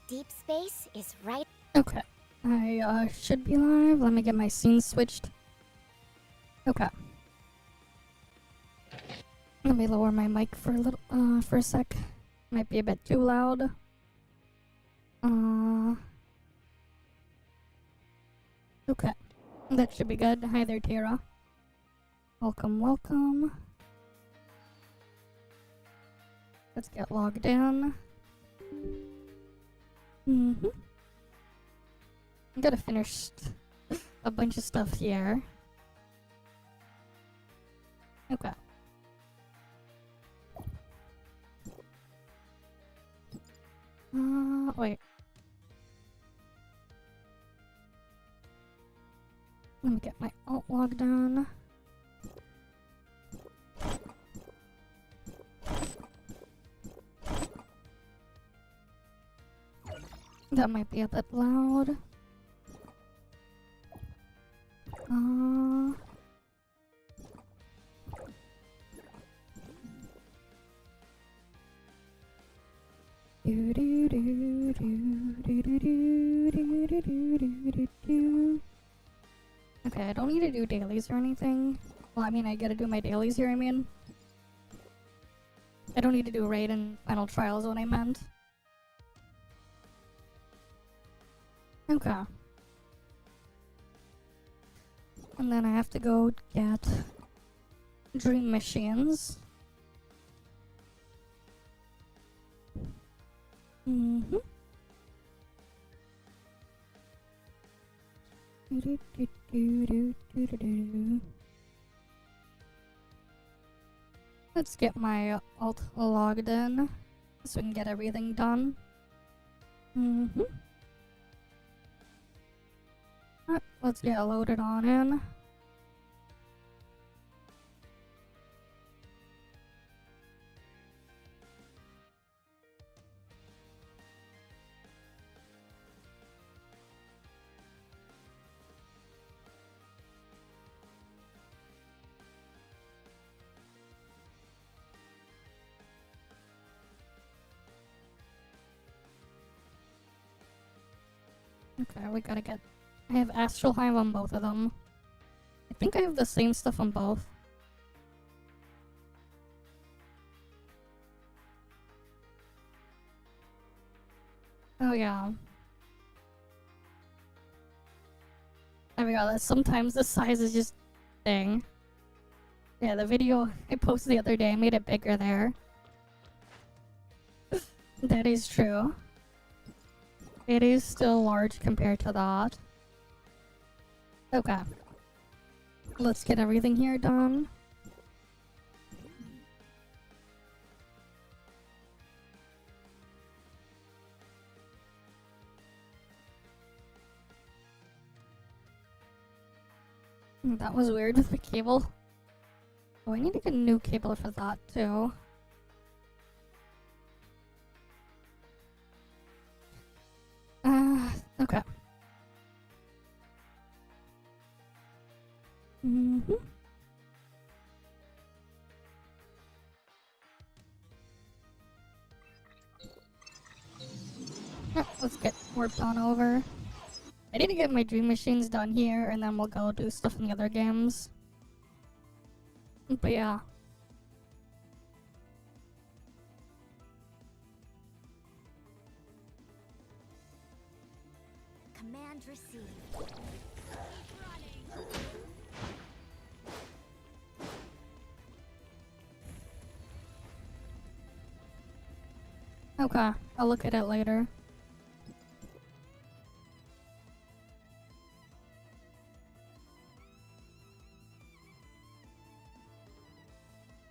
Deep space is right. Okay. I should be live. Let me get my scene switched. Okay. Let me lower my mic for a sec. Might be a bit too loud. Okay. That should be good. Hi there, Tara. Welcome, welcome. Let's get logged in. I gotta finish a bunch of stuff here. Okay. Wait. Let me get my alt logged on. That might be a bit loud. Okay, I don't need to do dailies or anything. Well, I mean, I gotta do my dailies here, I mean. I don't need to do raid and final trials, what I meant. Okay. And then I have to go get dream machines. Let's get my alt logged in so we can get everything done. Alright, let's get loaded on in. Okay, we gotta get... I have Astral Hive on both of them. I think I have the same stuff on both. Oh yeah. I forgot that sometimes the size is just... Dang. Yeah, the video I posted the other day, I made it bigger there. That is true. It is still large compared to that. Okay. Let's get everything here done. That was weird with the cable. Oh, I need to get a new cable for that too. Okay. Let's get warped on over. I need to get my dream machines done here, and then we'll go do stuff in the other games. But yeah. Command received. Okay, I'll look at it later.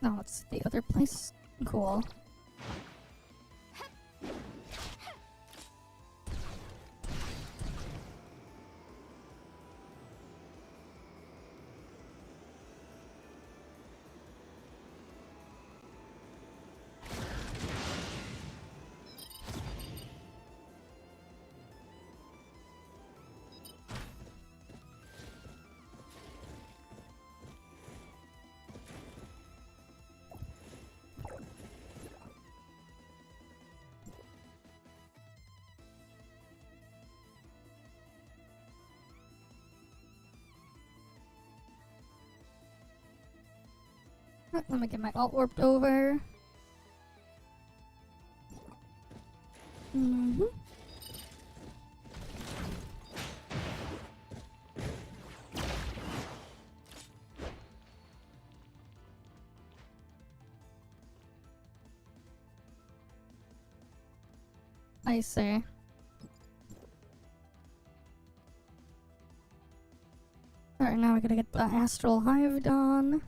No, it's the other place. Cool. Let me get my alt warped over. I see. Alright, now we gotta get the Astral Hive done.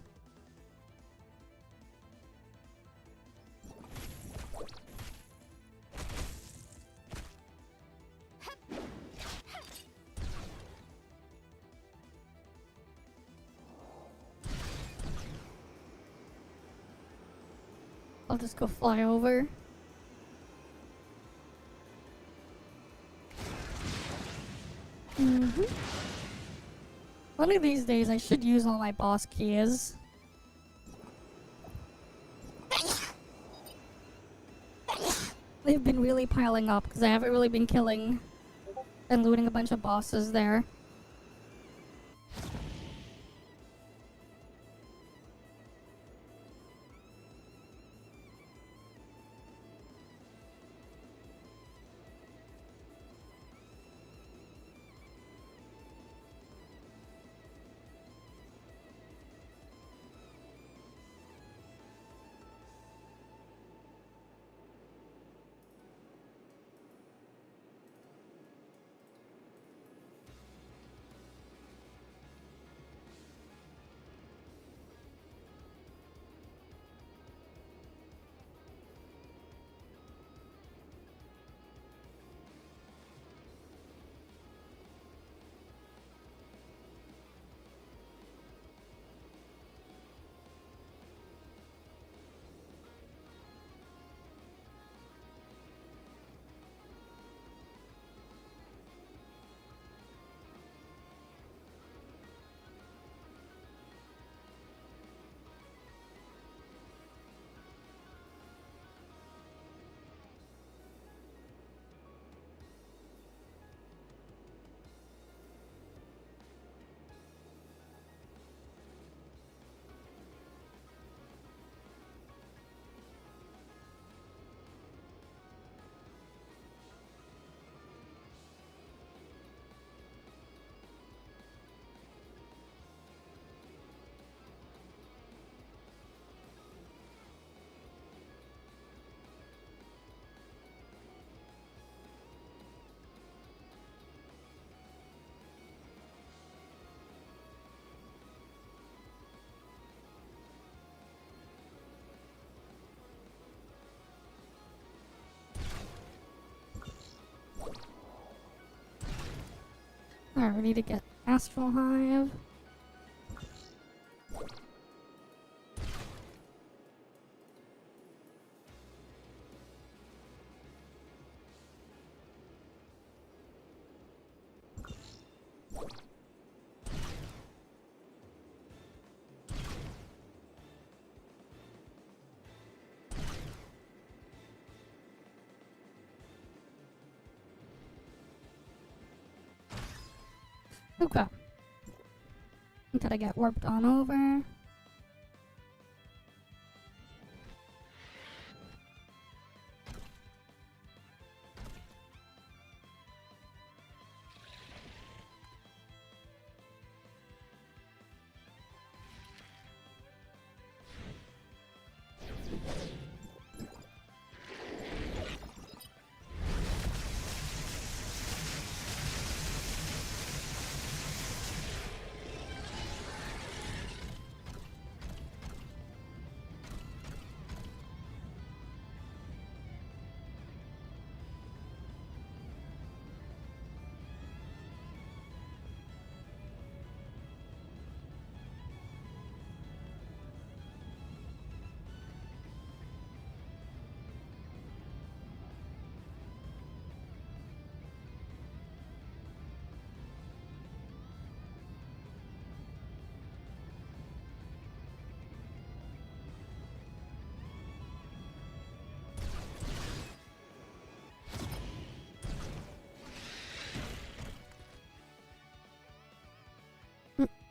I'll just go fly over. One of these days I should use all my boss keys. They've been really piling up because I haven't really been killing and looting a bunch of bosses there. Alright, we need to get Astral Hive. Okay. Until I get warped on over.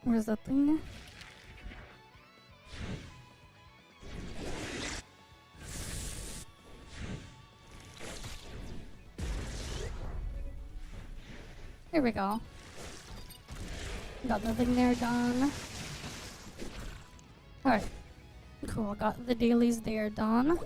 Where's that thing? Here we go. Got the thing there done. Alright. Cool, got the dailies there done.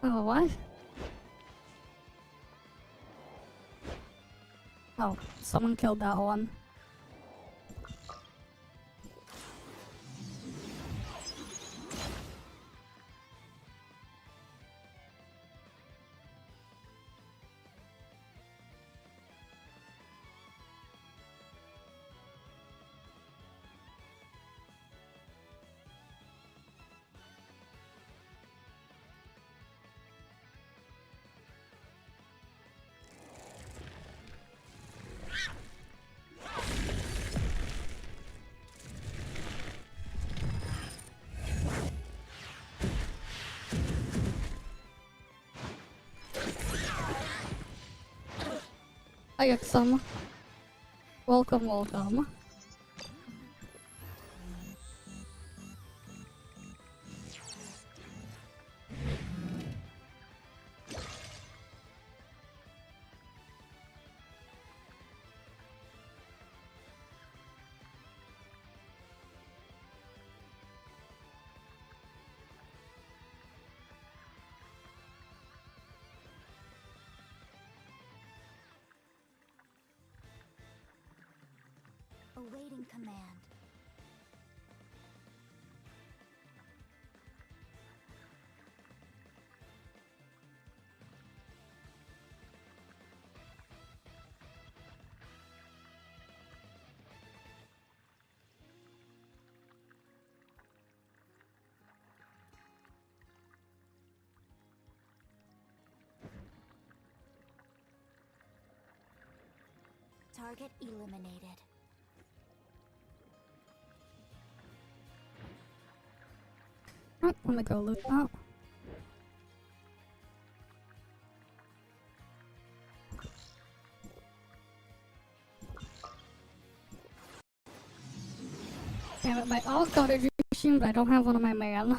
Oh, what? Oh, someone killed that one. Hi, Exum. Welcome, welcome. Awaiting command. Target eliminated. Oh, let me go loot that. Damn it, my all got a dream machine, but I don't have one of my man.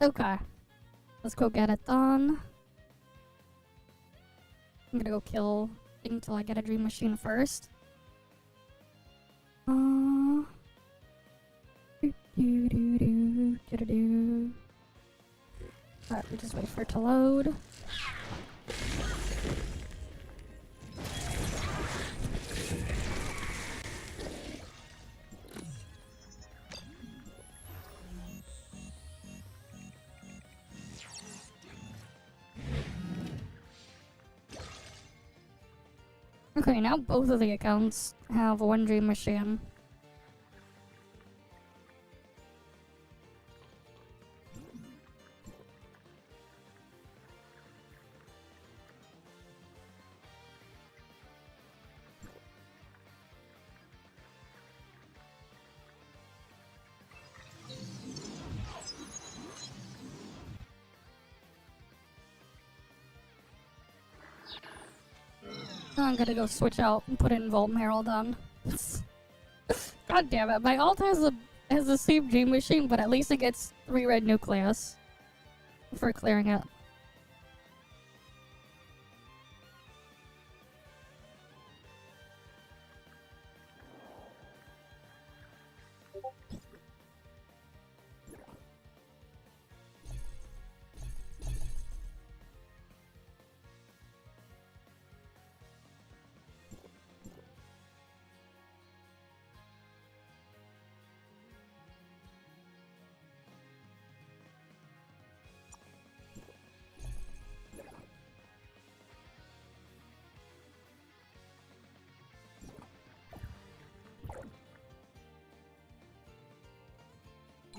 Okay. Let's go get it done. I'm gonna go kill thing till I get a dream machine first. Alright, we just wait for it to load. Okay, now both of the accounts have one dream machine. I'm gonna go switch out and put in Volt Herald on. God damn it, my alt has the same dream machine, but at least it gets 3 red nucleus for clearing it.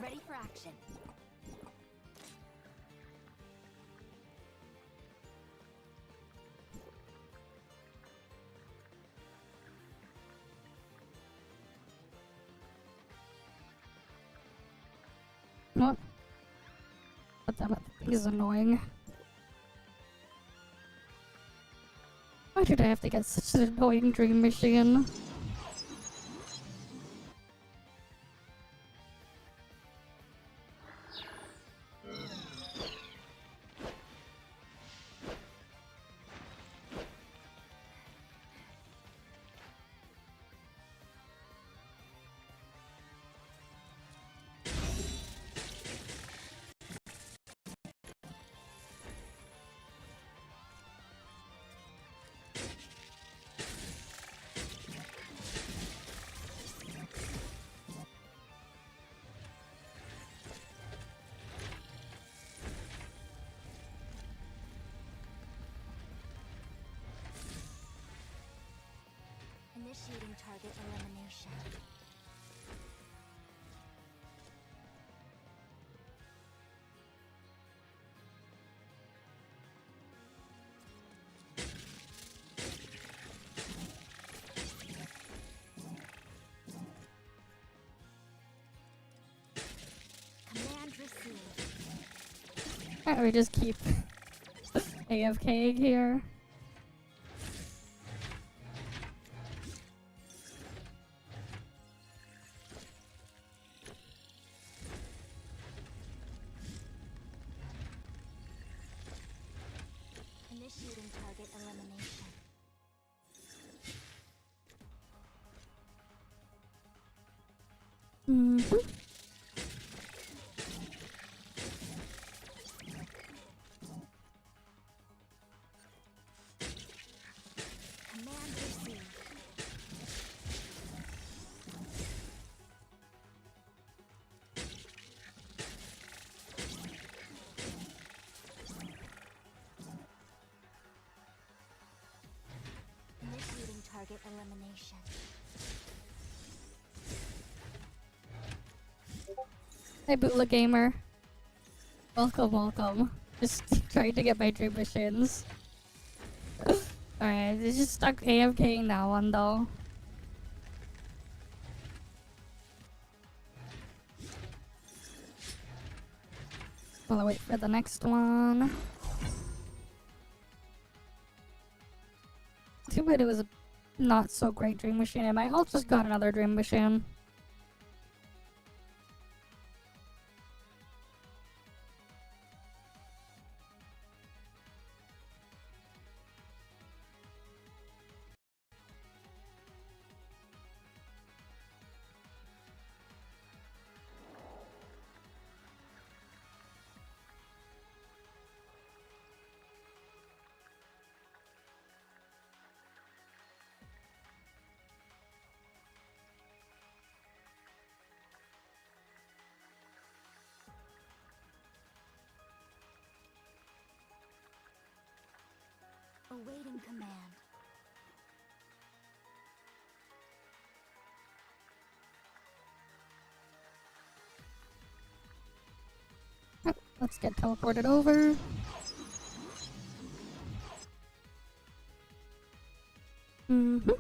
Ready for action. What? But that thing is annoying. Why did I have to get such an annoying dream machine? Initiating target elimination. Command received. Can't we just keep AFKing here? Initiating target elimination. Mm-hmm. Command received. Initiating target elimination. Hey, Bootleg Gamer. Welcome, welcome. Just trying to get my dream machines. Alright, it's just stuck AFKing that one though. While I wait for the next one. Too bad it was a not so great dream machine. I might also just got another dream machine. Awaiting command. Let's get teleported over. Mm-hmm.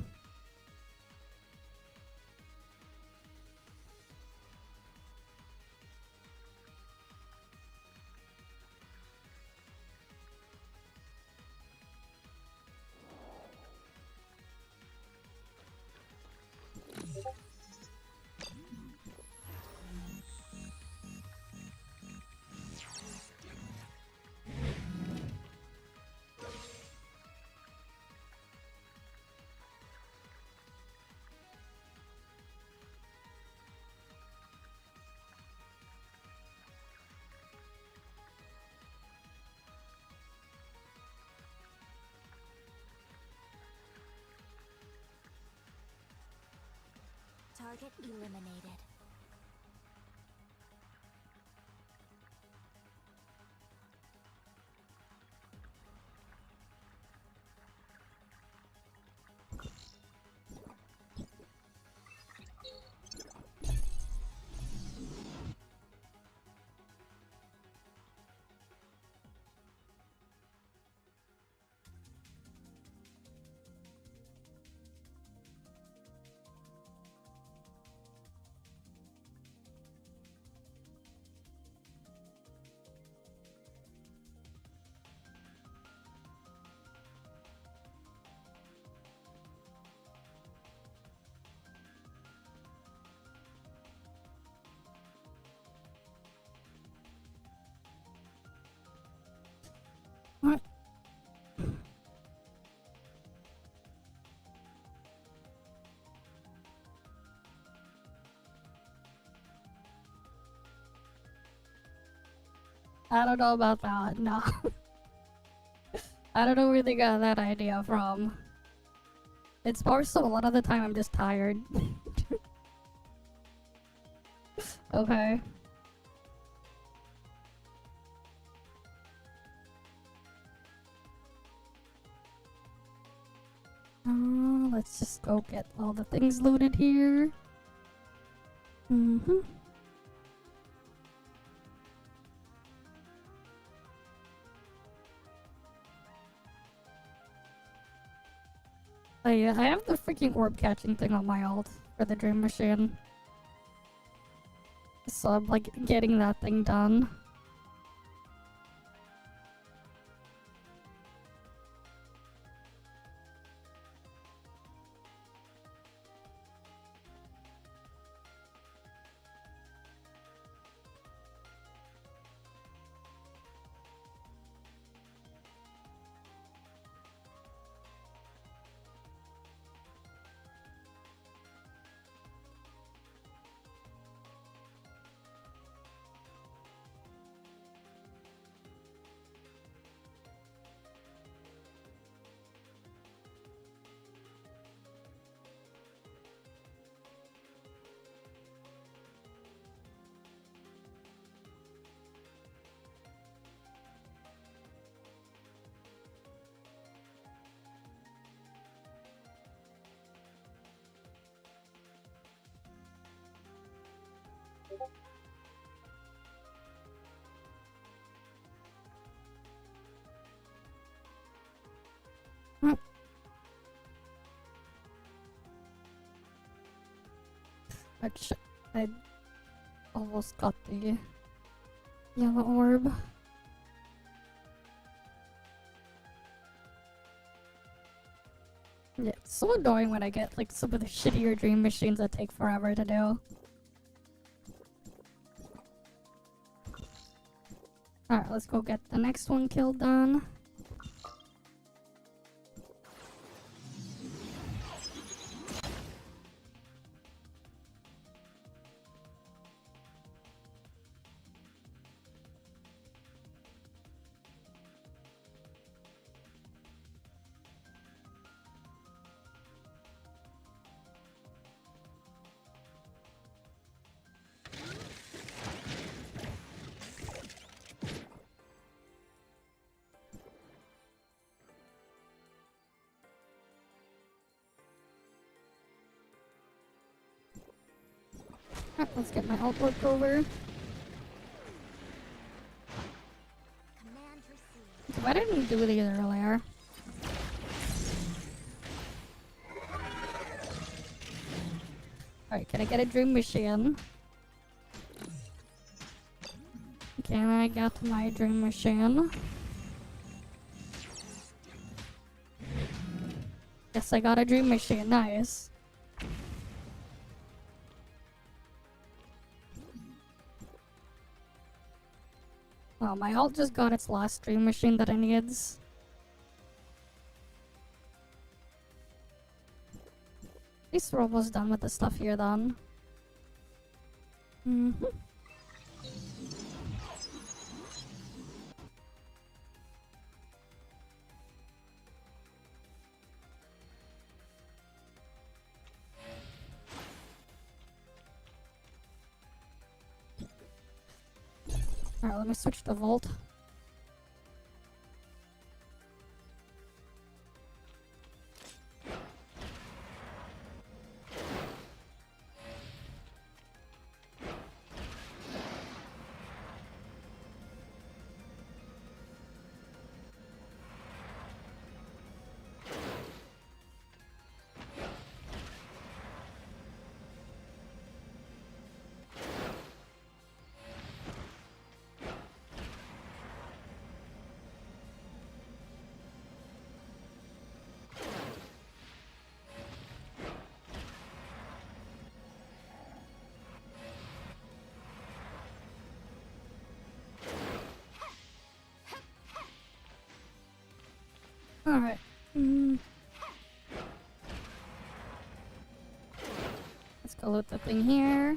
Target eliminated. What? I don't know about that, no. I don't know where they got that idea from. It's more so a lot of the time I'm just tired. Okay. Let's just go get all the things loaded here. Mm-hmm. Oh yeah, I have the freaking orb catching thing on my alt for the dream machine. So I'm like getting that thing done. I almost got the yellow orb. Yeah, it's so annoying when I get like some of the shittier dream machines that take forever to do. Alright, let's go get the next one killed done. Alright, let's get my alt work over. Command received. Why didn't we do these earlier? Alright, can I get a dream machine? Can I get my dream machine? Yes, I got a dream machine. Nice. Oh, my alt just got its last dream machine that it needs. At least we're almost done with the stuff here then. Mm-hmm. Alright, let me switch to Volt. Alright. Let's go loot the thing here.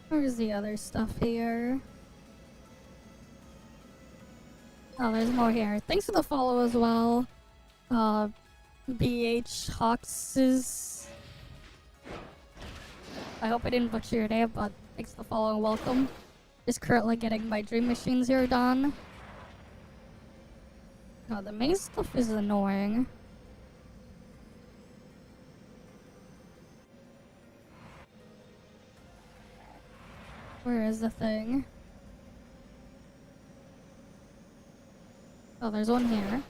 Where's the other stuff here? Oh, there's more here. Thanks for the follow as well. BH Hawks. I hope I didn't butcher your name, but thanks for the follow and welcome. Just currently getting my dream machines here done. God, the maze stuff is annoying. Where is the thing? Oh, there's one here.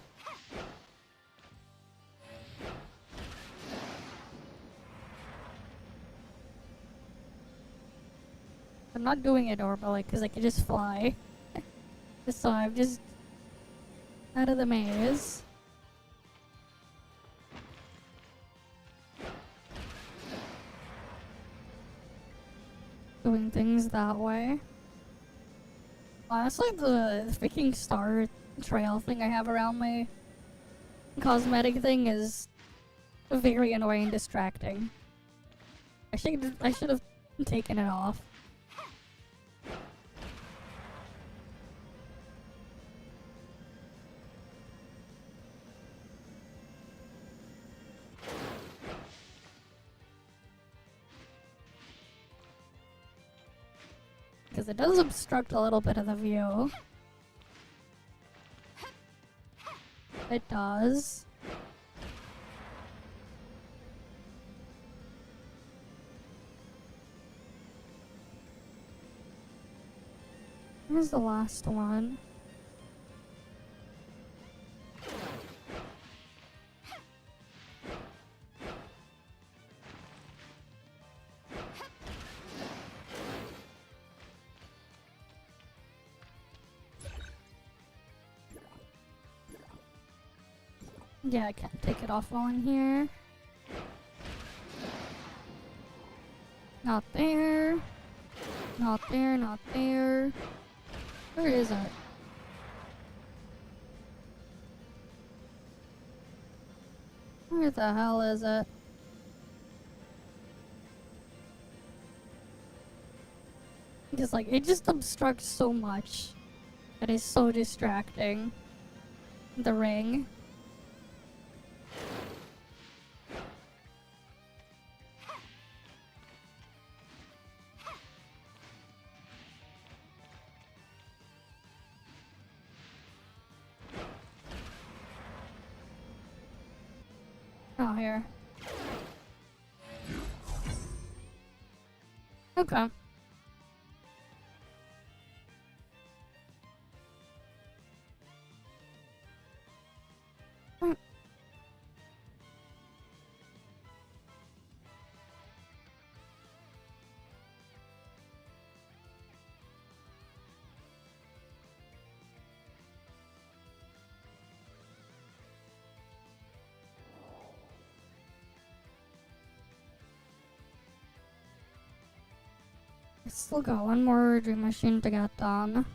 I'm not doing it normally because I can just fly. So I'm just out of the maze. Doing things that way. Honestly, the freaking star trail thing I have around my cosmetic thing is very annoying and distracting. I should have taken it off. Because it does obstruct a little bit of the view. It does. Where's the last one? Yeah, I can't take it off while I'm here. Not there. Not there, not there. Where is it? Where the hell is it? Because, like, it just obstructs so much. It is so distracting. The ring. Oh, here. Okay. I still got one more dream machine to get done.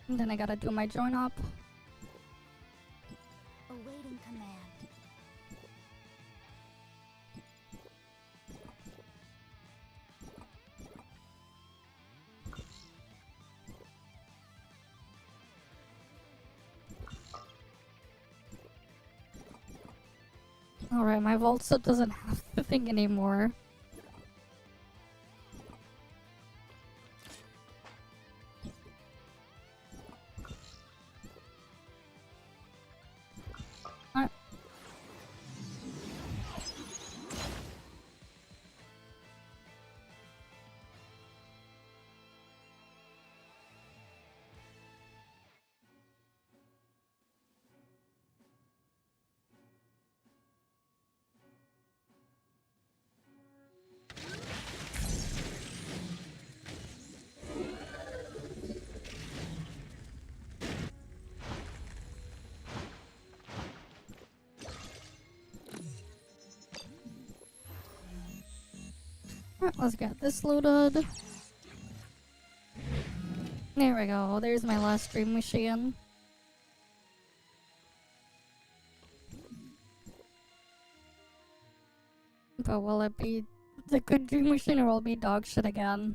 And then I gotta do my join up. Awaiting command. Alright, my vault set doesn't have the thing anymore. Alright. Alright, let's get this loaded. There we go, there's my last dream machine. But will it be the good dream machine or will it be dog shit again?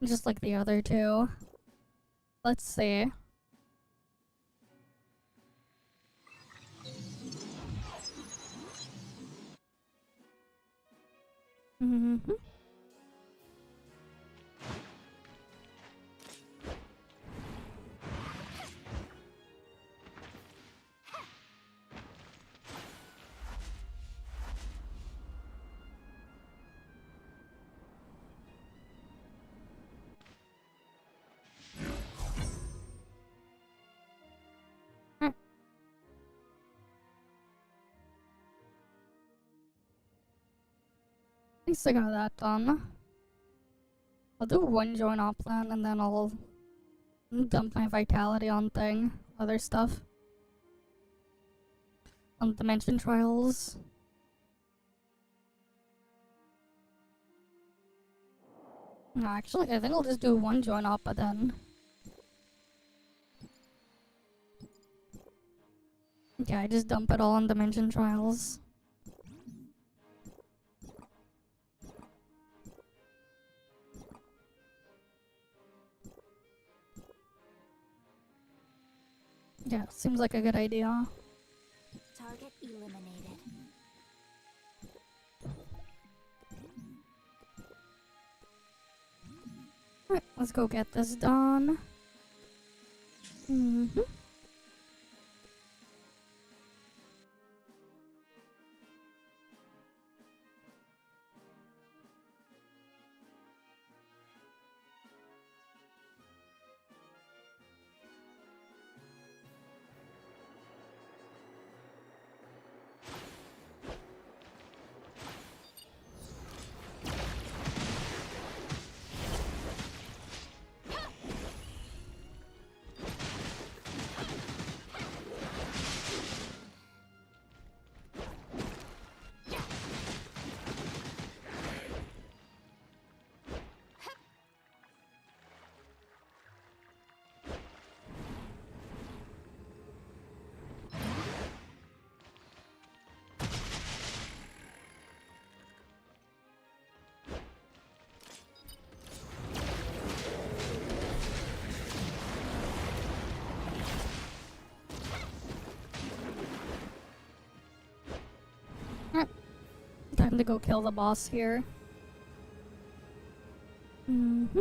Just like the other two. Let's see. Mm-hmm. At least I got that done. I'll do one join op plan and then I'll dump my vitality on other stuff. On dimension trials. No, actually, I think I'll just do one join op then. Yeah, I just dump it all on dimension trials. Yeah, seems like a good idea. Target eliminated. Alright, let's go get this done. Mm-hmm. Time to go kill the boss here. Mm-hmm.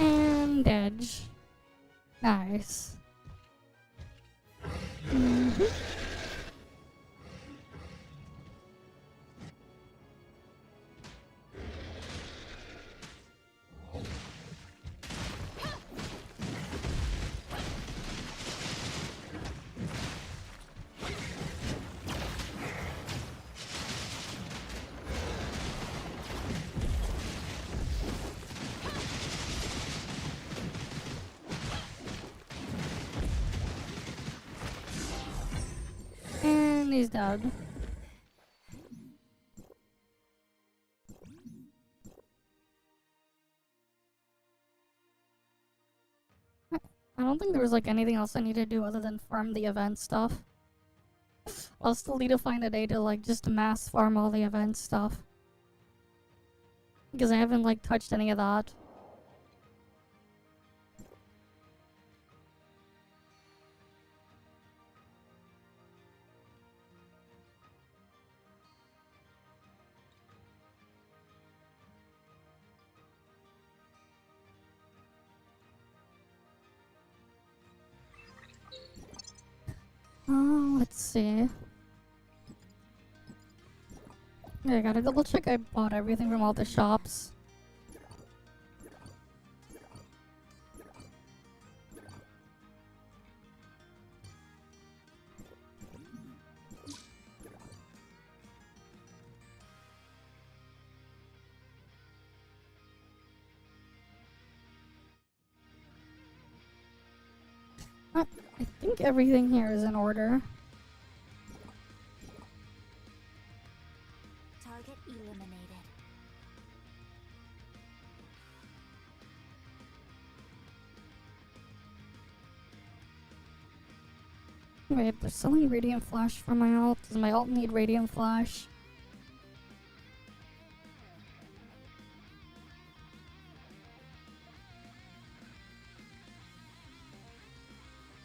And edge. Nice. Mm-hmm. And he's dead. I don't think there was like anything else I need to do other than farm the event stuff. I'll still need to find a day to like just mass farm all the event stuff. Because I haven't like touched any of that. Oh, let's see. Yeah, I gotta double check I bought everything from all the shops. I think everything here is in order. Target eliminated. Wait, they're selling Radiant Flash for my ult. Does my ult need Radiant Flash?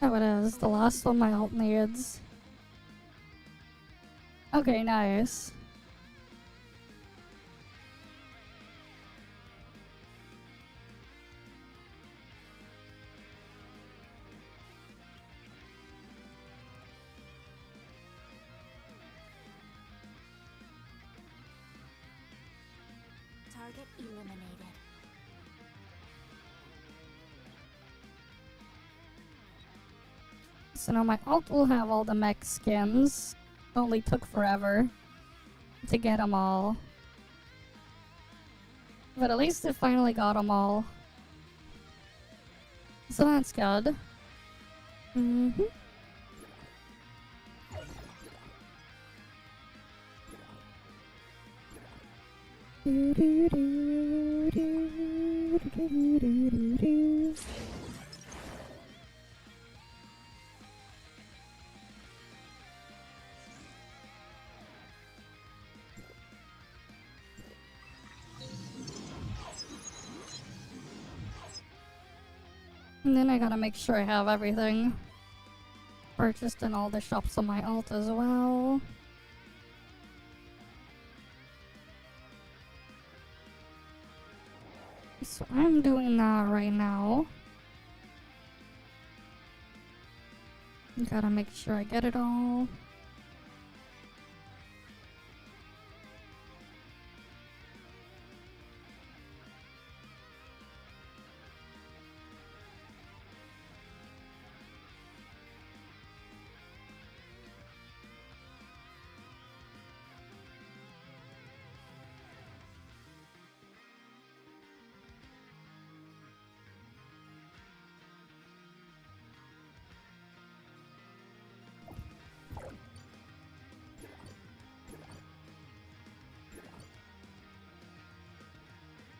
Oh, it is. The last one my ult needs. Okay, nice. Target eliminated. So now my ult will have all the mech skins. Only took forever to get them all. But at least it finally got them all. So that's good. Mm-hmm. And then I gotta make sure I have everything purchased in all the shops on my alt as well. So I'm doing that right now. Gotta make sure I get it all.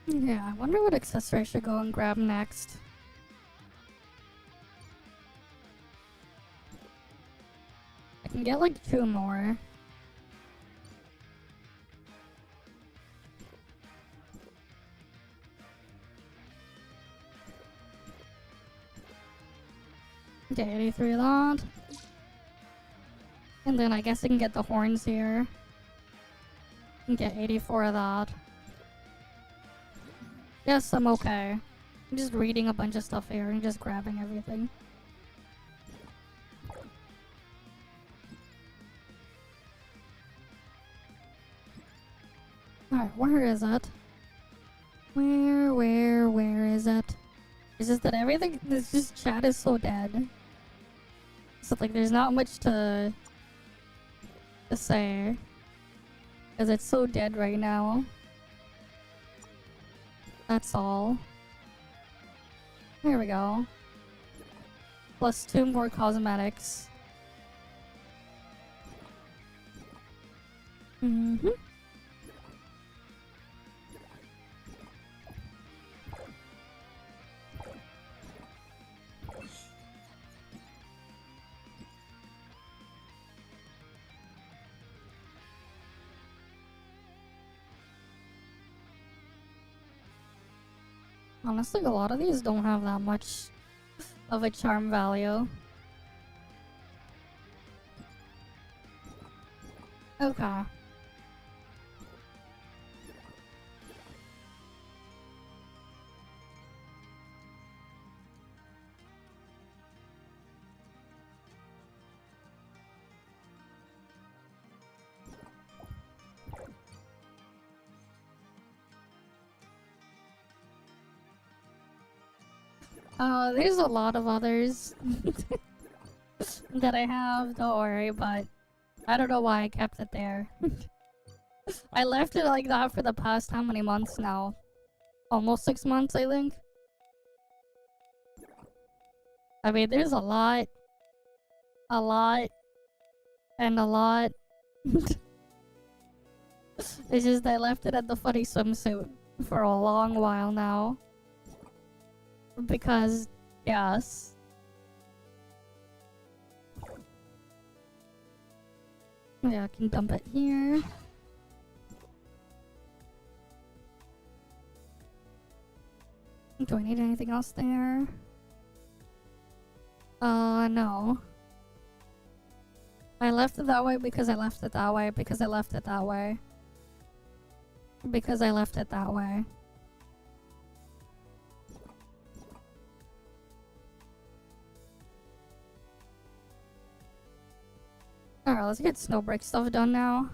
Yeah, I wonder what accessory I should go and grab next. I can get like 2 more. Get 83 of that. And then I guess I can get the horns here. And get 84 of that. Yes, I'm okay. I'm just reading a bunch of stuff here and just grabbing everything. Alright, where is it? Where is it? It's just that everything, this just chat is so dead. So like there's not much to say. Because it's so dead right now. That's all. There we go. Plus 2 more cosmetics. Mm-hmm. Honestly, a lot of these don't have that much of a charm value. Okay. There's a lot of others that I have, don't worry, but I don't know why I kept it there. I left it like that for the past how many months now? Almost 6 months, I think. I mean, there's a lot, and a lot. It's just I left it at the funny swimsuit for a long while now. Because, yes. Yeah, I can dump it here. Do I need anything else there? No. I left it that way because I left it that way because I left it that way. Because I left it that way. Alright, let's get Snowbreak stuff done now.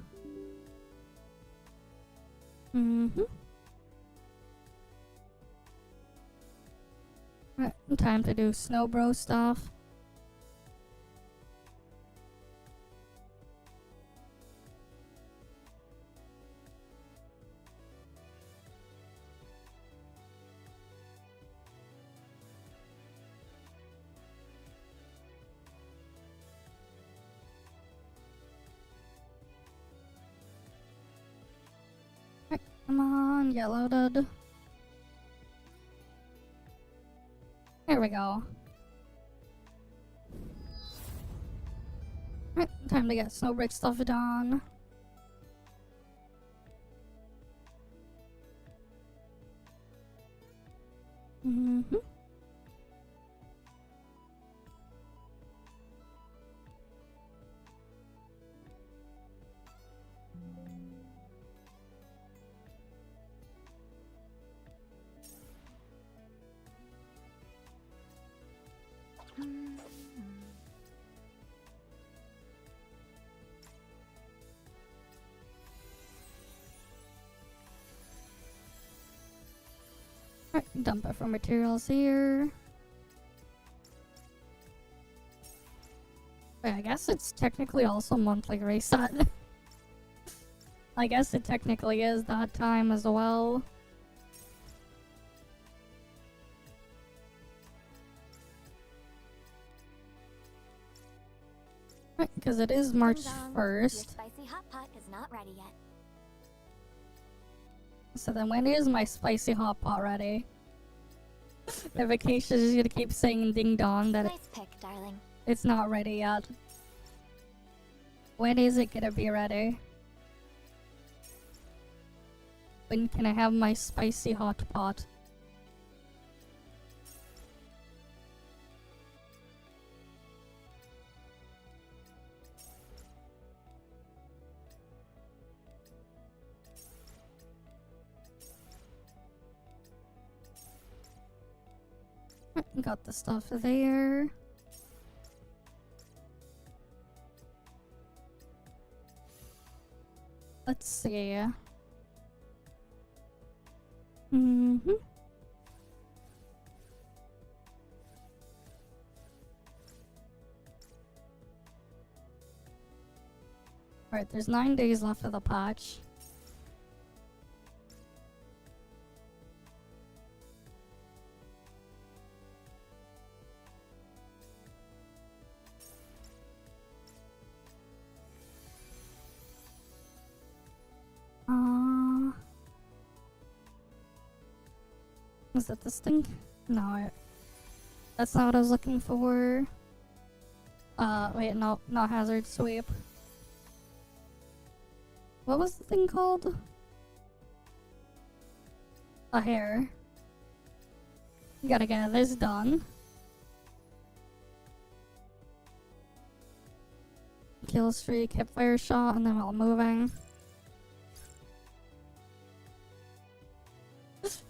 Right, time to do Snowbro stuff. Right, come on, get loaded. There we go. Right, time to get Snowbreak stuff done. Right, dump it for materials here. Wait, I guess it's technically also monthly reset. I guess it technically is that time as well. Right, because it is March 1st. Your spicy hot pot is not ready yet. So then when is my spicy hot pot ready? The vacation is gonna keep saying ding dong that Nice pick, darling. it's not ready yet. When is it gonna be ready? When can I have my spicy hot pot? Got the stuff there. Let's see. Alright, there's 9 days left of the patch. Is that this thing? No, that's not what I was looking for. Wait, no, not hazard sweep. What was the thing called? A hair. Gotta get this done. Kill streak, hip fire shot, and then while moving.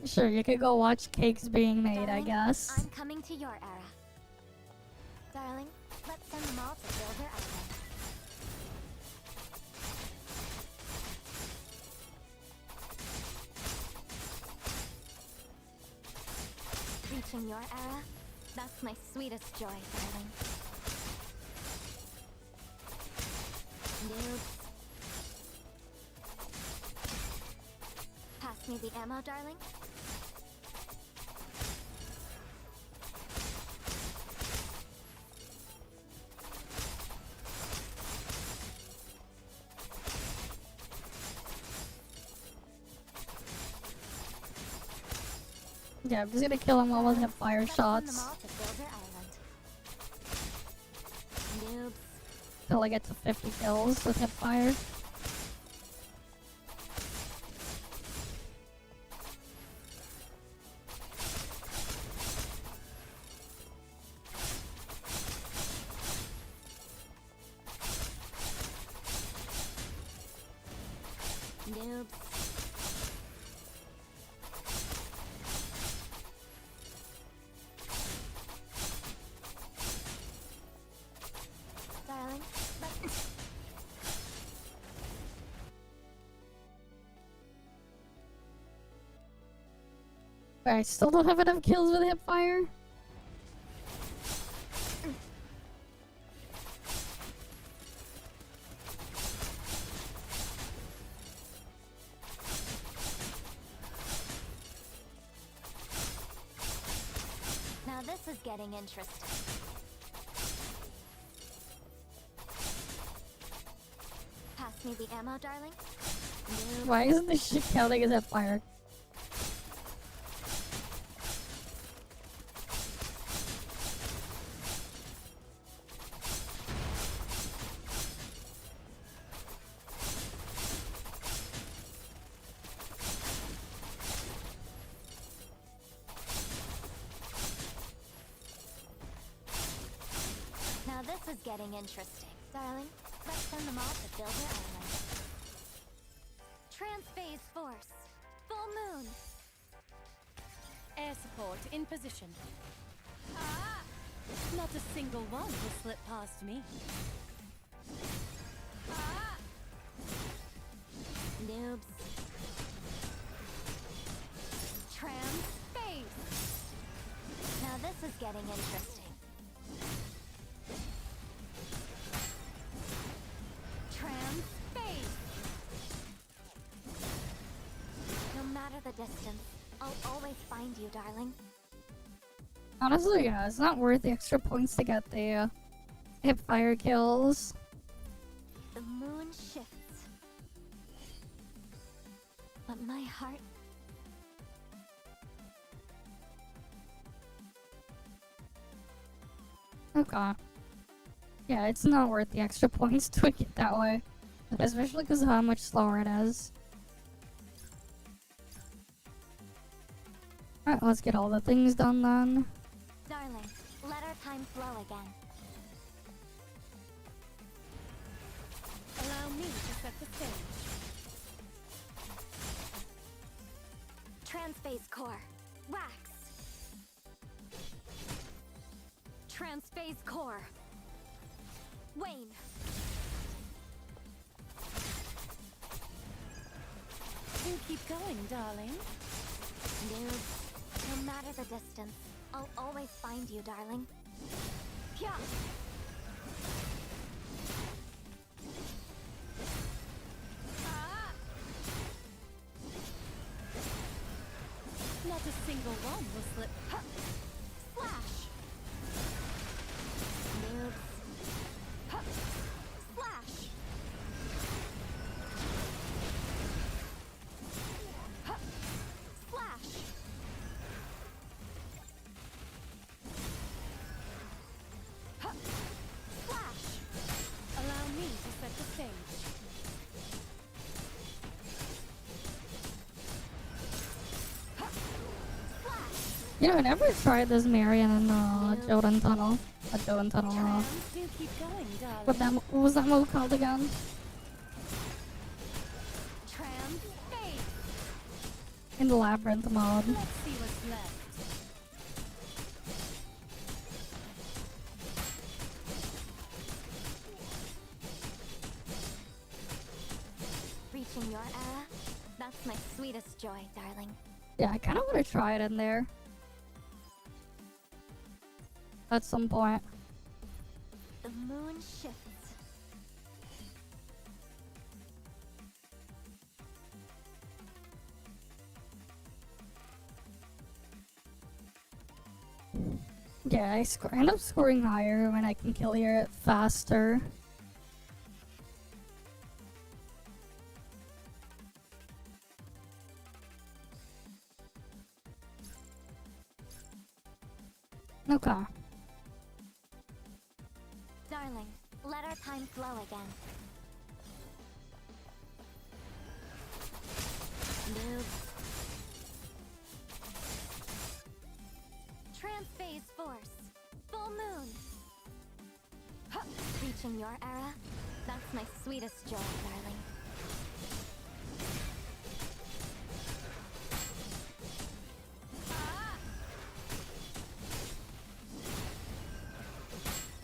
Sure, you could go watch cakes being made, Darling, I guess. I'm coming to your era. Darling, let's send them all to build their island. Reaching your era? That's my sweetest joy, darling. Noobs. Pass me the ammo, darling. Yeah, I'm just gonna kill him all with hip fire Let's send them shots all to Builder Island. Noobs. till I get to 50 kills with hip fire. Noobs. Darling, But I still don't have enough kills with hip fire. now this is getting interesting. Pass me the ammo, darling. Noob. Why isn't this shit counting as hip fire? Now this is getting interesting. Darling, let's send them all to Builder Island. Transphase force. Full moon. Air support in position. Not a single one will slip past me. Noobs. Transphase. Now this is getting interesting. Transphase. No matter the distance, I'll always find you, darling. Honestly, yeah, it's not worth the extra points to get the hip fire kills. The moon shifts. But my heart... Okay. Yeah, it's not worth the extra points to make it that way. Especially because of how much slower it is. Alright, let's get all the things done then. Darling, let our time flow again. Allow me to set the stage. Transphase core. Wax. Transphase core. Wane. Do keep going, darling. Noobs, no matter the distance, I'll always find you, darling. Pya! Not a single one will slip. Huh. Slash! Noobs. Huh. Slash! Huh. Slash! Huh. Slash! Allow me to set the stage. Huh. Slash! You know, I never tried this Marion and Jodan Tunnel. Jodan Tunnel, Do keep going, darling. what was that move called again? Transphase! In the Labyrinth mode. Let's see what's left. Reaching your era? That's my sweetest joy, darling. Yeah, I kind of want to try it in there. At some point. The moon shifts. Yeah, I end up scoring higher when I can kill here faster. Okay. Darling, let our time flow again. Noob. Trans-phase force. Full moon. Huh. Reaching your era? That's my sweetest joy, darling. Ah!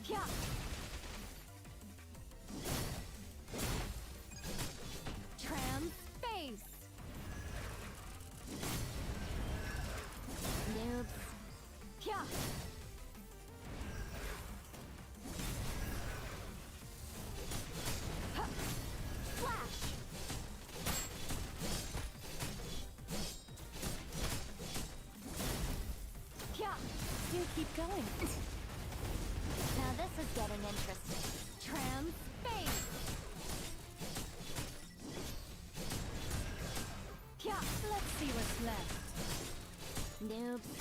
Yeah. Trans-phase. Noobs. Yeah. Huh. Flash. Yeah. Do keep going. Now this is getting interesting. Trans-phase. Yeah. Let's see what's left. Noobs.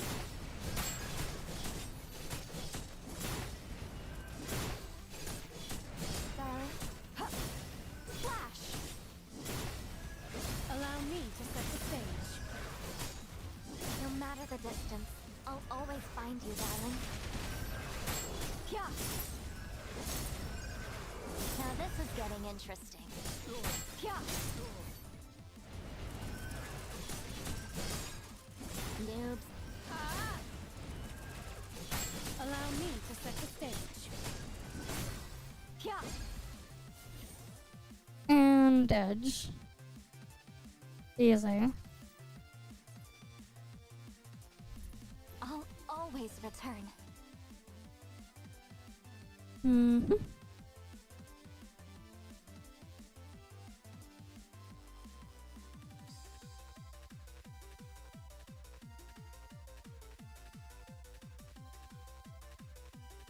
Darling. Huh. Flash. Allow me to set the stage. No matter the distance, I'll always find you, darling. Yeah. Now this is getting interesting. Yeah. Noobs. Ah! Allow me to set the stage. Yeah. And edge. Easy. I'll always return. Mm-hmm.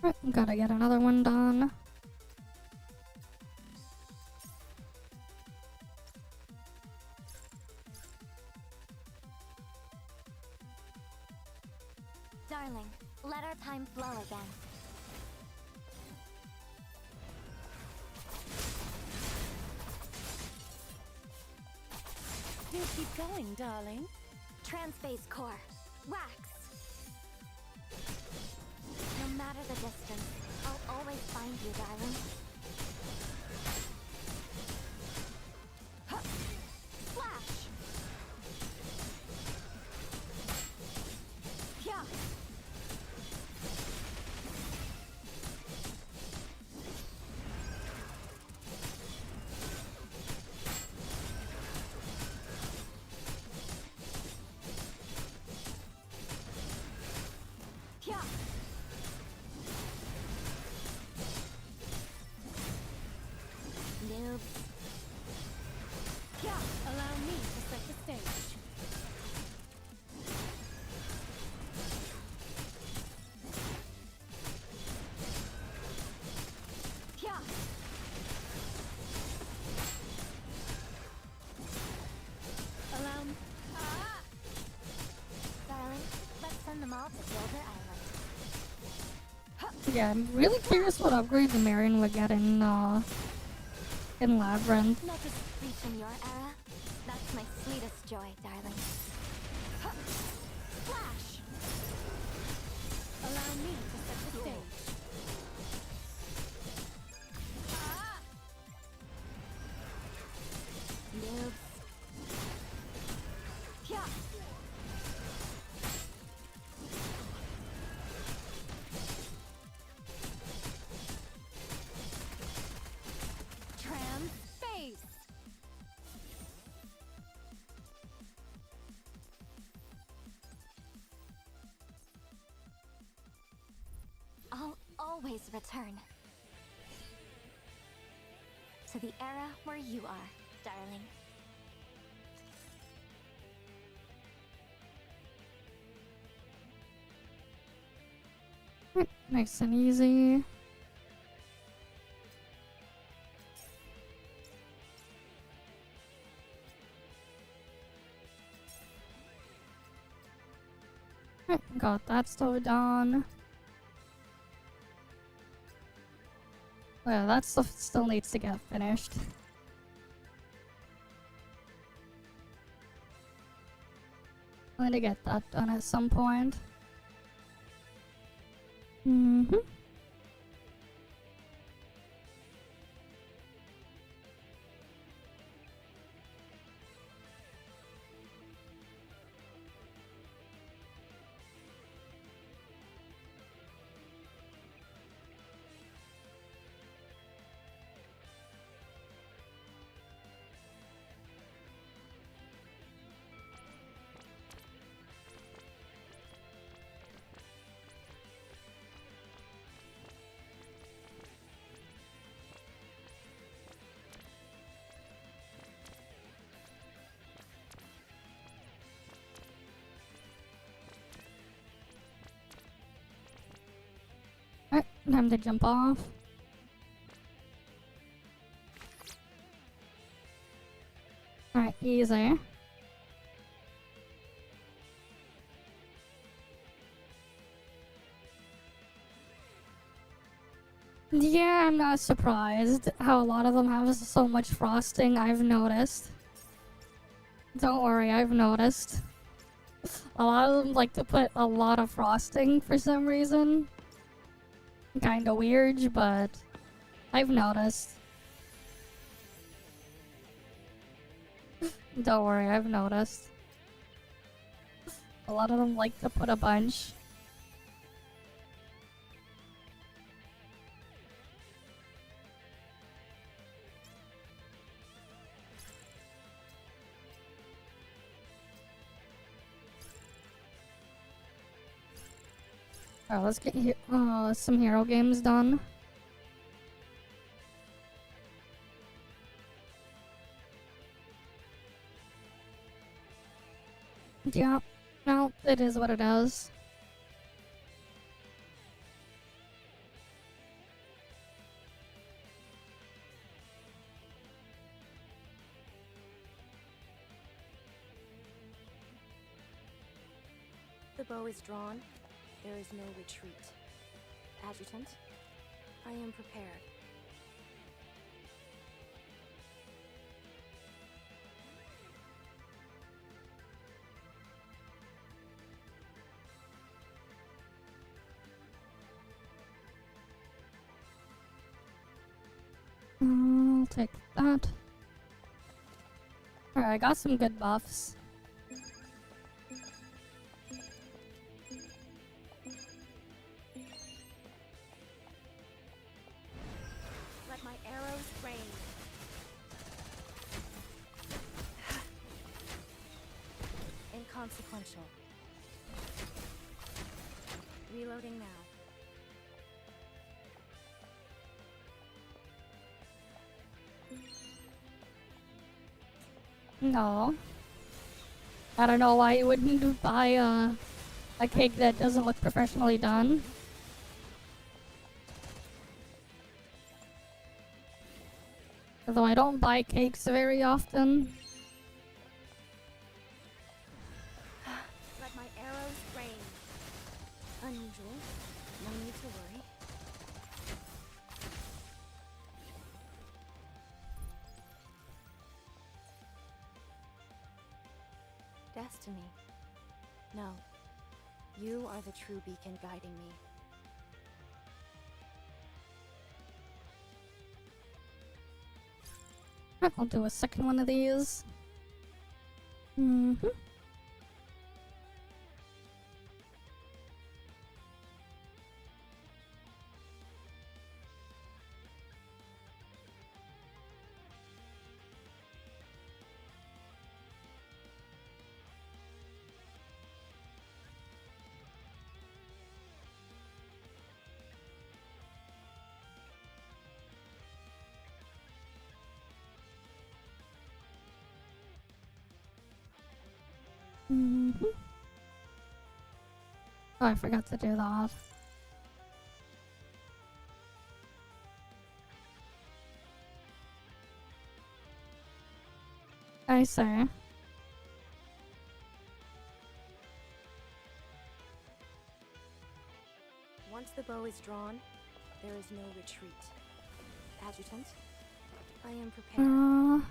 Right, gotta get another one done. Darling, let our time flow again. Do keep going, darling. Trans-phase core. Wax. No matter the distance, I'll always find you, darling. Huh. Flash. Yeah. Yeah. Noobs. Yeah. Allow me to set the stage. Yeah. Allow me. Ah! Darling, let's send them all to build their island. Yeah, I'm really curious what upgrade the Marion would get in Labyrinth. Not just reaching your era. That's my sweetest joy, darling. Huh. Flash! Allow me to set the stage. Ah! Noobs. Yeah. Trans-phase. I'll always return to the era where you are, darling. Right, nice and easy. Right, got that still done. Well, that stuff still needs to get finished. I'm gonna get that done at some point. Mm-hmm. Alright, time to jump off. Alright, easy. Yeah, I'm not surprised how a lot of them have so much frosting. I've noticed. Don't worry, I've noticed. A lot of them like to put a lot of frosting for some reason. Kinda weird, but I've noticed. Don't worry, I've noticed. A lot of them like to put a bunch. Alright, let's get some hero games done. Yeah, no, it is what it is. The bow is drawn. There is no retreat. Adjutant, I am prepared. I'll take that. Alright, I got some good buffs. Let my arrows rain. Inconsequential. Reloading now. No. I don't know why you wouldn't buy a cake that doesn't look professionally done. Although I don't buy cakes very often. Let my arrows rain. Unusual. No need to worry. Destiny. No. You are the true beacon guiding me. I'll do a second one of these. Mm-hmm. Mm-hmm. Oh, I forgot to do that. I see. Once the bow is drawn, there is no retreat. Adjutant. I am prepared.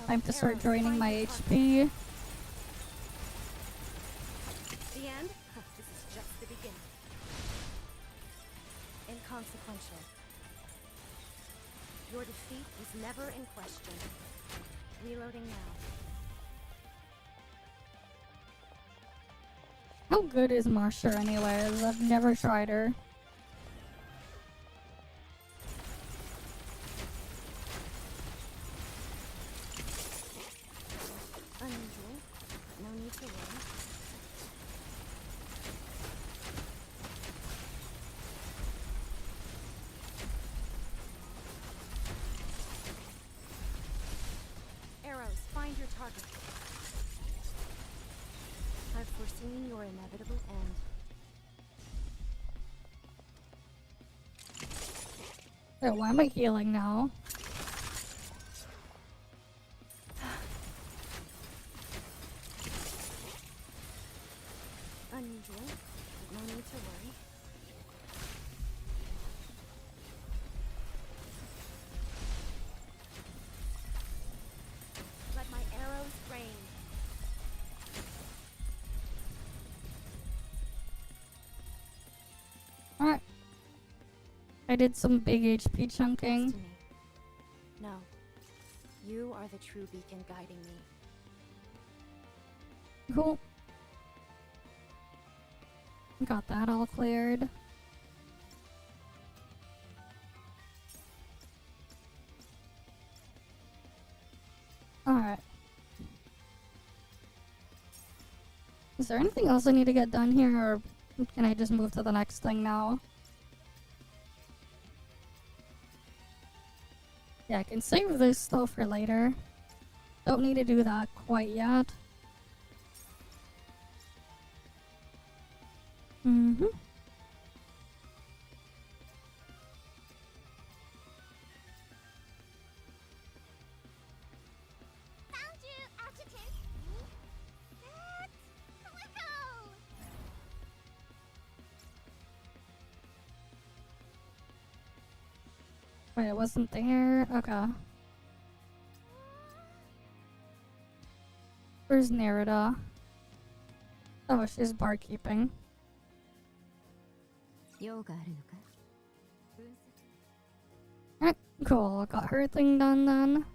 Time to start draining my HP. The end? This is just the beginning. Inconsequential. Your defeat was never in question. Reloading now. How good is Marsha anyways? I've never tried her. Unusual, but no need to worry. Arrows, find your target. I've foreseen your inevitable end. Wait, why am I healing now? Unusual, but no need to worry. Let my arrows rain. Alright. I did some big HP chunking. Destiny. No. You are the true beacon guiding me. Cool. Got that all cleared. Alright. Is there anything else I need to get done here, or can I just move to the next thing now? Yeah, I can save this though for later. Don't need to do that quite yet. Mm-hmm. Found you, Adjutant! Clickle! Wait, it wasn't there? Okay. Where's Nerida? Oh, she's barkeeping. Alright, cool. Got her thing done then.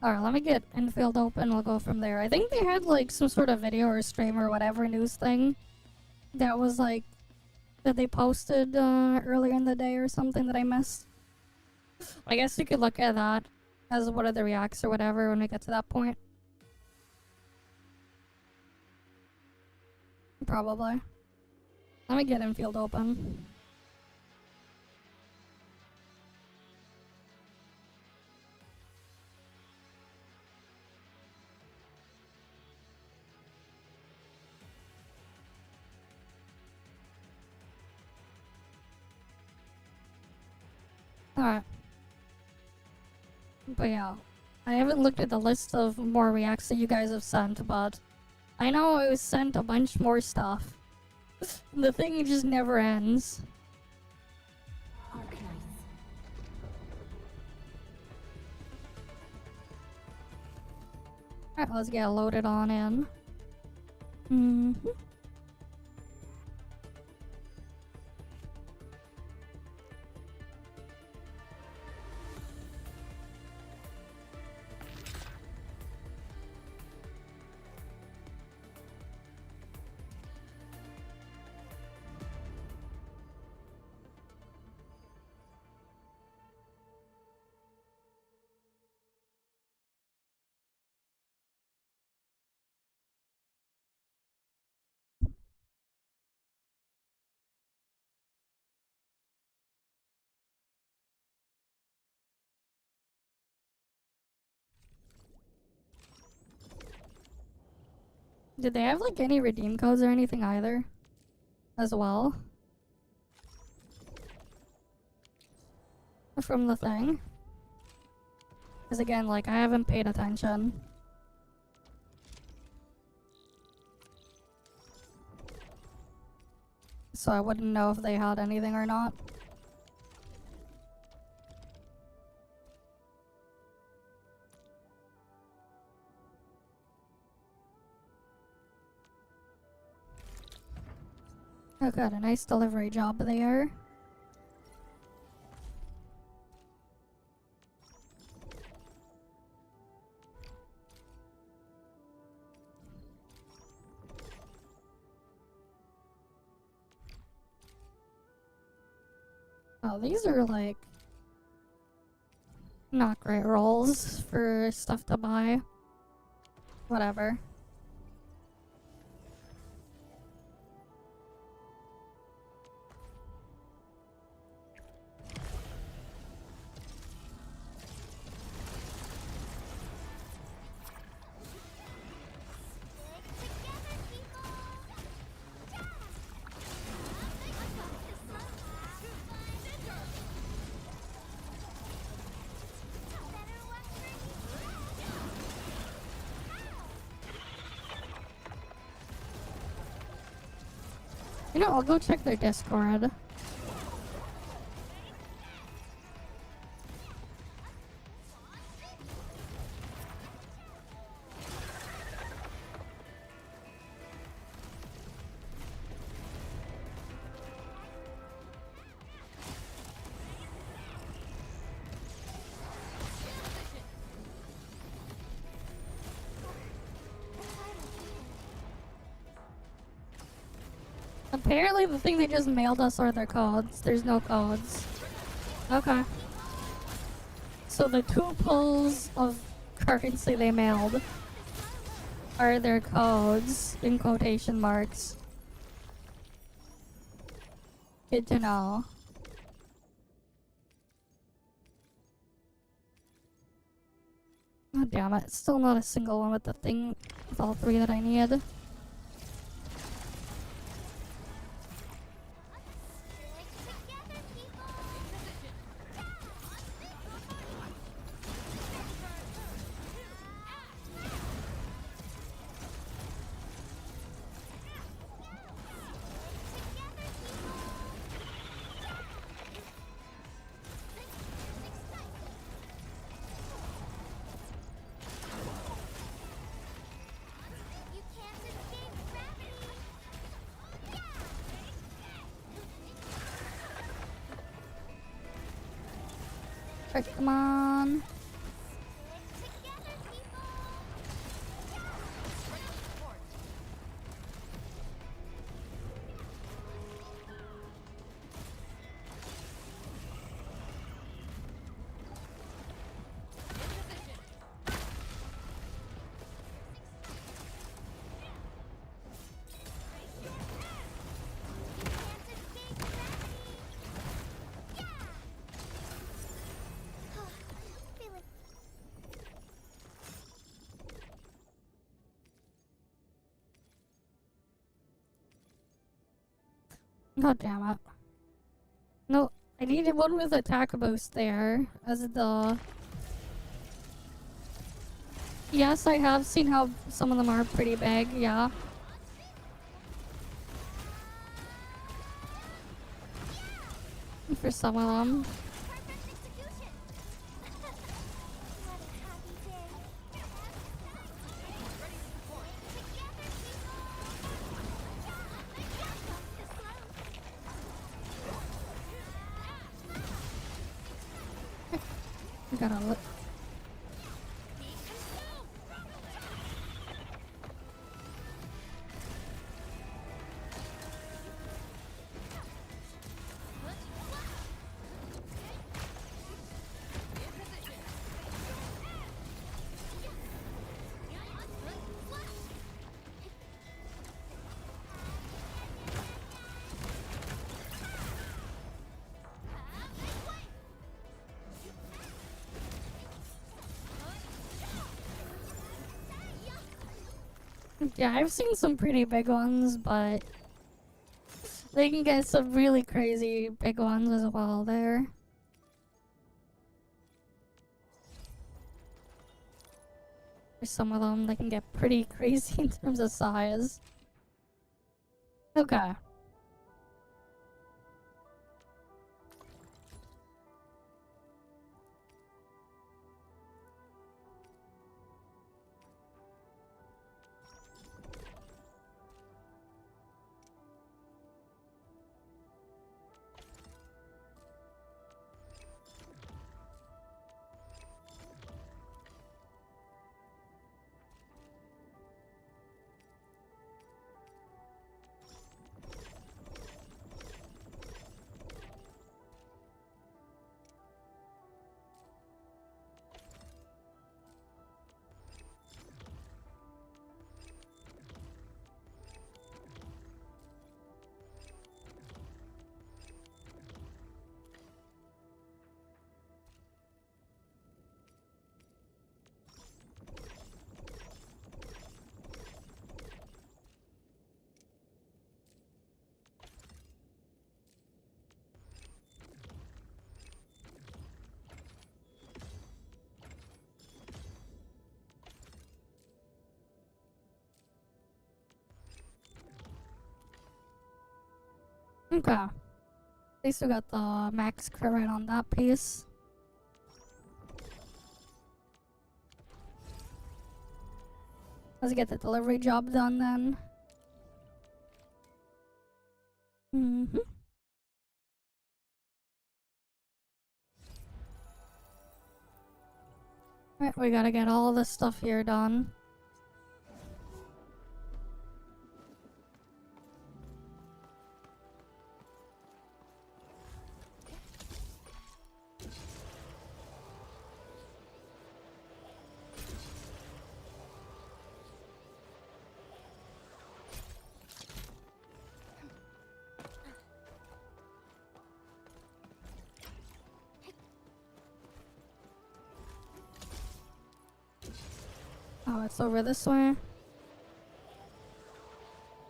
Alright, let me get Enfield open. We'll go from there. I think they had like some sort of video or stream or whatever news thing that was like that they posted earlier in the day or something that I missed. I guess you could look at that as one of the reacts or whatever when we get to that point. Probably. Let me get Enfield open. Alright. But yeah, I haven't looked at the list of more reacts that you guys have sent, but I know I was sent a bunch more stuff. The thing just never ends. Arknights. Alright, let's get loaded on in. Mm-hmm. Did they have like any redeem codes or anything either? As well? From the thing? Because again, like, I haven't paid attention. So I wouldn't know if they had anything or not. Oh, got a nice delivery job there. Oh, these are like not great rolls for stuff to buy. Whatever. You know, I'll go check their Discord. Apparently the thing they just mailed us are their codes. There's no codes. Okay. So the 2 pulls of currency they mailed are their codes, in quotation marks. Good to know. Oh damn it, still not a single one with the thing with all 3 that I need. Alright, come on. God damn it. No, I needed one with attack boost there as the... Yes, I have seen how some of them are pretty big, yeah. For some of them. Gotta look. Yeah, I've seen some pretty big ones, but they can get some really crazy big ones as well there. For some of them, they can get pretty crazy in terms of size. Okay. Okay. At least we got the max credit on that piece. Let's get the delivery job done then. Right, we gotta get all this stuff here done. Oh, it's over this way.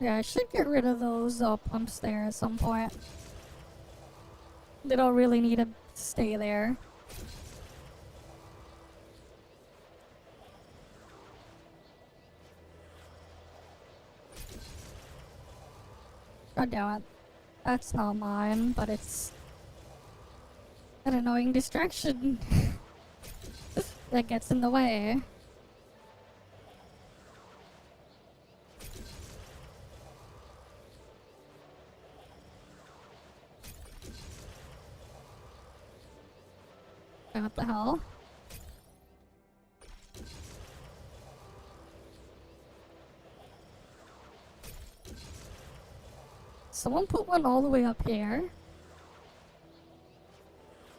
Yeah, I should get rid of those pumps there at some point. They don't really need to stay there. God damn it. That's not mine, but it's an annoying distraction that gets in the way. What the hell? Someone put one all the way up here.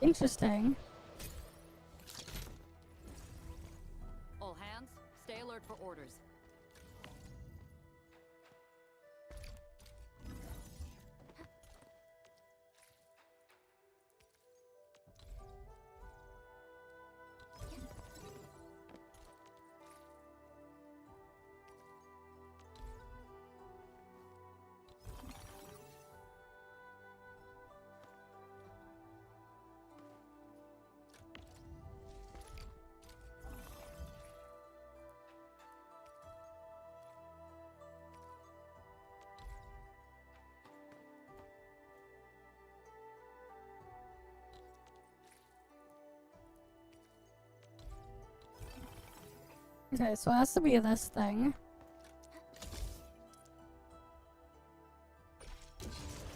Interesting. All hands, stay alert for orders. Okay, so it has to be this thing.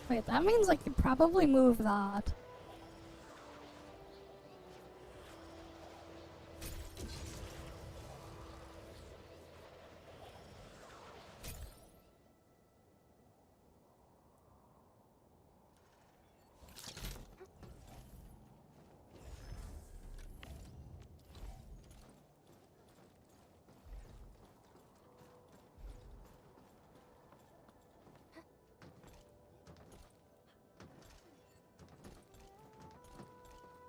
Wait, that means I could probably move that.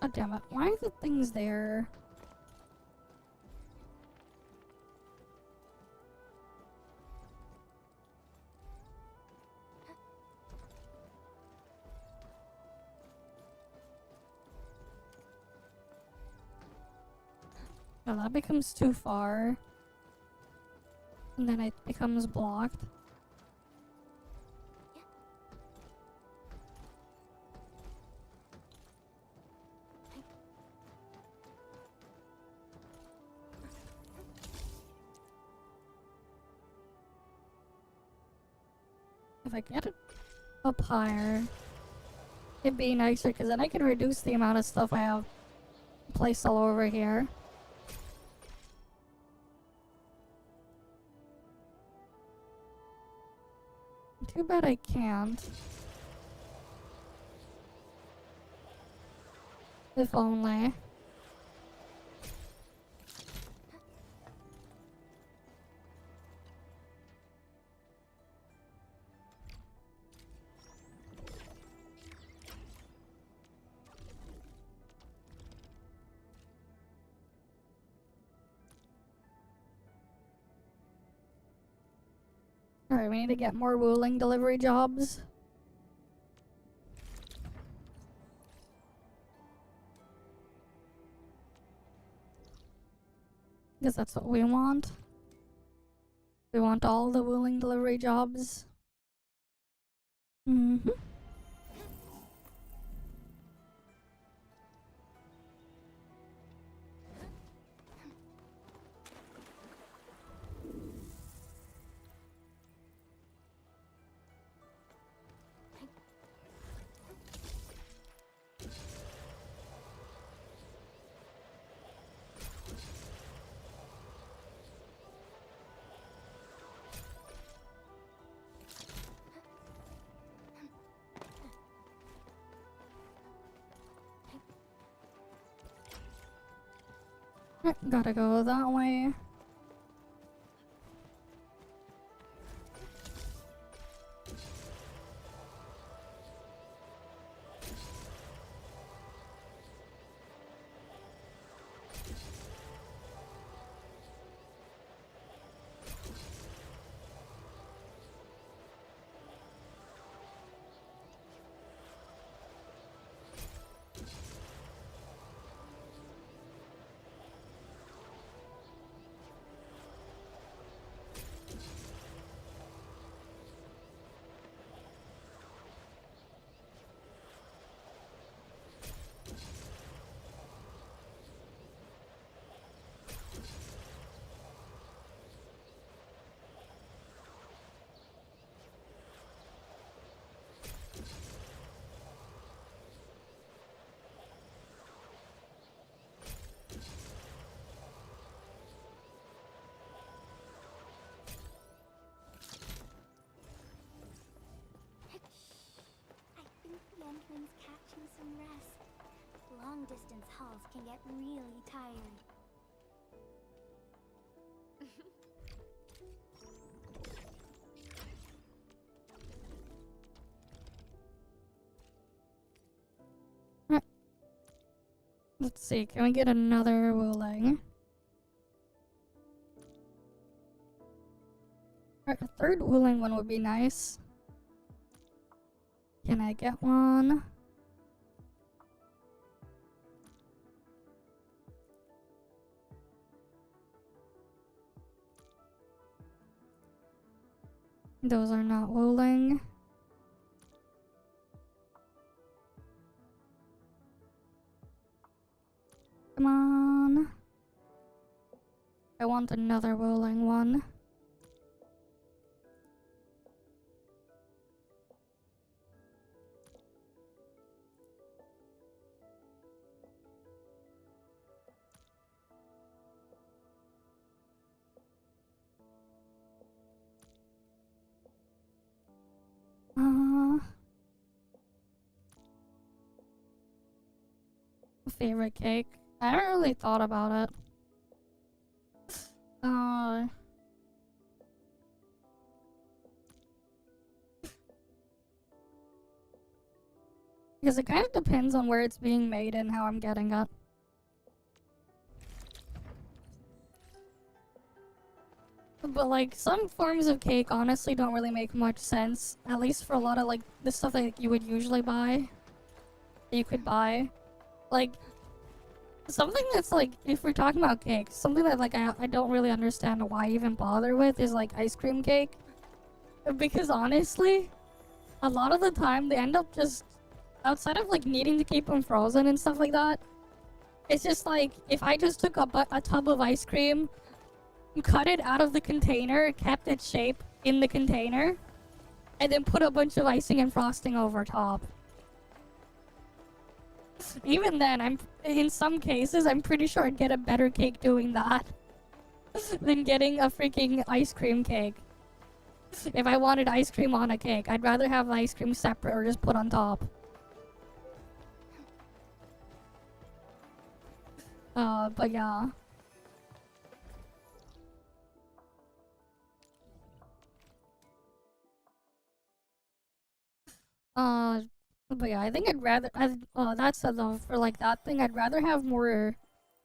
God damn it, why are the things there? So that becomes too far. And then it becomes blocked. If I get it up higher, it'd be nicer because then I can reduce the amount of stuff I have placed all over here. Too bad I can't. If only. Alright, we need to get more ruling delivery jobs. Because that's what we want. We want all the ruling delivery jobs. Mm-hmm. Gotta go that way. Endwind's catching some rest. Long distance hauls can get really tiring. Let's see, can we get another ruling? Alright, a third ruling one would be nice. Can I get one? Those are not ruling. Come on. I want another ruling one. Favorite cake? I haven't really thought about it. Because it kind of depends on where it's being made and how I'm getting it. But like, some forms of cake honestly don't really make much sense. At least for a lot of like, the stuff that you would usually buy. That you could buy. Like, Something that's like, if we're talking about cake, something that like I don't really understand why I even bother with is like ice cream cake. Because honestly, a lot of the time they end up just, outside of like needing to keep them frozen and stuff like that, it's just like, if I just took a tub of ice cream, cut it out of the container, kept its shape in the container, and then put a bunch of icing and frosting over top. Even then, in some cases, I'm pretty sure I'd get a better cake doing that than getting a freaking ice cream cake. If I wanted ice cream on a cake, I'd rather have ice cream separate or just put on top. But yeah. But yeah, I think I'd rather, that said though, for like that thing, I'd rather have more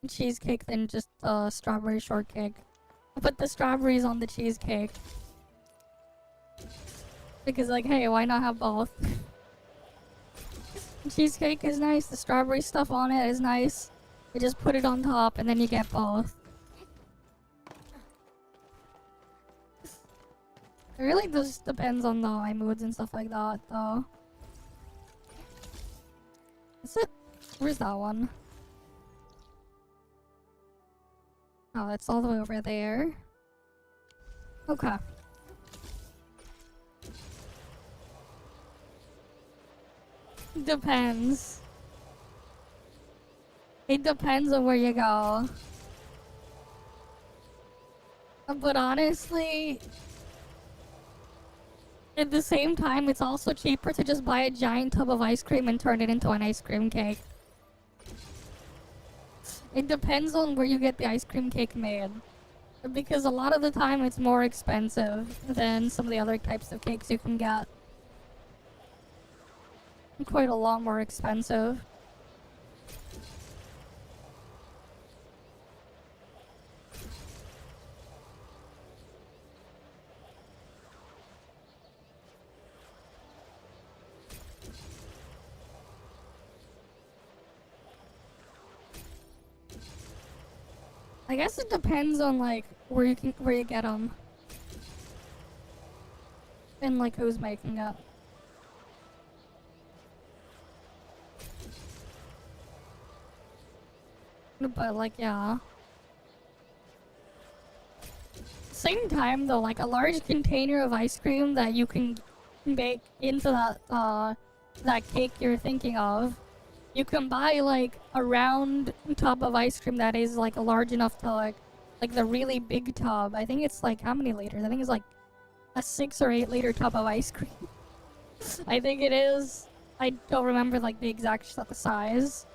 cheesecake than just, strawberry shortcake. Put the strawberries on the cheesecake. Because like, hey, why not have both? Cheesecake is nice, the strawberry stuff on it is nice. You just put it on top and then you get both. It really just depends on my moods and stuff like that, though. Is it? Where's that one? Oh, it's all the way over there. Okay. Depends. It depends on where you go. But honestly, at the same time, it's also cheaper to just buy a giant tub of ice cream and turn it into an ice cream cake. It depends on where you get the ice cream cake made. Because a lot of the time it's more expensive than some of the other types of cakes you can get. Quite a lot more expensive. I guess it depends on like where you get them, and like who's making it. But like, yeah. Same time though, like a large container of ice cream that you can bake into that cake you're thinking of. You can buy like a round tub of ice cream that is like large enough to like the really big tub. I think it's like, how many liters? I think it's like a 6 or 8 liter tub of ice cream. I think it is. I don't remember like the exact size.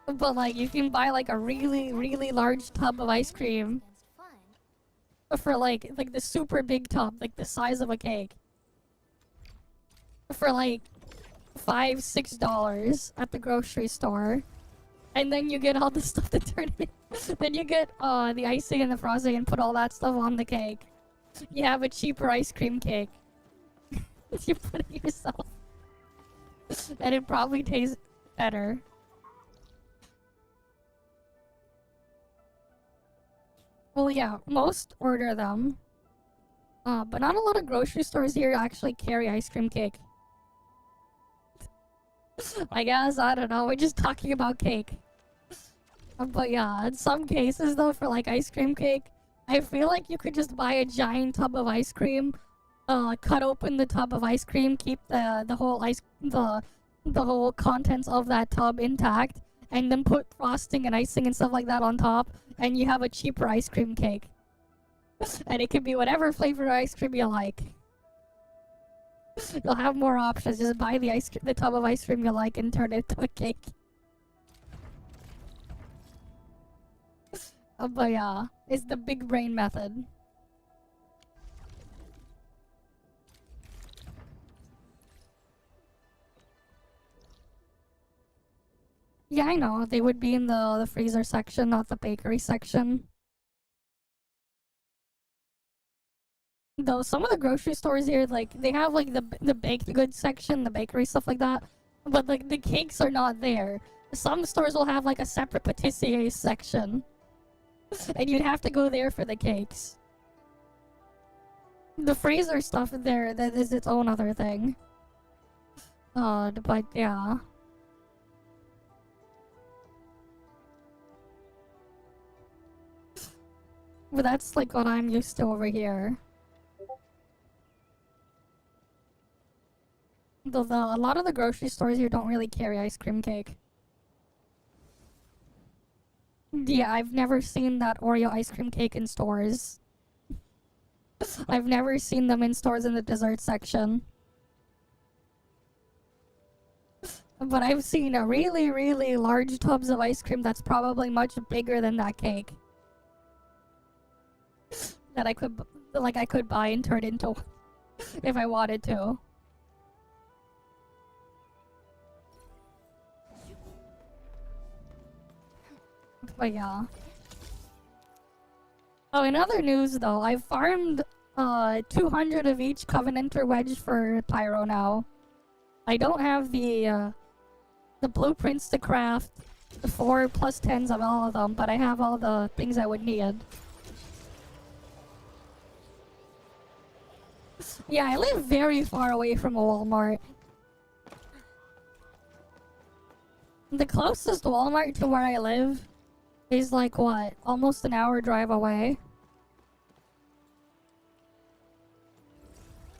But like you can buy like a really, really large tub of ice cream for like the super big tub, like the size of a cake. For like $5-6 at the grocery store, and then you get all the stuff to turn it in. Then you get the icing and the frosting and put all that stuff on the cake. You have a cheaper ice cream cake. You put it yourself, and it probably tastes better. Well, yeah, most order them, but not a lot of grocery stores here actually carry ice cream cake. I guess, I don't know, we're just talking about cake. But yeah, in some cases though, for like ice cream cake, I feel like you could just buy a giant tub of ice cream, cut open the tub of ice cream, keep the whole contents of that tub intact, and then put frosting and icing and stuff like that on top, and you have a cheaper ice cream cake. And it can be whatever flavor ice cream you like. You'll have more options. Just buy the tub of ice cream you like and turn it into a cake. But yeah, it's the big brain method. Yeah, I know. They would be in the freezer section, not the bakery section. Though some of the grocery stores here, like, they have like the baked goods section, the bakery stuff like that, but like the cakes are not there. Some stores will have like a separate patissier section. And you'd have to go there for the cakes. The freezer stuff there, that is its own other thing. But yeah. But that's like what I'm used to over here. Though a lot of the grocery stores here don't really carry ice cream cake. Yeah, I've never seen that Oreo ice cream cake in stores. I've never seen them in stores in the dessert section. But I've seen a really, really large tubs of ice cream that's probably much bigger than that cake. That I could buy and turn into if I wanted to. But yeah. Oh, in other news though, I've farmed 200 of each Covenanter wedge for Pyro now. I don't have the blueprints to craft the 4+10s of all of them, but I have all the things I would need. Yeah, I live very far away from a Walmart. The closest Walmart to where I live is like what? Almost an hour drive away.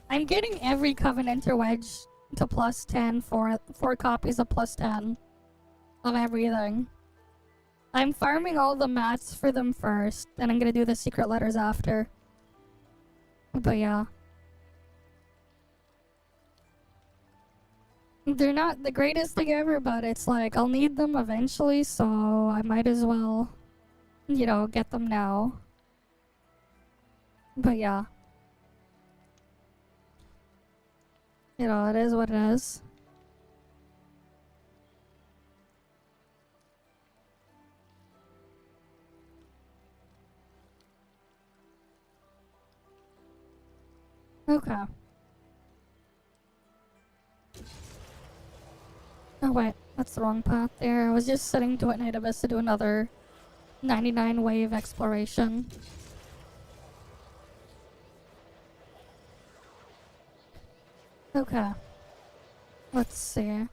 I'm getting every Covenanter wedge to +10 for 4 copies of +10 of everything. I'm farming all the mats for them first, then I'm gonna do the secret letters after. But yeah. They're not the greatest thing ever, but it's like, I'll need them eventually, so I might as well, you know, get them now. But yeah. You know, it is what it is. Okay. Oh wait, that's the wrong path there. I was just setting to it nativist to do another 99 wave exploration. Okay. Let's see.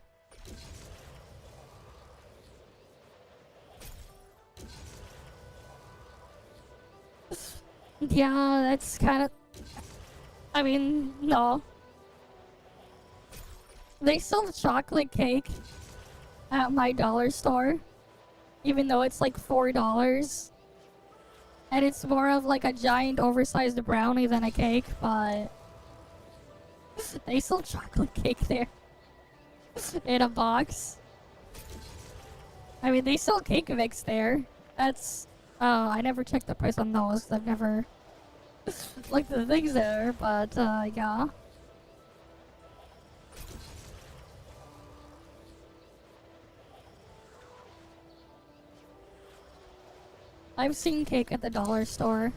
Yeah, that's kind of... I mean, no. They sell chocolate cake at my dollar store, even though it's like $4. And it's more of like a giant oversized brownie than a cake, but they sell chocolate cake there in a box. I mean, they sell cake mix there. That's, I never checked the price on those. I've never looked at the things there, but, yeah. I've seen cake at the dollar store.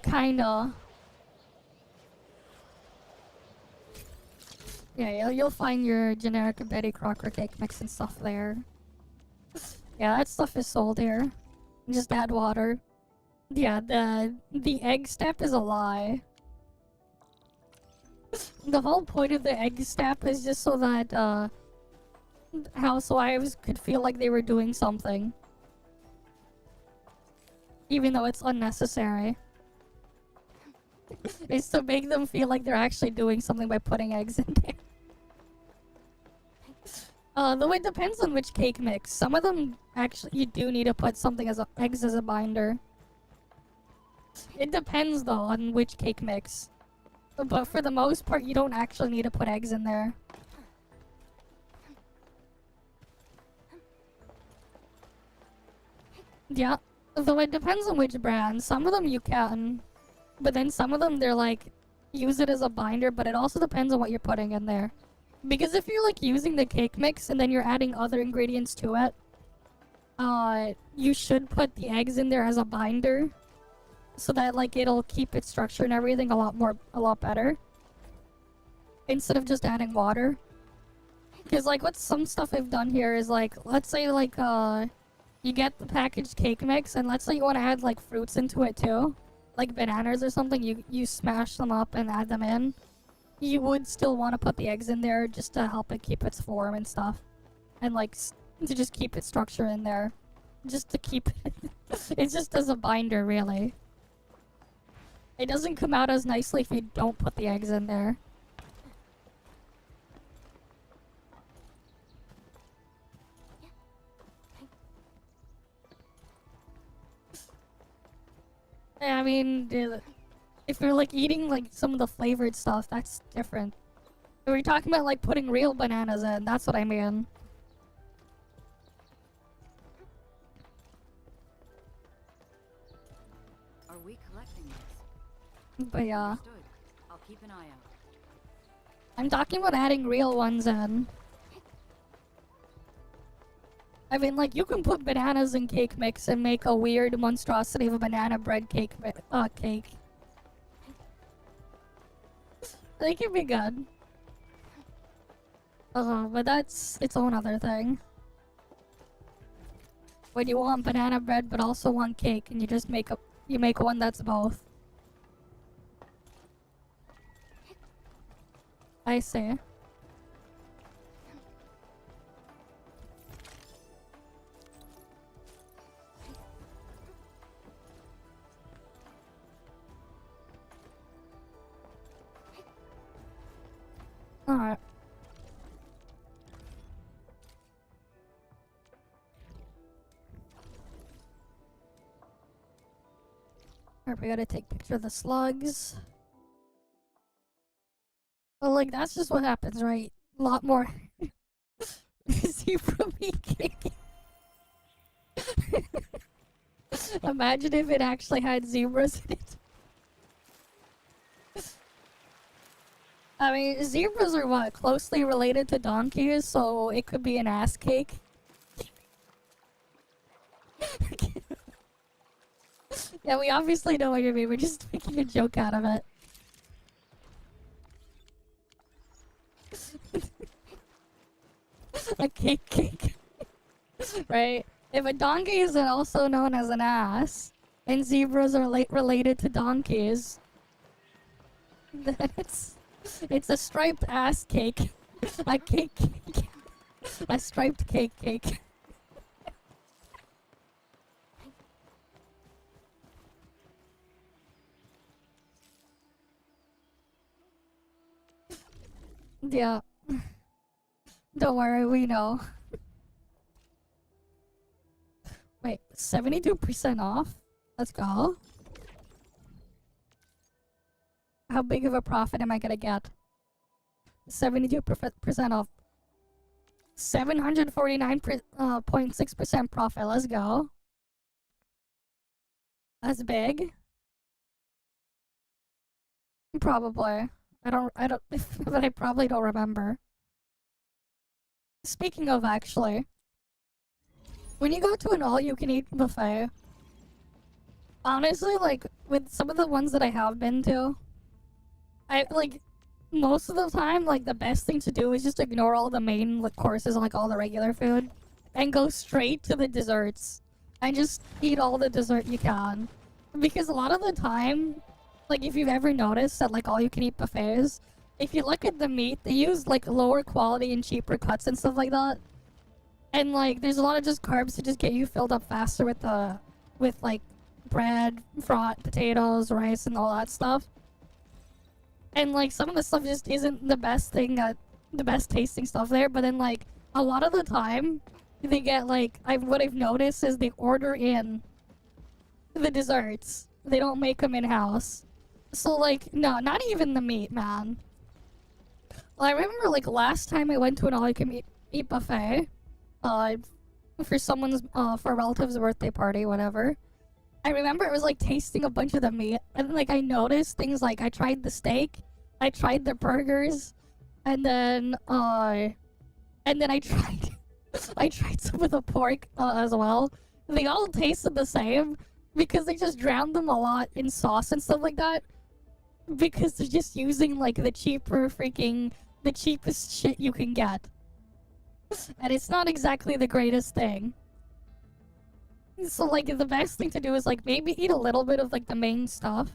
Kinda. Yeah, you'll find your generic Betty Crocker cake mix and stuff there. Yeah, that stuff is sold here. Just add water. Yeah, the egg step is a lie. The whole point of the egg step is just so that housewives could feel like they were doing something. Even though it's unnecessary. It's to make them feel like they're actually doing something by putting eggs in there. Though it depends on which cake mix. Some of them actually you do need to put something as eggs as a binder. It depends though on which cake mix. But for the most part, you don't actually need to put eggs in there. Yeah, though it depends on which brand. Some of them you can, but then some of them they're like, use it as a binder, but it also depends on what you're putting in there. Because if you're like using the cake mix and then you're adding other ingredients to it, you should put the eggs in there as a binder. So that like it'll keep its structure and everything a lot better. instead of just adding water. Because like what some stuff I've done here is like, let's say like you get the packaged cake mix, and let's say you want to add like fruits into it too, like bananas or something. You smash them up and add them in. You would still want to put the eggs in there just to help it keep its form and stuff, and like to just keep its structure in there, just to keep it. It's just as a binder, really. It doesn't come out as nicely if you don't put the eggs in there. I mean, if you're like eating like some of the flavored stuff, that's different. If we're talking about like putting real bananas in, that's what I mean. Are we collecting this? But yeah, Understood. I'll keep an eye out. I'm talking about adding real ones in. I mean, like, you can put bananas in cake mix and make a weird monstrosity of a banana bread cake. Cake. They can be good. But that's its own other thing. When you want banana bread but also want cake, and you just make one that's both. I see. Alright. Alright, we gotta take a picture of the slugs. Well, like, that's just what happens, right? A lot more zebra meat cake. Imagine if it actually had zebras in it. I mean, zebras are what? Closely related to donkeys, so it could be an ass cake. Yeah, we obviously know what you mean. We're just making a joke out of it. A cake. Right? If a donkey is also known as an ass, and zebras are related to donkeys, then it's a striped ass cake. A cake. A striped cake. Yeah. Don't worry, we know. Wait, 72% off? Let's go. How big of a profit am I gonna get? 72% off. 749.6% profit. Let's go. That's big. Probably. I don't, but I probably don't remember. Speaking of, actually, when you go to an all-you-can-eat buffet, honestly, like, with some of the ones that I have been to, most of the time, like, the best thing to do is just ignore all the main courses, like, all the regular food, and go straight to the desserts, and just eat all the dessert you can. Because a lot of the time, like, if you've ever noticed that, like, all-you-can-eat buffets, if you look at the meat, they use, like, lower quality and cheaper cuts and stuff like that. And, like, there's a lot of just carbs to just get you filled up faster with like, bread, potatoes, rice, and all that stuff. And, like, some of the stuff just isn't the best thing, the best tasting stuff there. But then, like, a lot of the time, they get, like, what I've noticed is they order in the desserts. They don't make them in-house. So, like, no, not even the meat, man. Well, I remember, like, last time I went to an all-you-can-eat buffet, for someone's, for a relative's birthday party, whatever. I remember it was, like, tasting a bunch of the meat, and, like, I noticed things like I tried the steak, I tried the burgers, and then I tried, I tried some of the pork, as well. They all tasted the same, because they just drowned them a lot in sauce and stuff like that. because they're just using like the cheapest shit you can get. And it's not exactly the greatest thing. So like the best thing to do is like maybe eat a little bit of like the main stuff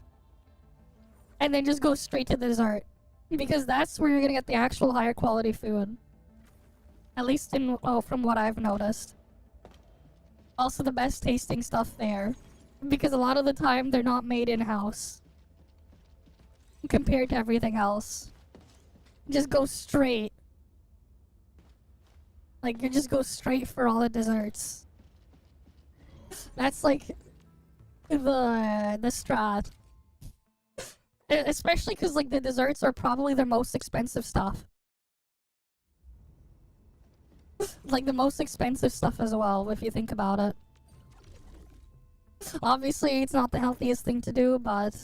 and then just go straight to the dessert, because that's where you're gonna get the actual higher quality food. At least from what I've noticed. Also the best tasting stuff there, because a lot of the time they're not made in-house compared to everything else. Just go straight. Like, you just go straight for all the desserts. That's like the strat. Especially because like the desserts are probably their most expensive stuff. Like the most expensive stuff as well, if you think about it. Obviously, it's not the healthiest thing to do, but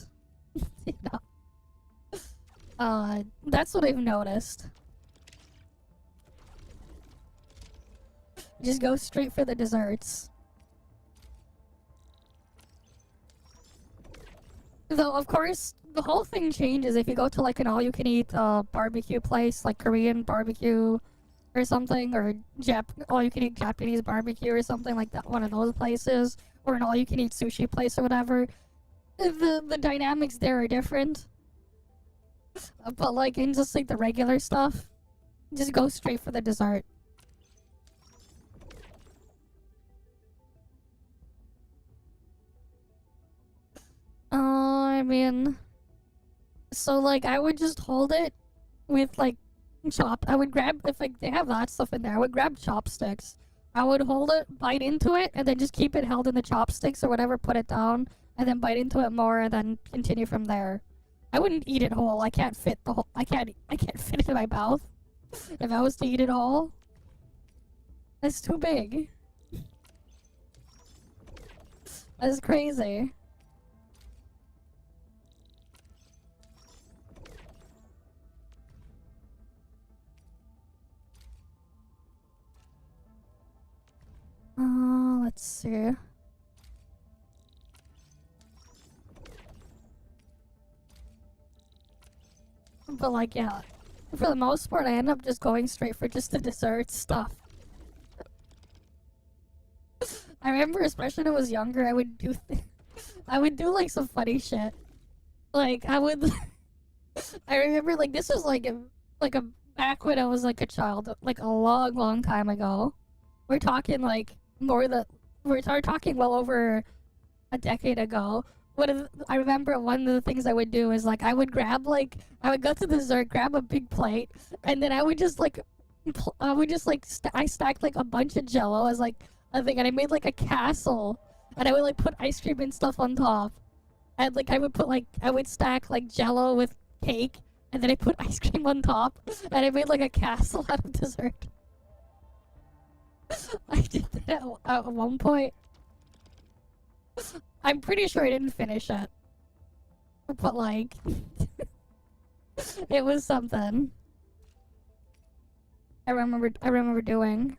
you know, that's what I've noticed. Just go straight for the desserts. Though, of course, the whole thing changes if you go to like an all-you-can-eat barbecue place, like Korean barbecue or something, or all-you-can-eat Japanese barbecue or something like that, one of those places, or an all-you-can-eat sushi place or whatever. The dynamics there are different. But like in just like the regular stuff, just go straight for the dessert. I mean, so like I would just hold it with like I would grab, if like they have that stuff in there, I would grab chopsticks. I would hold it, bite into it, and then just keep it held in the chopsticks or whatever, put it down, and then bite into it more, and then continue from there. I wouldn't eat it whole. I can't fit the whole. I can't fit it in my mouth. If I was to eat it all, that's too big. That's crazy. Let's see. But like, yeah, for the most part, I end up just going straight for just the dessert stuff. I remember, especially when I was younger, I would do like some funny shit. Like I would, I remember like this was like a back when I was like a child, like a long time ago. We're talking like we're talking well over a decade ago. I remember one of the things I would do is like I would go to the dessert, grab a big plate, and then I stacked like a bunch of Jello as like a thing, and I made like a castle, and I would like put ice cream and stuff on top, and like I would stack like Jello with cake, and then I put ice cream on top, and I made like a castle out of dessert. I did that at one point. I'm pretty sure I didn't finish it. But like, it was something. I remember doing.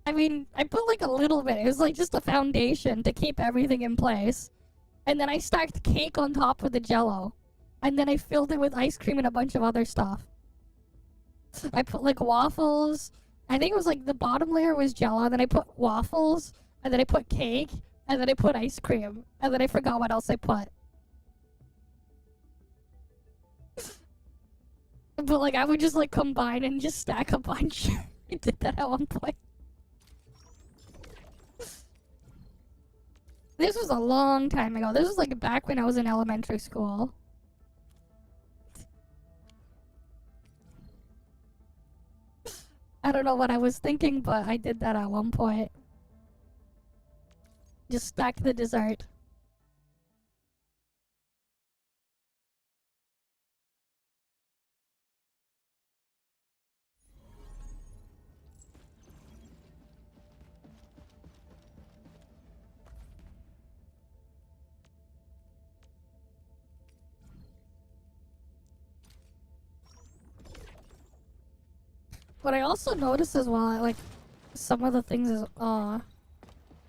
I mean, I put like a little bit. It was like just a foundation to keep everything in place. And then I stacked cake on top of the Jello. And then I filled it with ice cream and a bunch of other stuff. I put like waffles. I think it was like the bottom layer was Jello, and then I put waffles, and then I put cake, and then I put ice cream, and then I forgot what else I put. But like I would just like combine and just stack a bunch. I did that at one point. This was a long time ago. This was like back when I was in elementary school. I don't know what I was thinking, but I did that at one point. Just stack the dessert. What I also noticed as well, like, some of the things is,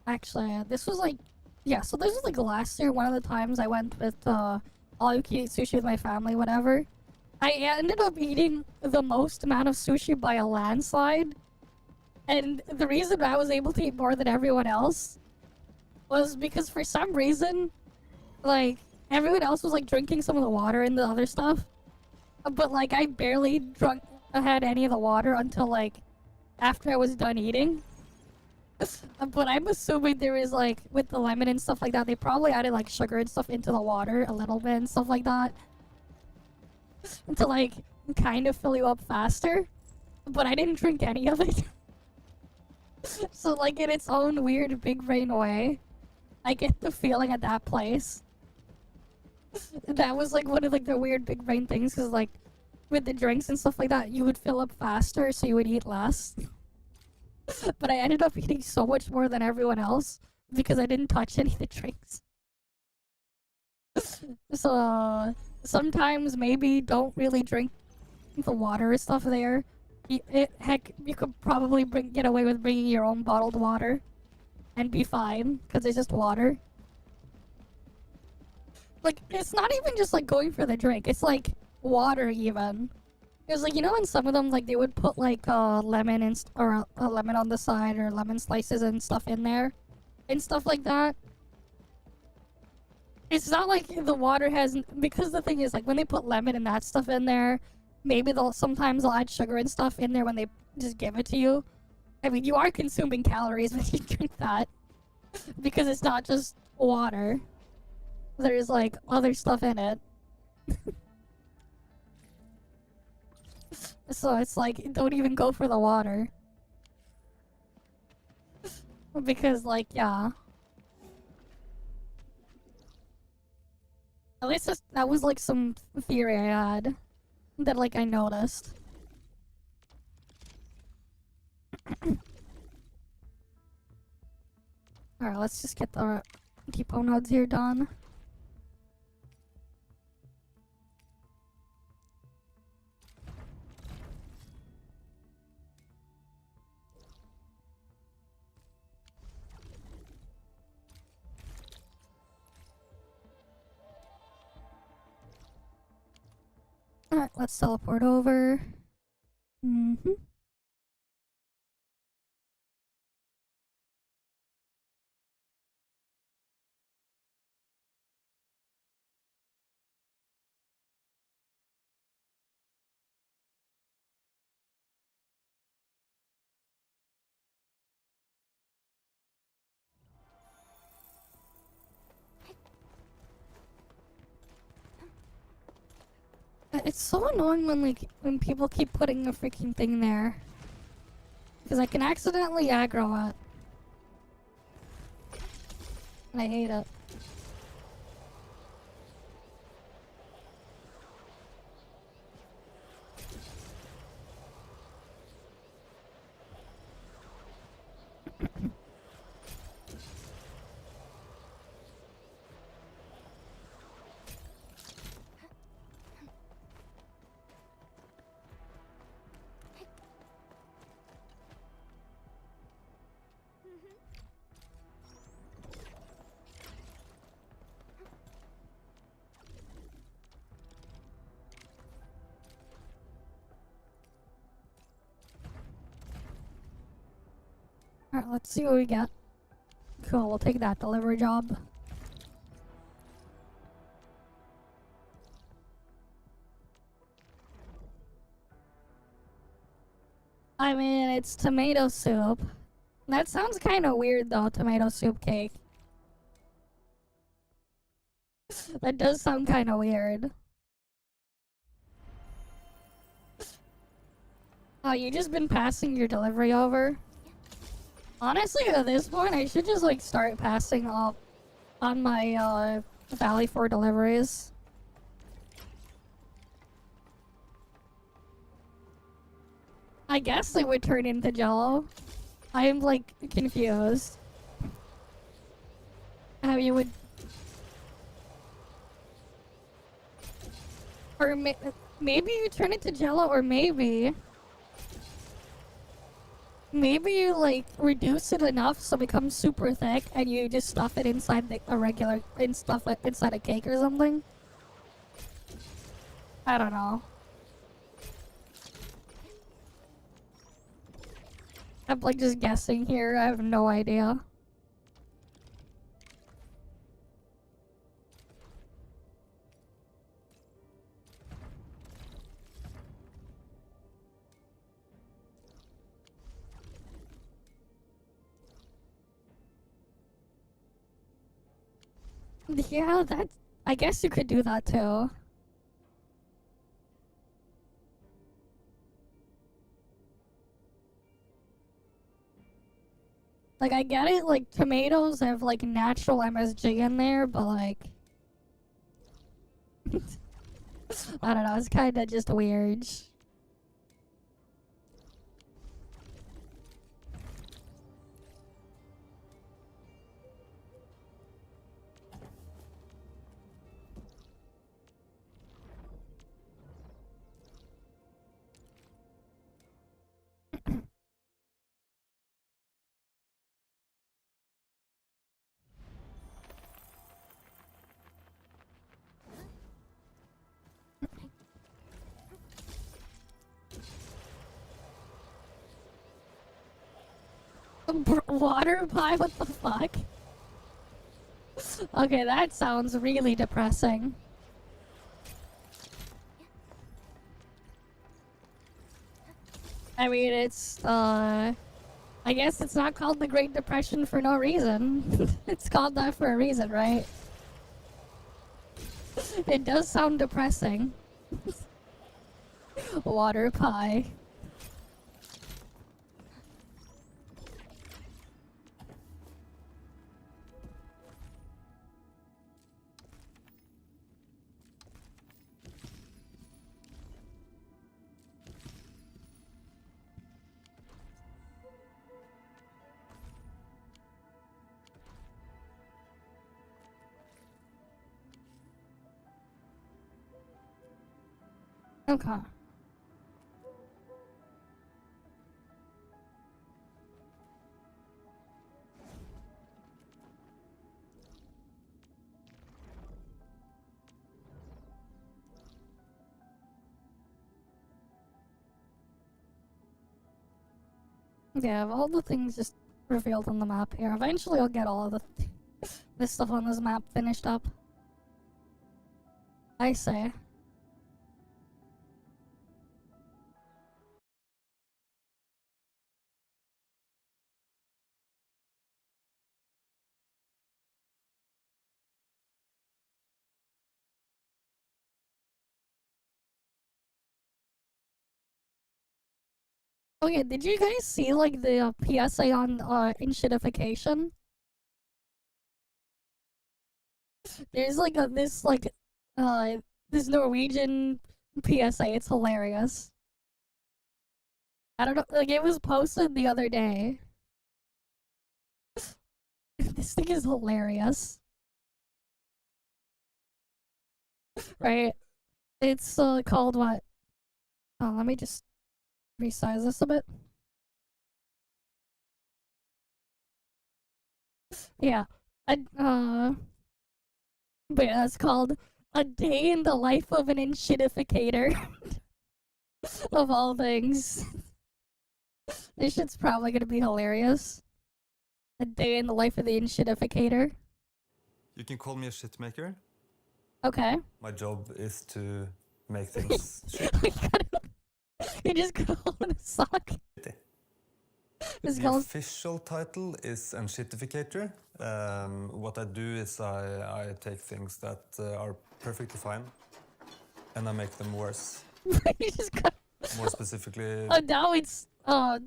actually, this was like Yeah, so this was like last year, one of the times I went with all you can eat sushi with my family, whatever. I ended up eating the most amount of sushi by a landslide. And the reason I was able to eat more than everyone else was because for some reason, like, everyone else was like drinking some of the water and the other stuff. But like, I barely had any of the water until like after I was done eating. But I'm assuming there is like, with the lemon and stuff like that, they probably added like sugar and stuff into the water a little bit and stuff like that. To like, kind of fill you up faster. But I didn't drink any of it. So like, in its own weird big brain way, I get the feeling at that place. That was like one of like the weird big brain things, because like, with the drinks and stuff like that, you would fill up faster so you would eat less. But I ended up eating so much more than everyone else because I didn't touch any of the drinks. So sometimes maybe don't really drink the water and stuff there. Heck, you could probably get away with bringing your own bottled water and be fine because it's just water. Like, it's not even just like going for the drink, it's like water even. Because like, you know, in some of them, like, they would put like lemon or a lemon on the side or lemon slices and stuff in there and stuff like that. It's not like the water has, because the thing is, like, when they put lemon and that stuff in there, maybe sometimes they'll add sugar and stuff in there when they just give it to you. I mean, you are consuming calories when you drink that because it's not just water. There's like other stuff in it. So it's like, don't even go for the water. Because like, yeah. At least that was like some theory I had. That like I noticed. Alright, let's just get the depot nodes here done. Alright, let's teleport over. Mm-hmm. It's so annoying when people keep putting a freaking thing there. Because I can accidentally aggro it. And I hate it. Alright, let's see what we get. Cool, we'll take that delivery job. I mean, it's tomato soup. That sounds kind of weird though, tomato soup cake. That does sound kind of weird. Oh, you just been passing your delivery over? Honestly, at this point, I should just like start passing up on my Valley 4 deliveries. I guess they would turn into Jello. I am like confused. How you would, or maybe you turn it to Jello, or maybe maybe you like reduce it enough so it becomes super thick, and you just stuff it inside a regular stuff it inside a cake or something. I don't know. I'm like just guessing here. I have no idea. Yeah, that. I guess you could do that too. Like, I get it, like, tomatoes have, like, natural MSG in there, but, like... I don't know, it's kinda just weird. Water pie? What the fuck? Okay, that sounds really depressing. I mean, it's, I guess it's not called the Great Depression for no reason. It's called that for a reason, right? It does sound depressing. Water pie. Okay. Yeah, of all the things just revealed on the map here, eventually I'll get all of this stuff on this map finished up. I say. Okay, did you guys see like the PSA on enshittification? There's like this Norwegian PSA. It's hilarious. I don't know, like it was posted the other day. This thing is hilarious. Right? It's called what? Oh, let me just resize this a bit. Yeah. But yeah, it's called A Day in the Life of an Enshittificator. Of all things. This shit's probably gonna be hilarious. A Day in the Life of the Enshittificator. You can call me a shit maker. Okay. My job is to make things shit. You just call it a sock. The official title is Enshittificator. What I do is I take things that are perfectly fine and I make them worse. You just got... More specifically, Oh, now it's now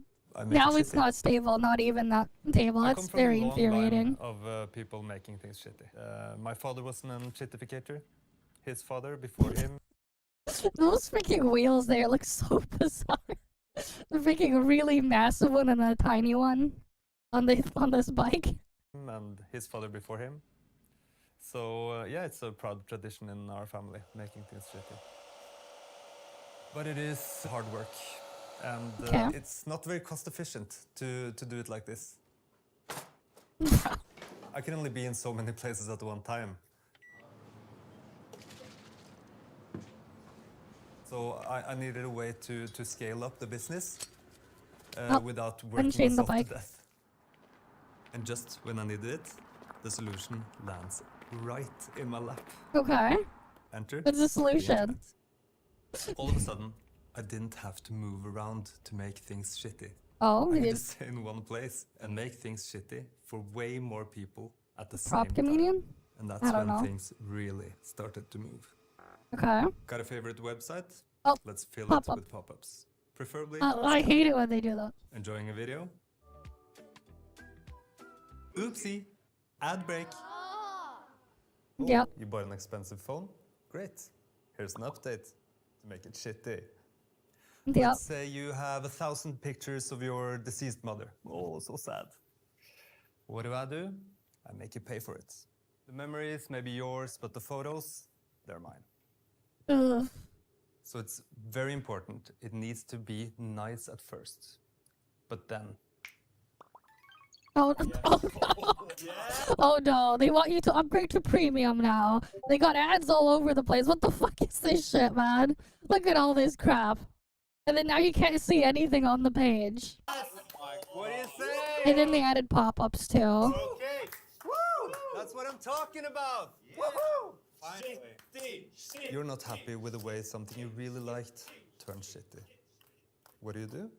it's not stable, not even that stable. That's very infuriating. Of people making things shitty. My father was an enshittificator. His father before him. Those freaking wheels there look so bizarre. The freaking really massive one and a tiny one on this bike. And his father before him. So yeah, it's a proud tradition in our family, making things shitty. But it is hard work. And Okay. it's not very cost efficient to do it like this. I can only be in so many places at one time. So I needed a way to scale up the business without working unchain the myself to bike. death. And just when I needed it, the solution lands right in my lap. Okay. Enter What's the solution? internet. All of a sudden, I didn't have to move around to make things shitty. Oh, I he could is just stay in one place and make things shitty for way more people at the prop same comedian? time. And I that's don't when know. things really started to move. Okay. Got a favorite website? Oh, Let's fill it pop-up. with pop-ups. Preferably I hate it when they do that. enjoying a video. Oopsie, ad break. Oh, Yep. you bought an expensive phone? Great. Here's an update to make it shitty. Yep. Let's say you have 1,000 pictures of your deceased mother. Oh, so sad. What do? I make you pay for it. The memories may be yours, but the photos, they're mine. Ugh. So it's very important. It needs to be nice at first. But then, Oh, oh no. Oh no, they want you to upgrade to premium now. They got ads all over the place. What the fuck is this shit, man? Look at all this crap. And then now you can't see anything on the page. what do you say? And then they added pop-ups too. Okay. Woo! That's what I'm talking about. Woohoo! Finally. You're not happy with the way something you really liked turned shitty. What do?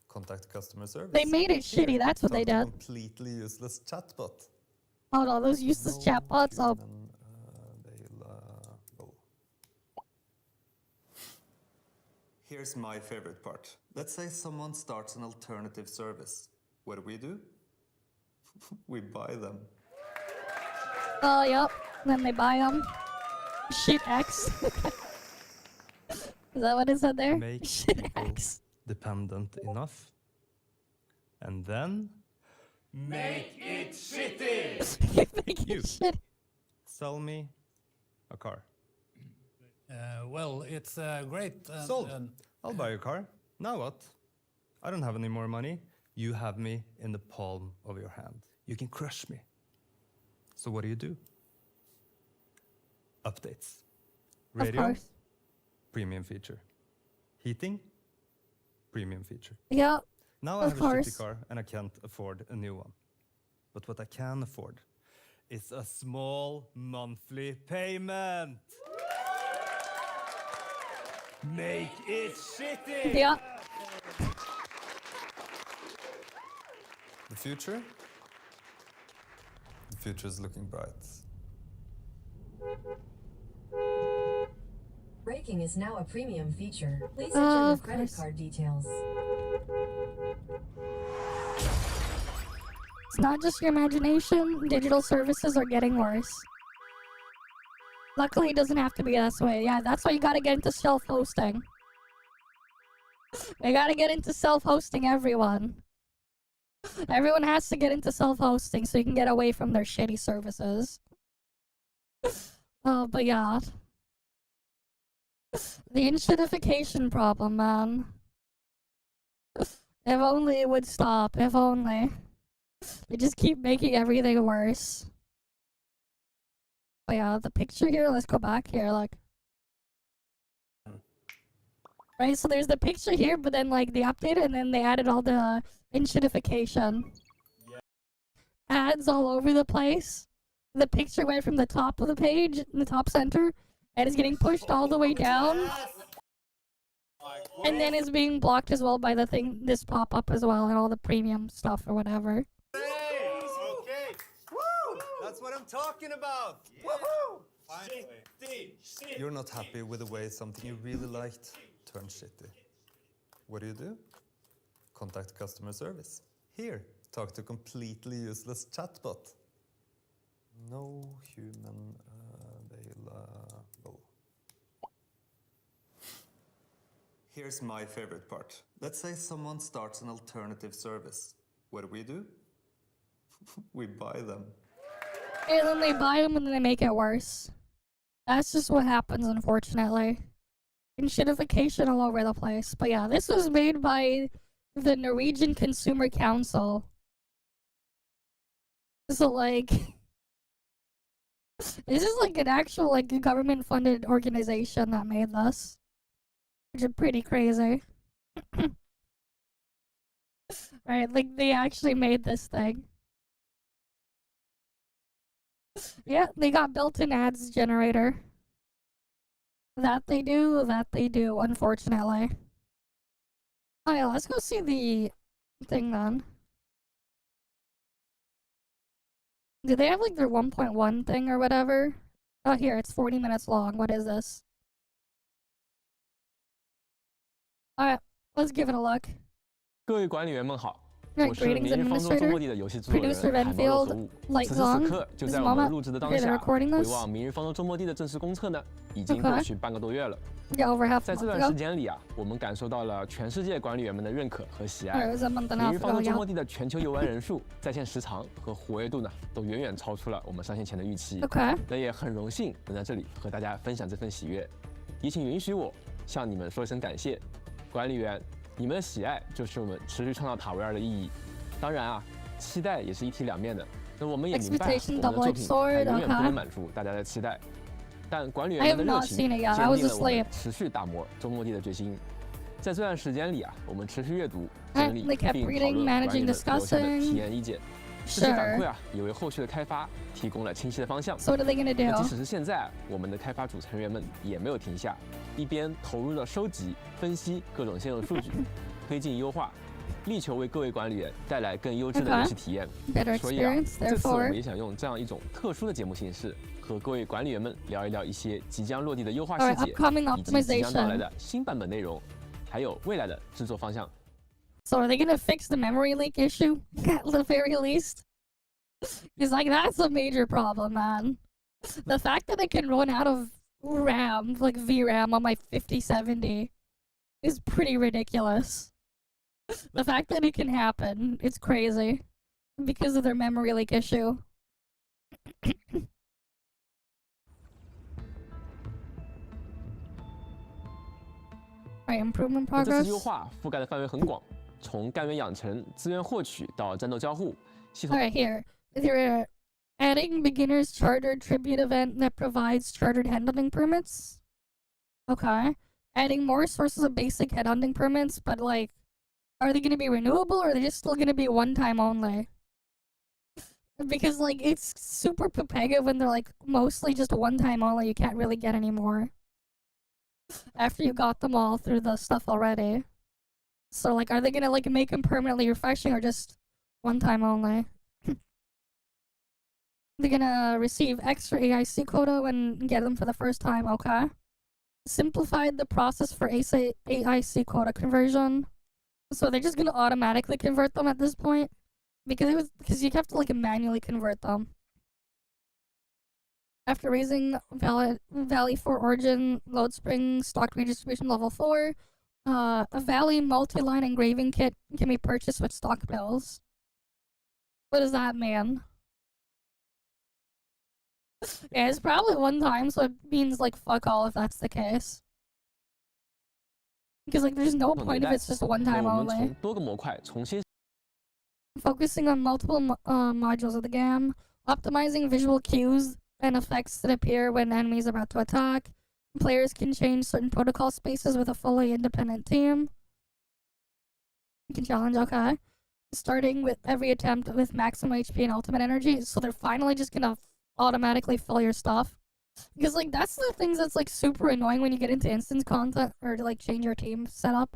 Contact customer service. They made it shitty, that's what they Talk to did. Completely useless chatbot. Oh no, those useless chatbots. Oh, Human, available. Here's my favorite part. Let's say someone starts an alternative service. What do? We buy them. oh, yep. Then they buy them. Shit X. Is that what it said there? Make Shit people X. dependent enough. And then make it shitty. Make You. it shit. Sell me a car. Well, it's great. Sold. I'll buy your car. Now what? I don't have any more money. You have me in the palm of your hand. You can crush me. So what do? Updates. Of Radio, course. premium feature. Heating, premium feature. Yep. Now I Of have course. a shitty car and I can't afford a new one. But what I can afford is a small monthly payment. Make it shitty! Yep. The future? The future is looking bright. Braking is now a premium feature. Please Oh, enter your of credit course. card details. It's not just your imagination. Digital services are getting worse. Luckily, it doesn't have to be this way. Yeah, that's why you gotta get into self-hosting. You gotta get into self-hosting, everyone. Everyone has to get into self-hosting so you can get away from their shitty services. Oh, but yeah. The inshitification problem, man. If only it would stop. If only. They just keep making everything worse. But yeah, the picture here, let's go back here, like. Right, so there's the picture here, but then like they updated and then they added all the inshitification. Ads all over the place. The picture went from the top of the page, in the top center, and is getting pushed all the way down. And then it's being blocked as well by the thing, this pop-up as well, and all the premium stuff or whatever. Okay. Woo! That's what I'm talking about. Woohoo! Finally. You're not happy with the way something you really liked turned shitty. What do? Contact customer service. Here, talk to completely useless chatbot. No human available. Here's my favorite part. Let's say someone starts an alternative service. What do? We buy them. And then they buy them and then they make it worse. That's just what happens, unfortunately. and shitification all over the place. But yeah, this was made by the Norwegian Consumer Council. So like, this is like an actual like government-funded organization that made this, which is pretty crazy. Right, like they actually made this thing. Yeah, they got built-in ads generator. That they do, unfortunately. Oh yeah, let's go see the thing then. Do they have like their 1.1 thing or whatever? Oh, here, it's 40 minutes long. What is this? Alright, let's give it a look. 各位管理员们好， Right, 我是 greetings, 明日方舟周末 administrator. 地的游戏制作人 Producer 海猫肉 Enfield, 和物。 lights 此时 on. 此刻，就 This 在我们 moment. 录制的当 Okay, they're 下， recording 回 this. 望明日方舟周末地的正式公测呢，已经 Okay. 过去半个多月了。 Yeah, over half a 在这 month 段 ago. 时间里啊，我们感受到了全世界管理员们的认可和喜 It 爱。 was a month and a 明 half 日方 ago, 舟周 yeah. 末地的全球游玩人数、在线时长和活跃度呢，都远远超出了我们上线前的预期。 Okay. 那也很荣幸能在这里和大家分享这份喜悦，也请允许我向你们说一声感谢，管理员，你们的喜爱就是我们持续创造塔维尔的意义。当然啊，期待也是一体两面的。那我们也明白，我们的 Expectation 作 double-edged 品 sword, 还永远不 okay. 能满足大家的期待，但管理 I 员 have 们的热 not 情 seen it 坚 yet. 定 I 了 was 我 asleep. 们持续打磨周末地的决心。在这段时间里啊，我们持续阅读、 I- 整理 they kept 并讨 reading, 论管理 managing, 们留下的 discussing. 体验意见。这些反馈 Sure. 啊，也为后续的开发提供了清晰的方向。 So what are they gonna 那即 do? 使是现在，我们的开发组成员们也没有停下，一边投入了收集、分析各种现有数据，推进优化，力求为各位管理员带来更优质的 Okay. 游戏体验。 Better 所以啊， experience, 这次我们 therefore. 也想用这样一种特殊的节目形式，和各位管理员们聊一聊一些即将落地的优化细 Alright, 节， upcoming 以及即将到来 optimization. 的新版本内容，还有未来的制作方向。 So are they gonna fix the memory leak issue? At the very least? It's like, that's a major problem, man. The fact that it can run out of RAM, like VRAM on my 5070, is pretty ridiculous. The fact that it can happen, it's crazy. Because of their memory leak issue. Right, improvement 那这 progress. 次优化覆盖的范围很广，从干员养成、资源获取到战斗交互，系统 Alright, here. They're adding beginner's chartered tribute event that provides chartered headhunting permits. Okay. Adding more sources of basic headhunting permits, but like, are they gonna be renewable or are they just still gonna be one time only? Because like, it's super Pepega when they're like mostly just one time only, you can't really get any more. After you got them all through the stuff already. So like, are they gonna like make them permanently refreshing or just one time only? They're gonna receive extra AIC quota when get them for the first time, okay. Simplified the process for AIC quota conversion. So they're just gonna automatically convert them at this point. Because you have to like manually convert them. After raising Valley 4 Origin, Load Spring, Stock Redistribution Level 4, a Valley multi-line engraving kit can be purchased with stock bills. What does that mean? Yeah, it's probably one time, so it means like fuck all if that's the case. Because like there's no point if it's just one 那 time 我们 only. 从多个模块重新 Focusing on multiple modules of the game, optimizing visual cues and effects that appear when enemies are about to attack. Players can change certain protocol spaces with a fully independent team. You can challenge, okay. Starting with every attempt with maximum HP and ultimate energy, so they're finally just gonna automatically fill your stuff. Because like that's the things that's like super annoying when you get into instance content or to like change your team setup.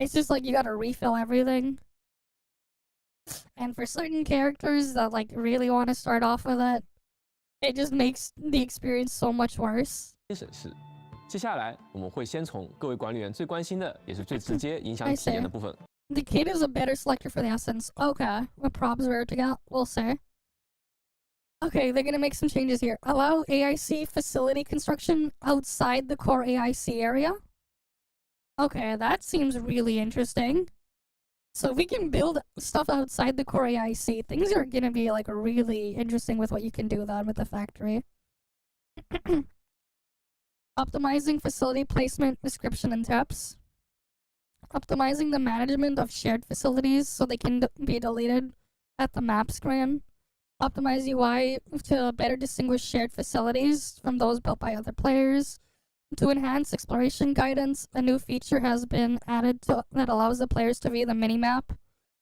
It's just like you gotta refill everything. And for certain characters that like really want to start off with it, it just makes the experience so much worse. 审视。接下来我们会先从各位管理员最关心的，也是最直接影响体验的部分。 The kid is a better selector for the essence. Okay, what props rare to get? We'll see. Okay, they're gonna make some changes here. Allow AIC facility construction outside the core AIC area. Okay, that seems really interesting. So if we can build stuff outside the core AIC, things are gonna be like really interesting with what you can do then with the factory. Optimizing facility placement, description, and tips. Optimizing the management of shared facilities so they can be deleted at the map screen. Optimize UI to better distinguish shared facilities from those built by other players. To enhance exploration guidance, a new feature has been added that allows the players to view the minimap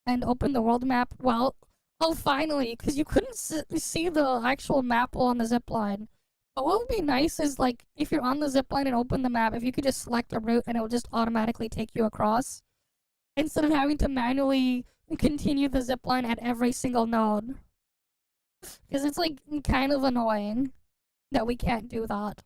and open the world map. Well, oh, finally, because you couldn't see the actual map on the zipline. But what would be nice is, like, if you're on the zipline and open the map, if you could just select a route and it will just automatically take you across, instead of having to manually continue the zipline at every single node. Because it's, like, kind of annoying that we can't do that.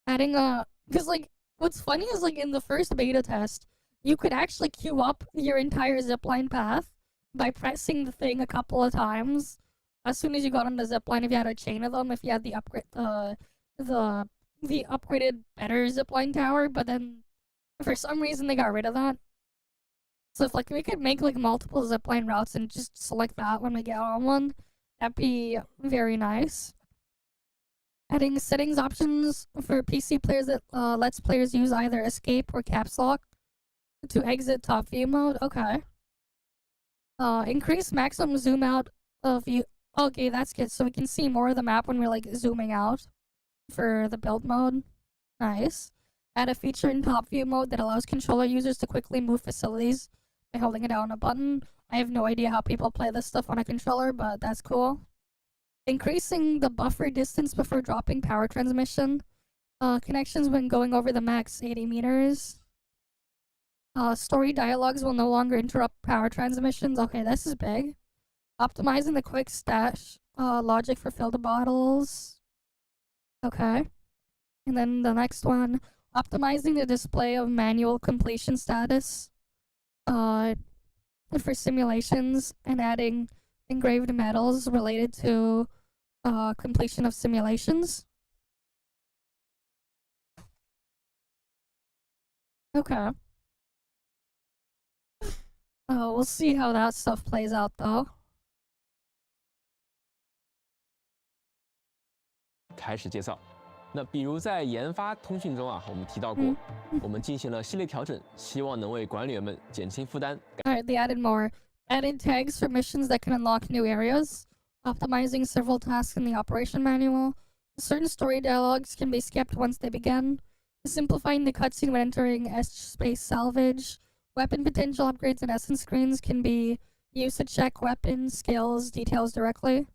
Adding a... Because, like, what's funny is, like, in the first beta test, you could actually queue up your entire zipline path by pressing the thing a couple of times. As soon as you got on the zipline, if you had a chain of them, if you had the upgrade, the upgraded better zipline tower, but then for some reason they got rid of that. So if, like, we could make, like, multiple zipline routes and just select that when we get on one, that'd be very nice. Adding settings options for PC players that lets players use either escape or caps lock to exit top view mode. Okay. Increase maximum zoom out of view. Okay, that's good. So we can see more of the map when we're, like, zooming out for the build mode. Nice. Add a feature in top view mode that allows controller users to quickly move facilities by holding it down a button. I have no idea how people play this stuff on a controller, but that's cool. Increasing the buffer distance before dropping power transmission. Connections when going over the max 80 meters. Story dialogues will no longer interrupt power transmissions. Okay, this is big. Optimizing the quick stash logic for filter bottles. Okay. And then the next one, optimizing the display of manual completion status for simulations and adding engraved medals related to completion of simulations. Okay. We'll see how that stuff plays out though. 开始介绍。那比如在研发通讯中啊，我们提到过，我们进行了系列调整，希望能为管理员们减轻负担。Alright, they added more. Added tags for missions that can unlock new areas. Optimizing several tasks in the operation manual. Certain story dialogues can be skipped once they begin. Simplifying the cutscene when entering S-Space Salvage. Weapon potential upgrades and essence screens can be used to check weapon skills details directly.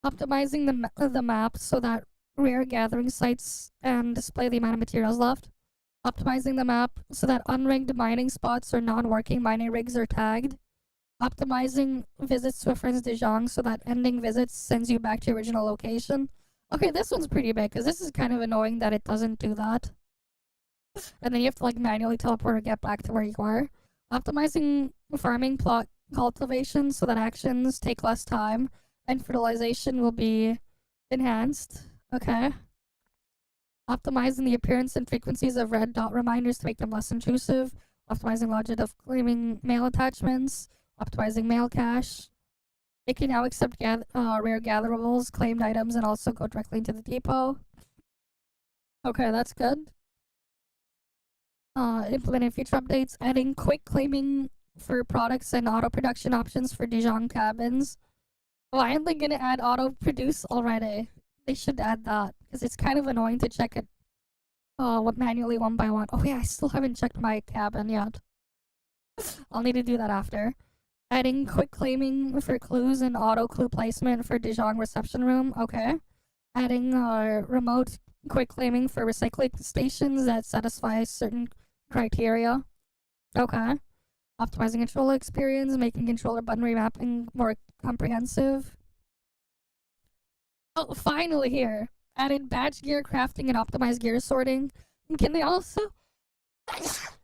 Optimizing the map so that rare gathering sites and display the amount of materials left. Optimizing the map so that unrigged mining spots or non-working mining rigs are tagged. Optimizing visits to a friend's Dejong so that ending visits sends you back to your original location. Okay, this one's pretty big because this is kind of annoying that it doesn't do that. And then you have to, like, manually teleport or get back to where you are. Optimizing farming plot cultivation so that actions take less time and fertilization will be enhanced. Okay. Optimizing the appearance and frequencies of red dot reminders to make them less intrusive. Optimizing logic of claiming mail attachments. Optimizing mail cache. It can now accept rare gatherables, claimed items, and also go directly into the depot. Okay, that's good. Implementing future updates, adding quick claiming for products and auto production options for Dijon cabins. Why aren't they gonna add auto produce already? They should add that because it's kind of annoying to check it what manually one by one. Oh yeah, I still haven't checked my cabin yet. I'll need to do that after. Adding quick claiming for clues and auto clue placement for Dijon reception room. Okay. Adding remote quick claiming for recycling stations that satisfy certain criteria. Okay. Optimizing controller experience, making controller button remapping more comprehensive. Oh, finally here. Added batch gear crafting and optimized gear sorting. And can they also...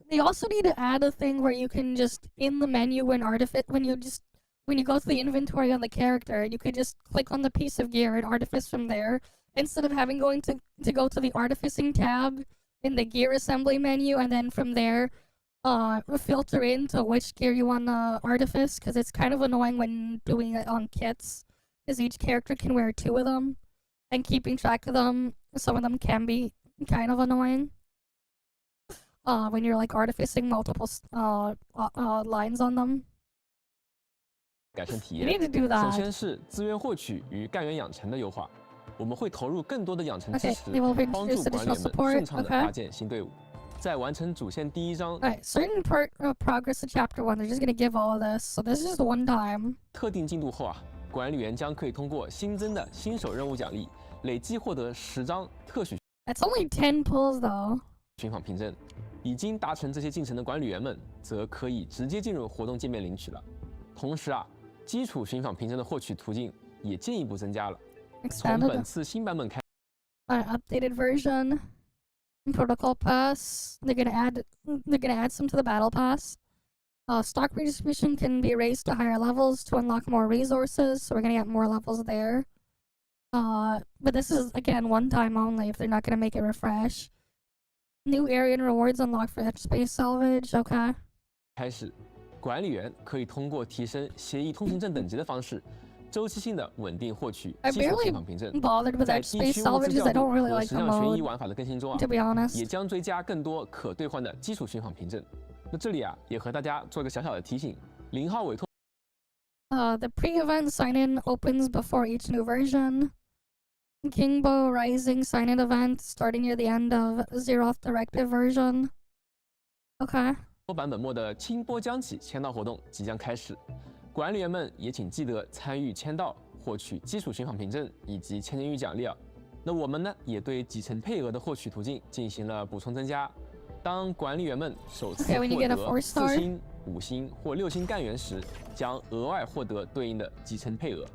They also need to add a thing where you can just, in the menu when you go to the inventory on the character, you could just click on the piece of gear and artifice from there, instead of having to go to the artificing tab in the gear assembly menu, and then from there, filter into which gear you want to artifice, because it's kind of annoying when doing it on kits, because each character can wear 2 of them, and keeping track of them some of them can be kind of annoying. When you're like artificing multiple lines on them. 改善体 You 验。 need to do 首 that. 先是资源获取与干员养成的优化，我们会投入更多的养成支 Okay, 持 they will， 帮 introduce 助管理 additional 员们 support. 顺畅的 Okay. 搭建新队伍。在完成主线第一章 Alright, certain progress in chapter 1, they're just gonna give all of this. So this is just one time. 特定进度后啊，管理员将可以通过新增的新手任务奖励，累计获得10张特许 That's only 10 pulls though. 寻访凭证。已经达成这些进程的管理员们，则可以直接进入活动界面领取了。同时啊，基础寻访凭证的获取途径也进一步增加了。从 Expanded. 本次新版本开， Updated version. Protocol pass. They're gonna add some to the battle pass. Stock redistribution can be raised to higher levels to unlock more resources, so we're gonna get more levels there. But this is again one time only if they're not gonna make it refresh. New area and rewards unlocked for space salvage. Okay. 开始，管理员可以通过提升协议通行证等级的方式，周期性的稳定获取 I 基础 barely 寻访凭证。 bothered with 在 that 地 space 区物 salvage 资 because I 调 don't 度 really 和 like 实 the 量悬疑 mode, 玩法的更新中啊， to be honest. 也将追加更多可兑换的基础寻访凭证。那这里啊，也和大家做个小小的提醒：0号委托 The pre-event sign-in opens before each new version. Kingbo Rising sign-in event starting near the end of Zeroth Directive version. Okay. 版本末的清波江起签到活动即将开始，管理员们也请记得参与签到，获取基础寻访凭证以及千金玉奖励啊。那我们呢，也对几成配额的获取途径进行了补充增加。当管理员们首次 Okay, 获 when you get a 得 4-star 4星、5星或6星干员时，将额外获得对应的几成配额。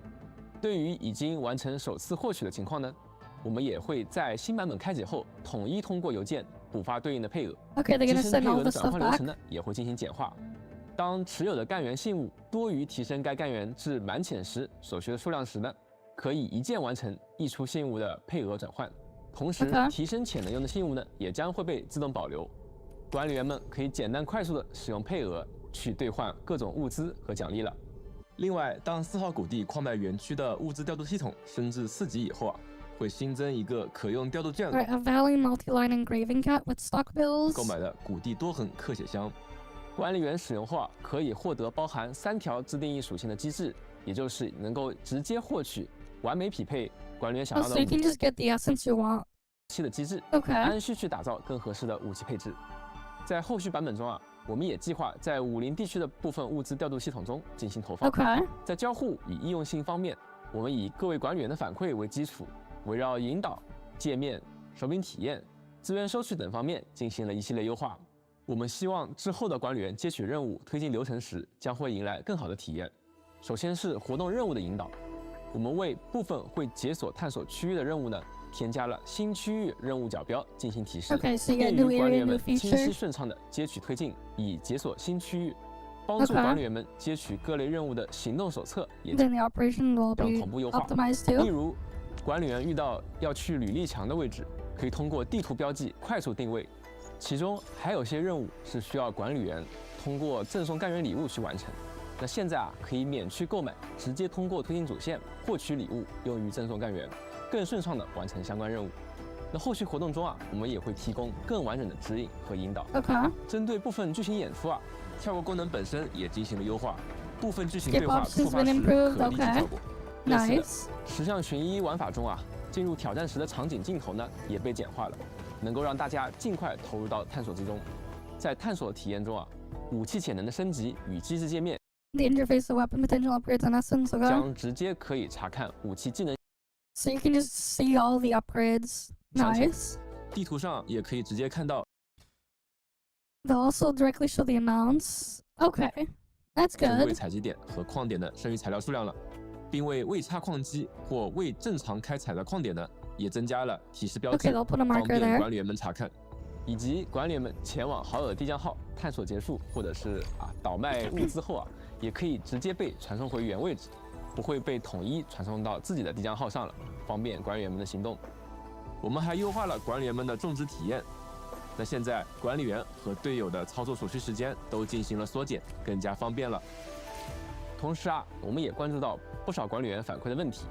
对于已经完成首次获取的情况呢，我们也会在新版本开解后统一通过邮件补发对应的配额。 Okay, they're 机 gonna 身 send 配 all 额 the 的转 stuff 换流 back. 程呢，也会进行简化。当持有的干员信物多于提升该干员至满潜时所需的数量时呢，可以一键完成溢出信物的配额转换。同时， Okay. 提升潜能用的信物呢，也将会被自动保留。管理员们可以简单快速的使用配额去兑换各种物资和奖励了。另外，当4号谷地矿脉园区的物资调度系统升至4级以后啊，会新增一个可用调度券 Alright, a Valley multi-line engraving cat with stock bills. 购买的谷地多横刻写箱。管理员使用后啊，可以获得包含3条自定义属性的机制，也就是能够直接获取完美匹配管理员想 Oh, 要 so 的 you 武 can just get the essence you want. 器的机制， Okay. 按需去打造更合适的武器配置。在后续版本中啊，我们也计划在武林地区的部分物资调度系统中进行投放。 Okay. 在交互与易用性方面，我们以各位管理员的反馈为基础，围绕引导、界面、手柄体验、资源收取等方面进行了一系列优化。我们希望之后的管理员接取任务、推进流程时，将会迎来更好的体验。首先是活动任务的引导，我们为部分会解锁探索区域的任务呢，添加了新区域任务角标进行提示， Okay, so you 便 get 于 new 管理 area, 员 new 们清晰 feature. 顺畅的接取推进，以解锁新区域，帮助 Okay. 管理员们接取各类任务的行动手册，也 Then the operation will 将 be 同步优化。 optimized 例 too. 如，管理员遇到要去履历墙的位置，可以通过地图标记快速定位。其中还有些任务是需要管理员通过赠送干员礼物去完成。那现在啊，可以免去购买，直接通过推进主线获取礼物，用于赠送干员，更顺畅地完成相关任务。那后续活动中啊，我们也会提供更完整的指引和引导。 Okay. 针对部分剧情演出啊，跳过功能本身也进行了优化，部分剧情 Skip 对话 options 触发 been 时 improved, 可立即 okay. 跳过。类似的 Nice. 十项寻一玩法中啊，进入挑战时的场景镜头呢也被简化了，能够让大家尽快投入到探索之中。在探索体验中啊，武器潜能的升级与机制界面 The interface of weapon potential upgrades and essence. Okay. 将直接可以查看武器技能 So you can just see all the upgrades. Nice. 地图上也可以直接看到 They'll also directly show the amounts. Okay. That's 珍贵 good. 采集点和矿点的剩余材料数量了，并为未插矿机或未正常开采的矿点呢，也增加了提示标 Okay, 记， they'll put a 方 marker 便 there. 管理员们查看。以及管理员们前往好友的地窖号探索结束，或者是倒卖物资后啊，也可以直接被传送回原位置，不会被统一传送到自己的地窖号上了，方便管理员们的行动。我们还优化了管理员们的种植体验。那现在管理员和队友的操作所需时间都进行了缩减，更加方便了。同时啊，我们也关注到不少管理员反馈的问题，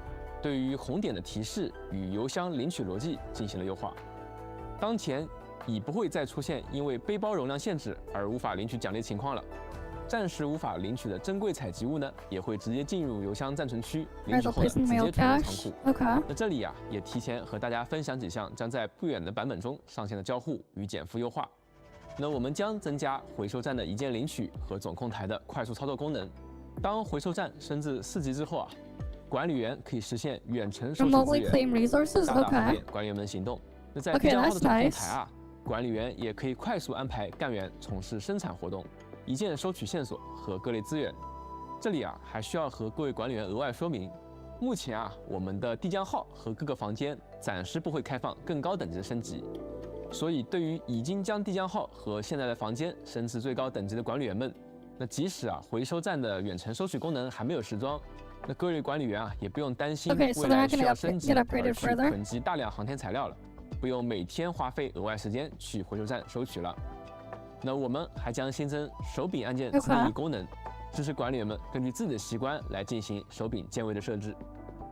对于红点的提示与邮箱领取逻辑进行了优化。当前已不会再出现因为背包容量限制而无法领取奖励情况了。暂时无法领取的珍贵采集物呢，也会直接进入邮箱暂存区，领取后呢直接存入仓库。那这里啊，也提前和大家分享几项将在不远的版本中上线的交互与减负优化。那我们将增加回收站的一键领取和总控台的快速操作功能。当回收站升至4级之后啊，管理员可以实现远程收取资源，大大方便管理员们行动。那在递交号的总控台啊，管理员也可以快速安排干员从事生产活动，一键收取线索和各类资源。这里啊，还需要和各位管理员额外说明，目前啊，我们的递交号和各个房间暂时不会开放更高等级的升级。所以，对于已经将递交号和现在的房间升至最高等级的管理员们，那即使啊回收站的远程收取功能还没有时装，那各位管理员啊也不用担心未来需要升级而去囤积大量航天材料了，不用每天花费额外时间去回收站收取了。那我们还将新增手柄按键自定义功能，支持管理员们根据自己的习惯来进行手柄键位的设置。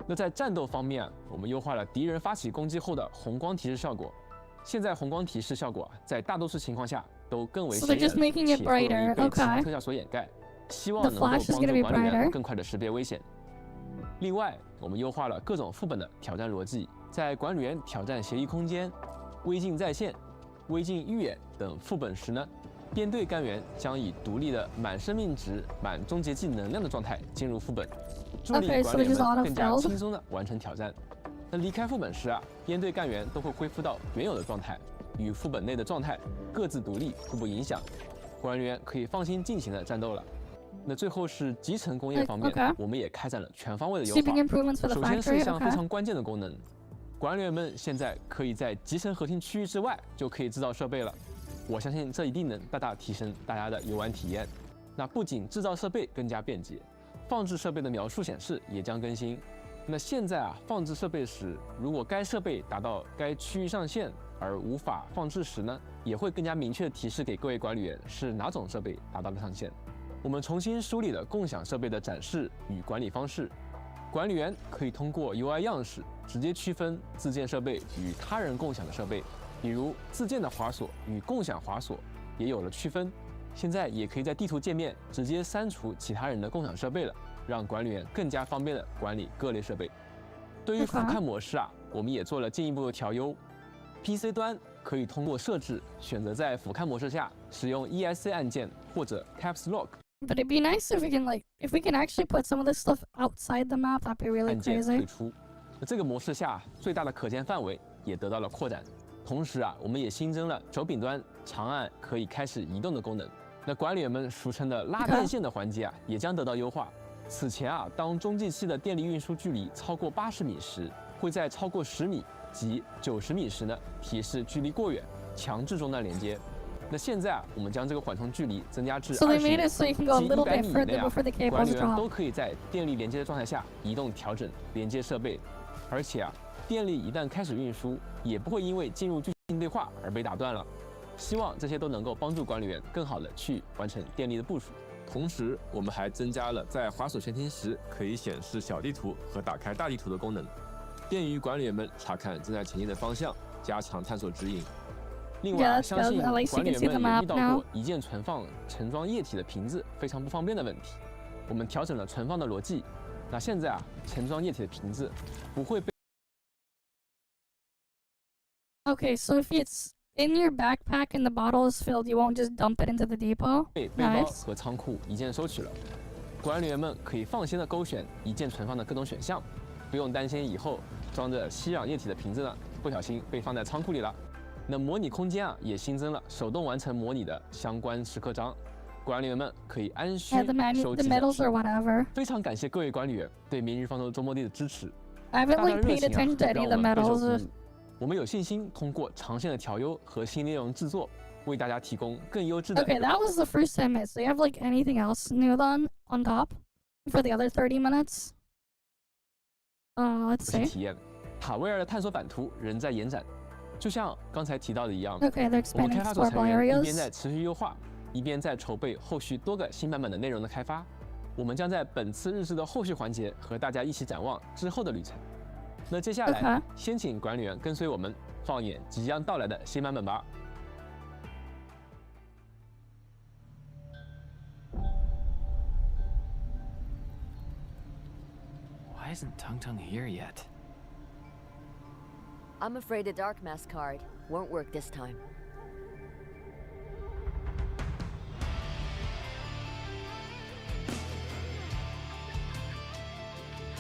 那在战斗方面啊，我们优化了敌人发起攻击后的红光提示效果。现在红光提示效果在大多数情况下都更为显眼，且不容易被其他特效所掩盖，希望能够帮助管理员更快的识别危险。另外，我们优化了各种副本的挑战逻辑，在管理员挑战协议空间、微镜在线、微镜预演等副本时呢，编队干员将以独立的满生命值、满终结技能量的状态进入副本，助力管理员们更加轻松的完成挑战。那离开副本时啊，编队干员都会恢复到原有的状态，与副本内的状态各自独立，互不影响，管理员可以放心尽情的战斗了。那最后是集成工业方面，我们也开展了全方位的优化。首先是一项非常关键的功能，管理员们现在可以在集成核心区域之外就可以制造设备了。我相信这一定能大大提升大家的游玩体验。那不仅制造设备更加便捷，放置设备的描述显示也将更新。那现在啊，放置设备时，如果该设备达到该区域上限而无法放置时呢，也会更加明确的提示给各位管理员是哪种设备达到了上限。我们重新梳理了共享设备的展示与管理方式，管理员可以通过 UI 样式直接区分自建设备与他人共享的设备，比如自建的滑索与共享滑索也有了区分。现在也可以在地图界面直接删除其他人的共享设备了，让管理员更加方便的管理各类设备。对于俯瞰模式啊，我们也做了进一步的调优。PC 端可以通过设置选择在俯瞰模式下使用 ESC 按键或者 Caps Lock。But it'd be nice if we can actually put some of this stuff outside the map. That'd be really crazy. 退出。那这个模式下最大的可见范围也得到了扩展。同时啊，我们也新增了手柄端长按可以开始移动的功能。那管理员们俗称的拉电线的环节啊，也将得到优化。此前啊，当中继器的电力运输距离超过80米时，会在超过10米及90米时呢，提示距离过远，强制中断连接。那现在啊，我们将这个缓冲距离增加至20米及100米以内啊，管理员都可以在电力连接的状态下移动调整连接设备，而且啊，电力一旦开始运输，也不会因为进入剧情对话而被打断了。希望这些都能够帮助管理员更好的去完成电力的部署。同时，我们还增加了在滑索前庭时可以显示小地图和打开大地图的功能，便于管理员们查看正在前进的方向，加强探索指引。另外，相信管理员们也遇到过一键存放盛装液体的瓶子非常不方便的问题，我们调整了存放的逻辑。那现在啊，盛装液体的瓶子不会被。Okay, so if it's in your backpack and the bottle is filled, you won't just dump it into the depot. 被背包和仓库一键收取了。管理员们可以放心的勾选一键存放的各种选项，不用担心以后装着吸氧液体的瓶子呢不小心被放在仓库里了。那模拟空间啊也新增了手动完成模拟的相关时刻章，管理员们可以安心收集。非常感谢各位管理员对明日方舟周末地的支持。大家的热情啊，让我们备受鼓舞。我们有信心通过长线的调优和新内容制作，为大家提供更优质的。Okay, that was the first 10 minutes. Do you have like anything else new on top for the other 30 minutes? Let's see. 体验塔维尔的探索版图仍在延展，就像刚才提到的一样。Okay, they're expanding 我们开发组成员 areas. 一边在持续优化，一边在筹备后续多个新版本的内容的开发。我们将在本次日志的后续环节和大家一起展望之后的旅程。那接下 OK 来，先请管理员跟随我们放眼即将到来的新版本吧。 Why isn't Tung Tung here yet? I'm afraid a Dark Mask card won't work this time.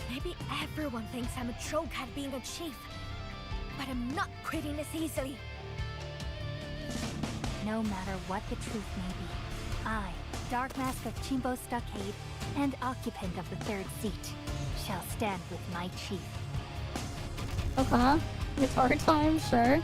Maybe everyone thinks I'm a troll cat being a chief. But I'm not quitting this easily. No matter what the truth may be, I, Dark Mask of Chimbo Stockade and occupant of the third seat, shall stand with my chief. Okay. Guitar time, sure.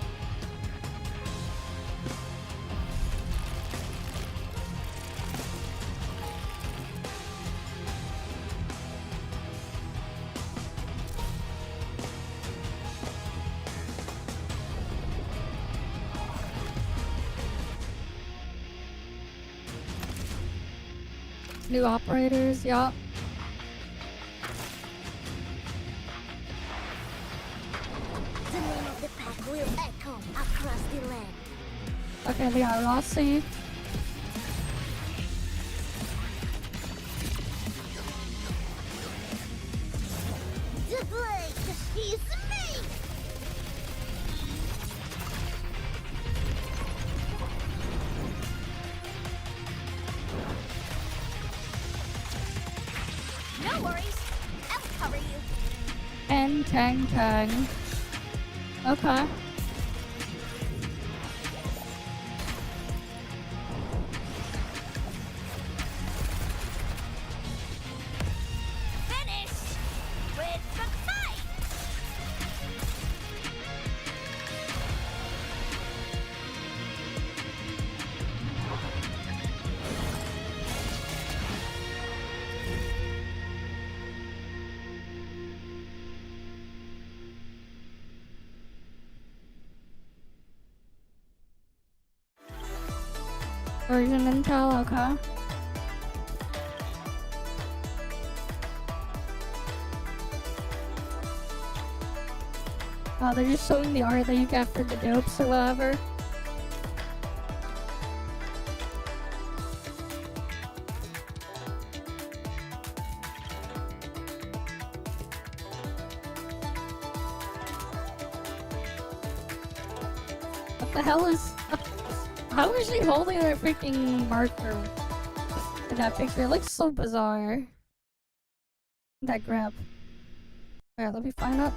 New operators, yeah. The name of the pack will echo across the land. Okay, they are Rossi. The blade is me! No worries, I'll cover you. And Tang Tang. Okay. Finish with the fight! Version Intel, okay. Oh, they're just showing the art that you get for the dopes or whatever. What the hell is... How is she holding that freaking marker in that picture? It looks so bizarre. That grab. Alright, let me find it.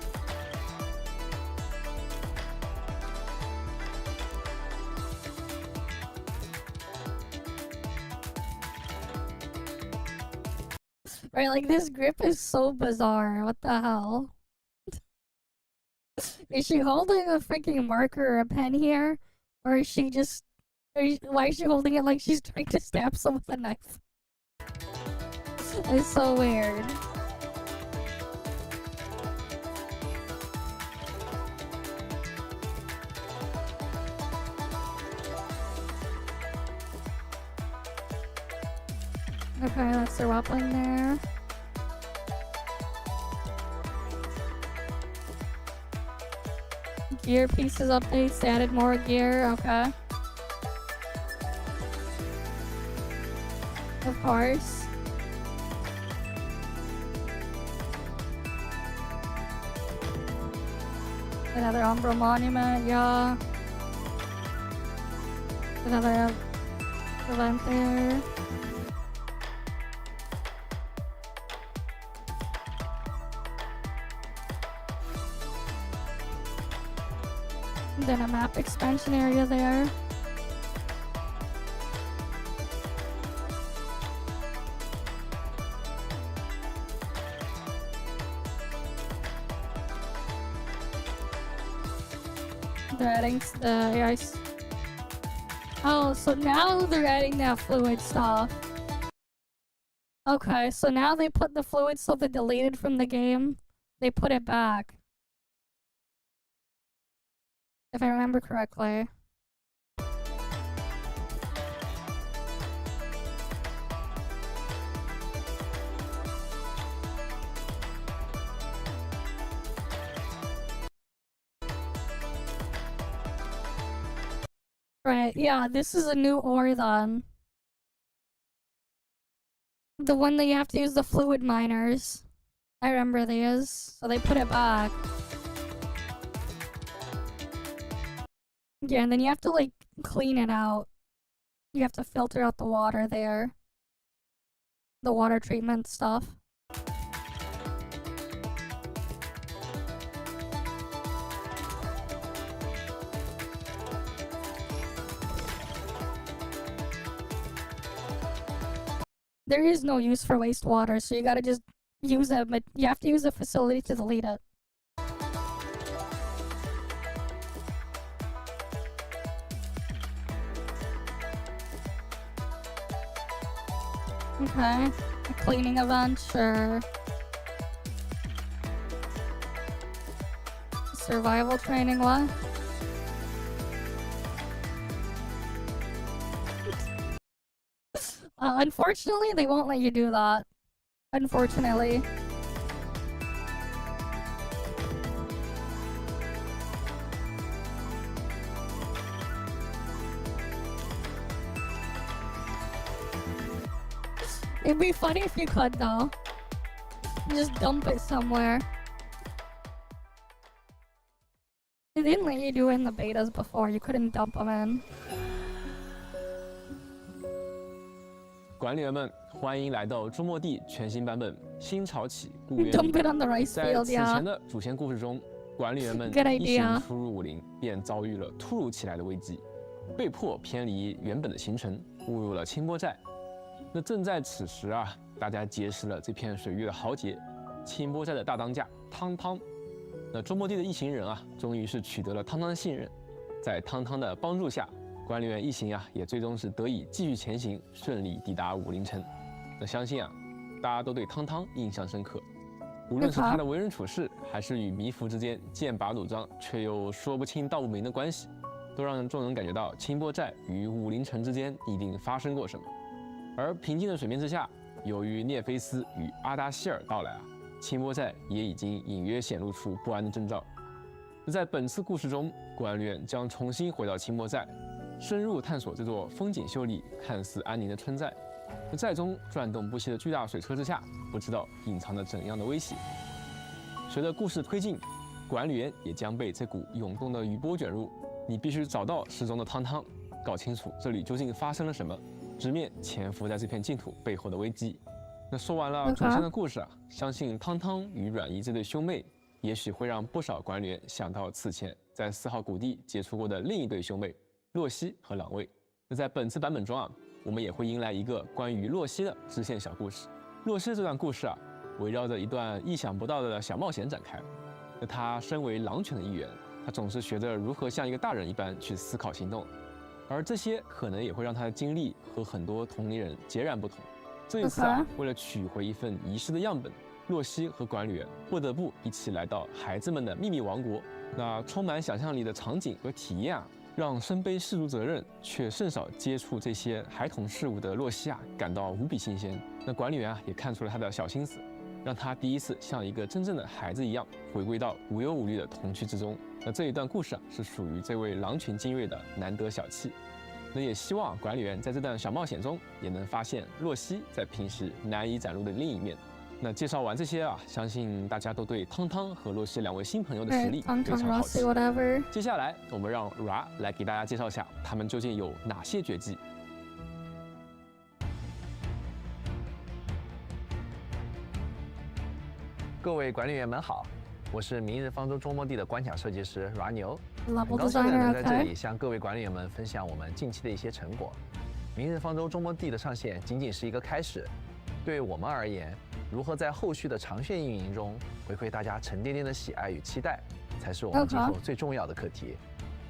Right, like this grip is so bizarre. What the hell? Is she holding a freaking marker or a pen here? Or is she just... why is she holding it like she's trying to stab someone with a knife? It's so weird. Okay, that's the ruffling there. Gear pieces updates, they added more gear, okay. Of course. Another Umbra Monument, yeah. Another event there. Then a map expansion area there. They're adding the ice. Oh, so now they're adding that fluid stuff. Okay, so now they put the fluid stuff they deleted from the game. They put it back. If I remember correctly. Right, yeah, this is a new ore then. The one that you have to use the fluid miners. I remember these, so they put it back. Yeah, and then you have to like clean it out. You have to filter out the water there. The water treatment stuff. There is no use for wastewater, so you gotta just use it, but you have to use the facility to delete it. Okay, a cleaning event, sure. Survival training, what? Unfortunately, they won't let you do that. Unfortunately. It'd be funny if you could, though. Just dump it somewhere. They didn't let you do it in the betas before. You couldn't dump them in. 管理员们，欢迎来到周末地全新版本新潮起故园 Dump 里。 it on the rice 在 field, 此 yeah. 前的主线故事中，管理员们 Good 一行 idea. 出入武林，便遭遇了突如其来的危机，被迫偏离原本的行程，误入了清波寨。那正在此时啊，大家结识了这片水域的豪杰，清波寨的大当家汤汤。那周末地的一行人啊，终于是取得了汤汤的信任，在汤汤的帮助下，管理员一行啊，也最终是得以继续前行，顺利抵达武林城。那相信啊，大家都对汤汤印象深刻，无论是他的为人处事，还是与迷服之间剑拔弩张却又说不清道不明的关系，都让众人感觉到清波寨与武林城之间一定发生过什么。而平静的水面之下，由于涅菲斯与阿达希尔到来啊，清波寨也已经隐约显露出不安的征兆。那在本次故事中，管理员将重新回到清波寨，深入探索这座风景秀丽、看似安宁的村寨。那寨中转动不息的巨大水车之下，不知道隐藏着怎样的威胁。随着故事推进，管理员也将被这股涌动的余波卷入。你必须找到失踪的汤汤，搞清楚这里究竟发生了什么，直面潜伏在这片净土背后的危机。那说完了主线的故事啊，相信汤汤与阮姨这对兄妹，也许会让不少管理员想到此前在4号谷地接触过的另一对兄妹洛西和朗卫。那在本次版本中啊，我们也会迎来一个关于洛西的支线小故事。洛西这段故事啊，围绕着一段意想不到的小冒险展开。那他身为狼犬的一员，他总是学着如何像一个大人一般去思考行动，而这些可能也会让他的经历和很多同龄人截然不同。这一次啊，为了取回一份遗失的样本，洛西和管理员不得不一起来到孩子们的秘密王国。那充满想象力的场景和体验啊，让身背氏族责任却甚少接触这些孩童事物的洛西啊，感到无比新鲜。那管理员啊，也看出了他的小心思，让他第一次像一个真正的孩子一样，回归到无忧无虑的童趣之中。那这一段故事啊，是属于这位狼群精锐的难得小气。那也希望管理员在这段小冒险中，也能发现洛西在平时难以展露的另一面。那介绍完这些啊，相信大家都对汤汤和洛西两位新朋友的实力非常好奇。接下来，我们让 Ra 来给大家介绍一下他们究竟有哪些绝技。各位管理员们好，我是明日方舟周末地的关卡设计师 Ra 牛， Level 很高兴能 designer, 在这里向各位管理员们分享我们近期的一些成果。明日方舟周末地的上线仅仅是一个开始，对我们而言，如何在后续的长线运营中回馈大家沉甸甸的喜爱与期待，才是我们今后最重要的课题。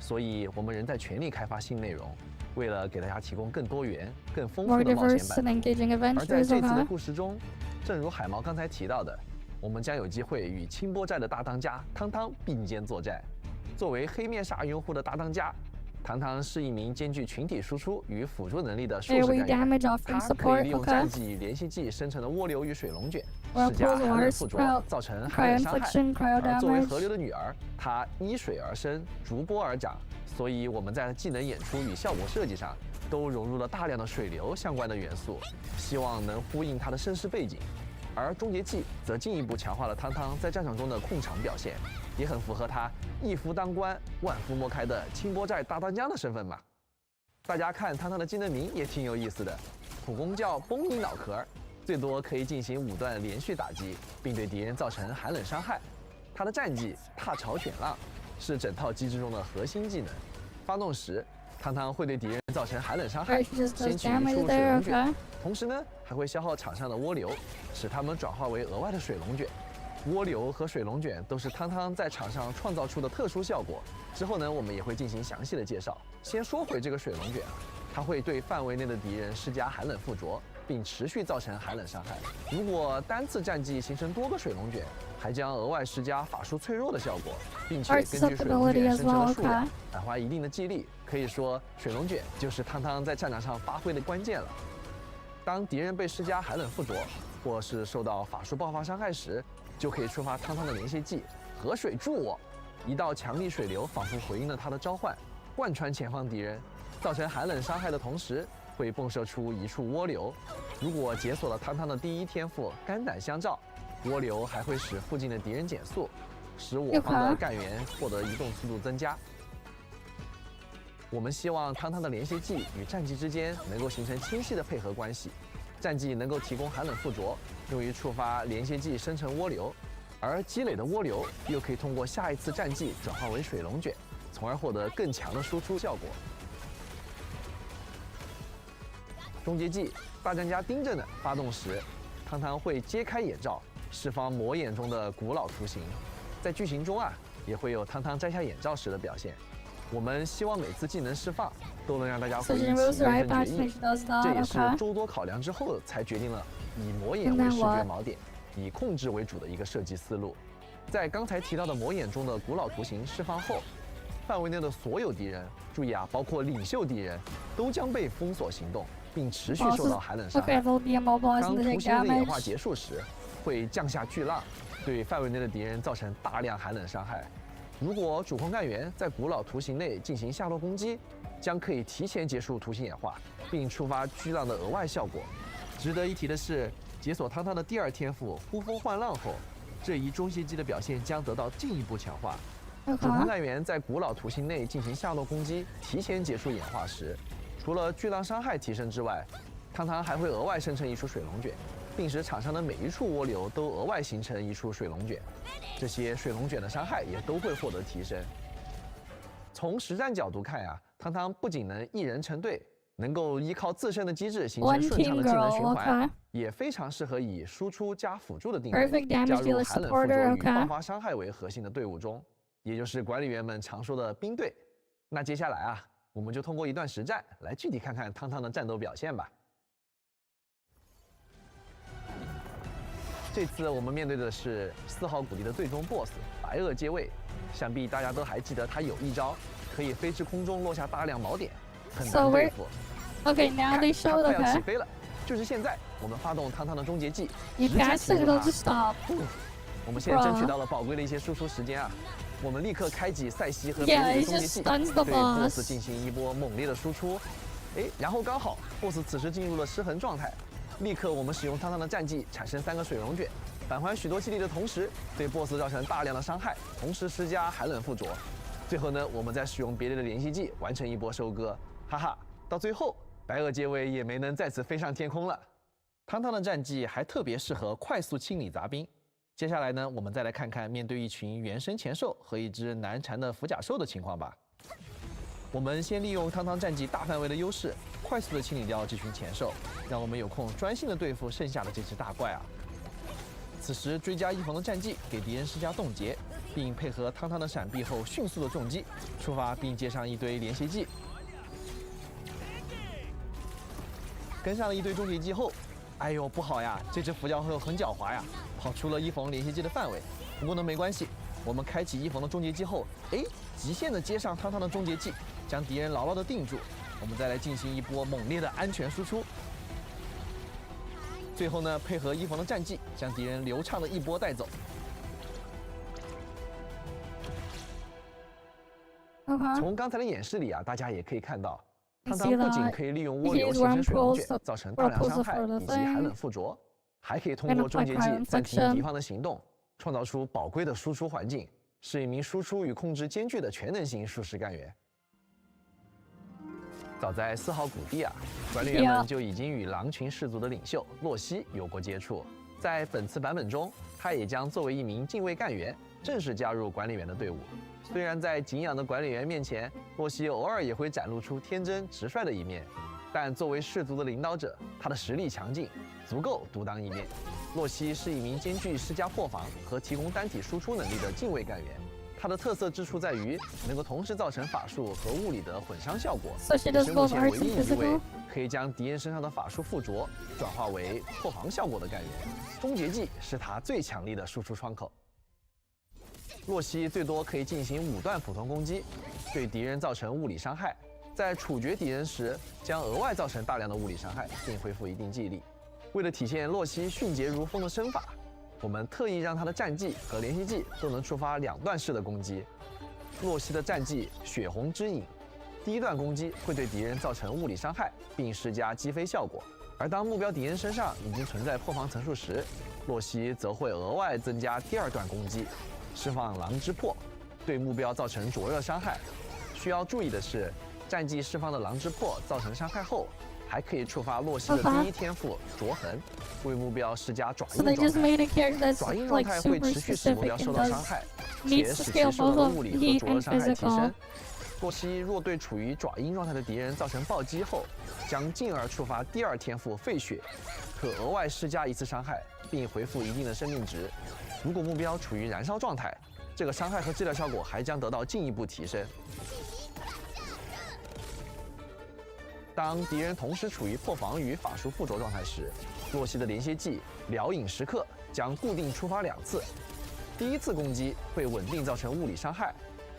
所以，我们仍在全力开发新内容，为了给大家提供更多元、更丰富的冒险版。而在这次的故事中，正如海毛刚才提到的，我们将有机会与清波寨的大当家汤汤并肩作战。作为黑面煞用户的大当家，糖糖是一名兼具群体输出与辅助能力的术士 AoE 干员， damage offering 他可以利 support. 用战 Okay. 技与连续技生成的涡流与水龙卷， Well, 施加 pulse 寒冷 wars, 附着， cryo 造成寒冷伤害。 infliction, cryo 作为河 damage. 流的女儿，她依水而生，逐波而长，所以我们在技能演出与效果设计上都融入了大量的水流相关的元素，希望能呼应她的身世背景。而终结技则进一步强化了汤汤在战场中的控场表现，也很符合他一夫当关，万夫莫开的清波寨大当家的身份嘛。大家看汤汤的技能名也挺有意思的，普攻叫崩你脑壳，最多可以进行5段连续打击，并对敌人造成寒冷伤害。他的战技踏潮卷浪是整套机制中的核心技能，发动时汤汤会对敌人造成寒冷伤害， Alright, she just 掀 does 起一 damage 束水 there. 龙卷。 Okay. 同时呢，还会消耗场上的涡流，使它们转化为额外的水龙卷。涡流和水龙卷都是汤汤在场上创造出的特殊效果。之后呢，我们也会进行详细的介绍。先说回这个水龙卷啊，它会对范围内的敌人施加寒冷附着，并持续造成寒冷伤害。如果单次战技形成多个水龙卷，还将额外施加法术脆弱的效果，并且根据水龙卷生成的数量返还一定的技力。可以说，水龙卷就是汤汤在战场上发挥的关键了。当敌人被施加寒冷附着，或是受到法术爆发伤害时，就可以触发汤汤的连续技“河水助我”，一道强力水流仿佛回应了他的召唤，贯穿前方敌人，造成寒冷伤害的同时，会迸射出一处涡流。如果解锁了汤汤的第一天赋“肝胆相照”，涡流还会使附近的敌人减速，使我方的干员获得移动速度增加。我们希望汤汤的连续技与战技之间能够形成清晰的配合关系，战技能够提供寒冷附着，用于触发连续技生成涡流，而积累的涡流又可以通过下一次战技转化为水龙卷，从而获得更强的输出效果。终结技大战家盯着呢发动时，汤汤会揭开眼罩，释放魔眼中的古老图形，在剧情中啊也会有汤汤摘下眼罩时的表现。我们希望每次技能释放都能让大家回忆起人生决议，这也是诸多考量之后才决定了以魔眼为视觉锚点，以控制为主的一个设计思路。在刚才提到的魔眼中的古老图形释放后，范围内的所有敌人，注意啊，包括领袖敌人，都将被封锁行动，并持续受到寒冷伤害。当图形的演化结束时，会降下巨浪，对范围内的敌人造成大量寒冷伤害。如果主控干员在古老图形内进行下落攻击，将可以提前结束图形演化，并触发巨浪的额外效果。值得一提的是，解锁汤汤的第2天赋呼风唤浪后，这一中系技的表现将得到进一步强化。主控干员在古老图形内进行下落攻击，提前结束演化时，除了巨浪伤害提升之外，汤汤还会额外生成一处水龙卷，并使场上的每一处涡流都额外形成一处水龙卷，这些水龙卷的伤害也都会获得提升。从实战角度看呀，汤汤不仅能一人成队，能够依靠自身的机制形成顺畅的技能循环，也非常适合以输出加辅助的定位加入寒冷附着与爆发伤害为核心的队伍中，也就是管理员们常说的兵队。那接下来啊，我们就通过一段实战来具体看看汤汤的战斗表现吧。这次我们面对的是4号谷地的最终 BOSS 白垩接位，想必大家都还记得他有一招可以飞至空中落下大量锚点，很难对付。Okay, now they show 快要起飞了，就是现在，我们发动汤汤的终结技，直接起步它。我们现在争取到了宝贵的一些输出时间啊，我们立刻开启赛西和美女的终结技，对 BOSS 进行一波猛烈的输出。然后刚好 BOSS 此时进入了失衡状态。立刻，我们使用汤汤的战技产生3个水龙卷，返还许多气力的同时，对 BOSS 造成大量的伤害，同时施加寒冷附着。最后呢，我们再使用别的连续技完成一波收割。哈哈，到最后，白垩接位也没能再次飞上天空了。汤汤的战技还特别适合快速清理杂兵。接下来呢，我们再来看看面对一群原生前兽和一只难缠的腐甲兽的情况吧。我们先利用汤汤战技大范围的优势，快速的清理掉这群前兽，让我们有空专心的对付剩下的这只大怪啊。此时追加一逢的战技给敌人施加冻结，并配合汤汤的闪避后迅速的重击，触发并接上一堆连续技。跟上了一堆终结技后，哎呦不好呀，这只腐角兽很狡猾呀，跑出了一逢连续技的范围。不过呢没关系，我们开启一逢的终结技后，极限的接上汤汤的终结技，将敌人牢牢地定住。我们再来进行一波猛烈的安全输出。最后呢，配合一房的战绩，将敌人流畅的一波带走。从刚才的演示里啊，大家也可以看到，汤汤不仅可以利用涡流形成水龙卷，造成大量伤害以及寒冷附着，还可以通过终结技暂停敌方的行动，创造出宝贵的输出环境，是一名输出与控制兼具的全能型术士干员。早在4号谷地啊，管理员们就已经与狼群氏族的领袖洛西有过接触。在本次版本中，他也将作为一名禁卫干员正式加入管理员的队伍。虽然在敬仰的管理员面前，洛西偶尔也会展露出天真直率的一面，但作为氏族的领导者，他的实力强劲，足够独当一面。洛西是一名兼具施加破防和提供单体输出能力的禁卫干员。它的特色之处在于能够同时造成法术和物理的混伤效果，也是目前唯一一位可以将敌人身上的法术附着转化为破防效果的干员。终结技是他最强力的输出窗口。洛西最多可以进行5段普通攻击，对敌人造成物理伤害，在处决敌人时将额外造成大量的物理伤害，并恢复一定记忆力。为了体现洛西迅捷如风的身法，我们特意让他的战技和连续技都能触发2段式的攻击。洛西的战技血红之影，第1段攻击会对敌人造成物理伤害，并施加击飞效果。而当目标敌人身上已经存在破防层数时，洛西则会额外增加第2段攻击，释放狼之破，对目标造成灼热伤害。需要注意的是，战技释放的狼之破造成伤害后，还可以触发洛西的第1天赋灼痕，为目标施加爪印状态。爪印状态会持续使目标受到伤害，且使其受到的物理和灼热伤害提升。洛西若对处于爪印状态的敌人造成暴击后，将进而触发第2天赋沸血，可额外施加1次伤害，并回复一定的生命值。如果目标处于燃烧状态，这个伤害和治疗效果还将得到进一步提升。当敌人同时处于破防与法术附着状态时，洛西的连歇技疗影时刻将固定触发2次。第1次攻击会稳定造成物理伤害，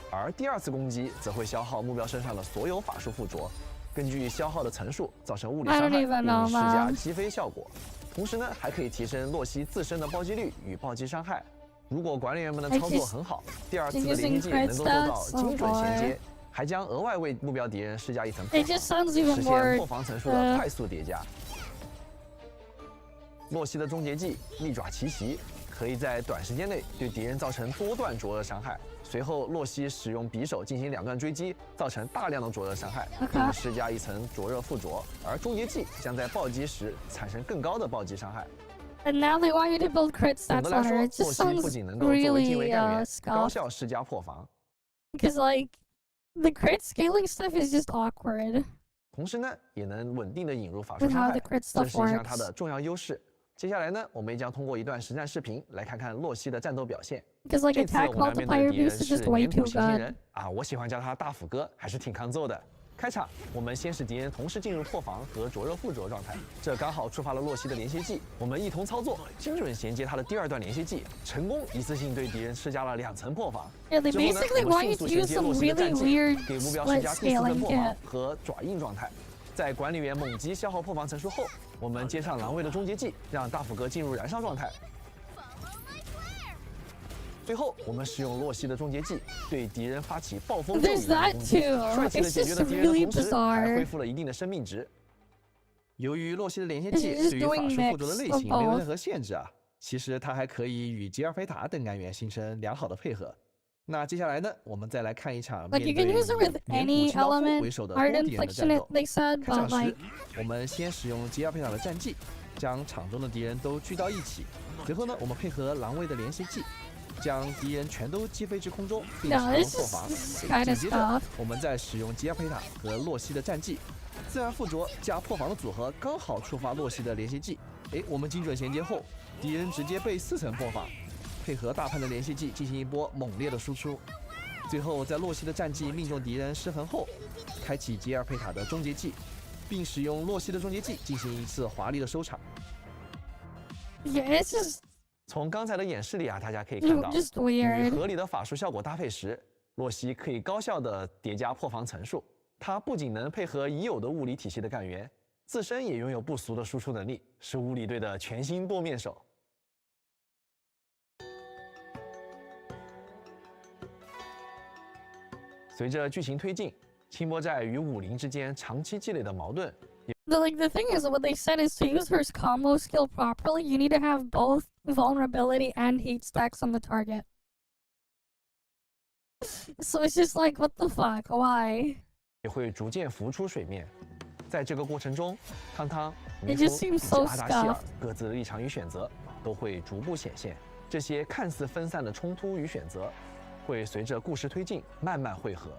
而第2次攻击则会消耗目标身上的所有法术附着，根据消耗的层数造成物理伤害，并施加击飞效果。同时呢，还可以提升洛西自身的暴击率与暴击伤害。如果管理员们的操作很好，第2次的连接技能够做到精准衔接，还将额外为目标敌人施加1层破防，实现破防层数的快速叠加。洛西的终结技利爪奇袭，可以在短时间内对敌人造成多段灼热伤害。随后，洛西使用匕首进行2段追击，造成大量的灼热伤害，并施加1层灼热附着。而终结技将在暴击时产生更高的暴击伤害。And now they want you to build crit stats on her. It just sounds really高效施加破防。Because like the crit scaling stuff is just awkward. 同时呢，也能稳定的引入法术伤害，这是一项它的重要优势。接下来呢，我们也将通过一段实战视频来看看洛西的战斗表现。Because like 这次 attack 我们要面对 multiplier 的敌人 boost is 是 just way 粘土 too 行星 good. 人啊，我喜欢叫他大斧哥，还是挺抗揍的。开场，我们先使敌人同时进入破防和灼热附着状态，这刚好触发了洛西的连歇技。我们一同操作，精准衔接他的第2段连歇技，成功一次性对敌人施加了2层破防。Yeah, they 之后呢， basically 我们 want 迅 you 速 to 衔 use 接 some 洛西的 really 战技， weird 给目标施 split 加第4层 scaling 破防 kit. 和爪印状态。在管理员猛击消耗破防层数后，我们接上狼卫的终结技，让大斧哥进入燃烧状态。最后，我们使用洛西的终结技，对敌人发起暴风咒语的攻击，帅气的解决了敌人的同时，还恢复了一定的生命值。由于洛西的连歇技对于法术附着的类型没有任何限制啊，其实它还可以与吉尔菲塔等干员形成良好的配合。那接下来呢，我们再来看一场面对以粘土清道夫为首的多敌人的战斗。开场时，我们先使用吉尔菲塔的战技，将场中的敌人都聚到一起。随后呢，我们配合狼卫的连歇技，将敌人全都击飞至空中，并使用破防。紧接着，我们再使用吉尔菲塔和洛西的战技，自然附着加破防的组合刚好触发洛西的连歇技。我们精准衔接后，敌人直接被4层破防。配合大潘的连续技进行一波猛烈的输出，最后在洛西的战技命中敌人失衡后，开启吉尔佩塔的终结技，并使用洛西的终结技进行一次华丽的收场。从刚才的演示里啊，大家可以看到，与合理的法术效果搭配时，洛西可以高效的叠加破防层数，它不仅能配合已有的物理体系的干员，自身也拥有不俗的输出能力，是物理队的全新多面手。随着剧情推进，清波寨与武林之间长期积累的矛盾。The thing is, what they said is to use her combo skill properly, you need to have both vulnerability and heat stacks on the target. So it's just like, what the fuck? Why? 也会逐渐浮出水面。在这个过程中，汤汤、 It 迷夫 just 以 seems 及 so 阿达希尔 scuffed. 各自的立场与选择都会逐步显现。这些看似分散的冲突与选择，会随着故事推进慢慢汇合，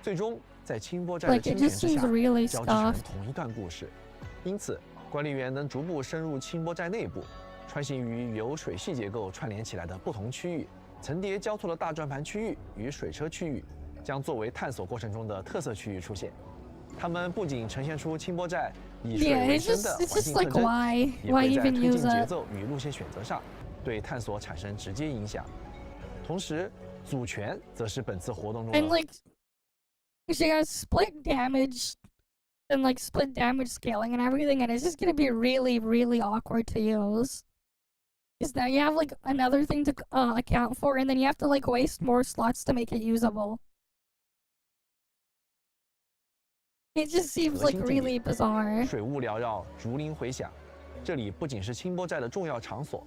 最终在清波寨的 Like, it 侵权 just 之 seems 下 really 交织成 scuffed. 同一段故事。因此，管理员能逐步深入清波寨内部，穿行于由水系结构串联起来的不同区域，层叠交错的大转盘区域与水车区域将作为探索过程中的特色区域出现。它们不仅呈现出清波寨以水 Yeah, 为 it's 生 just 的 it's 环 just 境特 like 征， why 也 why 会在 even 推 use 进节 it? 奏与路线选择上对探索产生直接影响。同时，组权则是本次活动中 And 的 like, she has split damage and like split damage scaling and everything, and it's just gonna be really, really awkward to use. Because now you have like another thing to account for, and then you have to like waste more slots to make it usable. It just seems 核 like 心境 really 地。 bizarre. 水雾缭绕，竹林回响，这里不仅是清波寨的重要场所，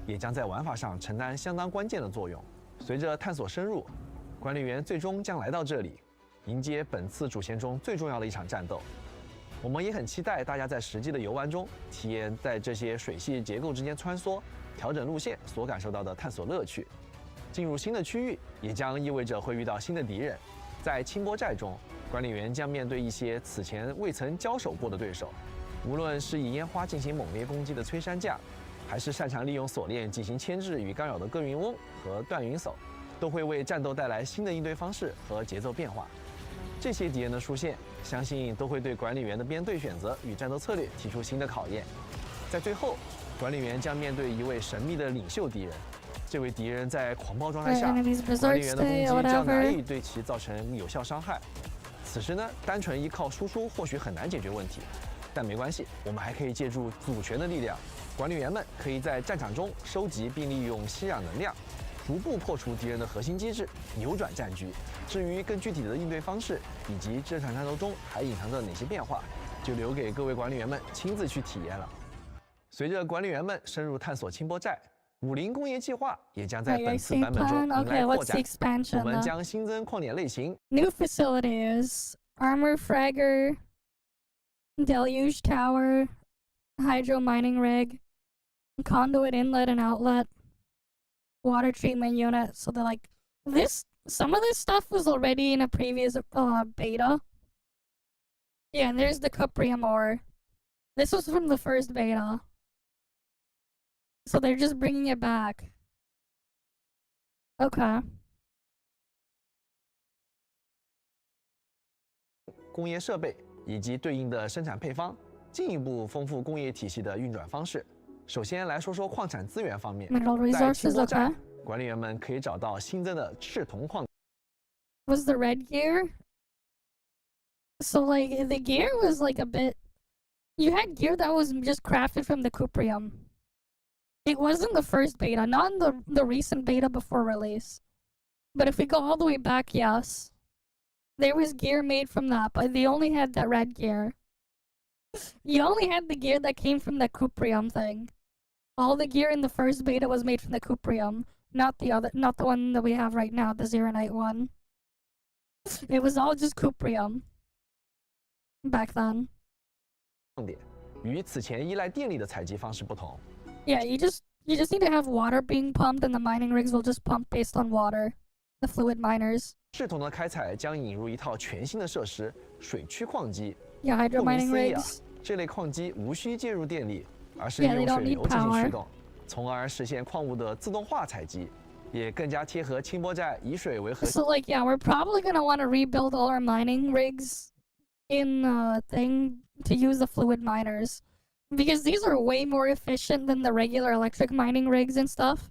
也将在玩法上承担相当关键的作用。随着探索深入，管理员最终将来到这里，迎接本次主线中最重要的一场战斗。我们也很期待大家在实际的游玩中体验在这些水系结构之间穿梭、调整路线所感受到的探索乐趣。进入新的区域，也将意味着会遇到新的敌人。在清波寨中，管理员将面对一些此前未曾交手过的对手，无论是以烟花进行猛烈攻击的摧山将，还是擅长利用锁链进行牵制与干扰的各云翁和断云叟，都会为战斗带来新的应对方式和节奏变化。这些敌人的出现，相信都会对管理员的编队选择与战斗策略提出新的考验。在最后，管理员将面对一位神秘的领袖敌人。这位敌人在狂暴状态下， enemies 管 berserk 理员的攻击 stay, 较难 whatever. 以对其造成有效伤害。此时呢，单纯依靠输出或许很难解决问题，但没关系，我们还可以借助组权的力量。管理员们可以在战场中收集并利用吸氧能量，逐步破除敌人的核心机制，扭转战局。至于更具体的应对方式以及这场战斗中还隐藏着哪些变化，就留给各位管理员们亲自去体验了。随着管理员们深入探索清波寨，武林工业计划也将在本次版本中迎来 Okay, 扩 what's the 展。我 expansion? 们将新增矿点类型， New facilities: armor fragger, deluge tower, hydro mining rig, conduit inlet and outlet, water treatment unit. So they're like this. Some of this stuff was already in a previous beta. Yeah, and there's the cuprium ore. This was from the first beta. So they're just bringing it back. Okay. 工业设备以及对应的生产配方，进一步丰富工业体系的运转方式。首先来说说矿产资源方面， Mineral 在清 resources, 波寨 okay. 管理员们可以找到新增的赤铜矿。 Was the red gear? So like the gear was like a bit. You had gear that was just crafted from the cuprium. It wasn't the first beta, not in the recent beta before release. But if we go all the way back, yes. There was gear made from that, but they only had that red gear. You only had the gear that came from the cuprium thing. All the gear in the first beta was made from the cuprium, not the one that we have right now, the Zeronite one. It was all just cuprium back then. 矿点与此前依赖电力的采集方式不同。 Yeah, you just need to have water being pumped, and the mining rigs will just pump based on water. The fluid miners. 赤铜的开采将引入一套全新的设施——水区矿机。 Yeah, hydro 顾名 mining 思义啊， rigs. 这类矿机无需介入电力，而是 Yeah, 利 they 用 don't 水 need 流进行 power. 驱动，从而实现矿物的自动化采集，也更加贴合清波寨以水为核心。 So like, yeah, we're probably gonna want to rebuild all our mining rigs in thing to use the fluid miners, because these are way more efficient than the regular electric mining rigs and stuff.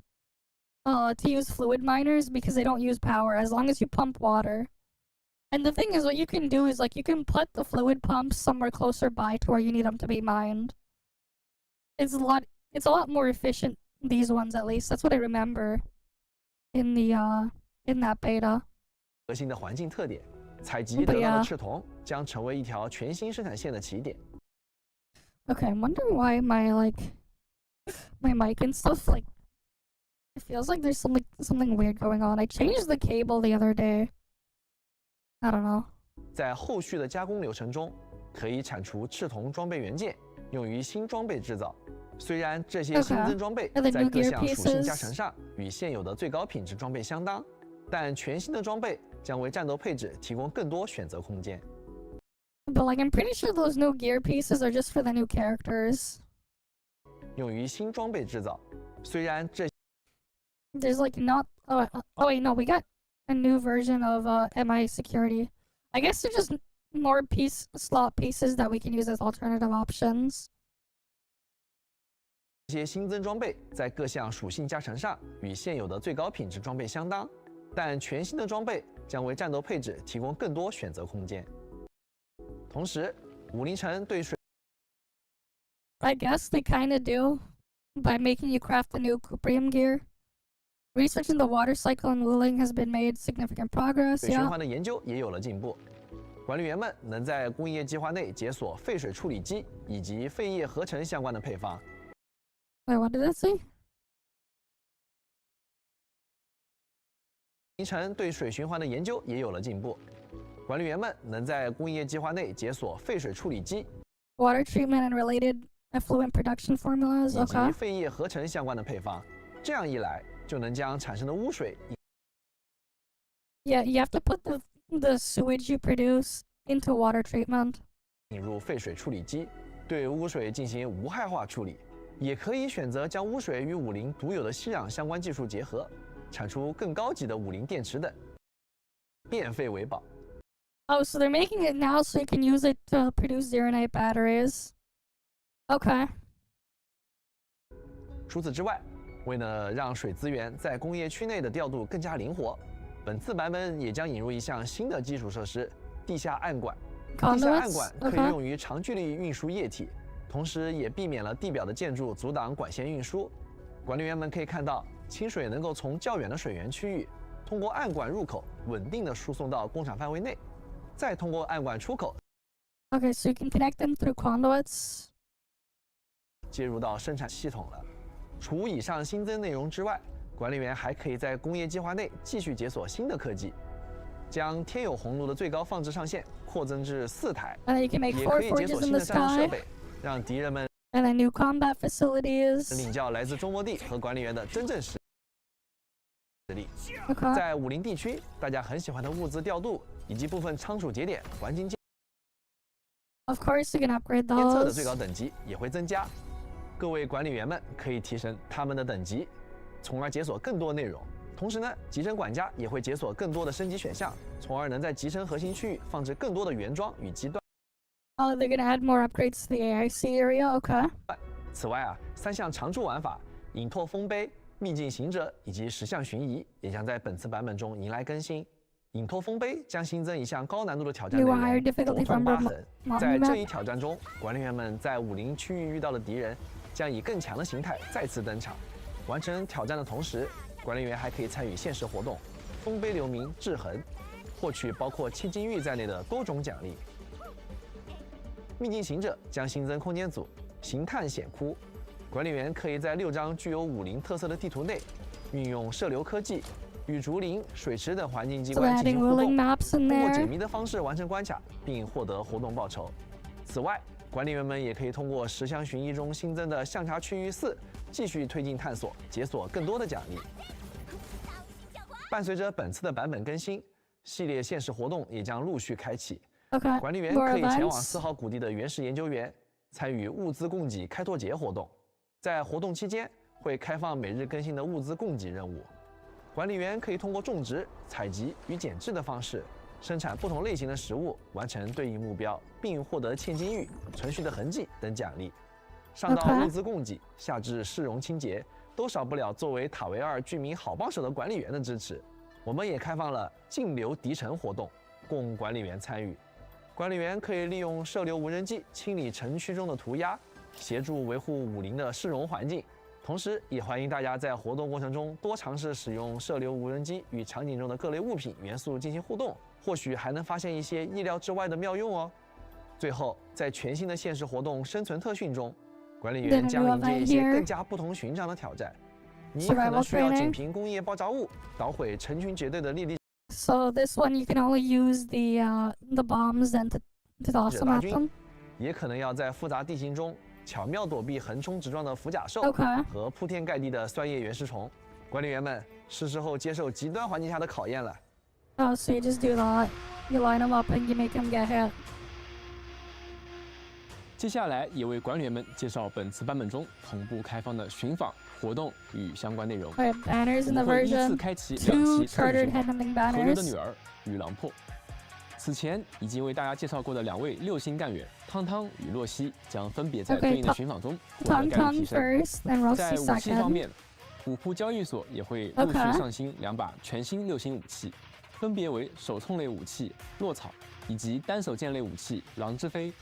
To use fluid miners because they don't use power as long as you pump water. And the thing is, what you can do is like you can put the fluid pumps somewhere closer by to where you need them to be mined. It's a lot more efficient. These ones, at least, that's what I remember in that beta. 核心的环境特点，采集得到的赤铜将成为一条全新生产线的起点。 Okay, I'm wondering why my mic and stuff it feels like there's something weird going on. I changed the cable the other day. I don't know. 在后续的加工流程中，可以产出赤铜装备元件，用于新装备制造。虽然这些新增装备在各项属性加成上与现有的最高品质装备相当，但全新的装备将为战斗配置提供更多选择空间。 But I'm pretty sure those new gear pieces are just for the new characters. 用于新装备制造，虽然这 There's not. Oh wait, no, we got a new version of MI security. I guess they're just more slot pieces that we can use as alternative options. 这些新增装备在各项属性加成上与现有的最高品质装备相当，但全新的装备将为战斗配置提供更多选择空间。同时，武林城对水 I guess they kind of do by making you craft the new Cuprium gear. Research in the water cycle and Wuling has been made significant progress. 水循环的研究也有了进步。管理员们能在工业计划内解锁废水处理机以及废液合成相关的配方。 Wait, what did that say? 凌晨对水循环的研究也有了进步，管理员们能在工业计划内解锁废水处理机、 water treatment and related effluent production formulas. 以及 Okay. 废液合成相关的配方。这样一来，就能将产生的污水 Yeah, you have to put the sewage you produce into water treatment. 引入废水处理机，对污水进行无害化处理。 也可以选择将污水与武林独有的吸氧相关技术结合，产出更高级的武林电池等，变废为宝。 Oh, so they're making it now so you can use it to produce Zeronite batteries. Okay. 除此之外，为了让水资源在工业区内的调度更加灵活，本次版本也将引入一项新的基础设施——地下暗管。地下暗管可以用于长距离运输液体。 同时也避免了地表的建筑阻挡管线运输。管理员们可以看到，清水能够从较远的水源区域，通过暗管入口稳定的输送到工厂范围内，再通过暗管出口。Okay, so you can connect them through conduits. 接入到生产系统了。除以上新增内容之外，管理员还可以在工业计划内继续解锁新的科技，将天有红炉的最高放置上限扩增至4台， And you can make 也 4可以解 forges 锁 in 新 the 的战斗设 sky. 备。 让敌人们 And then new combat facilities. 领教来自中国地和管理员的真正实力。 Okay. 在武林地区，大家很喜欢的物资调度以及部分仓储节点环境监 Of course, you can upgrade 测的最 those. 高等级也会增加。各位管理员们可以提升他们的等级，从而解锁更多内容。同时呢，集成管家也会解锁更多的升级选项，从而能在集成核心区域放置更多的原装与基段。 Oh, they're gonna add more upgrades to the AIC area. Okay. 此外啊，3项常驻玩法隐拓丰碑、秘境行者以及10项巡移也将在本次版本中迎来更新。隐拓丰碑将新增一项高难度的挑战内容 New higher difficulty 斗痛疤 from 痕。在这一挑战中，管理员们在武林区域遇到的敌人将以更强的形态再次登场。完成挑战的同时，管理员还可以参与现实活动“丰碑留名制衡”，获取包括千金玉在内的多种奖励。 秘境行者将新增空间组行探险窟，管理员可以在6张具有武林特色的地图内，运用射流科技与竹林、水池等环境机 So 关 they're 进 adding 行互 rolling 动， maps in 通过解 there. 谜的方式完成关卡，并获得活动报酬。此外，管理员们也可以通过10项巡移中新增的象查区域4，继续推进探索，解锁更多的奖励。伴随着本次的版本更新，系列限时活动也将陆续开启。 Okay. 管理员 More 可以前往 events. 4号谷地的原始研究员，参与物资供给开拓节活动。在活动期间，会开放每日更新的物资供给任务。管理员可以通过种植、采集与减制的方式，生产不同类型的食物，完成对应目标，并获得千金玉、存续的痕迹等奖励。上到 Okay. 物资供给，下至市容清洁，都少不了作为塔维2居民好帮手的管理员的支持。我们也开放了禁留敌城活动。供管理员参与。管理员可以利用射流无人机清理城区中的涂鸦，协助维护武林的市容环境。同时，也欢迎大家在活动过程中多尝试使用射流无人机与场景中的各类物品元素进行互动，或许还能发现一些意料之外的妙用哦。最后，在全新的现实活动生存特训中，管理员将迎接一些更加不同寻常的挑战。你可能需要仅凭工业爆炸物捣毁成群结队的莉莉。So this one you can only use the bombs and to toss them at them. 也可能要在复杂地形中巧妙躲避横冲直撞的腐甲兽 Okay. 和铺天盖地的酸叶原始虫。管理员们是时候接受极端环境下的考验了。Oh, so you just do that. You line them up and you make them get hit. 接下来也为管理员们介绍本次版本中同步开放的寻访活动与相关内容。Alright, banners in the 我们会依次 version. 开启2 Two 期特许 chartered 寻访 handling 河流的女 banners. 儿与狼破。此前已经为大家介绍过的2位6星干员汤汤与洛西将分别在 Okay, 对应的寻访中获得 Tong 概率 Tong 提升。 first, then 在 Roxy 武器方 second. 面，虎扑交易所也会陆续 Okay. 上新2把全新6星武器，分别为手冲类武器落草以及单手剑类武器狼之飞。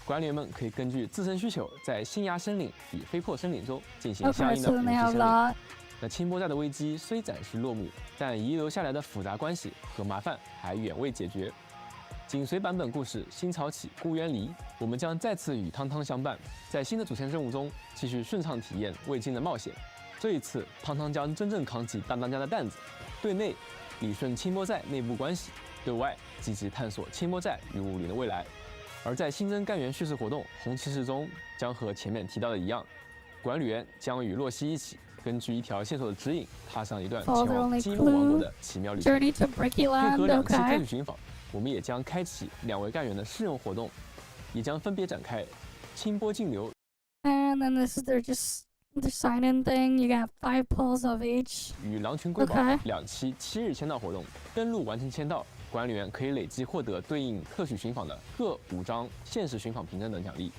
管理员们可以根据自身需求，在新崖森林与飞破森林中进行相 Okay, 应的 so 武 then 器 they have 升领。 that. 那清波寨的危机虽暂时落幕，但遗留下来的复杂关系和麻烦还远未解决。紧随版本故事新草起故园离，我们将再次与汤汤相伴，在新的主线任务中继续顺畅体验未尽的冒险。这一次，汤汤将真正扛起大当家的担子，对内理顺清波寨内部关系，对外积极探索清波寨与武林的未来。而在新增干员叙事活动红骑士中，将和前面提到的一样，管理员将与洛西一起，根据一条线索的指引，踏上一段前往积木王国的奇妙旅程。 Journey to Bricky 配合 Land. 2期特 Okay. 许寻访，我们也将开启2位干员的试用活动，也将分别展开清波径流 And then this is their sign-in thing. You got 5 pulls of each. 与狼群瑰宝 Okay. 2期7日签到活动。登录完成签到，管理员可以累计获得对应特许寻访的各5张限时寻访凭证等奖励。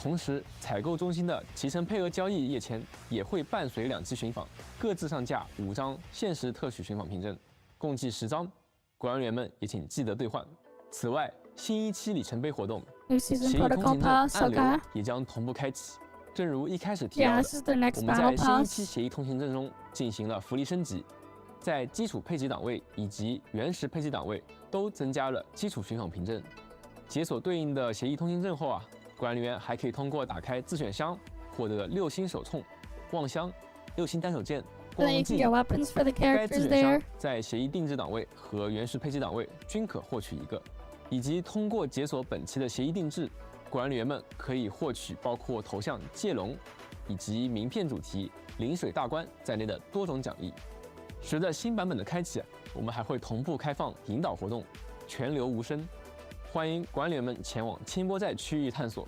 同时，采购中心的提成配额交易页签也会伴随2期寻访，各自上架5张限时特许寻访凭证，共计10张。管理员们也请记得兑换。此外，新1期里程碑活动 New 协 season 议通 protocol 行证 pass. 暗流 Okay. 也将同步开启。正如一开始提到 Yeah, 的， this is their next 我们在 battle 新1期 pass. 协议通行证中进行了福利升级，在基础配给档位以及原始配给档位都增加了基础寻访凭证。解锁对应的协议通行证后啊，管理员还可以通过打开自选箱获得6星手冲、望乡、6星单手剑、 And 光 then 荣 you 技 can get 能。 weapons for the 该自 characters 选箱 there. 在协议定制档位和原始配给档位均可获取1个，以及通过解锁本期的协议定制，管理员们可以获取包括头像借龙以及名片主题临水大关在内的多种奖励。随着新版本的开启，我们还会同步开放引导活动，全流无声，欢迎管理员们前往清波寨区域探索，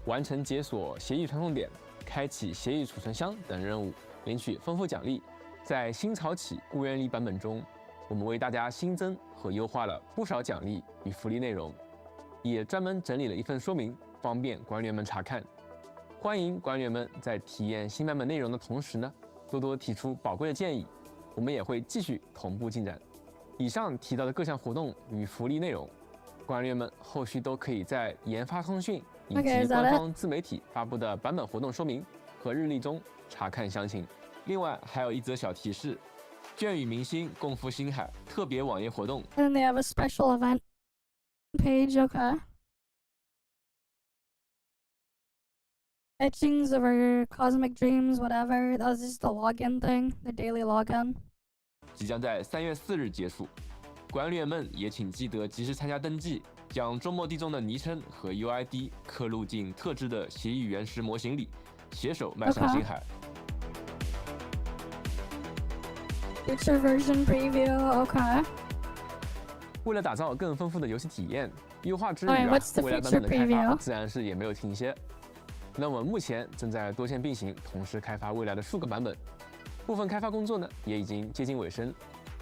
完成解锁协议传送点、开启协议储存箱等任务，领取丰富奖励。在新草起故园离版本中，我们为大家新增和优化了不少奖励与福利内容，也专门整理了一份说明，方便管理员们查看。欢迎管理员们在体验新版本内容的同时呢，多多提出宝贵的建议，我们也会继续同步进展。以上提到的各项活动与福利内容，管理员们后续都可以在研发通讯以 Okay, 及 is that 官 it? 方自媒体发布的版本活动说明和日历中查看详情。另外还有一则小提示：卷与明星共赴星海特别网页活动 And then they have a special event page. Okay. Etchings of our cosmic dreams, whatever. That was just the login thing, the daily login. 即将在3月4日结束。管理员们也请记得及时参加登记，将周末地中的昵称和 UID 刻录进特制的协议原石模型里，携手迈向星海。Future version preview. Okay. 为了打造更丰富的游戏体验，优化之余 Alright, 啊 what's the 未来版本的开 future 发 preview? 自然是也没有停歇。那我们目前正在多线并行，同时开发未来的数个版本，部分开发工作呢也已经接近尾声。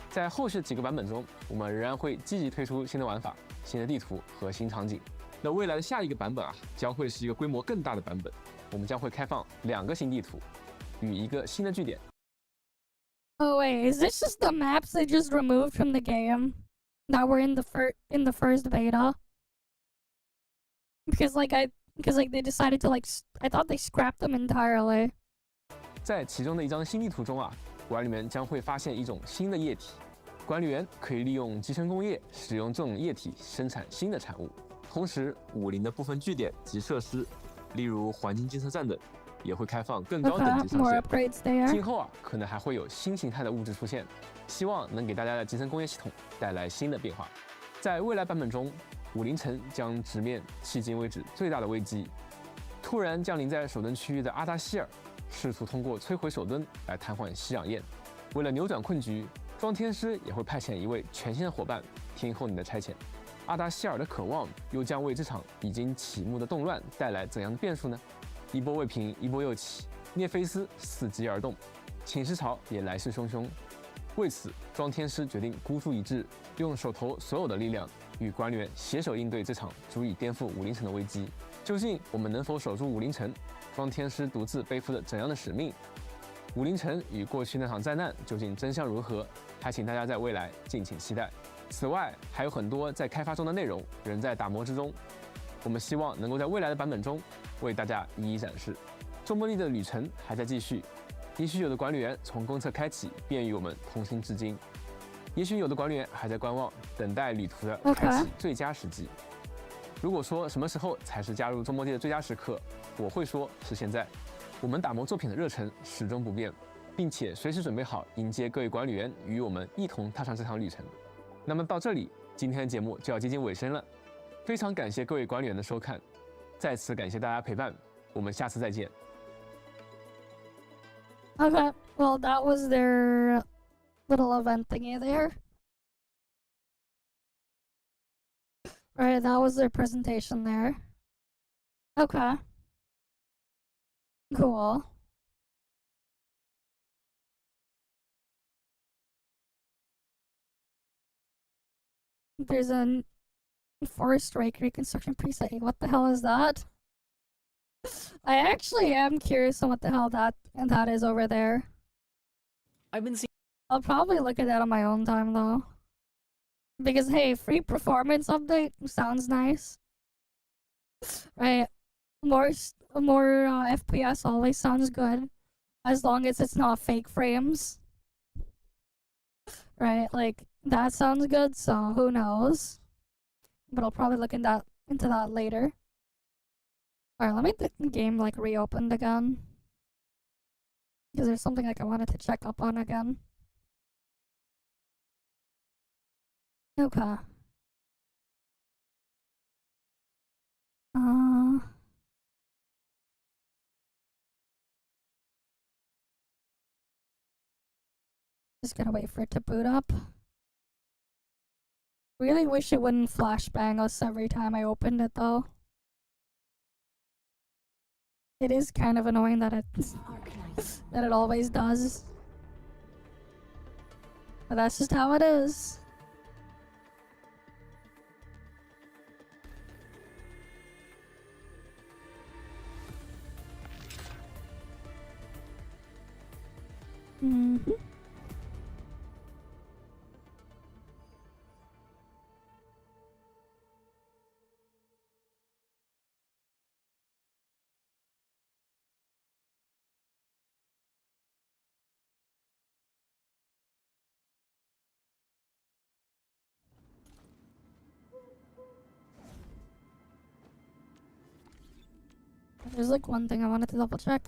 在后续几个版本中，我们仍然会积极推出新的玩法、新的地图和新场景。那未来的下一个版本啊，将会是一个规模更大的版本，我们将会开放2个新地图与1个新的据点。 Oh wait, is this just the maps they just removed from the game? that were in the first beta. Because like they decided to I thought they scrapped them entirely. 在其中的一张新地图中啊，管理员将会发现一种新的液体，管理员可以利用集成工业使用这种液体生产新的产物。同时，武林的部分据点及设施，例如环境监测站等，也会开放更高等级上 more 线。 upgrades there. 今后啊，可能还会有新形态的物质出现，希望能给大家的集成工业系统带来新的变化。在未来版本中，武林城将直面迄今为止最大的危机。突然降临在守盾区域的阿达希尔，试图通过摧毁守盾来瘫痪吸氧焰。为了扭转困局，装天师也会派遣一位全新的伙伴听候你的差遣。阿达希尔的渴望又将为这场已经起幕的动乱带来怎样的变数呢？一波未平，一波又起，涅菲斯伺机而动，侵蚀潮也来势汹汹。为此，装天师决定孤注一掷，用手头所有的力量与管理员携手应对这场足以颠覆武林城的危机。究竟我们能否守住武林城？装天师独自背负着怎样的使命？武林城与过去那场灾难究竟真相如何？还请大家在未来敬请期待。此外，还有很多在开发中的内容仍在打磨之中，我们希望能够在未来的版本中为大家一一展示。周末丽的旅程还在继续，也许有的管理员从公测开启便与我们同行至今，也许有的管理员还在观望，等待旅途的开启最佳时机。如果说什么时候才是加入周末地的最佳时刻，我会说是现在。我们打磨作品的热忱始终不变，并且随时准备好迎接各位管理员与我们一同踏上这场旅程。那么到这里，今天的节目就要接近尾声了，非常感谢各位管理员的收看，再次感谢大家陪伴，我们下次再见。Okay, well that was their little event thingy there. Right, that was their presentation there. Okay. Cool. There's a forest strike reconstruction preset. What the hell is that? I actually am curious on what the hell that is over there. I've been seeing. I'll probably look at that on my own time though. Because hey, free performance update sounds nice. Right. More FPS always sounds good. As long as it's not fake frames. Right, like that sounds good, so who knows? But I'll probably look into that later. Alright, let me get the game like reopened again. Because there's something like I wanted to check up on again. Okay. Just gotta wait for it to boot up. Really wish it wouldn't flashbang us every time I opened it though. It is kind of annoying that it always does. But that's just how it is. Mm-hmm. There's like one thing I wanted to double check.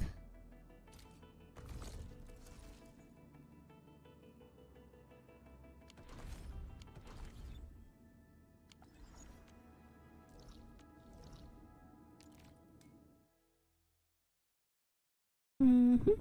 Mm-hmm.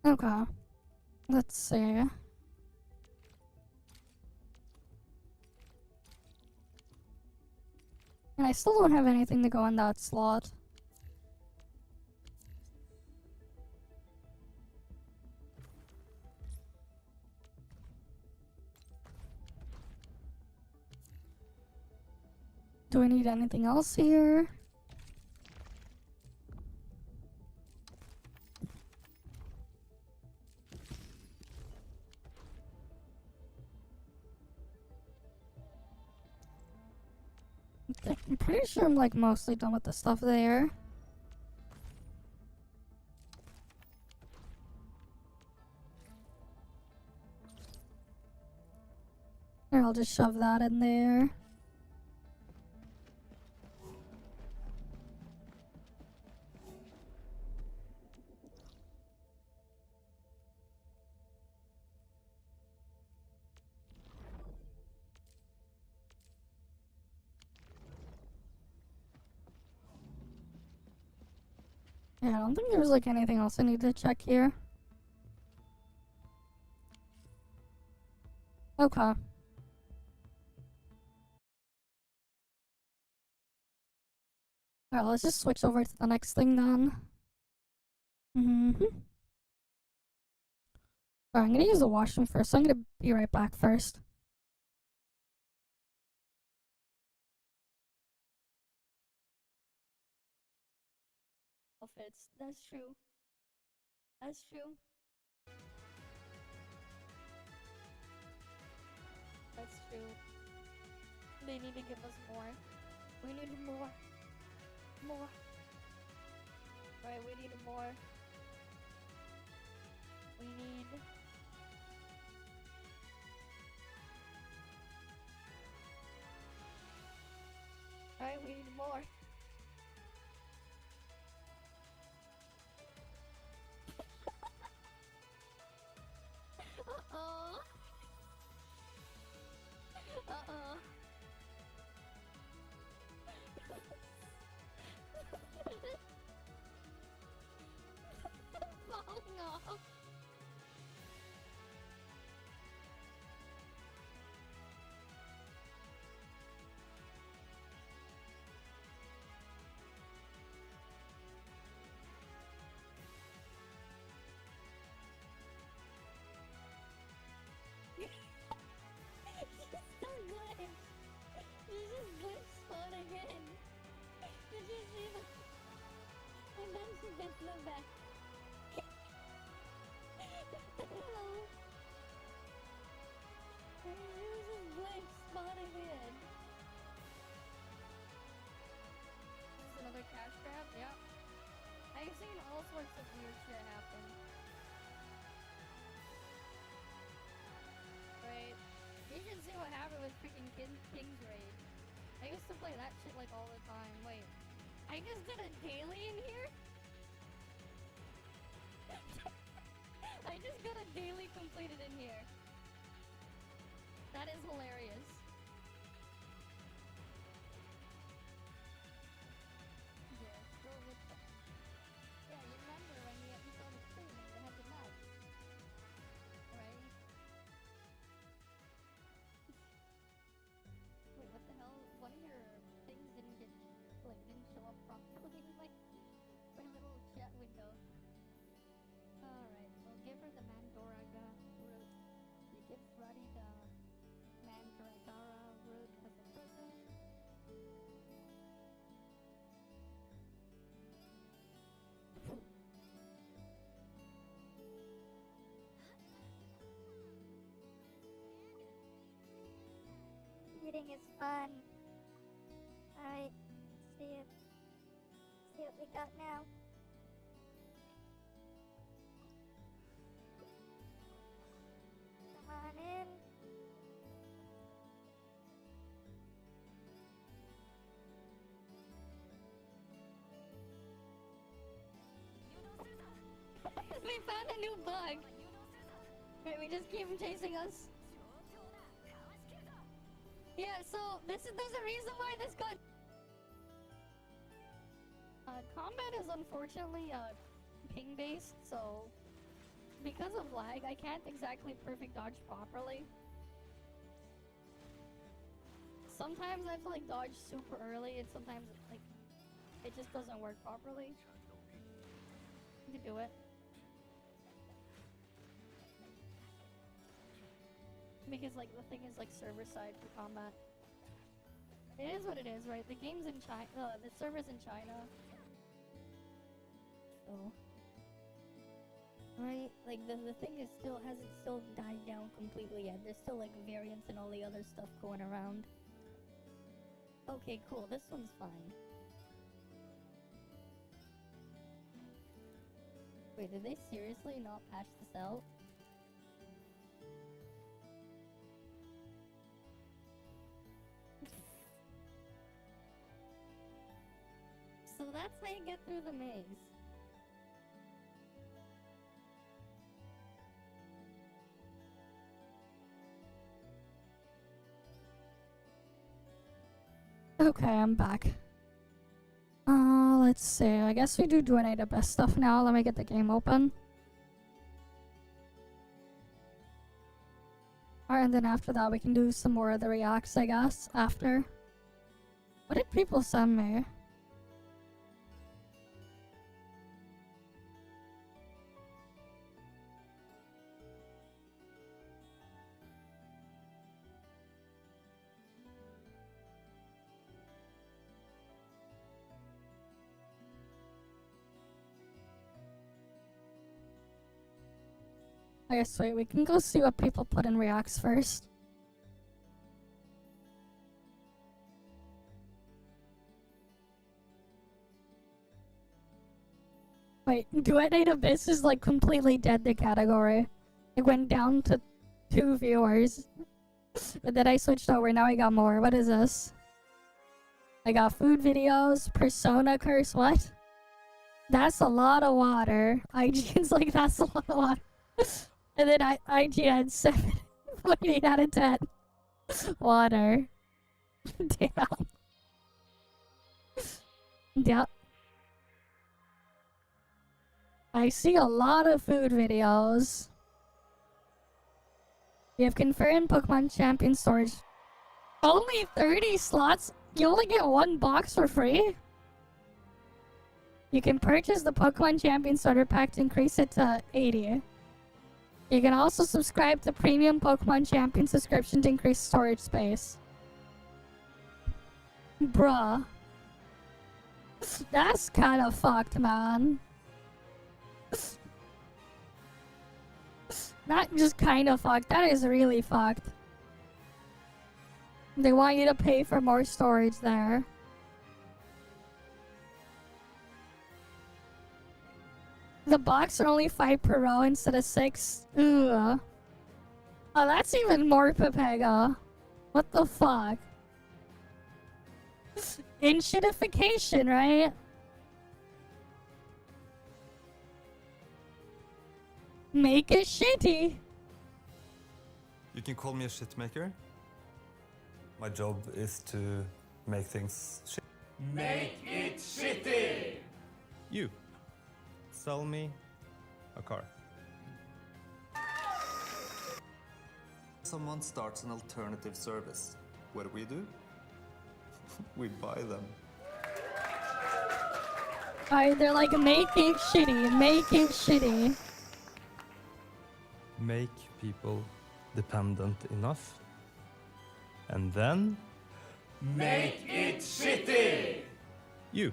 Okay. Let's see. And I still don't have anything to go in that slot. Do I need anything else here? I'm pretty sure I'm like mostly done with the stuff there. Here, I'll just shove that in there. Yeah, I don't think there's like anything else I need to check here. Okay. Alright, let's just switch over to the next thing then. Alright, I'm gonna use the washroom first, so I'm gonna be right back first. Outfits, that's true. That's true. That's true. They need to give us more. We need more. More. Right, we need more. We need... Alright, we need more. Uh-oh. Uh-oh. Oh no. Gets no back. Hello. There's this blank spot again. This is another cash grab? Yep. I've seen all sorts of weird shit happen. Right. You should see what happened with freaking King's Raid. I used to play that shit like all the time. Wait. I just did a daily in here? I just got a daily completed in here. That is hilarious. Yeah, go with that. Yeah, you remember when we saw the stream and we had the map? Right? Wait, what the hell? One of your things didn't show up properly. My little chat window. Alright, we'll give her the Mandoraga route. She gives Ruddy the Mandragara route as a present. Eating is fun. Alright, see what we got now. Come on in. We found a new bug. Wait, we just keep him chasing us. Yeah, so there's a reason why this got. Combat is unfortunately ping based, so because of lag, I can't exactly perfect dodge properly. Sometimes I have to like dodge super early, and sometimes like it just doesn't work properly to do it. Because like the thing is like server side for combat. It is what it is, right? The game's in China, the server's in China. So, right? Like the thing is hasn't died down completely yet. There's still like variants and all the other stuff going around. Okay, cool. This one's fine. Wait, did they seriously not patch this out? So that's how you get through the maze. Okay, I'm back. Let's see. I guess we do any of the best stuff now. Let me get the game open. Alright, and then after that we can do some more of the reacts, I guess, after. What did people send me? I guess wait, we can go see what people put in reacts first. Wait, Duet Abyss is like completely dead, the category. It went down to 2 viewers. But then I switched over, now I got more. What is this? I got food videos, Persona Curse, what? That's a lot of water. IGN's like, that's a lot of water. And then IGN 7.8 out of 10. Water. Damn. Yeah. I see a lot of food videos. We have confirmed Pokemon Champion storage. Only 30 slots? You only get 1 box for free? You can purchase the Pokemon Champion Starter Pack to increase it to 80. You can also subscribe to Premium Pokemon Champion subscription to increase storage space. Bruh. That's kinda fucked, man. Not just kinda fucked, that is really fucked. They want you to pay for more storage there. The box are only 5 per row instead of 6. Ugh. Oh, that's even more Pepega. What the fuck? Inshitification, right? Make it shitty. You can call me a shit maker. My job is to make things shit. Make it shitty! You. Sell me a car. Someone starts an alternative service. What do? We buy them. Alright, they're like, make it shitty, make it shitty. Make people dependent enough. And then... Make it shitty! You.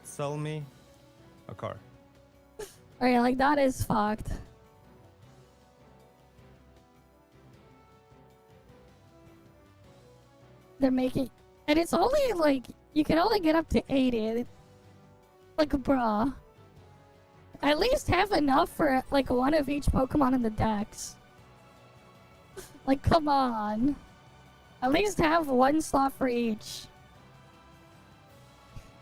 Sell me a car. Alright, like that is fucked. They're making... And it's only like... You can only get up to 80. Like, bruh. At least have enough for like 1 of each Pokemon in the decks. Like, come on. At least have 1 slot for each.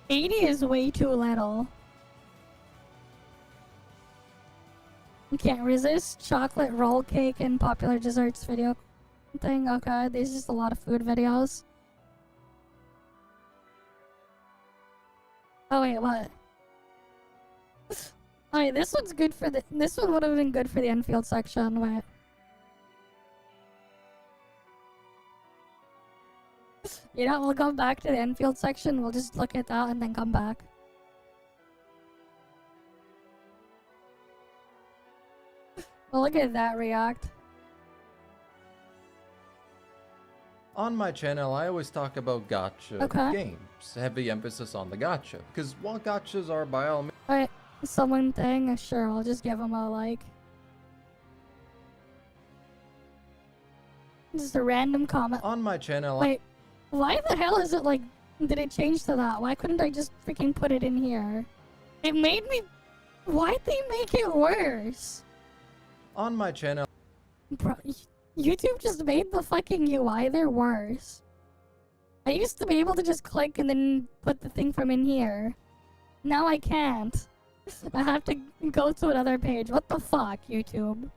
80 is way too little. You can't resist chocolate roll cake and popular desserts video thing. Okay, there's just a lot of food videos. Oh wait, what? Alright, this one's good for the. This one would have been good for the Enfield section. Wait. You know, we'll go back to the Enfield section. We'll just look at that and then come back. Well, look at that react. On my channel, I always talk about gacha games. Heavy emphasis on the gacha. Because while gachas are by all means... Alright, someone thing? Sure, I'll just give him a like. Just a random comment. On my channel... Wait, why the hell is it like... Did it change to that? Why couldn't I just freaking put it in here? It made me... Why'd they make it worse? On my channel... Bro, YouTube just made the fucking UI there worse. I used to be able to just click and then put the thing from in here. Now I can't. I have to go to another page. What the fuck, YouTube?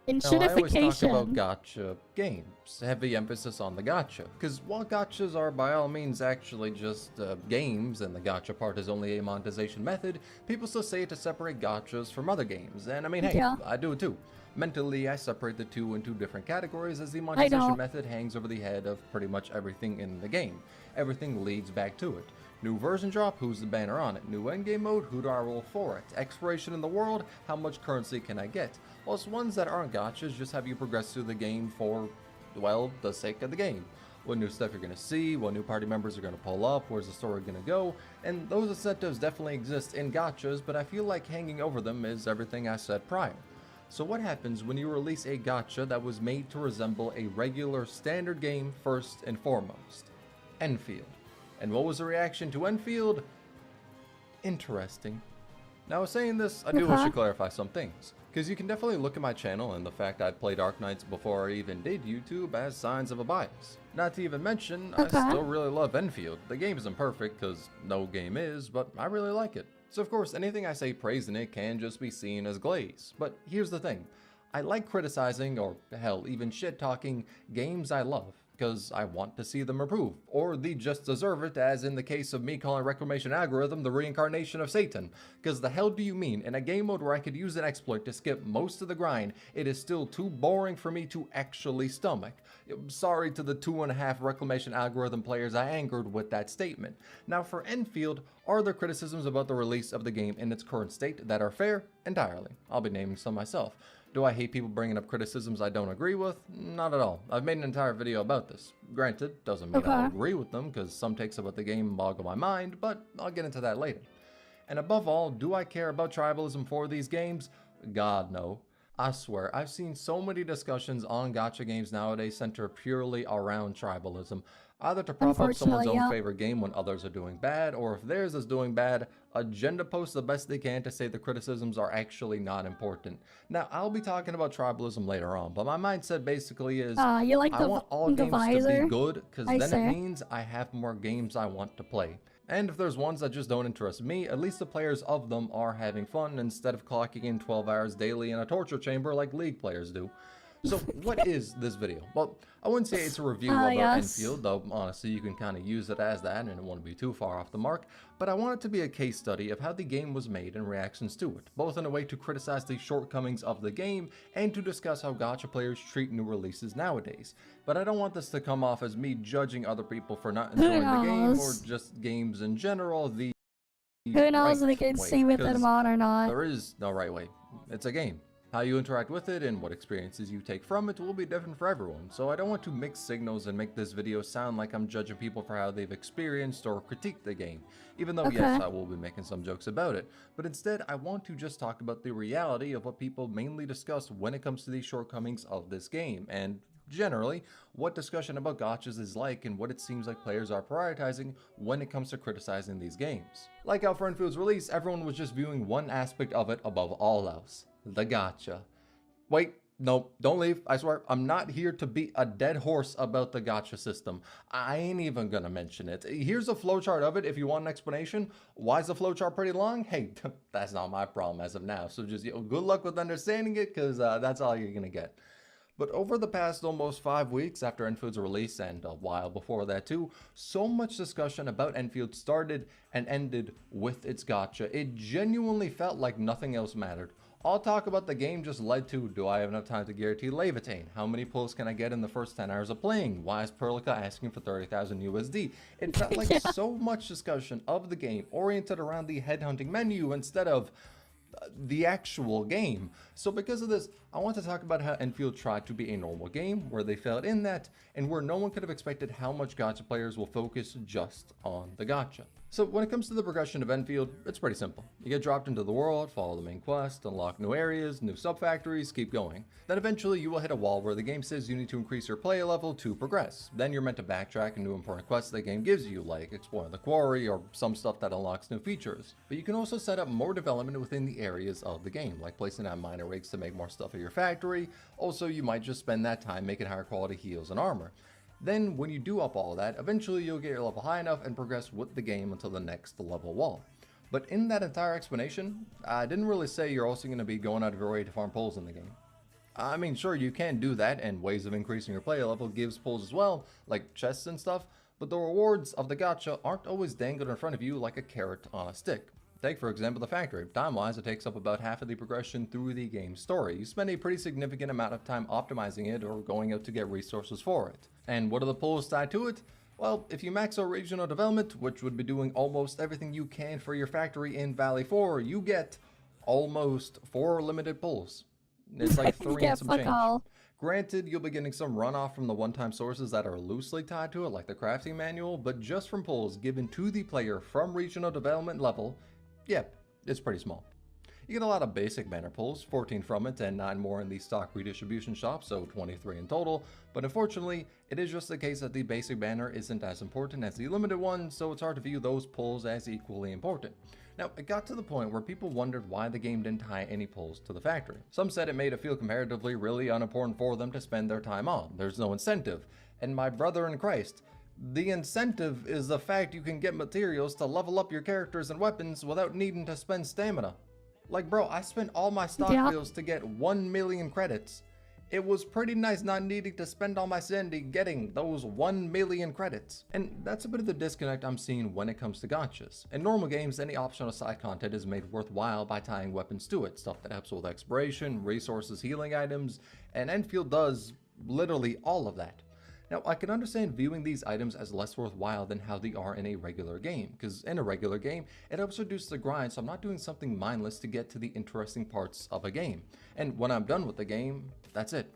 Inshitification. I always talk about gacha games. Heavy emphasis on the gacha. Because while gachas are by all means actually just games, and the gacha part is only a monetization method, people still say to separate gachas from other games. And I mean, hey, I do it too. Mentally, I separate the two into different categories as the monetization method hangs over the head of pretty much everything in the game. Everything leads back to it. New version drop, who's the banner on it? New endgame mode, who do I roll for it? Exploration in the world, how much currency can I get? Whilst ones that aren't gachas just have you progress through the game for, well, the sake of the game. What new stuff you're going to see, what new party members are going to pull up, where's the story going to go, and those incentives definitely exist in gachas, but I feel like hanging over them is everything I said prior. So what happens when you release a gacha that was made to resemble a regular standard game first and foremost? Enfield. And what was the reaction to Enfield? Interesting. Now, saying this, I do wish to clarify some things. Because you can definitely look at my channel and the fact I played Arknights before I even did YouTube as signs of a bias. Not to even mention, I still really love Enfield. The game isn't perfect, because no game is, but I really like it. So of course, anything I say praising it can just be seen as glaze. But here's the thing. I like criticizing, or hell, even shit-talking, games I love, because I want to see them improve, or they just deserve it, as in the case of me calling Reclamation Algorithm the reincarnation of Satan. Because the hell do you mean, in a game mode where I could use an exploit to skip most of the grind, it is still too boring for me to actually stomach? Sorry to the 2.5 Reclamation Algorithm players I angered with that statement. Now for Enfield, are there criticisms about the release of the game in its current state that are fair? Entirely. I'll be naming some myself. Do I hate people bringing up criticisms I don't agree with? Not at all. I've made an entire video about this. Granted, doesn't mean I'll agree with them, because some takes about the game boggle my mind, but I'll get into that later. And above all, do I care about tribalism for these games? God, no. I swear, I've seen so many discussions on gacha games nowadays center purely around tribalism. Either to prop up someone's own favorite game when others are doing bad, or if theirs is doing bad, agenda post the best they can to say the criticisms are actually not important. Now, I'll be talking about tribalism later on, but my mindset basically is, I want all games to be good, because then it means I have more games I want to play. And if there's ones that just don't interest me, at least the players of them are having fun instead of clocking in 12 hours daily in a torture chamber like League players do. So what is this video? Well, I wouldn't say it's a review about Enfield, though honestly you can kind of use it as that and it won't be too far off the mark, but I want it to be a case study of how the game was made and reactions to it, both in a way to criticize the shortcomings of the game and to discuss how gacha players treat new releases nowadays. But I don't want this to come off as me judging other people for not enjoying the game or just games in general. Who knows if they can see with them on or not? There is no right way. It's a game. How you interact with it and what experiences you take from it will be different for everyone, so I don't want to mix signals and make this video sound like I'm judging people for how they've experienced or critiqued the game, even though yes, I will be making some jokes about it, but instead I want to just talk about the reality of what people mainly discuss when it comes to the shortcomings of this game, and generally, what discussion about gachas is like and what it seems like players are prioritizing when it comes to criticizing these games. Like how for Enfield's release, everyone was just viewing one aspect of it above all else. The gacha. Wait, no, don't leave. I swear, I'm not here to beat a dead horse about the gacha system. I ain't even gonna mention it. Here's a flowchart of it if you want an explanation. Why is the flowchart pretty long? Hey, that's not my problem as of now. So just good luck with understanding it, because that's all you're gonna get. But over the past almost 5 weeks after Enfield's release, and a while before that too, so much discussion about Enfield started and ended with its gacha. It genuinely felt like nothing else mattered. All talk about the game just led to, do I have enough time to guarantee Levitain? How many pulls can I get in the first 10 hours of playing? Why is Perlica asking for 30,000 USD? It felt like so much discussion of the game oriented around the headhunting menu instead of the actual game. So because of this, I want to talk about how Enfield tried to be a normal game, where they failed in that, and where no one could have expected how much gacha players will focus just on the gacha. So when it comes to the progression of Enfield, it's pretty simple. You get dropped into the world, follow the main quest, unlock new areas, new sub-factories, keep going. Then eventually you will hit a wall where the game says you need to increase your player level to progress. Then you're meant to backtrack and do important quests the game gives you, like exploring the quarry or some stuff that unlocks new features. But you can also set up more development within the areas of the game, like placing out minor rigs to make more stuff at your factory. Also, you might just spend that time making higher quality heals and armor. Then when you do up all that, eventually you'll get your level high enough and progress with the game until the next level wall. But in that entire explanation, I didn't really say you're also going to be going out of your way to farm pulls in the game. I mean, sure, you can do that, and ways of increasing your player level gives pulls as well, like chests and stuff, but the rewards of the gacha aren't always dangled in front of you like a carrot on a stick. Take, for example, the factory. Time-wise, it takes up about half of the progression through the game's story. You spend a pretty significant amount of time optimizing it or going out to get resources for it. And what are the pulls tied to it? Well, if you max out regional development, which would be doing almost everything you can for your factory in Valley 4, you get almost 4 limited pulls. It's like 3 and some change. Granted, you'll be getting some runoff from the one-time sources that are loosely tied to it, like the crafting manual, but just from pulls given to the player from regional development level, yeah, it's pretty small. You get a lot of basic banner pulls, 14 from it and 9 more in the stock redistribution shop, so 23 in total, but unfortunately, it is just the case that the basic banner isn't as important as the limited one, so it's hard to view those pulls as equally important. Now, it got to the point where people wondered why the game didn't tie any pulls to the factory. Some said it made it feel comparatively really unimportant for them to spend their time on. There's no incentive. And my brother in Christ, the incentive is the fact you can get materials to level up your characters and weapons without needing to spend stamina. Like, bro, I spent all my stock bills to get 1 million credits. It was pretty nice not needing to spend all my sanity getting those 1 million credits. And that's a bit of the disconnect I'm seeing when it comes to gachas. In normal games, any optional side content is made worthwhile by tying weapons to it, stuff that helps with exploration, resources, healing items, and Enfield does literally all of that. Now, I can understand viewing these items as less worthwhile than how they are in a regular game, because in a regular game, it helps reduce the grind, so I'm not doing something mindless to get to the interesting parts of a game. And when I'm done with the game, that's it.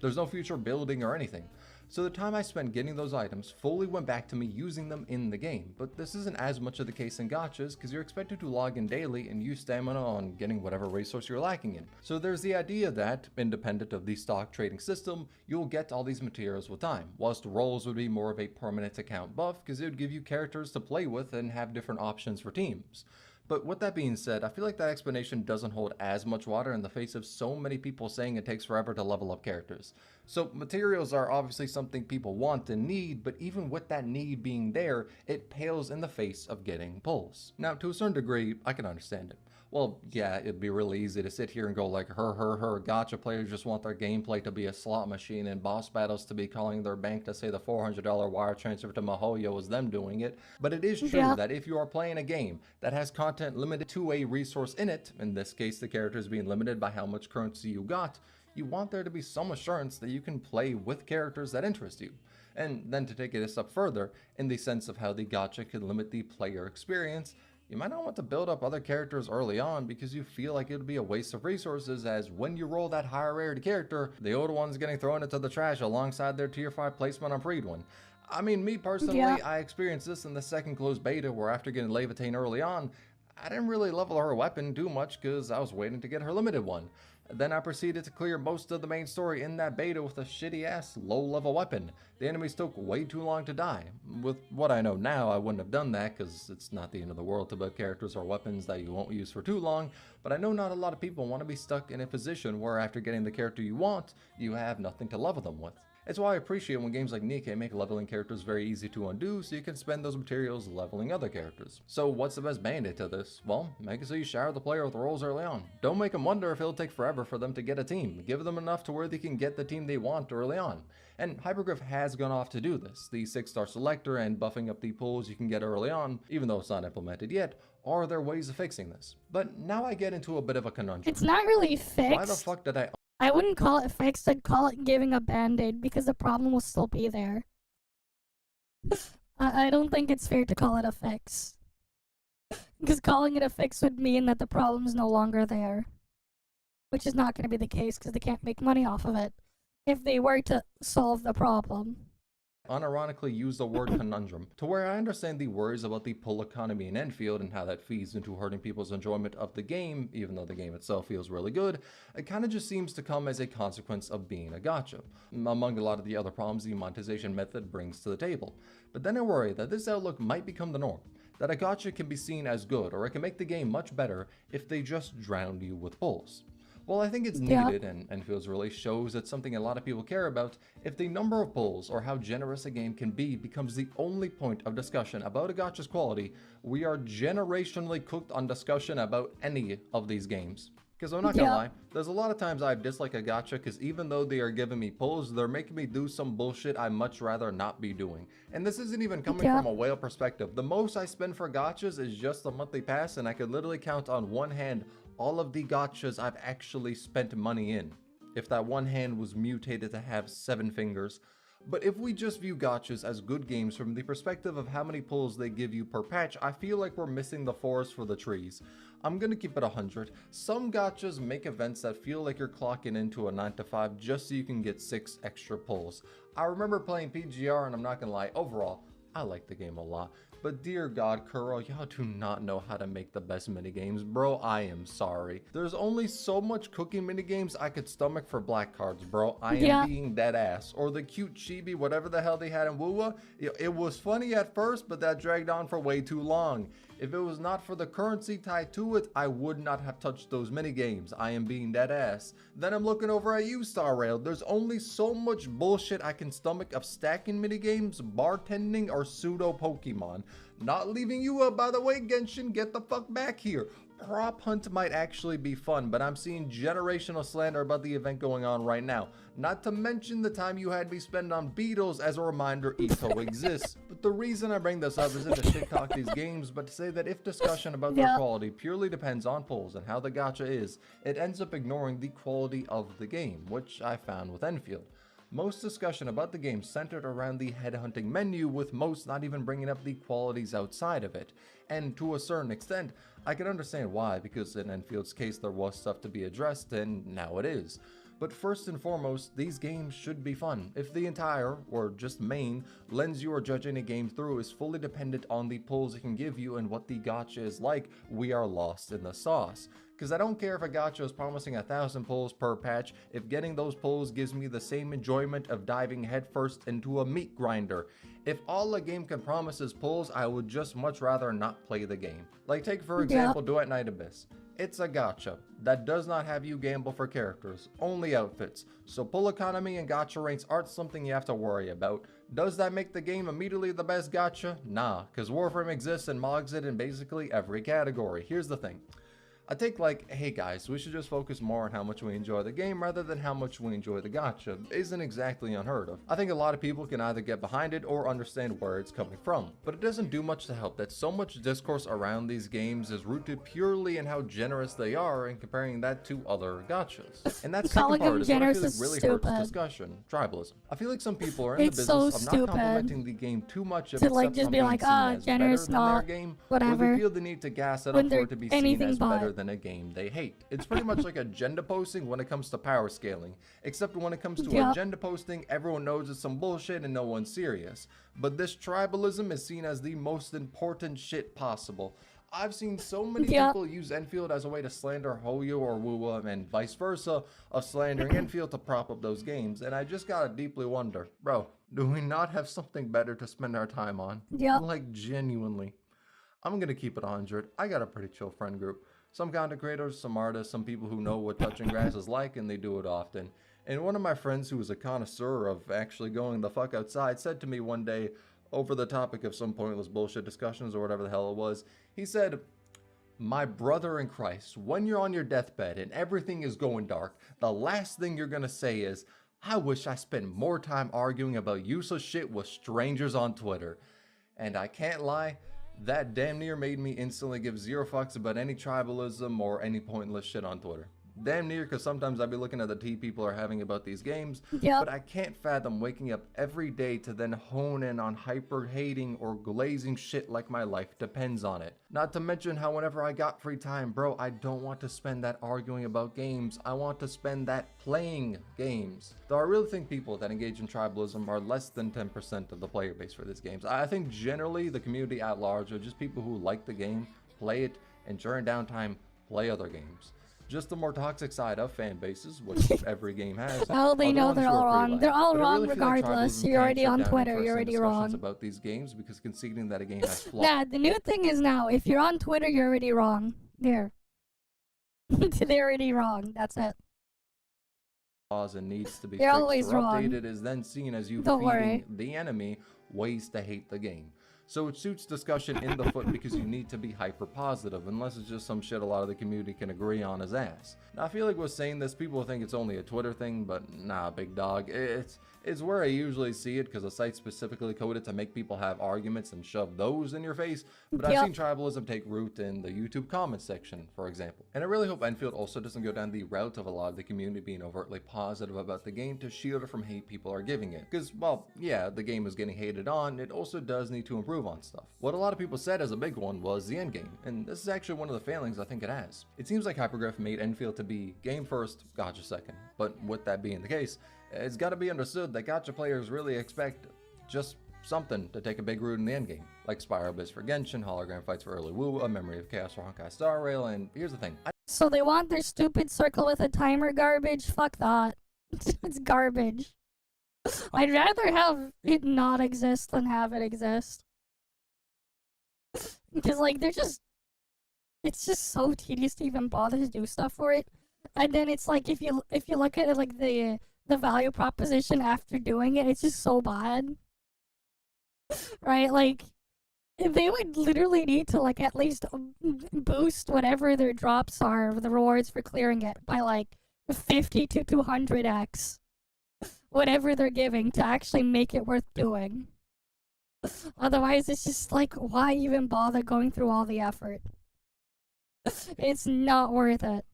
There's no future building or anything. So the time I spent getting those items fully went back to me using them in the game, but this isn't as much of the case in gachas because you're expected to log in daily and use stamina on getting whatever resource you're lacking in. So there's the idea that, independent of the stock trading system, you'll get all these materials with time, whilst roles would be more of a permanent account buff because it would give you characters to play with and have different options for teams. But with that being said, I feel like that explanation doesn't hold as much water in the face of so many people saying it takes forever to level up characters. So materials are obviously something people want and need, but even with that need being there, it pales in the face of getting pulls. Now, to a certain degree, I can understand it. Well, yeah, it'd be really easy to sit here and go like, gacha players just want their gameplay to be a slot machine and boss battles to be calling their bank to say the $400 wire transfer to Mahoyo was them doing it. But it is true that if you are playing a game that has content limited to a resource in it, in this case the characters being limited by how much currency you got, you want there to be some assurance that you can play with characters that interest you. And then to take it a step further, in the sense of how the gacha can limit the player experience, you might not want to build up other characters early on because you feel like it would be a waste of resources, as when you roll that higher rarity character, the old one's getting thrown into the trash alongside their tier 5 placement on Freed one. I mean, me personally, I experienced this in the second closed beta where after getting Levitain early on, I didn't really level her weapon too much because I was waiting to get her limited one. Then I proceeded to clear most of the main story in that beta with a shitty ass low level weapon. The enemies took way too long to die. With what I know now, I wouldn't have done that because it's not the end of the world to build characters or weapons that you won't use for too long, but I know not a lot of people want to be stuck in a position where after getting the character you want, you have nothing to level them with. It's why I appreciate when games like Nikke make leveling characters very easy to undo, so you can spend those materials leveling other characters. So what's the best band-aid to this? Well, make it so you shower the player with roles early on. Don't make them wonder if it'll take forever for them to get a team. Give them enough to where they can get the team they want early on. And Hypergriff has gone off to do this. The 6-star selector and buffing up the pulls you can get early on, even though it's not implemented yet, are there ways of fixing this. But now I get into a bit of a conundrum. It's not really fixed. Why the fuck did I wouldn't call it fixed, I'd call it giving a band-aid because the problem will still be there. I don't think it's fair to call it a fix. Because calling it a fix would mean that the problem's no longer there. Which is not going to be the case because they can't make money off of it if they were to solve the problem. unironically use the word conundrum, to where I understand the worries about the pull economy in Endfield and how that feeds into hurting people's enjoyment of the game, even though the game itself feels really good. It kind of just seems to come as a consequence of being a gacha, among a lot of the other problems the monetization method brings to the table. But then I worry that this outlook might become the norm, that a gacha can be seen as good, or it can make the game much better if they just drown you with pulls. Well, I think it's needed, and Enfield's release shows it's something a lot of people care about. If the number of pulls or how generous a game can be becomes the only point of discussion about a gacha's quality, we are generationally cooked on discussion about any of these games. Because I'm not gonna lie, there's a lot of times I dislike a gacha because even though they are giving me pulls, they're making me do some bullshit I'd much rather not be doing. And this isn't even coming from a whale perspective. The most I spend for gachas is just a monthly pass, and I could literally count on one hand all of the gachas I've actually spent money in, if that one hand was mutated to have 7 fingers. But if we just view gachas as good games from the perspective of how many pulls they give you per patch, I feel like we're missing the forest for the trees. I'm gonna keep it 100. Some gachas make events that feel like you're clocking into a 9 to 5 just so you can get 6 extra pulls. I remember playing PGR, and I'm not gonna lie, overall, I like the game a lot. But dear God, Kuro, y'all do not know how to make the best minigames. Bro, I am sorry. There's only so much cooking minigames I could stomach for black cards, bro. I am being dead ass. Or the cute chibi, whatever the hell they had in Wuwa. It was funny at first, but that dragged on for way too long. If it was not for the currency tied to it, I would not have touched those minigames. I am being dead ass. Then I'm looking over at you, Star Rail. There's only so much bullshit I can stomach of stacking minigames, bartending, or pseudo Pokemon. Not leaving you up, by the way, Genshin. Get the fuck back here. Prop hunt might actually be fun, but I'm seeing generational slander about the event going on right now. Not to mention the time you had me spend on Beatles as a reminder Ito exists. But the reason I bring this up isn't to shit talk these games, but to say that if discussion about their quality purely depends on pulls and how the gacha is, it ends up ignoring the quality of the game, which I found with Enfield. Most discussion about the game centered around the headhunting menu, with most not even bringing up the qualities outside of it. And to a certain extent, I can understand why, because in Enfield's case there was stuff to be addressed, and now it is. But first and foremost, these games should be fun. If the entire, or just main, lens you are judging a game through is fully dependent on the pulls it can give you and what the gacha is like, we are lost in the sauce. Because I don't care if a gacha is promising 1,000 pulls per patch, if getting those pulls gives me the same enjoyment of diving headfirst into a meat grinder. If all a game can promise is pulls, I would just much rather not play the game. Like take for example Duet Night Abyss. It's a gacha that does not have you gamble for characters, only outfits. So pull economy and gacha ranks aren't something you have to worry about. Does that make the game immediately the best gacha? Nah, because Warframe exists and mogs it in basically every category. Here's the thing. I take like, hey guys, we should just focus more on how much we enjoy the game rather than how much we enjoy the gacha isn't exactly unheard of. I think a lot of people can either get behind it or understand where it's coming from, but it doesn't do much to help that so much discourse around these games is rooted purely in how generous they are and comparing that to other gachas. And that second part is what I feel like really hurts discussion, tribalism. I feel like some people are in the business of not complimenting the game too much if it's just be like, generous, not whatever. Or they feel the need to gas it up for it to be seen as better than a game they hate. It's pretty much like agenda posting when it comes to power scaling, except when it comes to agenda posting, everyone knows it's some bullshit and no one's serious. But this tribalism is seen as the most important shit possible. I've seen so many people use Enfield as a way to slander Hoyo or Wuwa and vice versa, of slandering Enfield to prop up those games, and I just gotta deeply wonder, bro, do we not have something better to spend our time on? Like genuinely. I'm gonna keep it 100. I got a pretty chill friend group. Some content creators, some artists, some people who know what touching grass is like and they do it often. And one of my friends who was a connoisseur of actually going the fuck outside said to me one day over the topic of some pointless bullshit discussions or whatever the hell it was, he said, "My brother in Christ, when you're on your deathbed and everything is going dark, the last thing you're gonna say is, I wish I spent more time arguing about useless shit with strangers on Twitter." And I can't lie, that damn near made me instantly give zero fucks about any tribalism or any pointless shit on Twitter. Damn near, because sometimes I'd be looking at the tea people are having about these games, but I can't fathom waking up every day to then hone in on hyper hating or glazing shit like my life depends on it. Not to mention how whenever I got free time, bro, I don't want to spend that arguing about games. I want to spend that playing games. Though I really think people that engage in tribalism are less than 10% of the player base for these games. I think generally the community at large are just people who like the game, play it, and during downtime, play other games. Just the more toxic side of fan bases, which every game has. Oh, they know they're all wrong. They're all wrong really feel like regardless. tribalism You're can't already shut on down Twitter. in-person You're already discussions wrong. about these games because conceding that a game has flaws. Nah, the new thing is now, if you're on Twitter, you're already wrong. There. They're already wrong. That's it. And needs to be You're fixed always or wrong. updated is then seen as you Don't feeding worry. the enemy ways to hate the game. So it suits discussion in the foot because you need to be hyper positive, unless it's just some shit a lot of the community can agree on as ass. Now I feel like with saying this, people think it's only a Twitter thing, but nah, big dog. It's where I usually see it because the site's specifically coded to make people have arguments and shove those in your face. But I've seen tribalism take root in the YouTube comments section, for example. And I really hope Enfield also doesn't go down the route of a lot of the community being overtly positive about the game to shield it from hate people are giving it. Because, well, yeah, the game is getting hated on, it also does need to improve on stuff. What a lot of people said as a big one was the endgame, and this is actually one of the failings I think it has. It seems like Hypergraph made Enfield to be game first, gacha second. But with that being the case, it's got to be understood that gacha players really expect just something to take a big root in the endgame, like Spiral Biz for Genshin, hologram fights for early Woo, a memory of chaos for Honkai Star Rail, and here's the thing. So they want their stupid circle with a timer garbage? Fuck that. It's garbage. I'd rather have it not exist than have it exist. Because, like, it's just so tedious to even bother to do stuff for it. And then it's like, if you look at it, like, the value proposition after doing it, it's just so bad. Right? Like, they would literally need to, like, at least boost whatever their drops are, the rewards for clearing it, by, like, 50 to 200x. Whatever they're giving to actually make it worth doing. Otherwise, it's just like, why even bother going through all the effort? It's not worth it.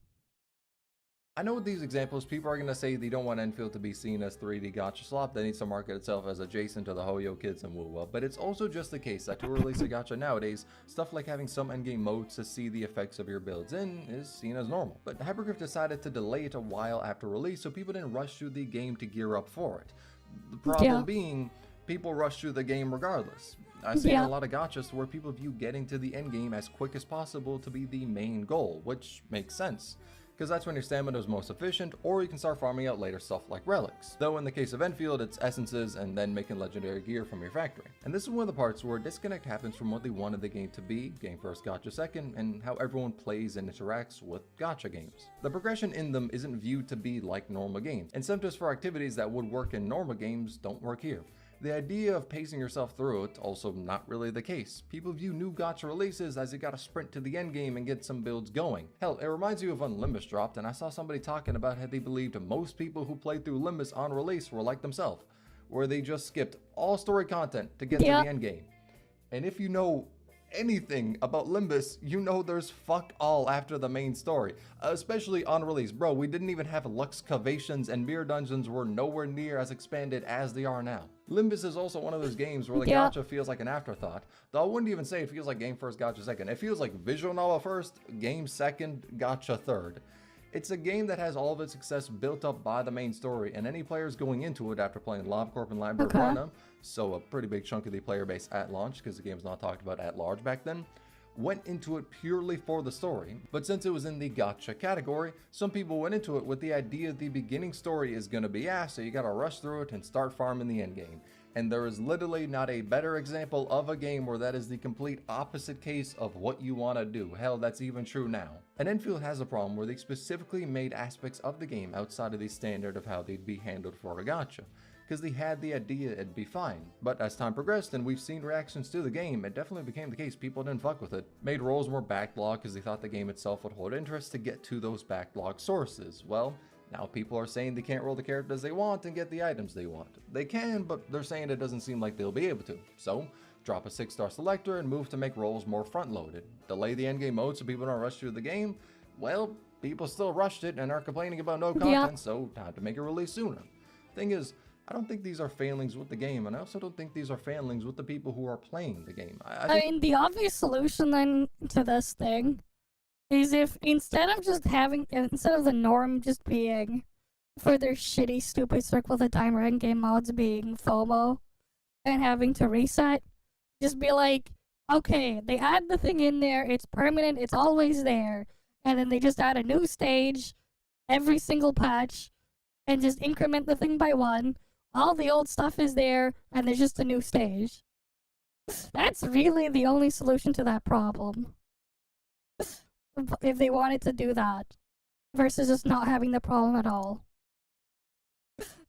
I know with these examples, people are going to say they don't want Enfield to be seen as 3D gacha slop. They need to market itself as adjacent to the Hoyo kids and Woo-Wah. But it's also just the case that to release a gacha nowadays, stuff like having some endgame modes to see the effects of your builds in is seen as normal. But Hypergraph decided to delay it a while after release so people didn't rush through the game to gear up for it. The problem being, people rush through the game regardless. I've seen a lot of gachas where people view getting to the end game as quick as possible to be the main goal, which makes sense, because that's when your stamina is most efficient, or you can start farming out later stuff like relics. Though in the case of Enfield, it's essences and then making legendary gear from your factory. And this is one of the parts where a disconnect happens from what they wanted the game to be, game first, gacha second, and how everyone plays and interacts with gacha games. The progression in them isn't viewed to be like normal games. Incentives for activities that would work in normal games don't work here. The idea of pacing yourself through it, also not really the case. People view new gacha releases as you gotta sprint to the end game and get some builds going. Hell, it reminds you of when Limbus dropped, and I saw somebody talking about how they believed most people who played through Limbus on release were like themselves, where they just skipped all story content to get to the end game. And if you know anything about Limbus, you know there's fuck all after the main story, especially on release. Bro, we didn't even have Lux Cavations, and Mirror Dungeons were nowhere near as expanded as they are now. Limbus is also one of those games where the gacha feels like an afterthought, though I wouldn't even say it feels like game first, gacha second. It feels like visual novel first, game second, gacha third. It's a game that has all of its success built up by the main story, and any players going into it after playing LobCorp and Library of Mana, so a pretty big chunk of the player base at launch, because the game's not talked about at large back then, went into it purely for the story. But since it was in the gacha category, some people went into it with the idea the beginning story is gonna be ass, so you gotta rush through it and start farming the endgame. And there is literally not a better example of a game where that is the complete opposite case of what you want to do. Hell, that's even true now. And Enfield has a problem where they specifically made aspects of the game outside of the standard of how they'd be handled for a gacha. Because they had the idea it'd be fine. But as time progressed and we've seen reactions to the game, it definitely became the case people didn't fuck with it. Made roles more backlogged because they thought the game itself would hold interest to get to those backlog sources. Well, now people are saying they can't roll the characters they want and get the items they want. They can, but they're saying it doesn't seem like they'll be able to. So, drop a 6-star selector and move to make rolls more front-loaded. Delay the endgame mode so people don't rush through the game. Well, people still rushed it and are complaining about no content, so time to make it release sooner. Thing is, I don't think these are failings with the game, and I also don't think these are failings with the people who are playing the game. I mean, the obvious solution then to this thing is if instead of the norm just being for their shitty, stupid Circle the Timer endgame mods being FOMO and having to reset, just be like, okay, they add the thing in there, it's permanent, it's always there, and then they just add a new stage every single patch and just increment the thing by one. All the old stuff is there, and there's just a new stage. That's really the only solution to that problem. If they wanted to do that, versus just not having the problem at all.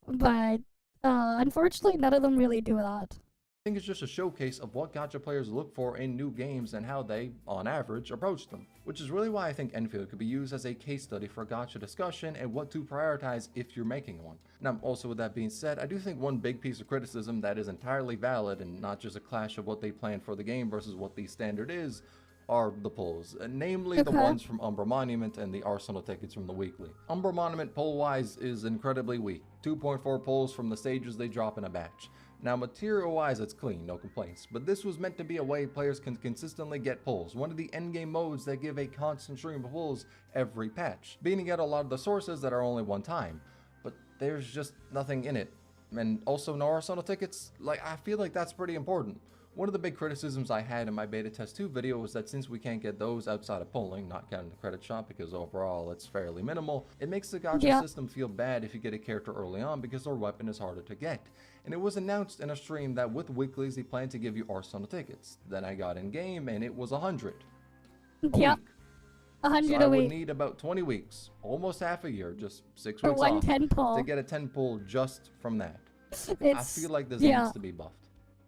But, unfortunately, none of them really do that. I think it's just a showcase of what gacha players look for in new games and how they, on average, approach them. Which is really why I think Enfield could be used as a case study for gacha discussion and what to prioritize if you're making one. Now, also with that being said, I do think one big piece of criticism that is entirely valid and not just a clash of what they plan for the game versus what the standard is, are the pulls, namely the ones from Umbra Monument and the Arsenal tickets from the weekly. Umbra Monument pull-wise is incredibly weak, 2.4 pulls from the stages they drop in a batch. Now material-wise it's clean, no complaints, but this was meant to be a way players can consistently get pulls, one of the endgame modes that give a constant stream of pulls every patch, beating out a lot of the sources that are only one time, but there's just nothing in it. And also no Arsenal tickets, I feel like that's pretty important. One of the big criticisms I had in my beta test 2 video was that since we can't get those outside of pulling, not counting the credit shop because overall it's fairly minimal, it makes the gacha system feel bad if you get a character early on because their weapon is harder to get. And it was announced in a stream that with weeklies they plan to give you Arsenal tickets. Then I got in game and it was 100. Yep. 100 so a week. I would need about 20 weeks, almost half a year, just 6 weeks one off 10 pull. to get a 10 pull just from that. I feel like this yeah. needs to be buffed.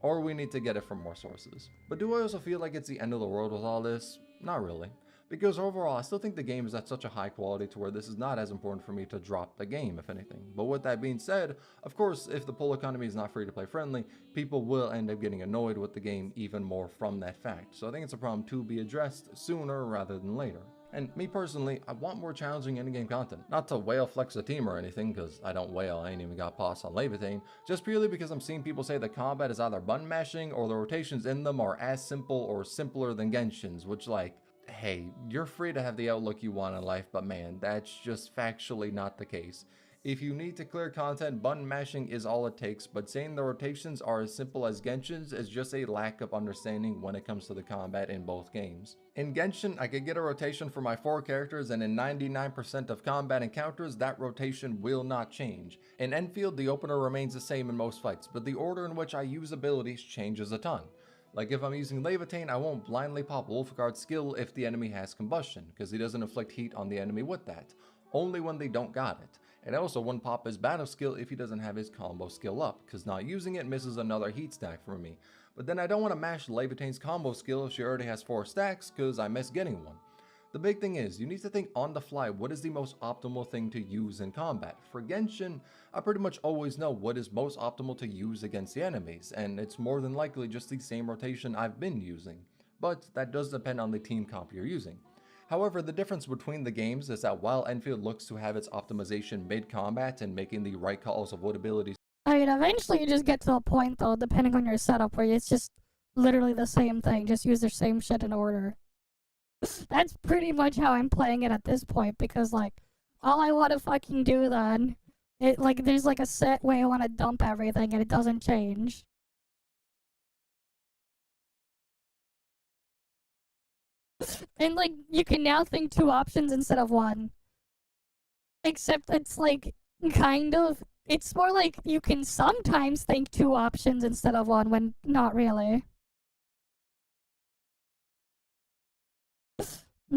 Or we need to get it from more sources. But do I also feel like it's the end of the world with all this? Not really. Because overall, I still think the game is at such a high quality to where this is not as important for me to drop the game, if anything. But with that being said, of course, if the pull economy is not free to play friendly, people will end up getting annoyed with the game even more from that fact. So I think it's a problem to be addressed sooner rather than later. And me personally, I want more challenging endgame content. Not to whale flex the team or anything, because I don't whale, I ain't even got pass on Levitain. Just purely because I'm seeing people say the combat is either button mashing or the rotations in them are as simple or simpler than Genshin's, which hey, you're free to have the outlook you want in life, but man, that's just factually not the case. If you need to clear content, button mashing is all it takes, but saying the rotations are as simple as Genshin's is just a lack of understanding when it comes to the combat in both games. In Genshin, I could get a rotation for my 4 characters, and in 99% of combat encounters, that rotation will not change. In Enfield, the opener remains the same in most fights, but the order in which I use abilities changes a ton. Like if I'm using Levitain, I won't blindly pop Wolfguard's skill if the enemy has combustion, because he doesn't inflict heat on the enemy with that, only when they don't got it. And also wouldn't pop his battle skill if he doesn't have his combo skill up, because not using it misses another heat stack for me. But then I don't want to mash Levitain's combo skill if she already has 4 stacks, because I miss getting one. The big thing is, you need to think on the fly what is the most optimal thing to use in combat. For Genshin, I pretty much always know what is most optimal to use against the enemies, and it's more than likely just the same rotation I've been using. But that does depend on the team comp you're using. However, the difference between the games is that while Enfield looks to have its optimization mid-combat and making the right calls of what abilities... I mean, eventually you just get to a point, though, depending on your setup, where it's just literally the same thing, just use the same shit in order. That's pretty much how I'm playing it at this point, because, all I want to fucking do then, there's, a set way I want to dump everything, and it doesn't change. And, you can now think 2 options instead of 1. Except it's, kind of it's more like you can sometimes think 2 options instead of 1 when not really.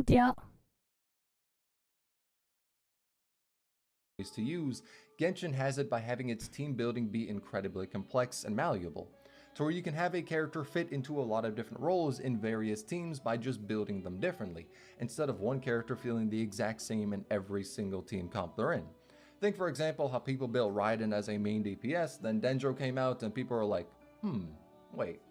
Yeah. To use, Genshin has it by having its team building be incredibly complex and malleable, to where you can have a character fit into a lot of different roles in various teams by just building them differently, instead of one character feeling the exact same in every single team comp they're in. Think for example how people built Raiden as a main DPS, then Dendro came out and people are like, wait,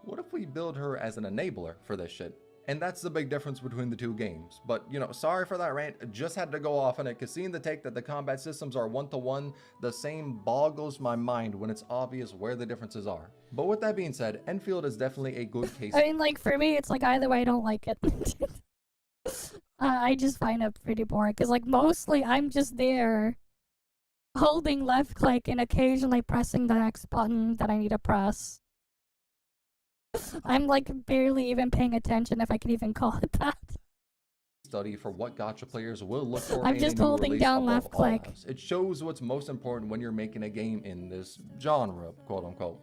what if we build her as an enabler for this shit? And that's the big difference between the 2 games. But, you know, sorry for that rant, just had to go off on it, because seeing the take that the combat systems are 1-to-1 the same boggles my mind when it's obvious where the differences are. But with that being said, Enfield is definitely a good case. I mean, like, for me, it's like either way I don't like it. I just find it pretty boring, because, like, mostly I'm just there holding left click and occasionally pressing the next button that I need to press. I'm like barely even paying attention, if I can even call it that. Study for what gacha players will look for. I'm just holding down left click. It shows what's most important when you're making a game in this genre, quote unquote.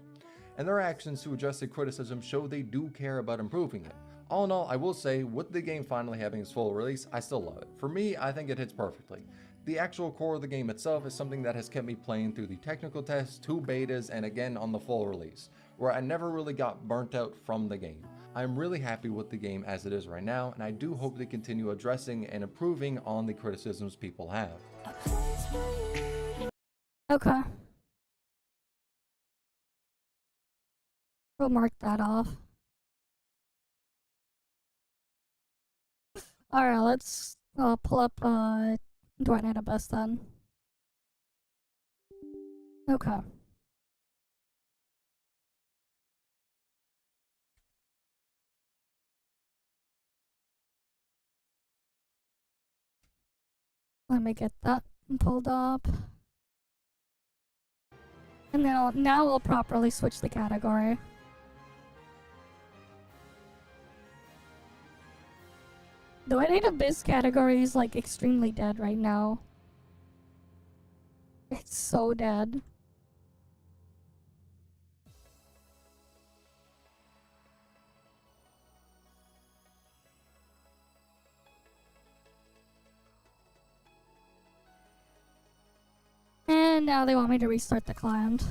And their actions to address the criticism show they do care about improving it. All in all, I will say, with the game finally having its full release, I still love it. For me, I think it hits perfectly. The actual core of the game itself is something that has kept me playing through the technical tests, 2 betas, and again on the full release, where I never really got burnt out from the game. I'm really happy with the game as it is right now, and I do hope they continue addressing and improving on the criticisms people have. Okay. We'll mark that off. Alright, let's pull up do I need a best then? Okay. Let me get that pulled up. And then now we'll properly switch the category. The I need a biz category is like extremely dead right now. It's so dead. And now they want me to restart the client.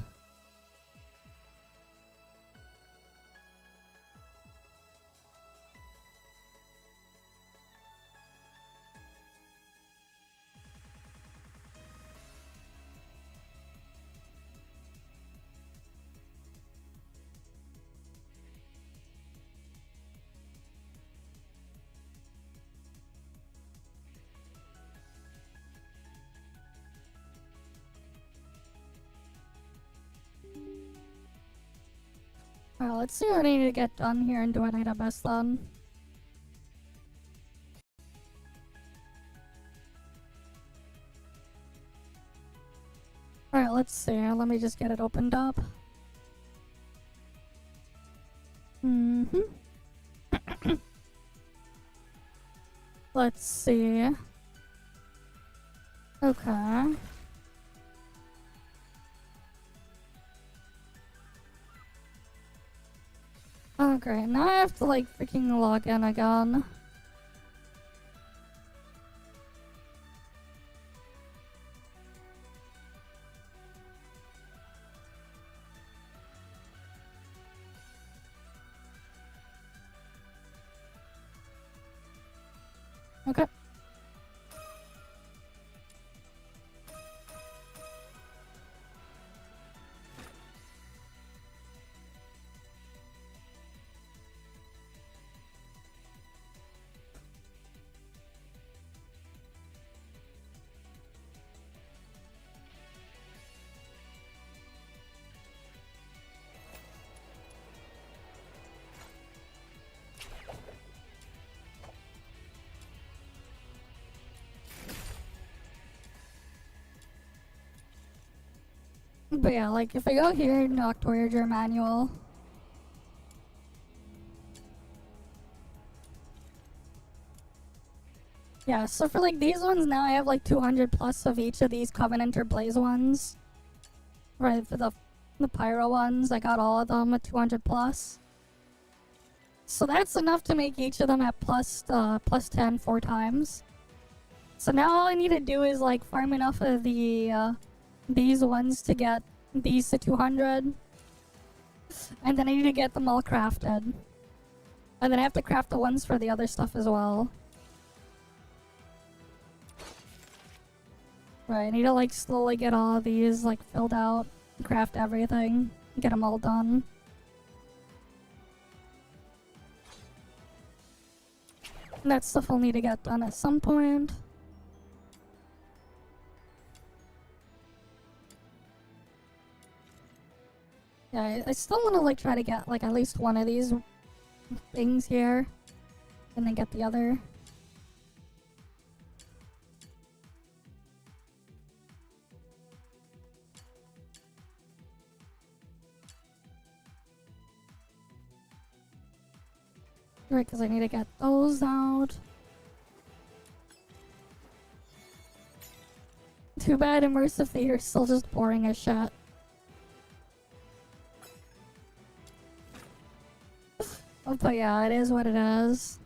Alright, let's see what I need to get done here and do I need a best then. Alright, let's see. Let me just get it opened up. Let's see. Okay. Oh great, now I have to like freaking log in again. Okay. But yeah, like if I go here, Noct Voyager manual. Yeah, so for like these ones now I have like 200 plus of each of these Covenant or Blaze ones. Right, for the pyro ones, I got all of them at 200 plus. So that's enough to make each of them at plus 10 4 times. So now all I need to do is like farm enough of the these ones to get these to 200. And then I need to get them all crafted. And then I have to craft the ones for the other stuff as well. Right, I need to like slowly get all of these like filled out, craft everything, get them all done. That stuff will need to get done at some point. Yeah, I still want to like try to get like at least one of these things here, and then get the other. Right, because I need to get those out. Too bad Immersive Theater's still just boring as shit. But yeah, it is what it is.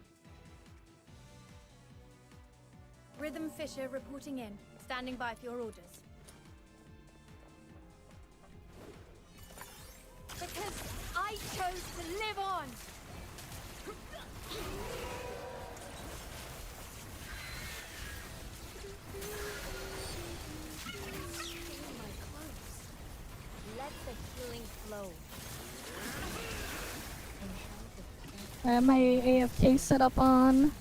Rhythm Fisher reporting in. Standing by for your orders. Because I chose to live on! Let the healing flow. I have my AFK set up on.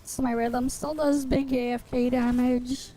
So my rhythm still does big AFK damage.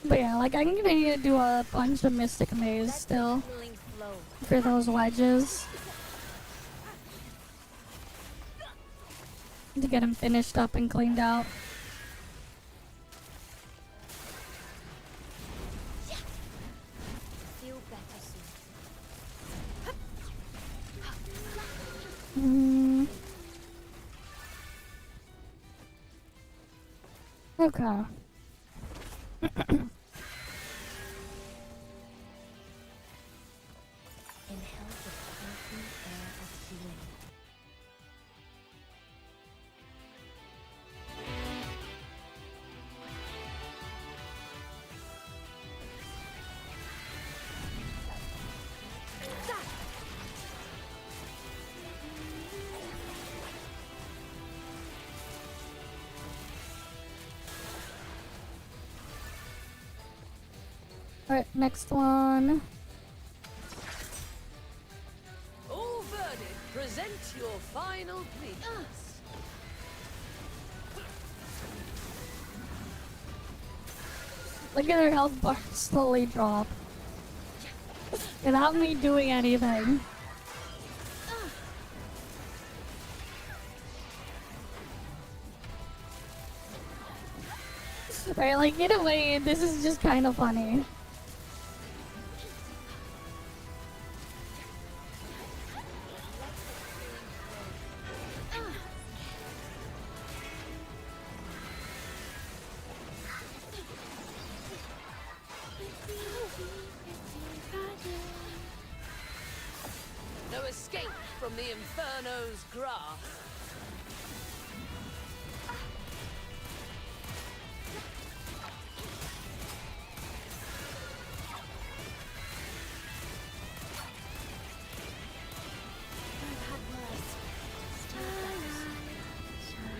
But yeah, like I'm gonna need to do a bunch of Mystic Maze still for those wedges to get them finished up and cleaned out. Feel better Mm. Okay. Alright, next one. All verdict, present your final plea. Look at her health bar slowly drop. Without me doing anything. Right, like in a way, this is just kind of funny. No escape from the Inferno's grasp.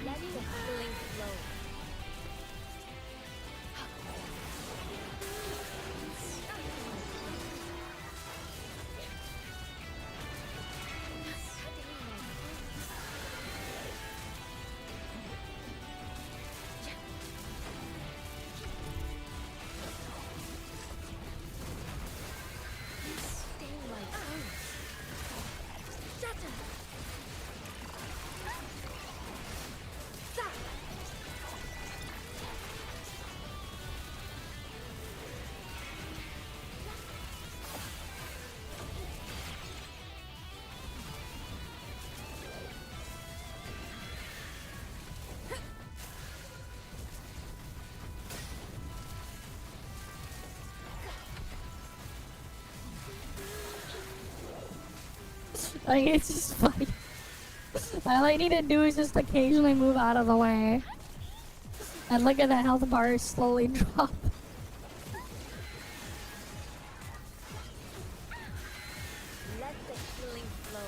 Let the healing flow. Like, it's just funny. All I need to do is just occasionally move out of the way. And look at the health bar slowly drop. Let the healing flow.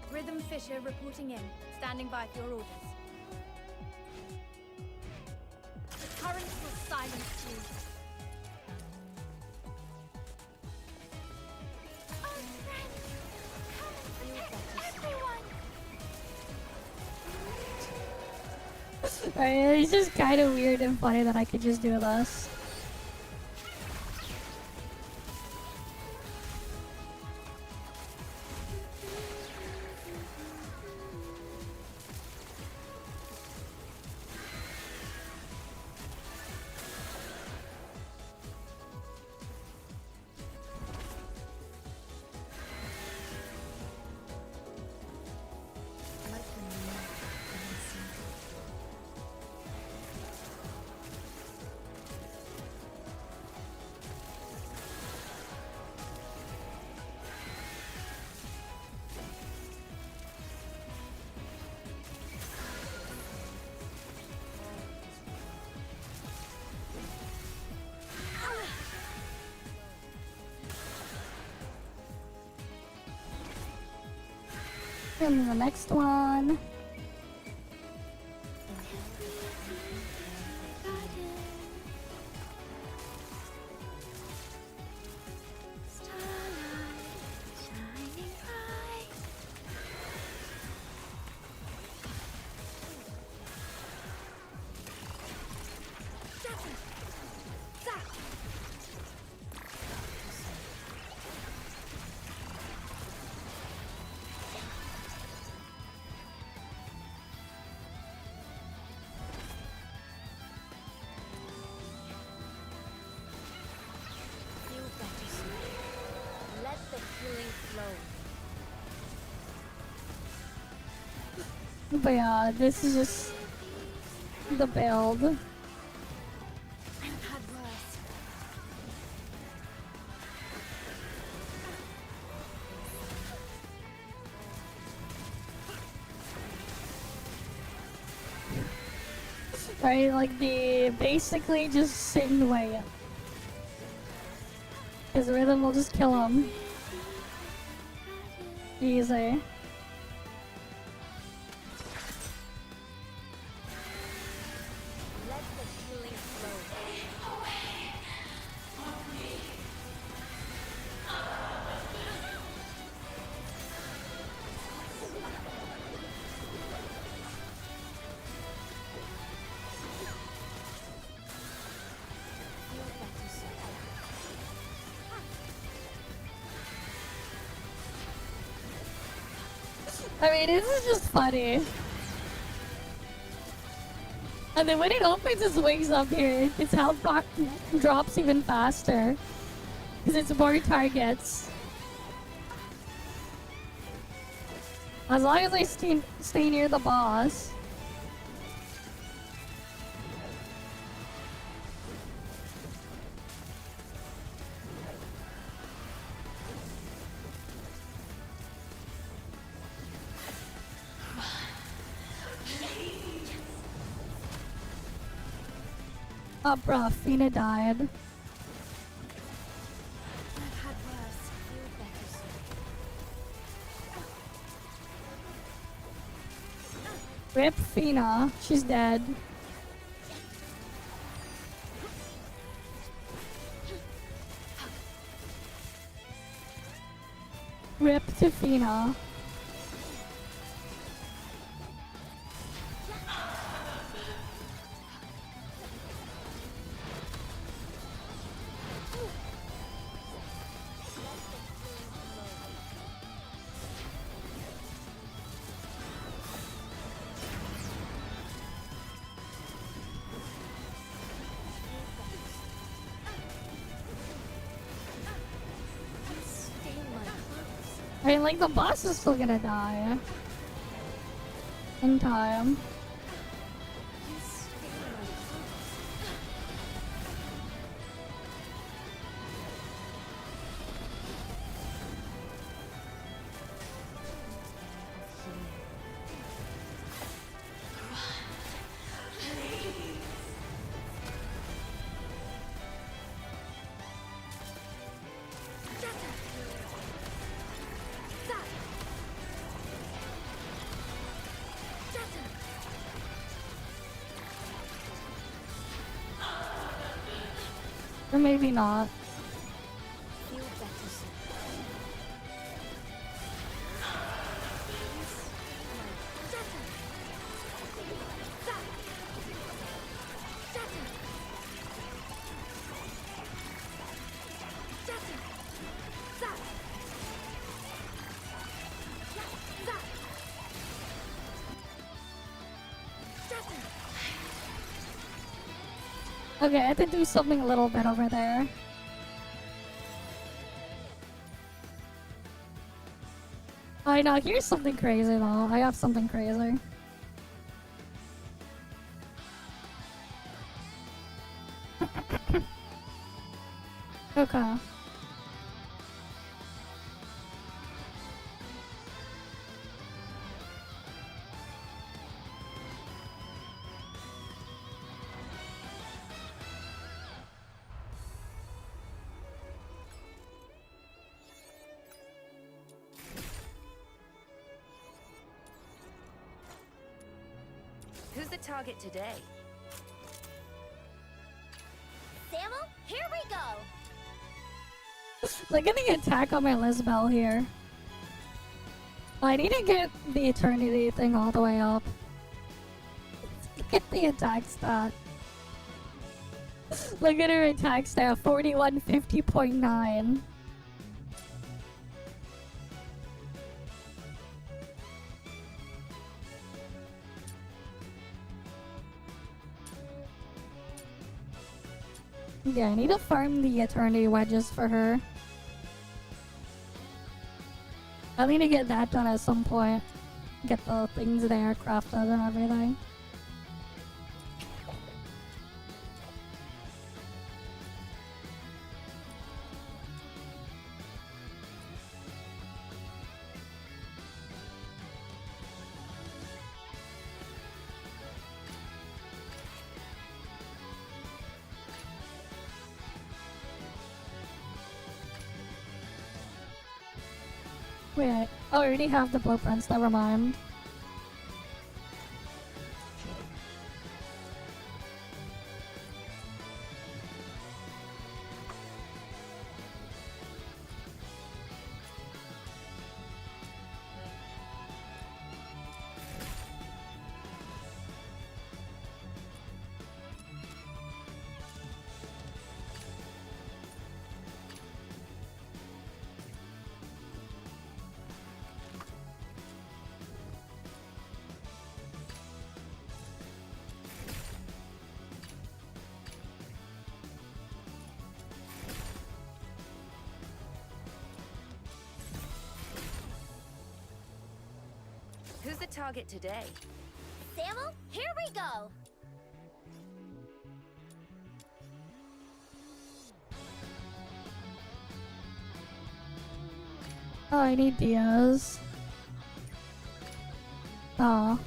Rhythm Fisher reporting in. Standing by for your orders. The currents will silence you. Our friends, come and protect everyone. Right, it's just kind of weird and funny that I could just do this. And the next one. Let the healing flow. But yeah, this is just the build. I've had worse. Right, like the basically just sitting way. His rhythm will just kill him. Easy. Let the healing flow. I mean, this is just funny. And then when it opens its wings up here, its health bar drops even faster. Because it's more targets. As long as I stay near the boss. Oh, bruh, Fina died. I've had worse. Rip Fina, she's dead. Rip to Fina. I mean, like, the boss is still gonna die. In time. Or maybe not. Okay, I have to do something a little bit over there. I know, here's something crazy though. I have something crazy. Okay. Who's the target today? Samuel, here we go! Look at the attack on my Lisbel here. I need to get the eternity thing all the way up. Look at the attack stat. Look at her attack stat, 4150.9. Yeah, I need to farm the eternity wedges for her. I need to get that done at some point. Get the things there crafted and everything. Wait, oh, I already have the blueprints, never mind. Who's the target today? Samuel, here we go! Oh, I need Diaz. Oh.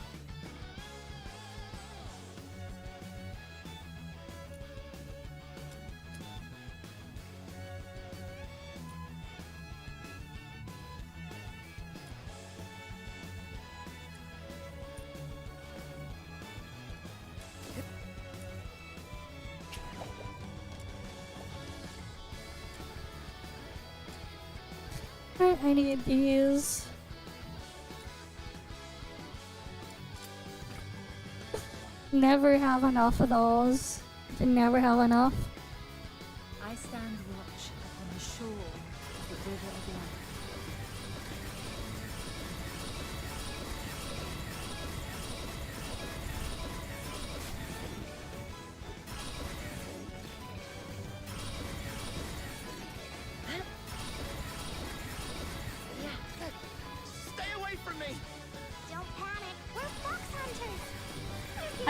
I need these. Never have enough of those. Can never have enough. I stand watch upon the shore of the river of life. Yeah, good.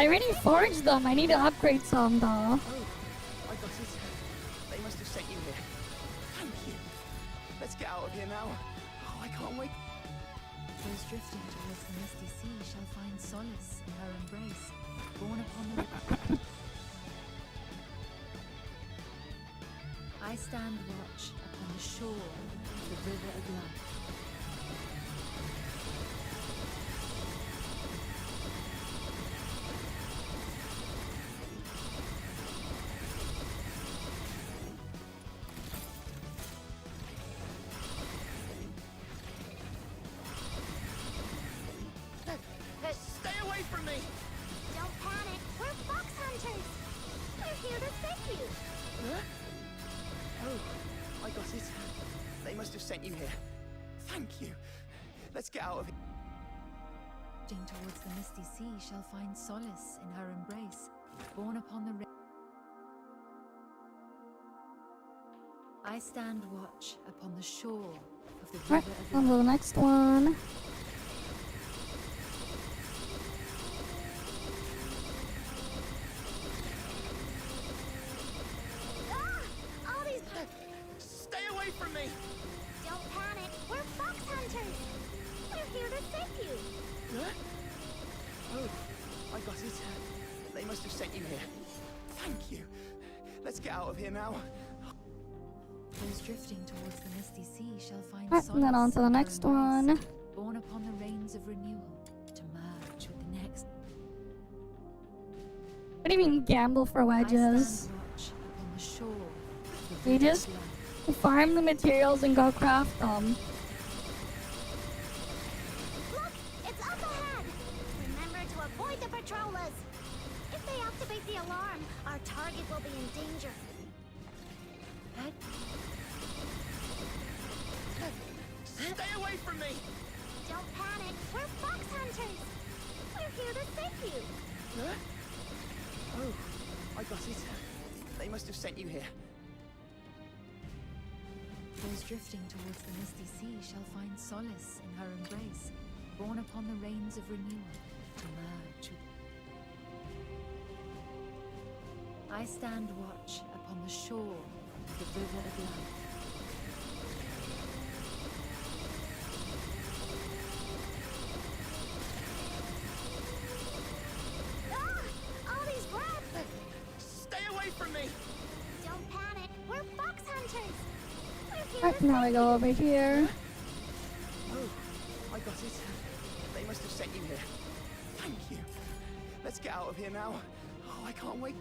I already forged them. I need to upgrade some though. I got it. They must have sent you here. Thank you. Let's get out of here now. Oh, I can't wait. Those drifting towards the misty sea shall find solace in her embrace, born upon the... I stand watch upon the shore of the river of life. Stay away from me! Don't panic. We're fox hunters. We're here to save you. Huh? Oh, I got it. They must have sent you here. Thank you. Let's get out of here. Drifting towards the misty sea shall find solace in her embrace, born upon the I stand watch upon the shore of the Alright, river of on to the next one. All these... Stay away from me! Don't panic. We're fox hunters. We're here to save you. Huh? Oh, I got it. They must have sent you here. Thank you. Let's get out of here now. Those drifting towards the misty sea shall find Alright, solace and then on to the in her next embrace, one. born upon the rains of renewal, to merge with the next. What do you mean gamble for wedges? I stand watch upon the shore of the You river just of life. farm the materials and go craft them. Look, it's up ahead. Remember to avoid the patrollers. If they activate the alarm, our target will be in danger. Stay away from me! Don't panic. We're fox hunters. We're here to save you. Huh? Oh, I got it. They must have sent you here. Those drifting towards the misty sea shall find solace in her embrace, born upon the rains of renewal, to merge with... I stand watch upon the shore of the river of life. All these rats! Stay away from me! Don't panic. We're fox hunters. We're here Alright, to now we save go over here. Oh, I got it. They must have sent you here. Thank you. Let's get out of here now. Oh, I can't wait.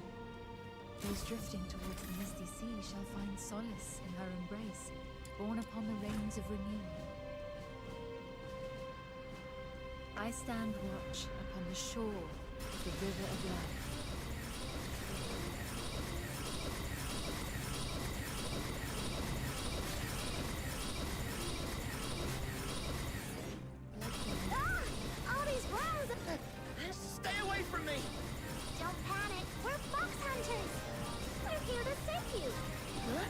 Those drifting towards the misty sea shall find solace in her embrace, born upon the rains of renewal. I stand watch upon the shore of the river of life. All these rats! Stay away from me! Don't panic. We're fox hunters. We're here to save you. Huh?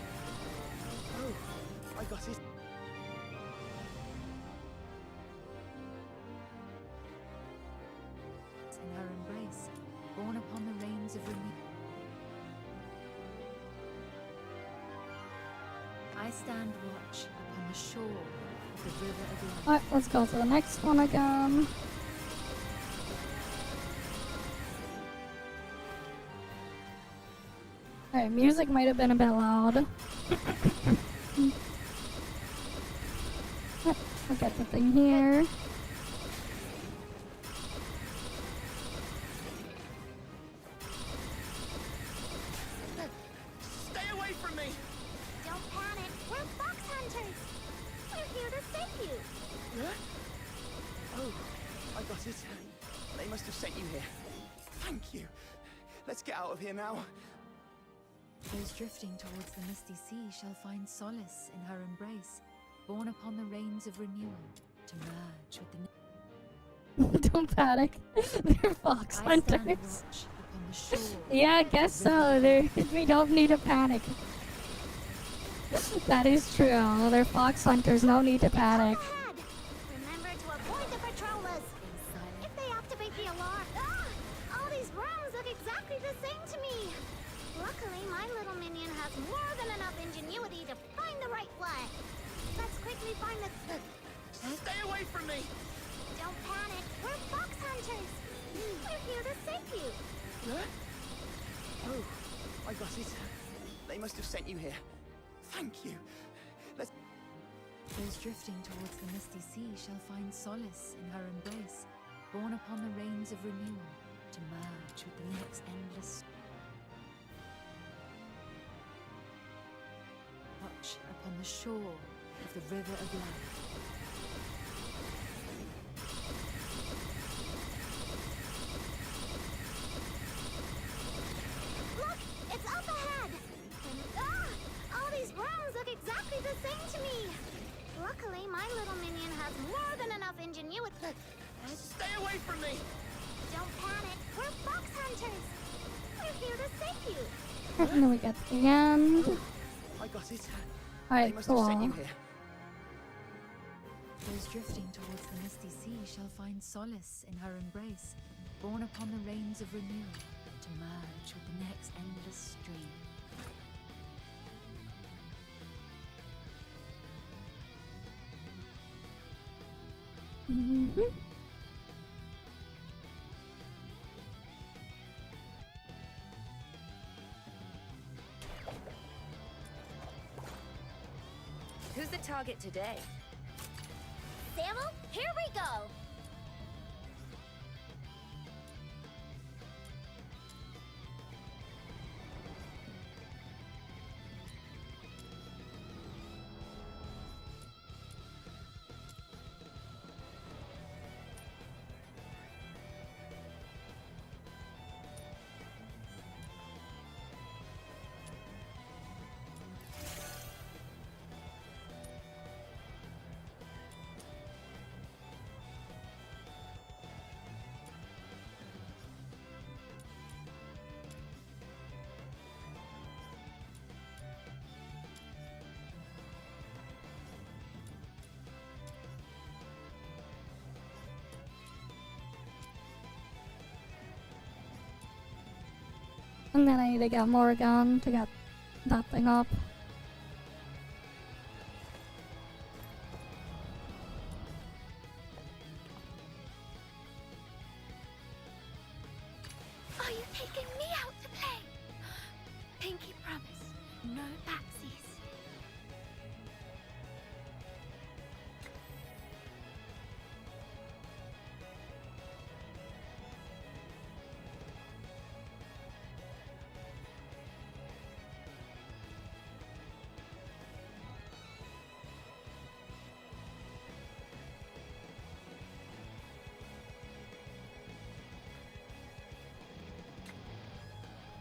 Oh, I got it. In her embrace, born upon the rains of renewal. I stand watch upon the shore of the river of life. Alright, let's go to the next one again. Alright, music might have been a bit loud. I'll get the thing here. Stay away from me! Don't panic. We're fox hunters. We're here to save you. Huh? Oh, I got it. They must have sent you here. Thank you. Let's get out of here now. Those drifting towards the misty sea shall find solace in her embrace, born upon the rains of renewal, to merge with the... Don't panic. They're fox I stand hunters. watch upon the shore. Yeah, I guess so. We don't need to panic. That is true. They're fox hunters. No need to panic. Ahead. Remember to avoid the patrollers. If they activate the alarm... All these rats! Luckily, my little minion has more than enough ingenuity to find the right way. Let's quickly find the... Stay away from me! Don't panic. We're fox hunters. We're here to save you. Huh? Oh, I got it. They must have sent you here. Thank you. Let's... Those drifting towards the misty sea shall find solace in her embrace, borne upon the rains of renewal, to merge with the next endless... Watch upon the shore of the river of life. Look! It's up ahead! All these rooms look exactly the same to me! Luckily, my little minion has more than enough ingenuity... Stay away from me! Don't panic. We're fox hunters. We're here to save you. And then we get the end. I got it. Alright, They must have sent you cool. here. Those drifting towards the misty sea shall find solace in her embrace, borne upon the rains of renewal, to merge with the next endless stream. Mm-hmm. Who's the target today? Samuel, here we go. And then I need to get more gun to get that thing up. Are you taking me out to play? Pinky promise, no backsies.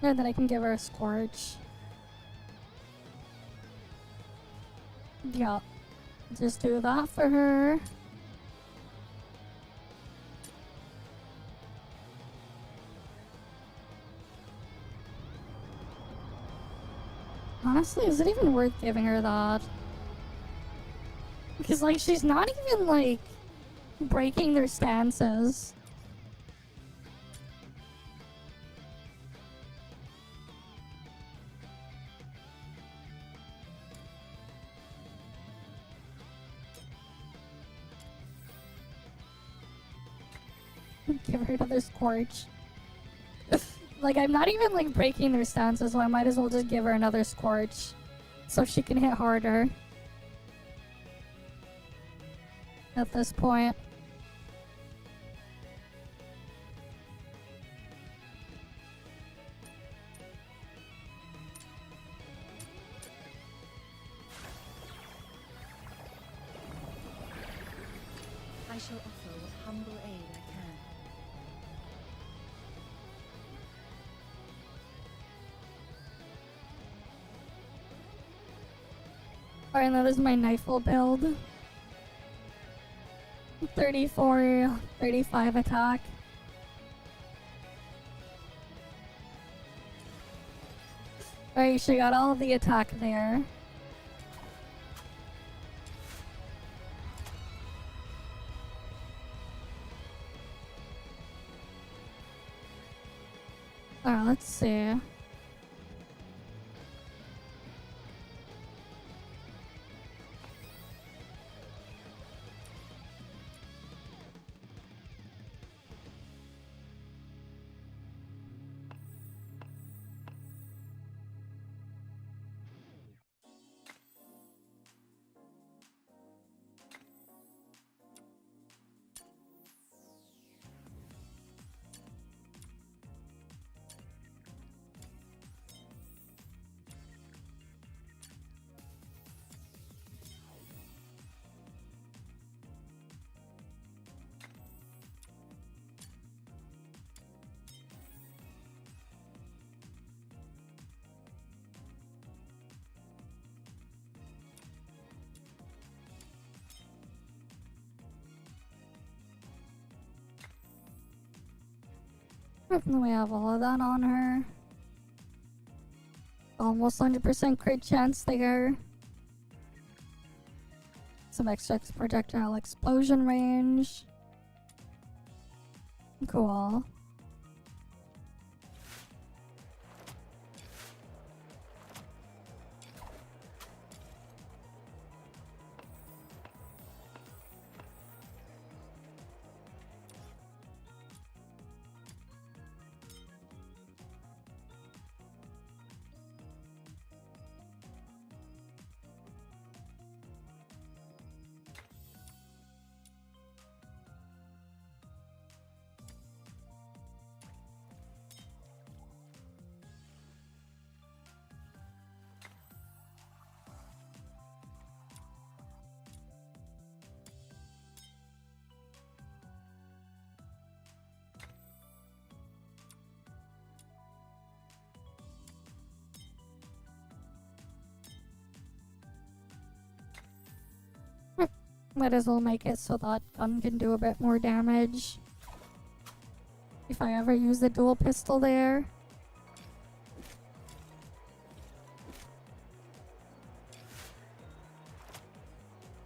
And then I can give her a Scorch. Yeah. Just do that for her. Honestly, is it even worth giving her that? Because, like, she's not even, like, breaking their stances. Give her another Scorch. Like, I'm not even, like, breaking their stances, so I might as well just give her another Scorch. So she can hit harder. At this point. I shall offer what humble aid I can. Alright, now this is my Knifeful build. 34, 35 attack. Alright, she got all of the attack there. Alright, let's see. Definitely have all of that on her. Almost 100% crit chance there. Some extra projectile explosion range. Cool. Might as well make it so that gun can do a bit more damage. If I ever use the dual pistol there.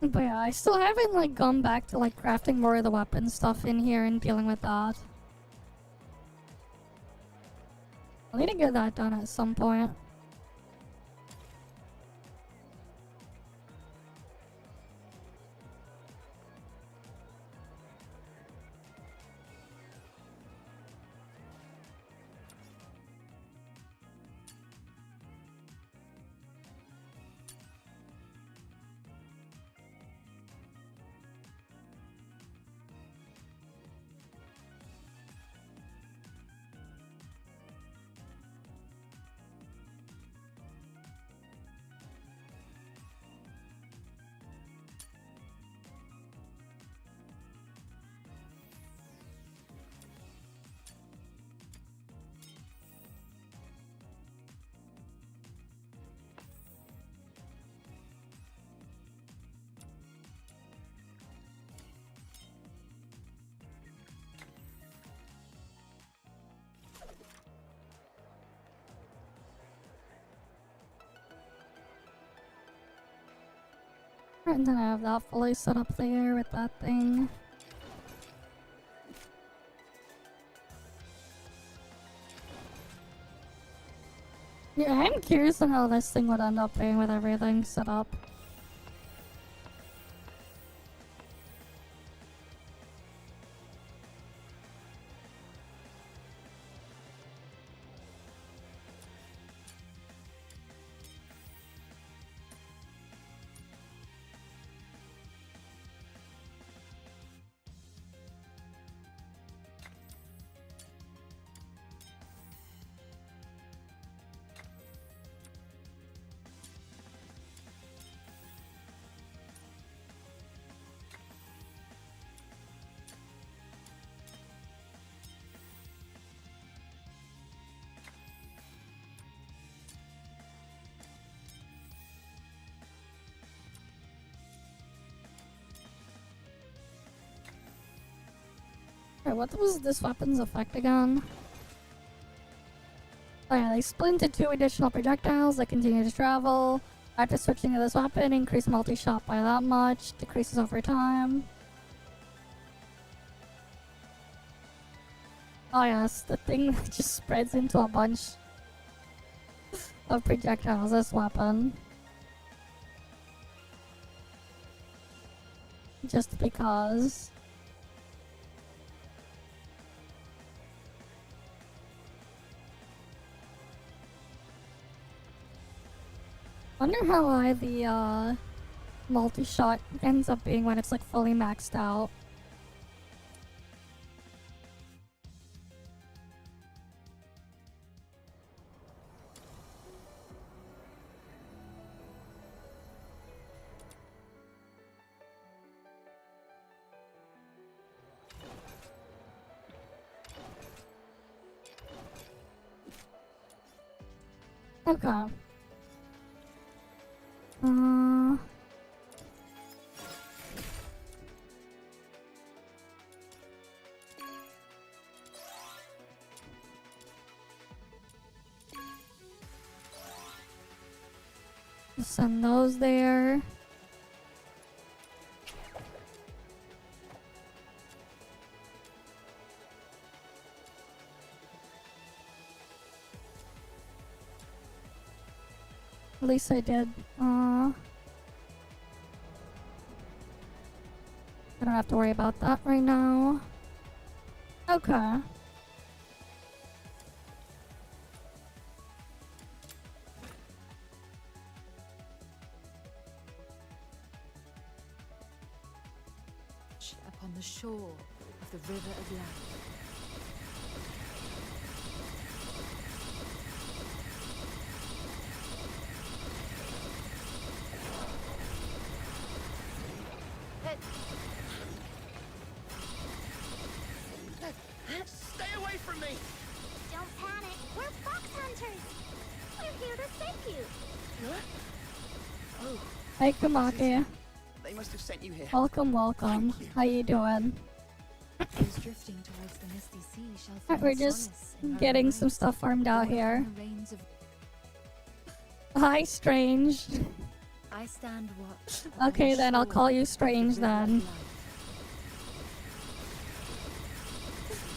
But yeah, I still haven't like gone back to like crafting more of the weapon stuff in here and dealing with that. I need to get that done at some point. And then I have that fully set up there with that thing. Yeah, I'm curious on how this thing would end up being with everything set up. Alright, what was this weapon's effect again? Oh yeah, they split into 2 additional projectiles that continue to travel. After switching to this weapon, increase multi-shot by that much, decreases over time. Oh yes, the thing just spreads into a bunch of projectiles, this weapon. Just because. Wonder how high the multi-shot ends up being when it's like fully maxed out. Okay. Send those there. At least I did. I don't have to worry about that right now. Okay. Upon the shore of the river of life. Stay away from me! Don't panic. We're fox hunters. We're here to save you. Huh? Oh, Hi, Kamaki. they must have sent you here. Welcome, welcome. How you doing? Those drifting towards the misty sea shall Alright, find we're just solace in her getting embrace, some stuff farmed out borne here. upon the reins of- Hi, Strange. I stand watch. upon Okay, the then I'll shore call you of the Strange river of then. life.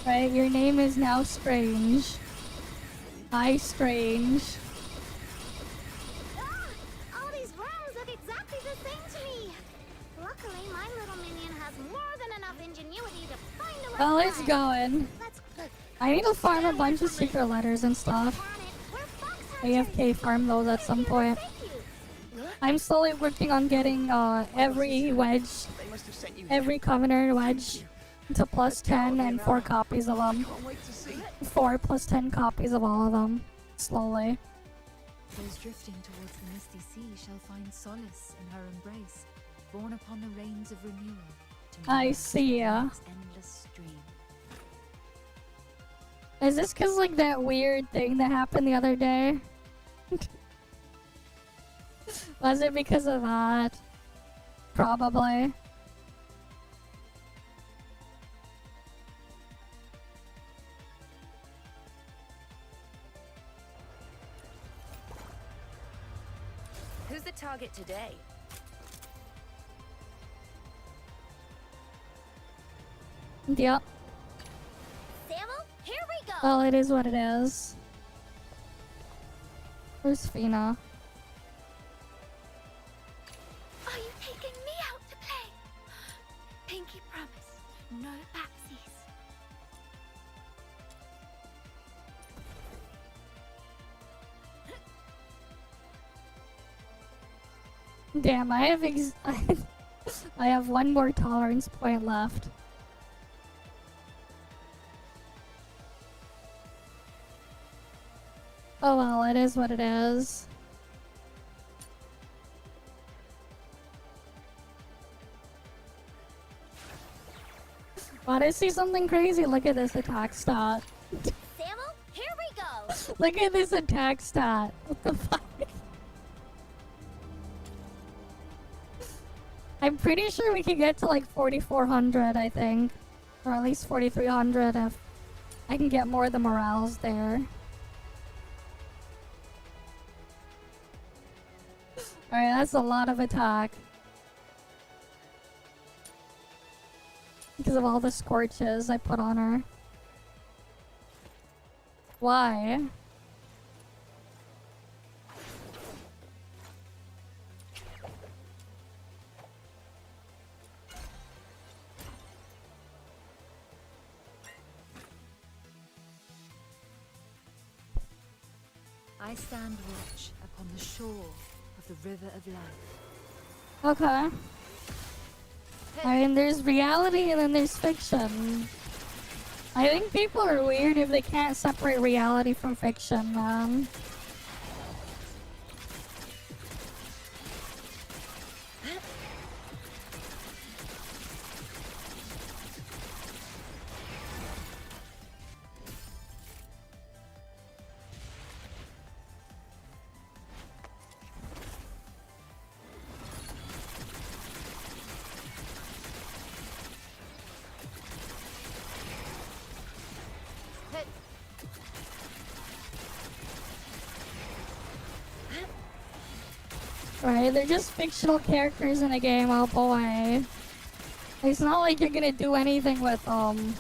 Right, your name is now Strange. Hi, Strange. All these rooms look exactly the same to me. Luckily, my little minion has more than enough ingenuity to find a way. Well, it's going. Let's I need to farm a bunch of secret letters and stuff. AFK farm those at some point. I'm slowly working on getting every wedge, They must have sent you here. every Covenant wedge to plus 10 and 4 copies of them. Can't wait to see. 4 plus 10 copies of all of them. Slowly. Those drifting towards the misty sea shall find solace in her embrace, borne upon the reins of renewal. To I merge see ya. with its endless stream. Is this cause like that weird thing that happened the other day? Was it because of that? Probably. Who's the target today? Yep. Samuel, here we go. Well, it is what it is. Where's Fina? Are you taking me out to play? Pinky promise, no backsies. Damn, I have I have one more tolerance point left. Oh well, it is what it is. Want to see something crazy? Look at this attack stat. Samuel, here we go. Look at this attack stat. What the fuck? I'm pretty sure we can get to like 4,400, I think. Or at least 4,300 if I can get more of the morales there. Alright, that's a lot of attack. Because of all the scorches I put on her. Why? I stand watch upon the shore of the river of life. Okay. I mean, there's reality and then there's fiction. I think people are weird if they can't separate reality from fiction, man. right? They're just fictional characters in a game, oh boy. It's not like you're gonna do anything with them.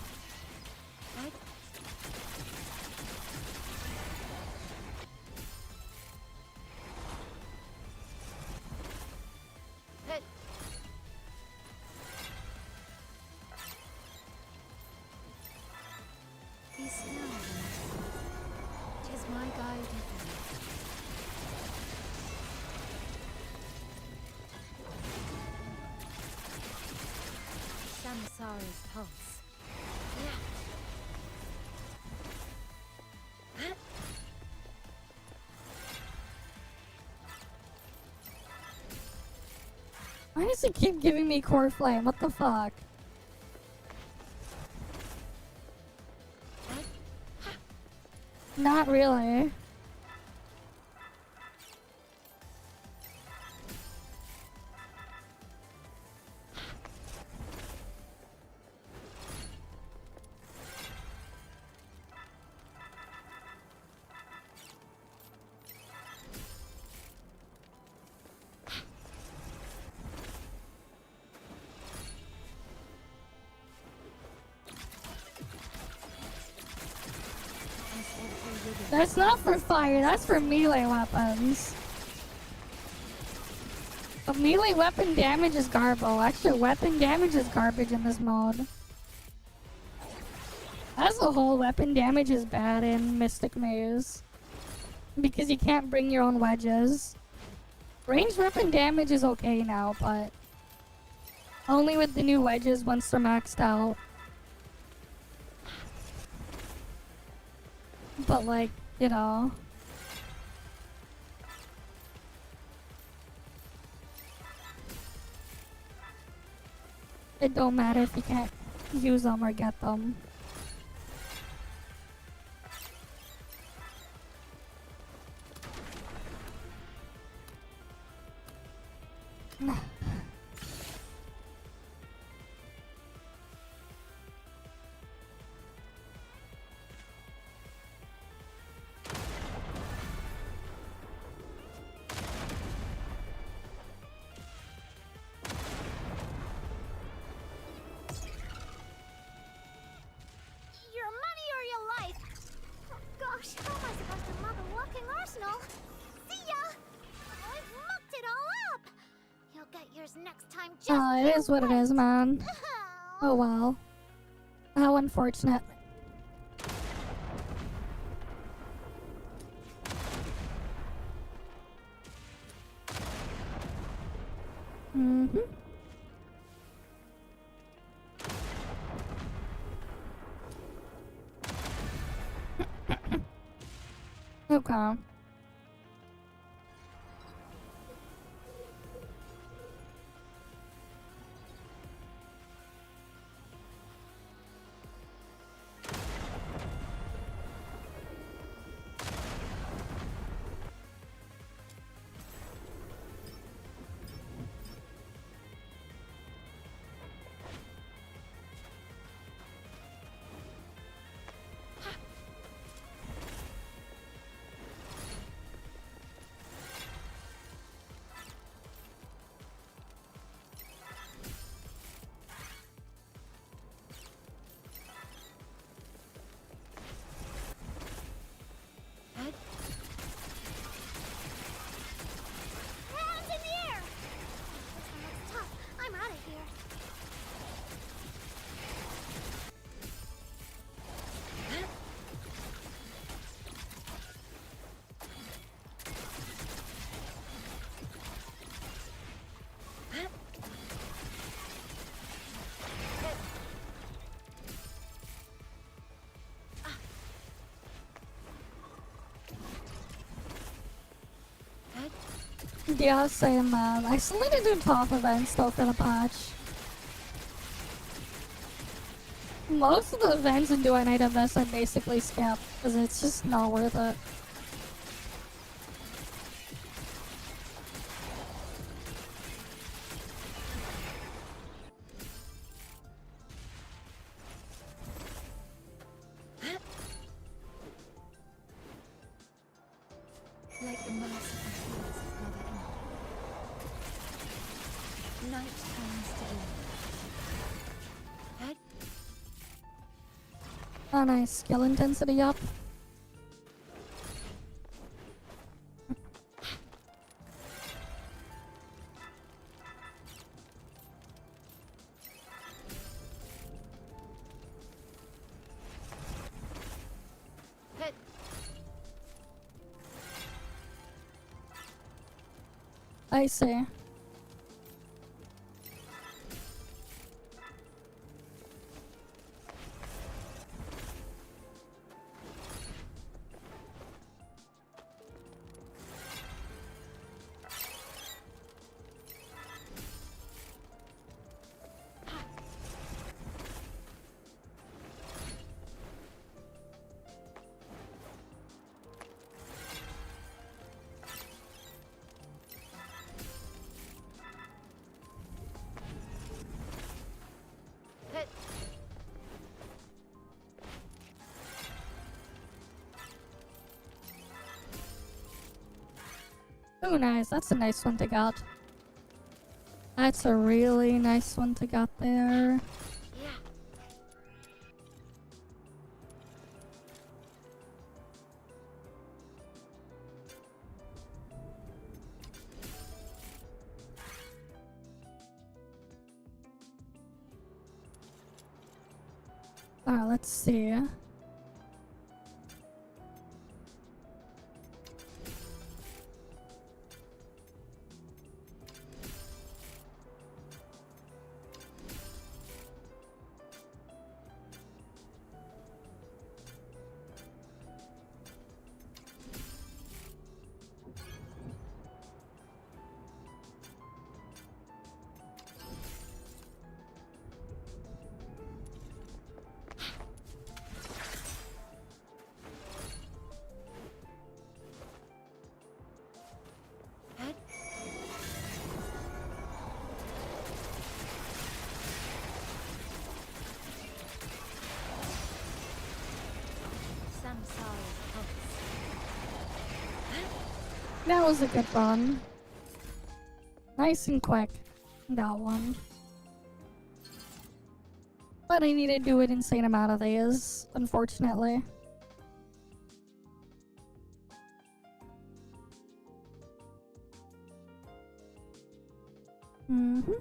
Be still. 'Tis my guide ever. Samsara's pulse. Why does it keep giving me core flame? What the fuck? Not really. That's not for fire, that's for melee weapons. But melee weapon damage is garbo. Actually, weapon damage is garbage in this mode. As a whole, weapon damage is bad in Mystic Maze. Because you can't bring your own wedges. Ranged weapon damage is okay now, but only with the new wedges once they're maxed out. But like, you know. It don't matter if you can't use them or get them. Your money or your life. Oh gosh, how am I supposed to mug a walking arsenal? See ya! I've mucked it all up! You'll get yours next time just Oh, it is what it is, man. Oh well. How unfortunate. Mm-hmm. Okay. Hands in the air! This one looks tough. I'm out of here. Yeah, same man. I still need to do ToF events though for the patch. Most of the events in Do I Night of this I basically skip because it's just not worth it. Like the merciful tears of Mother Earth, Oh, nice. Skill intensity up. I see. Oh, nice. That's a nice one to get. That's a really nice one to get there. Alright, let's see. That was a good run. Nice and quick. That one. But I need to do an insane amount of these, unfortunately. Mm-hmm.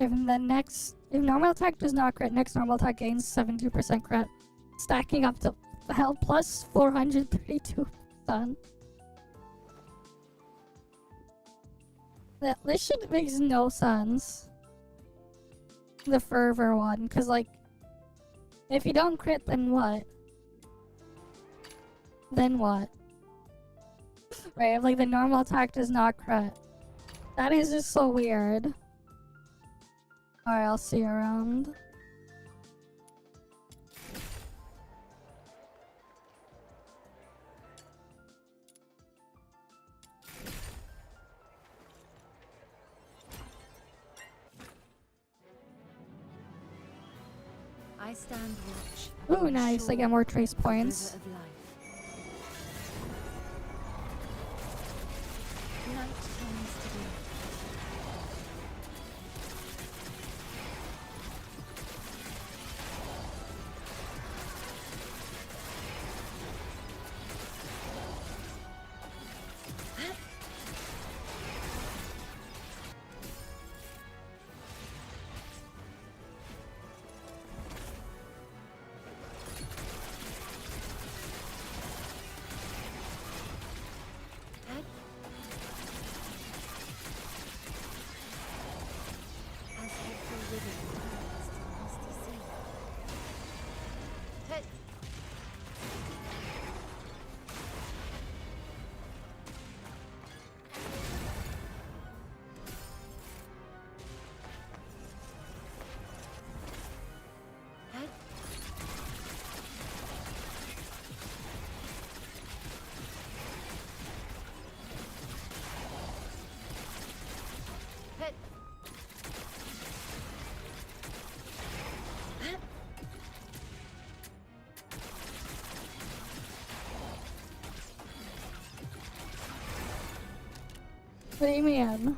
If normal attack does not crit, next normal attack gains 72% crit, stacking up to hell plus 432%. This shit makes no sense. The fervor one, cause like, if you don't crit, then what? Then what? Right, if like the normal attack does not crit. That is just so weird. Alright, I'll see you around. I stand watch. Ooh, nice. I get more trace points. Night comes to be. What do you mean?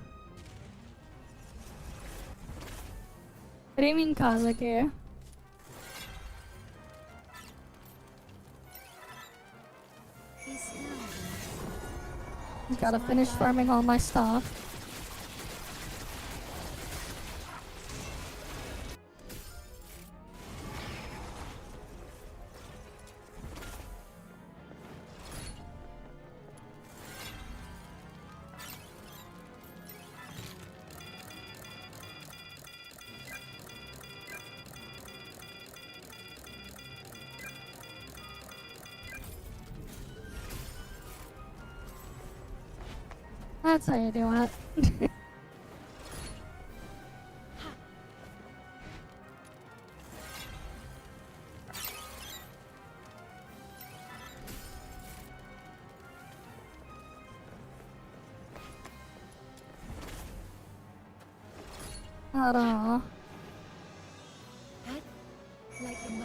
What do you mean, Kazuki? Gotta finish farming all my stuff. That's how you do it. I don't know. Like the mercy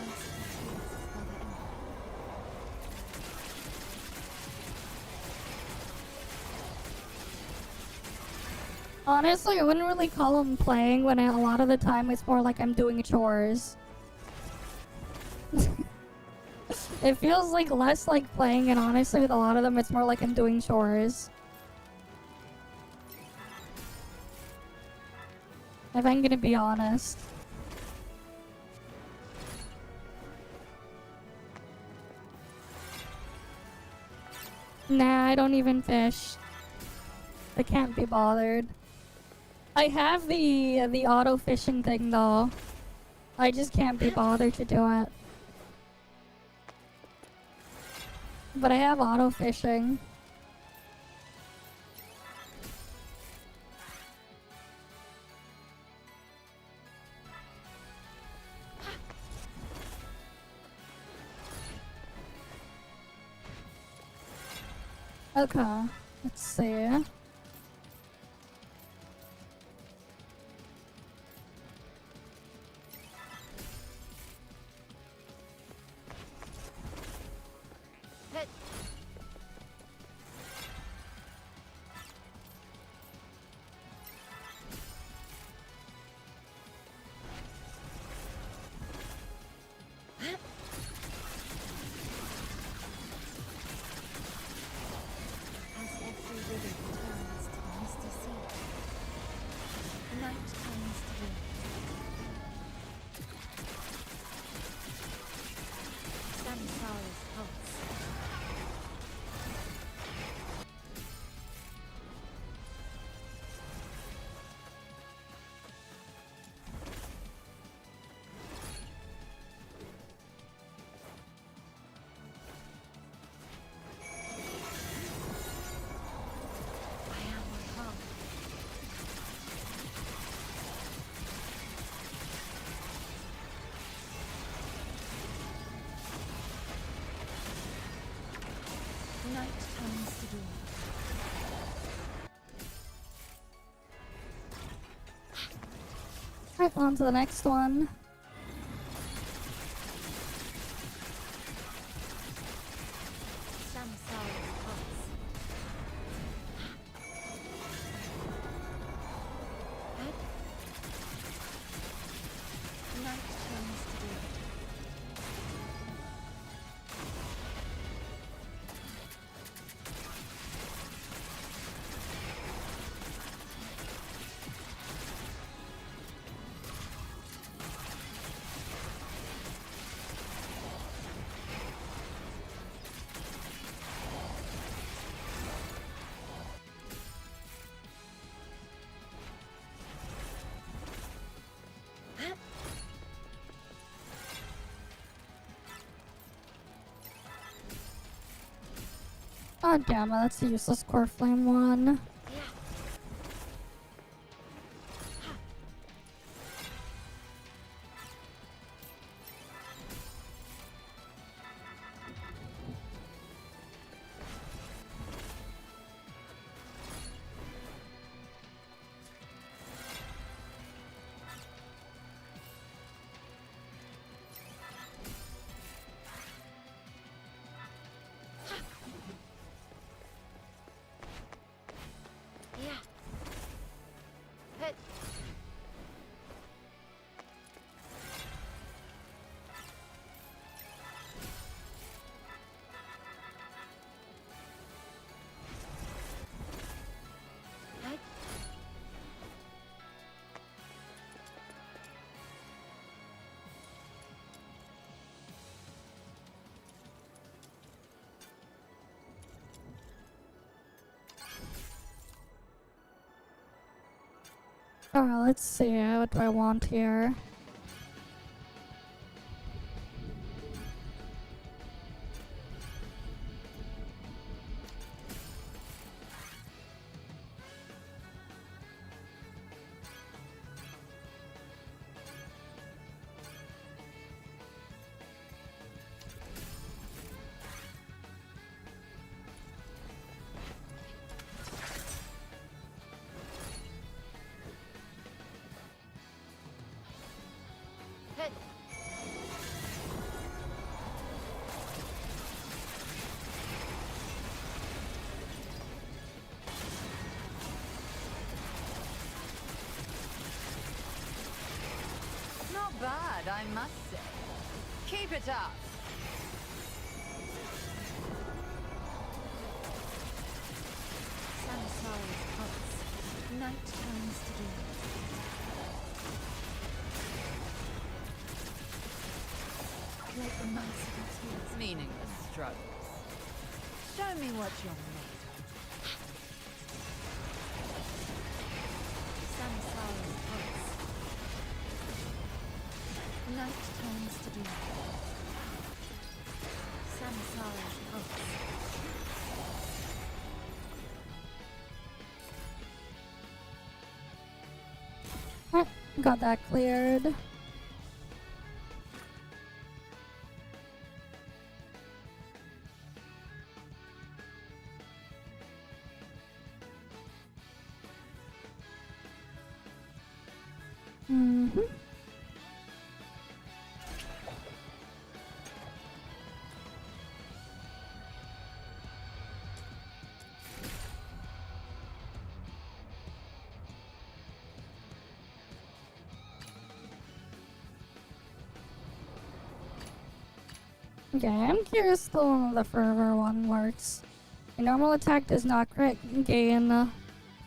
of Mother Emma. Honestly, I wouldn't really call them playing when a lot of the time it's more like I'm doing chores. It feels like less like playing, and honestly with a lot of them it's more like I'm doing chores. If I'm gonna be honest. Nah, I don't even fish. I can't be bothered. I have the auto fishing thing though. I just can't be bothered to do it. But I have auto fishing. Okay, let's see. Night comes to dawn. Right, on to the next one. God damn it, that's a useless core flame one. Alright, let's see. What do I want here? Not bad, I must say. Keep it up. Sanisari's pulse. Night turns to day. Like the mice of its heels. Meaningless struggles. Show me what you're made of. Sanisari's pulse. Night turns to day. Sanisari's pulse. Got that cleared. Mm-hmm. Okay, I'm curious still how the fervor one works. A normal attack does not crit gain. The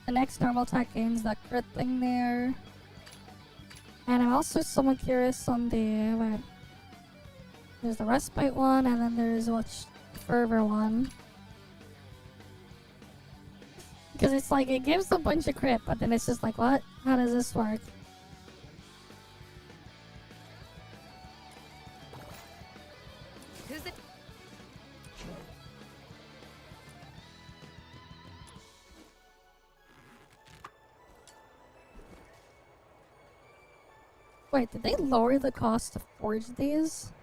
next normal attack gains that crit thing there. And I'm also somewhat curious on the... wait. There's the respite one, and then there's what's fervor one. Because it's like, it gives a bunch of crit, but then it's just like, what? How does this work? Who's it? Wait, did they lower the cost to forge these?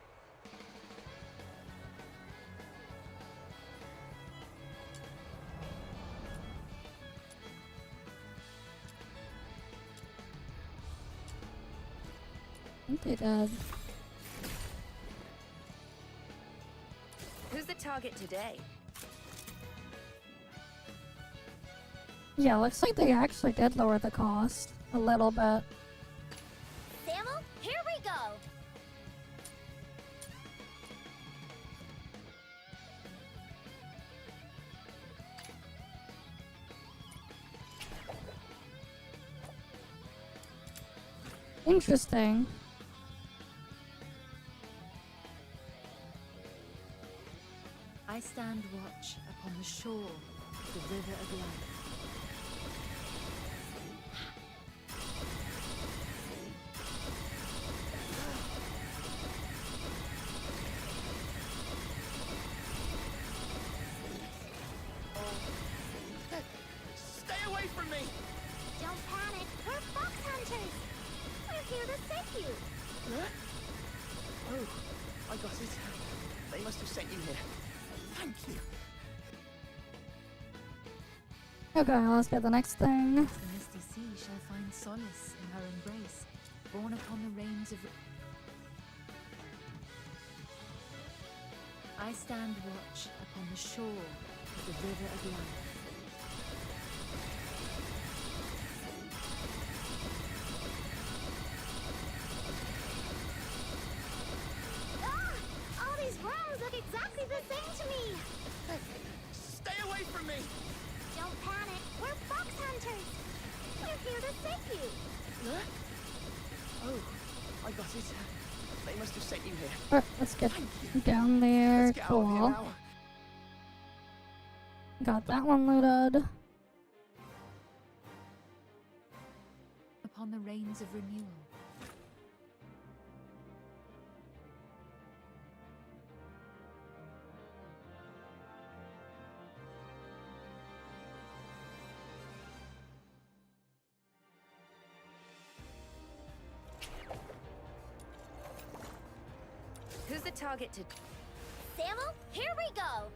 I think they did. Who's the target today? Yeah, looks like they actually did lower the cost a little bit. Samuel, here we go. Interesting. I stand watch upon the shore of the river of life. Stay away from me! Don't panic. We're fox hunters. We're here to save you. Huh? Oh, I got it. They must have sent you here. Thank you. Okay, let's get the next thing. The misty sea shall find solace in her embrace, borne upon the reins of... I stand watch upon the shore of the river of life. Ah! All these worms look exactly the same to me. Stay away from me! Don't panic. We're fox hunters. We're here to save you. Huh? Oh, I got it. They must have sent you here. Alright, let's get down there. Let's get out of here Cool. now. Got that one looted. upon the rains of renewal. Who's the target to... Samuel, here we go!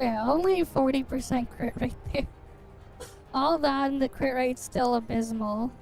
Yeah, only 40% crit rate there. All that and the crit rate's still abysmal.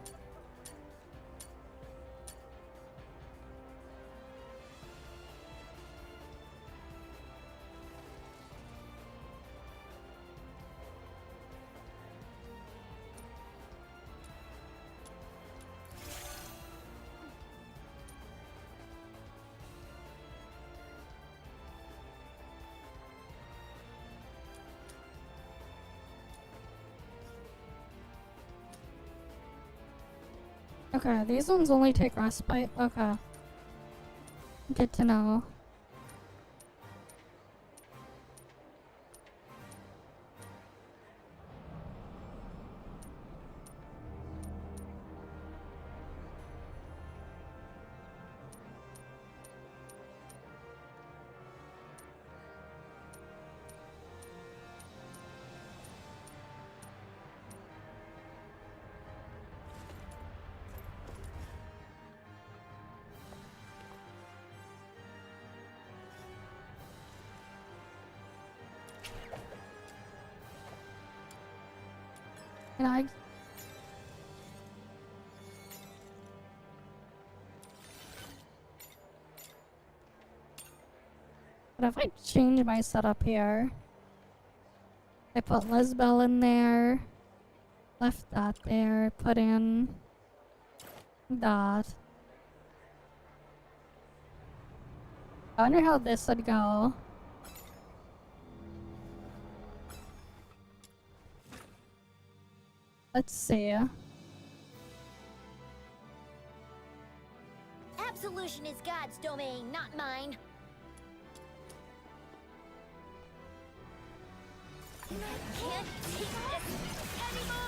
Okay, these ones only take respite. Okay. Good to know. Can I... But if I change my setup here, I put Lesbel in there, left that there, put in that. I wonder how this would go. Let's see. Absolution is God's domain, not mine. I can't take this anymore!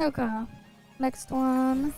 Okay. Next one.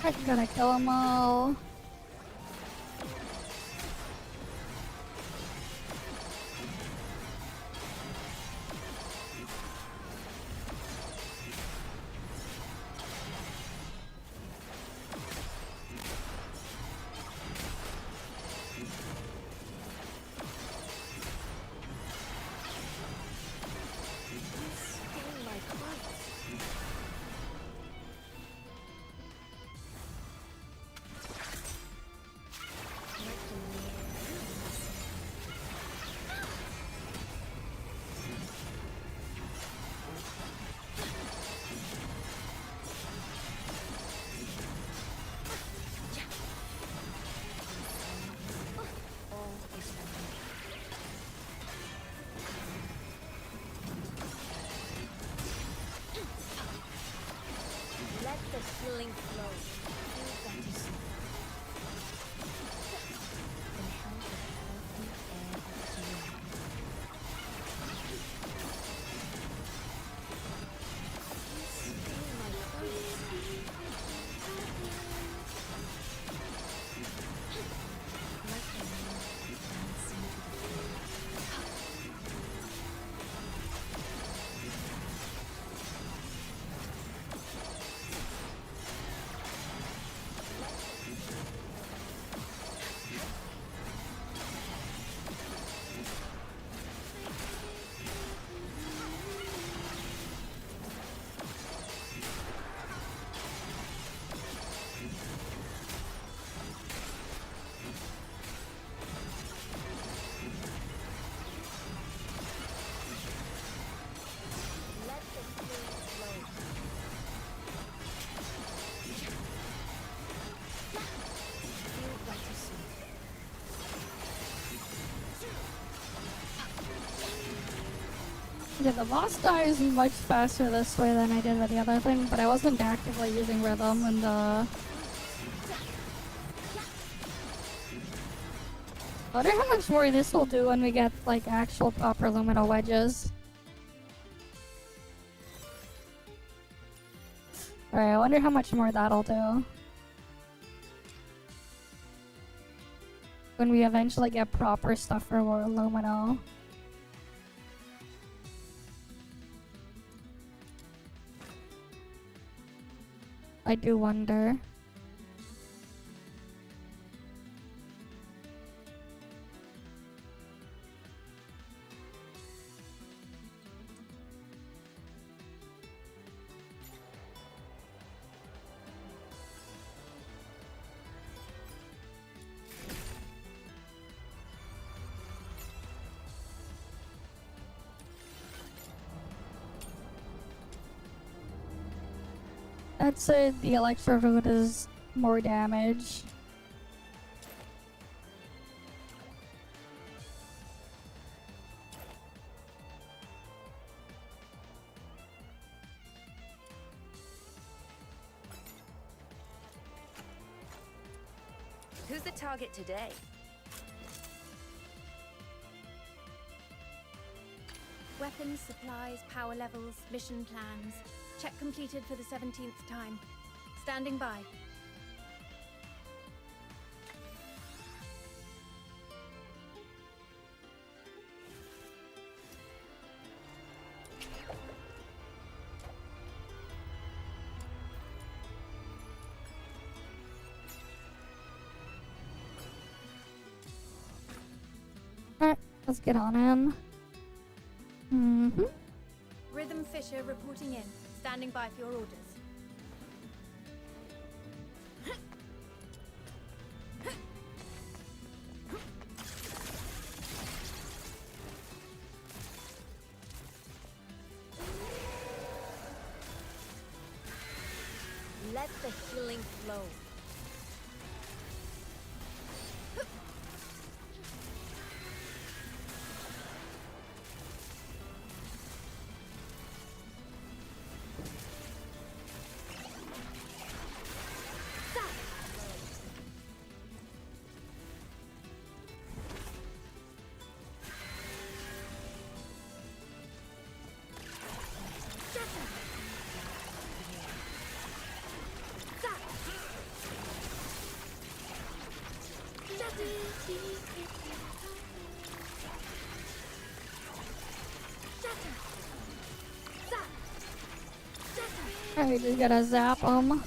I'm gonna kill them all. Let the healing flow. Feel that is inhale the healthy air of healing. Feel my pulse. Let the moon advance into the flame. Let the flame flow. Feel better soon. Yeah, the boss dies much faster this way than I did with the other thing, but I wasn't actively using rhythm and I wonder how much more this will do when we get like actual proper luminal wedges. Alright, I wonder how much more that'll do. When we eventually get proper stuff for luminal. I do wonder. I'd say the Electro Root is more damage. Who's the target today? Weapons, supplies, power levels, mission plans. Check completed for the 17th time. Standing by. Alright, let's get on in. Rhythm Fisher reporting in. Standing by for your orders. Let the healing flow. I just gotta zap him.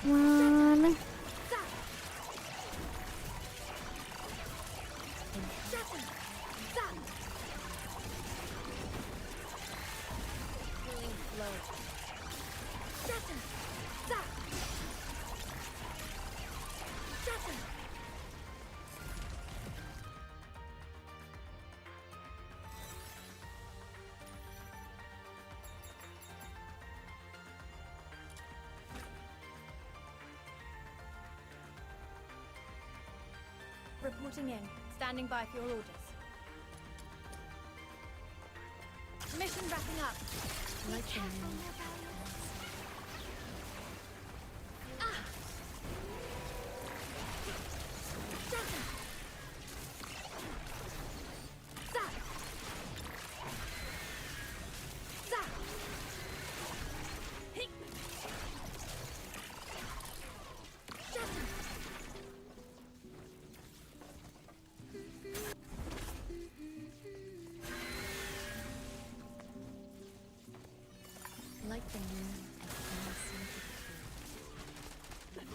Come on. Reporting in. Standing by for your orders. Mission wrapping up. Like the moon. Like the moon and dancing to the field.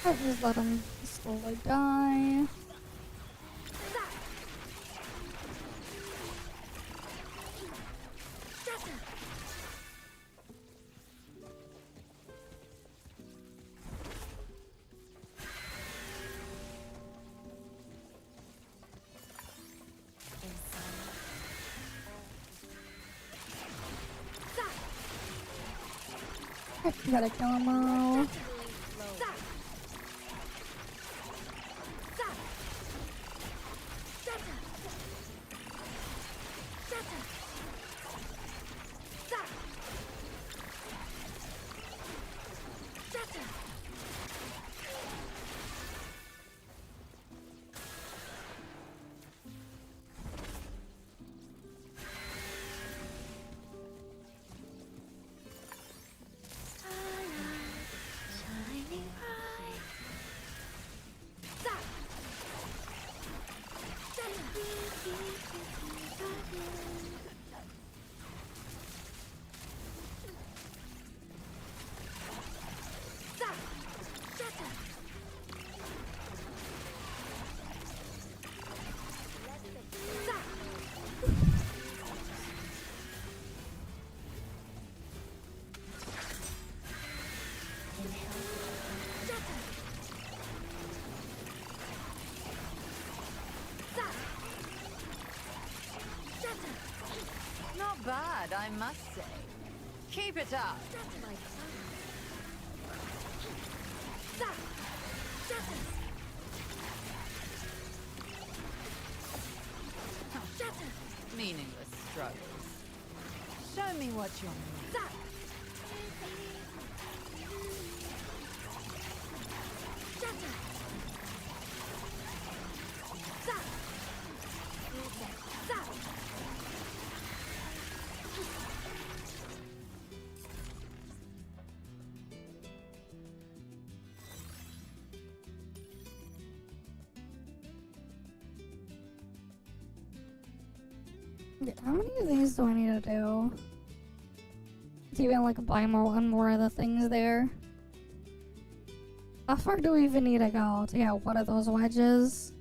I just let him slowly die. You gotta kill him all. Not bad, I must say. Keep it up. Meaningless struggles. Show me what you're made of. Yeah, how many of these do I need to do? To even like buy one more of the things there? How far do we even need to go to get one of those wedges?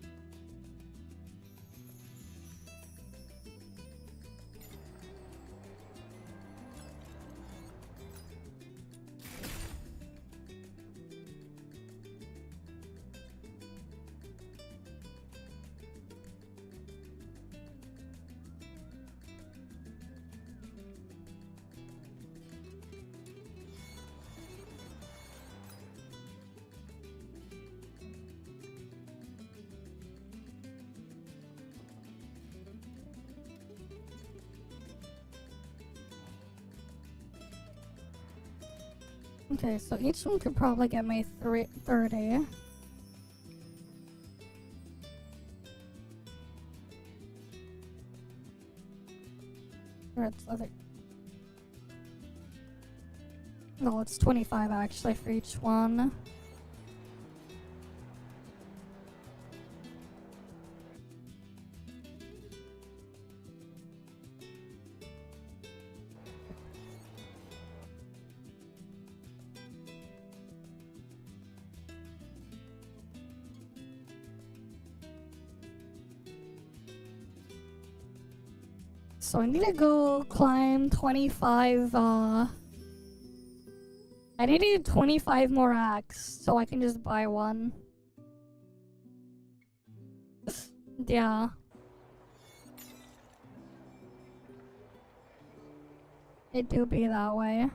Okay, so each one could probably get me 30. Or it's, I think. No, it's 25 actually for each one. So I need to go climb 25, I need to do 25 more acts so I can just buy one. Yeah. It do be that way.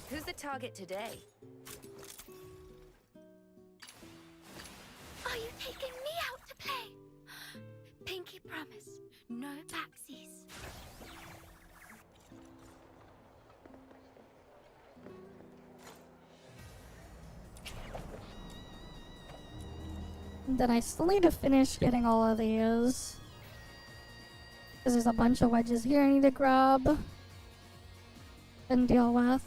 Who's the target today? Are you taking me out to play? Pinky promise, no backsies. Then I still need to finish getting all of these. Because there's a bunch of wedges here I need to grab and deal with.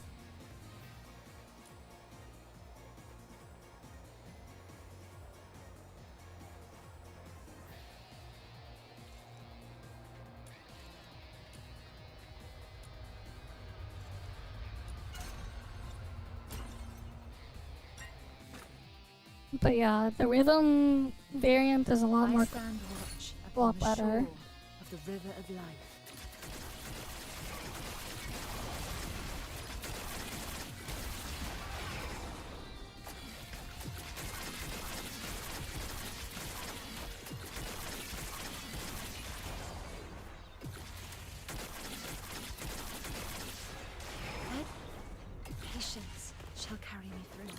But yeah, the rhythm variant is a lot more, a lot better. Of the river of life. Patience shall carry me through.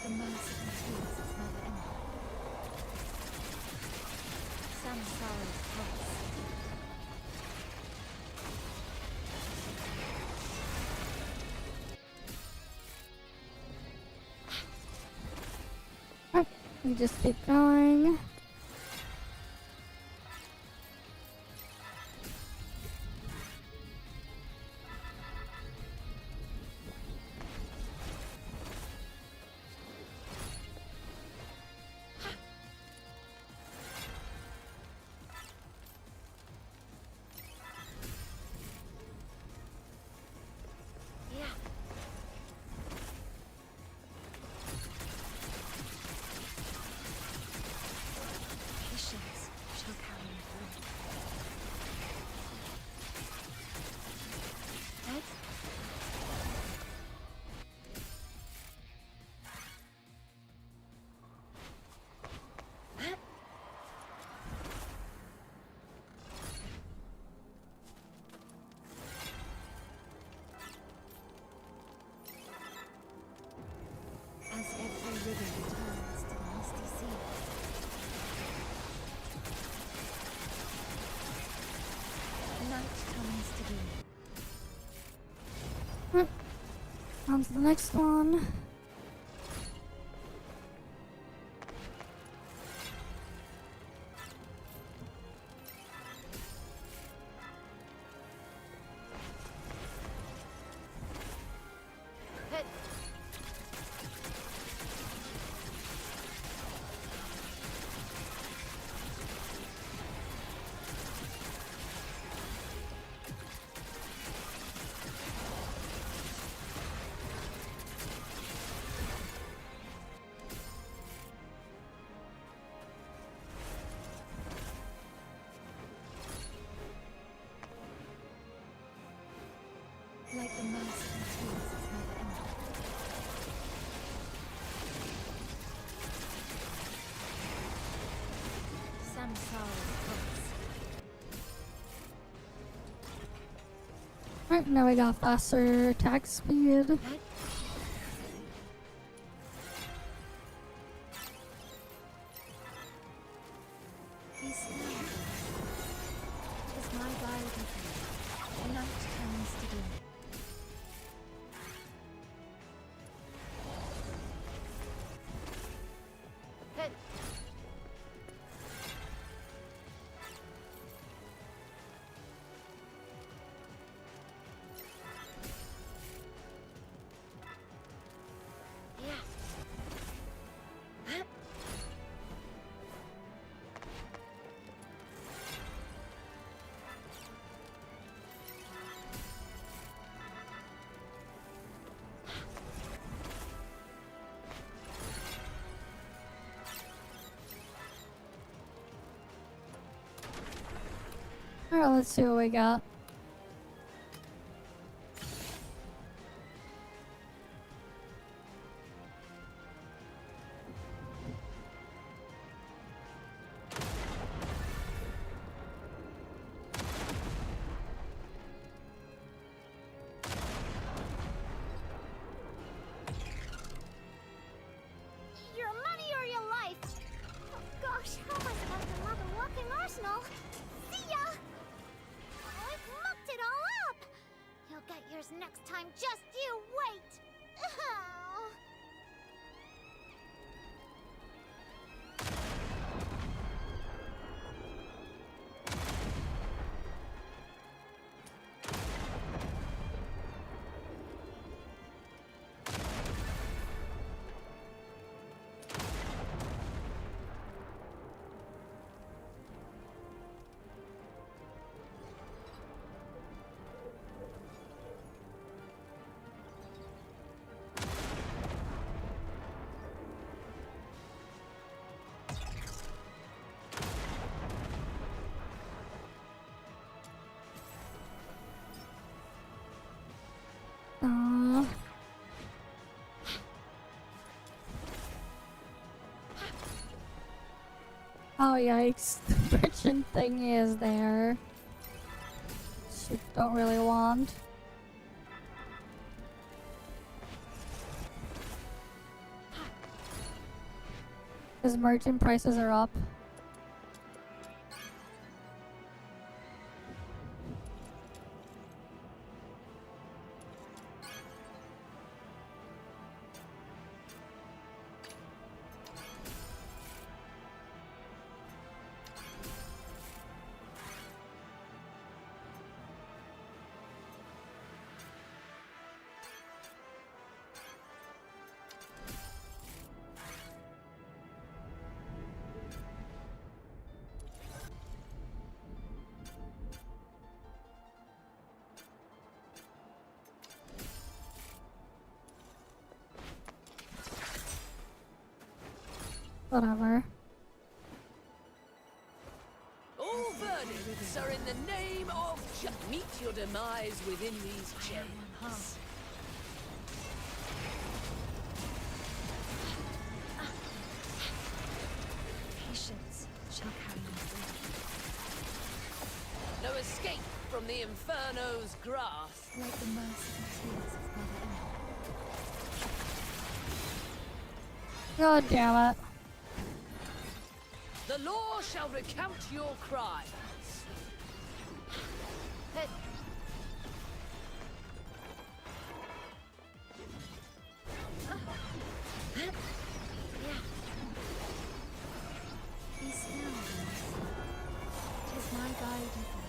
Like the merciful tears of Mother Emma. Samsara's pulse. We just keep going. As every river returns to the misty sea. Night comes to be. On to the next one. Like the merciful tears of Mother Emma. Samsara's pulse. Alright, now we got faster attack speed. Be still. Is my guide with you? Night comes to be. Alright, let's see what we got. Your money or your life? Oh gosh, how am I supposed to love a walking arsenal? See ya! I've mucked it all up! You'll get yours next time, just you wait! Oh. Oh yikes, the merchant thing is there. Which I don't really want. His merchant prices are up. Whatever. All verdicts are in the name of meet your demise within these chains. Patience shall carry me through. No escape from the Inferno's grasp. Like the merciful tears of Mother Earth. God damn it. The law shall recount your crimes. Be still, Mercy. 'Tis my guide and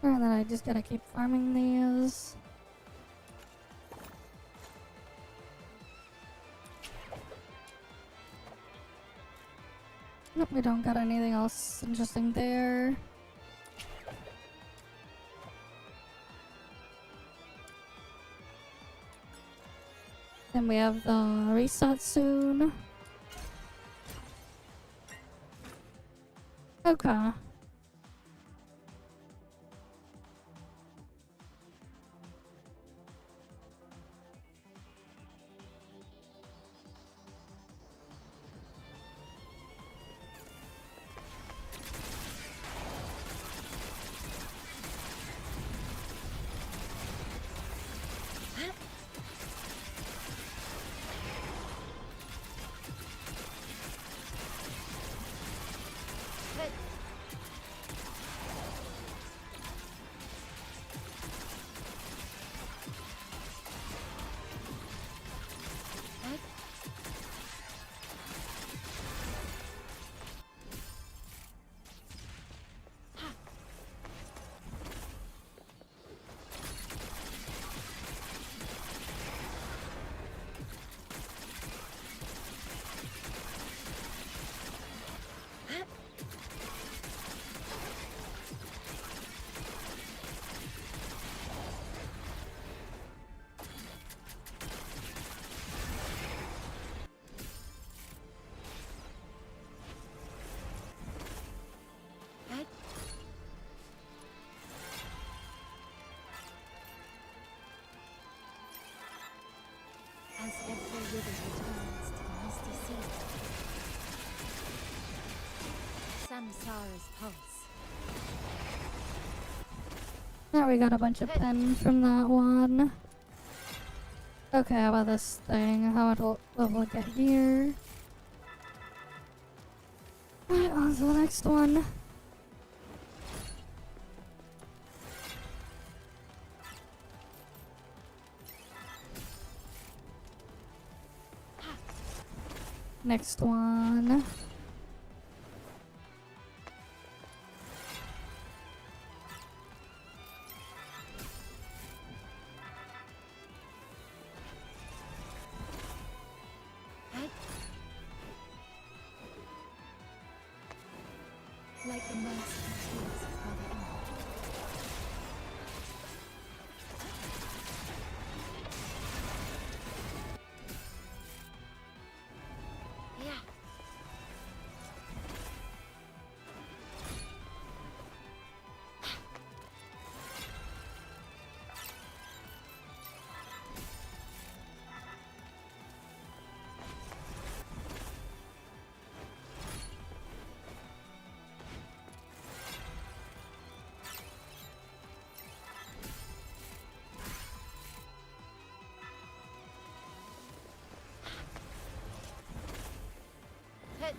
And then I just gotta keep farming these. Nope, we don't got anything else interesting there. Then we have the reset soon. Okay. As every river returns to the misty sea, Samsara's pulse. Now we got a bunch of pen from that one. Okay, how about this thing? How much level it get here? Alright, on to the next one. Next one. merciful tears of Mother Earth. Yeah. Hit.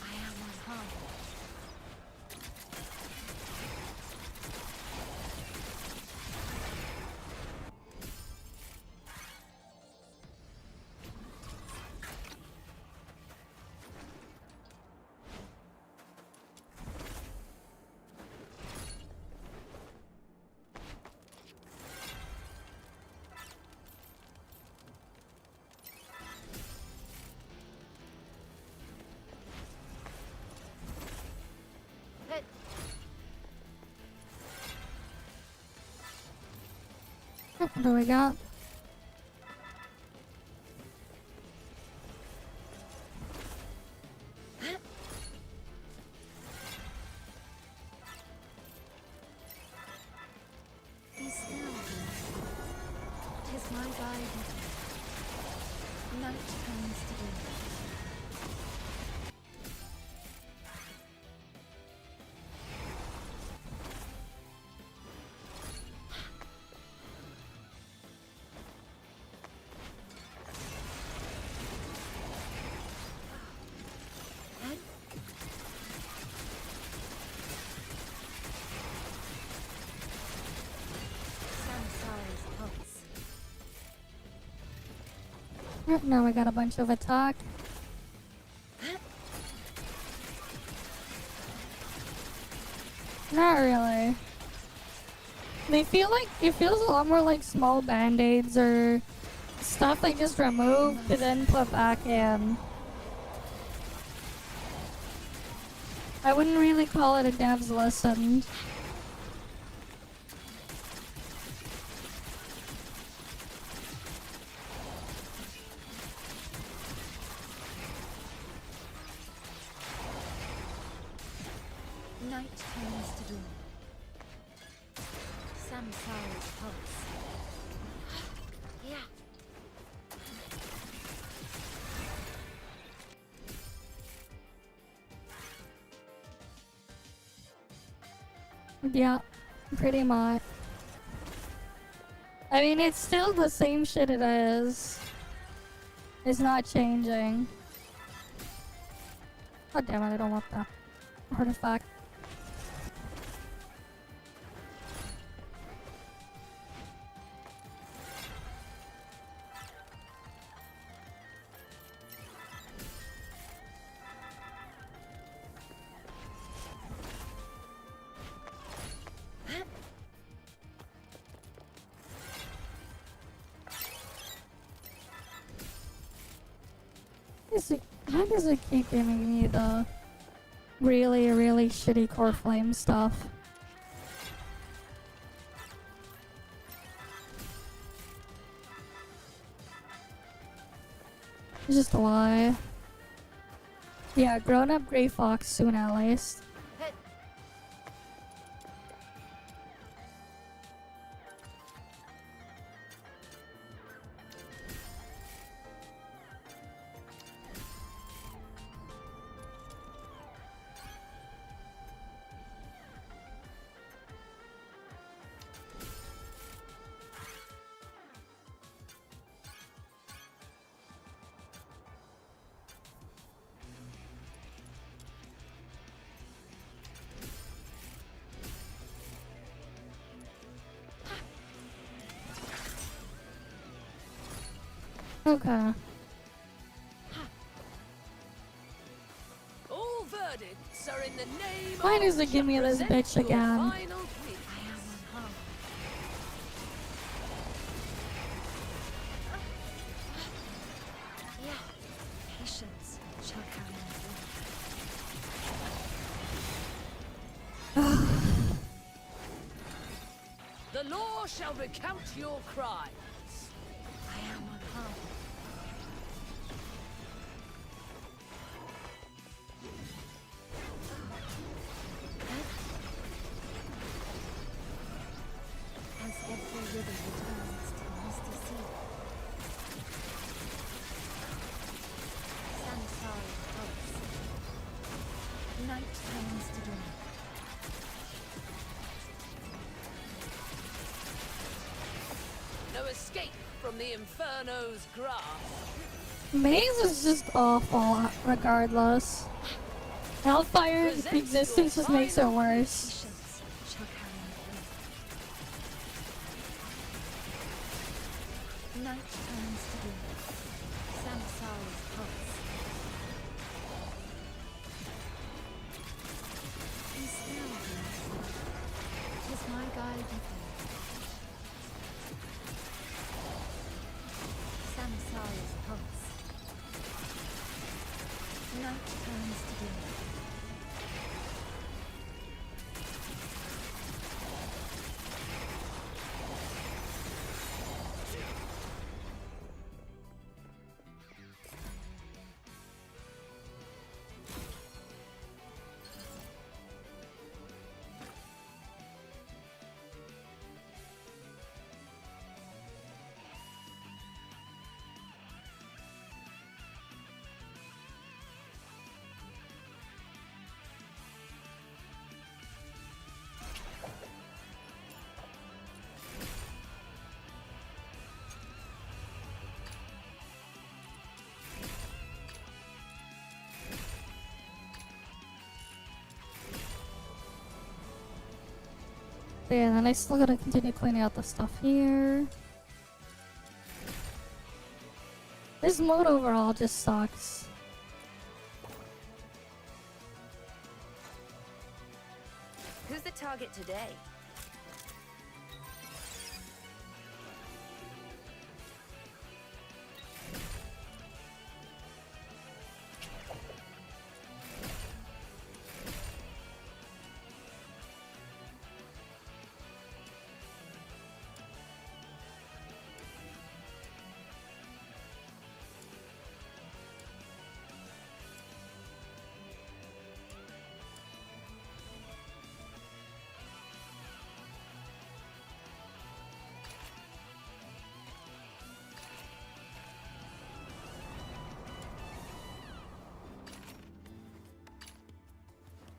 I am unharmed. Hit. What do we got? Be still, dear. 'Tis my guide. Night comes to be. Samsara's pulse. Now we got a bunch of attack. Not really. They feel like it feels a lot more like small band-aids or stuff they just removed and then put back in. I wouldn't really call it a dev's lesson. Night turns to dawn. Samsara's pulse. Yeah. Yeah, pretty much. I mean, it's still the same shit it is. It's not changing. God damn it, I don't want that artifact. Why does it keep giving me the really, really shitty core flame stuff? Just why? Yeah, grown-up Grey Fox soon at least. Hit. Okay. All verdicts are in the name Why of does it give me this present bitch your again? final twist. law shall recount your crimes. I am unharmed. As every river returns to the misty sea, Sanisari halts. Night turns to dawn. No escape from the Inferno's grasp. Maze is just awful regardless. Hellfire's existence just makes it worse. Night turns to dawn. Sanisari's pulse. Be still, Sanisari. 'Tis my guide within. Sanisari's pulse. Night turns to dawn. Yeah, then I still gotta continue cleaning out the stuff here. This mode overall just sucks. Who's the target today?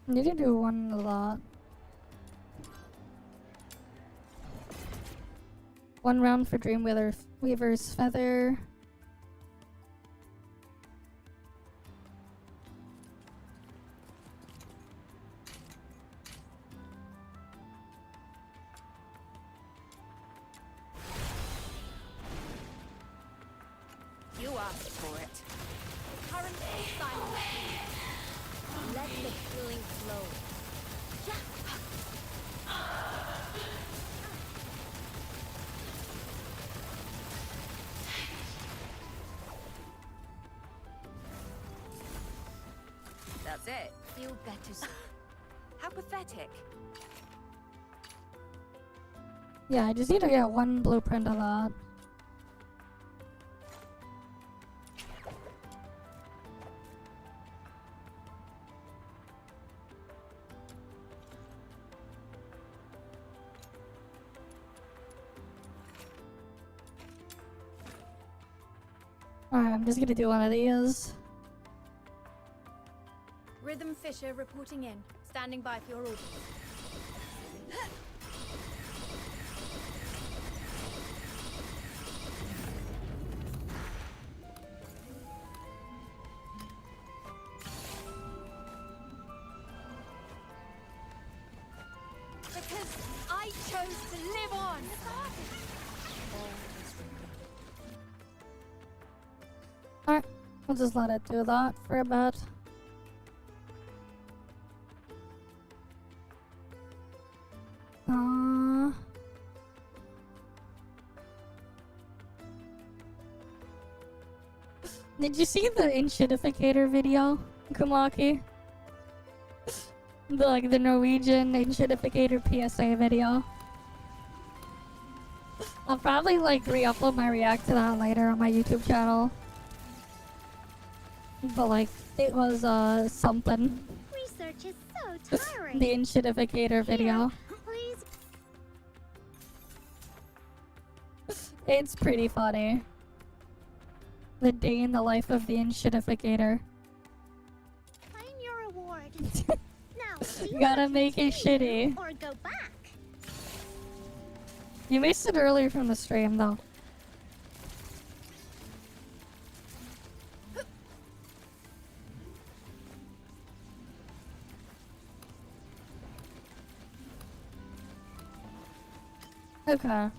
Need to do one of that. One round for Dreamweaver's Feather. You asked for it. Current silence. Let the healing flow. That's it. You better. How pathetic. Yeah, I just need to get one blueprint of that. Alright, I'm just gonna do one of these. Rhythm Fisher reporting in. Standing by for your orders. Because I chose to live on. Alright, I'll just let it do that for a bit. Did you see the Enshitificator video, Kumaki? The Norwegian Enshitificator PSA video. I'll probably like re-upload my react to that later on my YouTube channel. But like, it was something. Research is so tiring. The Enshittificator video. Please. It's pretty funny. The day in the life of the Enshittificator. Claim your reward. Now, do you Gotta want to make it continue shitty. Or go back. You missed it earlier from the stream though. Okay.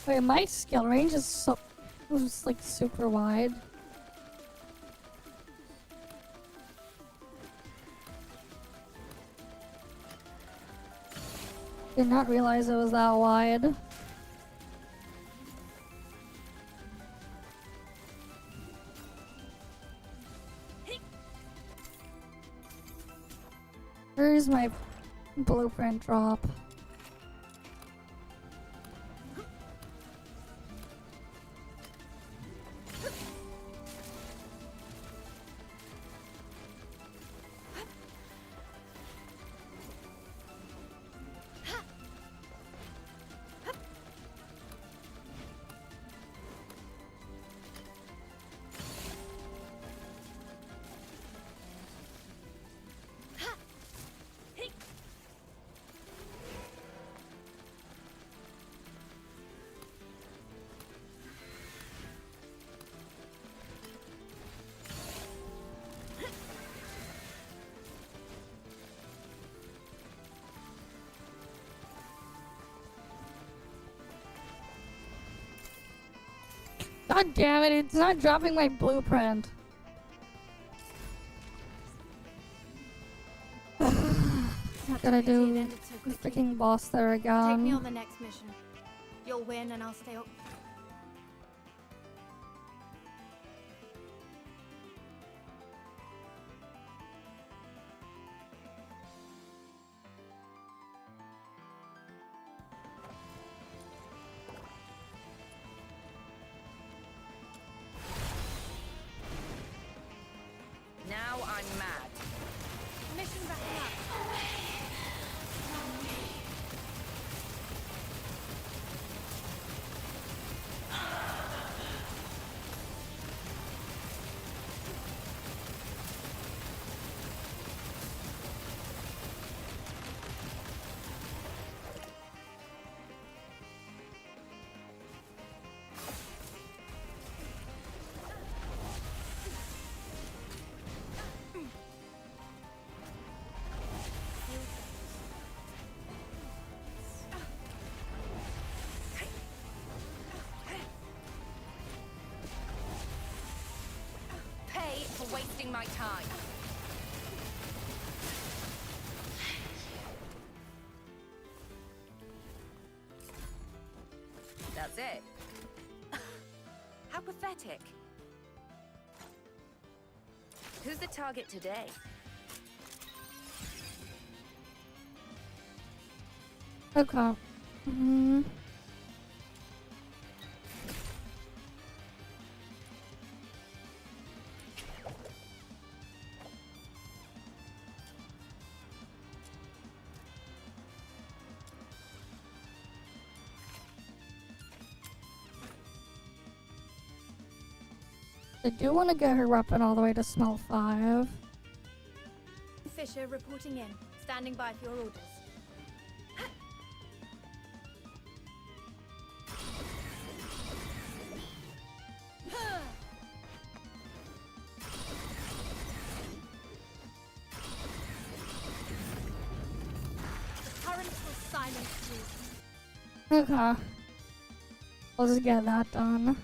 Wait, my skill range is so was like super wide. Did not realize it was that wide. Where's my blueprint drop? God damn it, it's not dropping my blueprint. What did I do? The freaking boss there Take me again. on the next mission. You'll win and I'll stay up. Now I'm mad. Mission wrapping up. Pay for wasting my time. That's it. How pathetic. Who's the target today? Okay. I do want to get her weapon all the way to smell 5. Fisher reporting in. Standing by for your orders. The current will silence you. Okay. Let's get that done.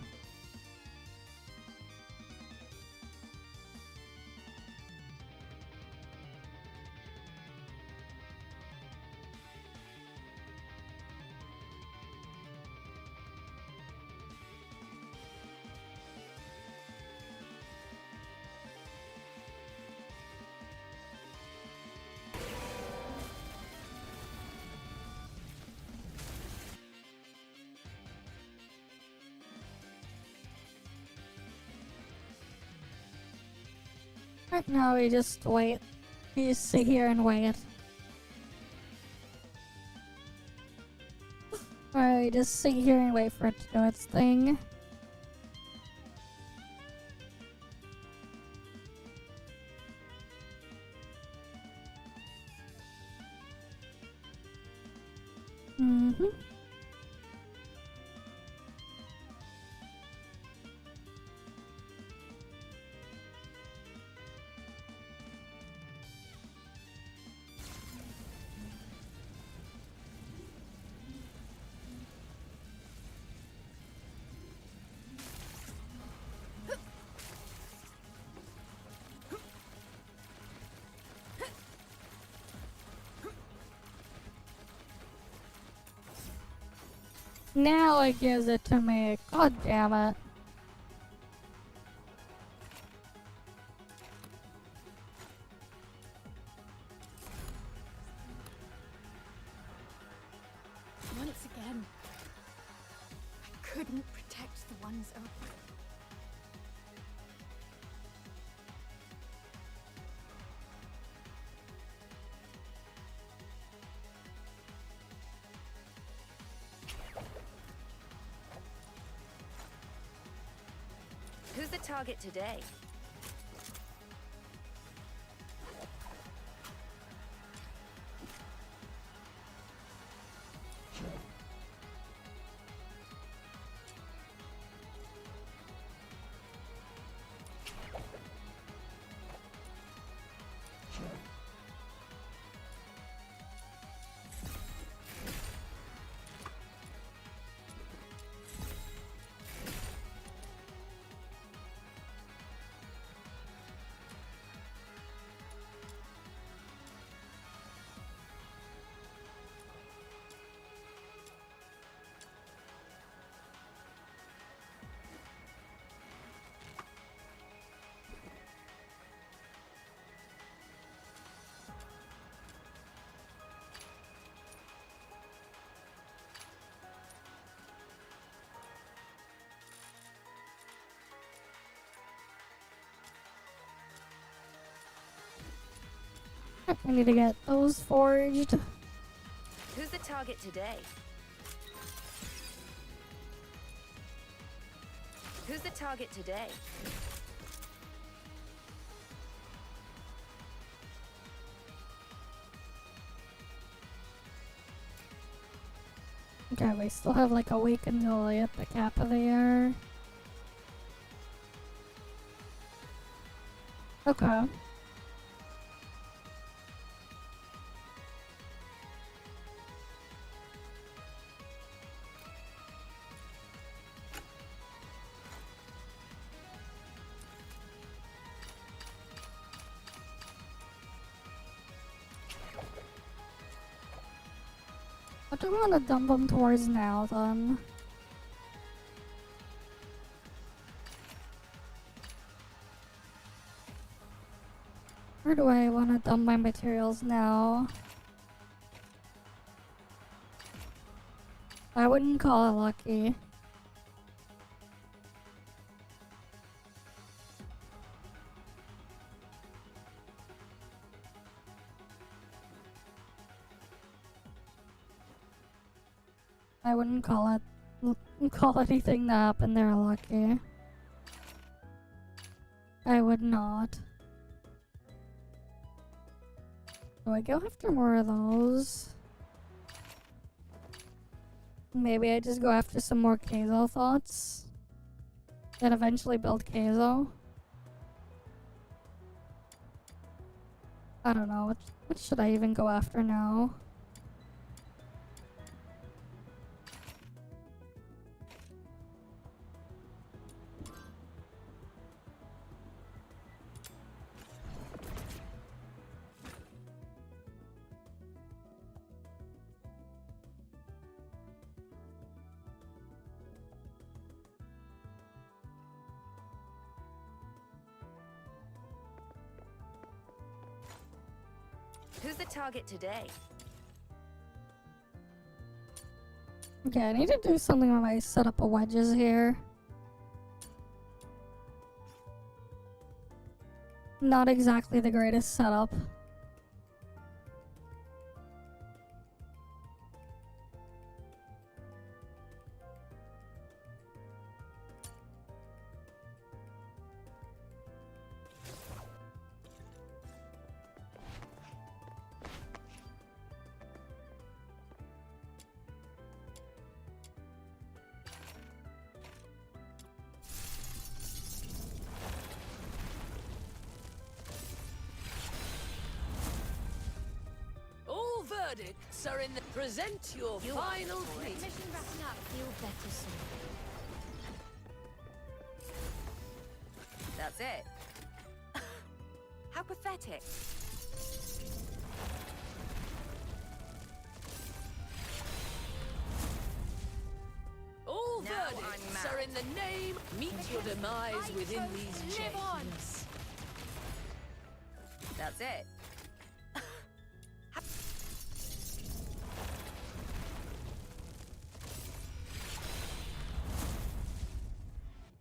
Right now, we just wait. We just sit here and wait. Alright, we just sit here and wait for it to do its thing. Mm-hmm. Now it gives it to me. God damn it. Once again, I couldn't protect the ones over. Who's the target today? I need to get those forged. Who's the target today? Who's the target today? Okay, we still have like a week until we hit the cap of the year. Okay. What do I want to dump them towards now, then? Where do I want to dump my materials now? I wouldn't call it lucky. I wouldn't call anything that happened there lucky. I would not. Do I go after more of those? Maybe I just go after some more Keizo thoughts. Then eventually build Keizo. I don't know, what should I even go after now? Who's the target today? Okay, I need to do something when I set up a wedges here. Not exactly the greatest setup. All verdicts are in the... Present your final plea. Mission wrapping up. Feel better soon. That's it. How pathetic. All Now I'm verdicts mad. are in the name. Meet your demise within these chains. That's it.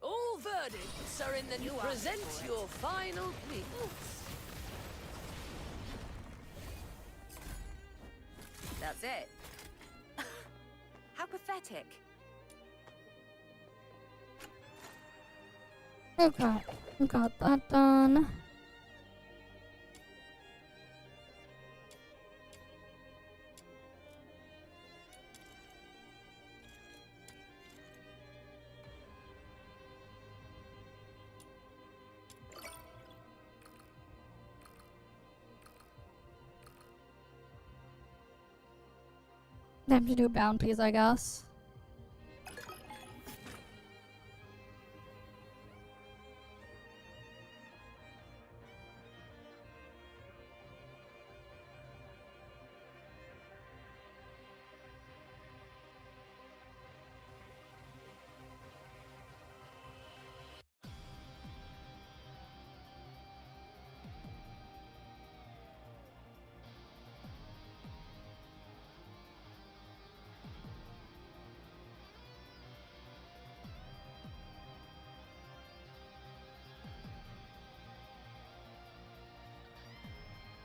All verdicts are in the... Present your final plea. That's it. How pathetic. Okay, got that done. Time to do bounties, I guess.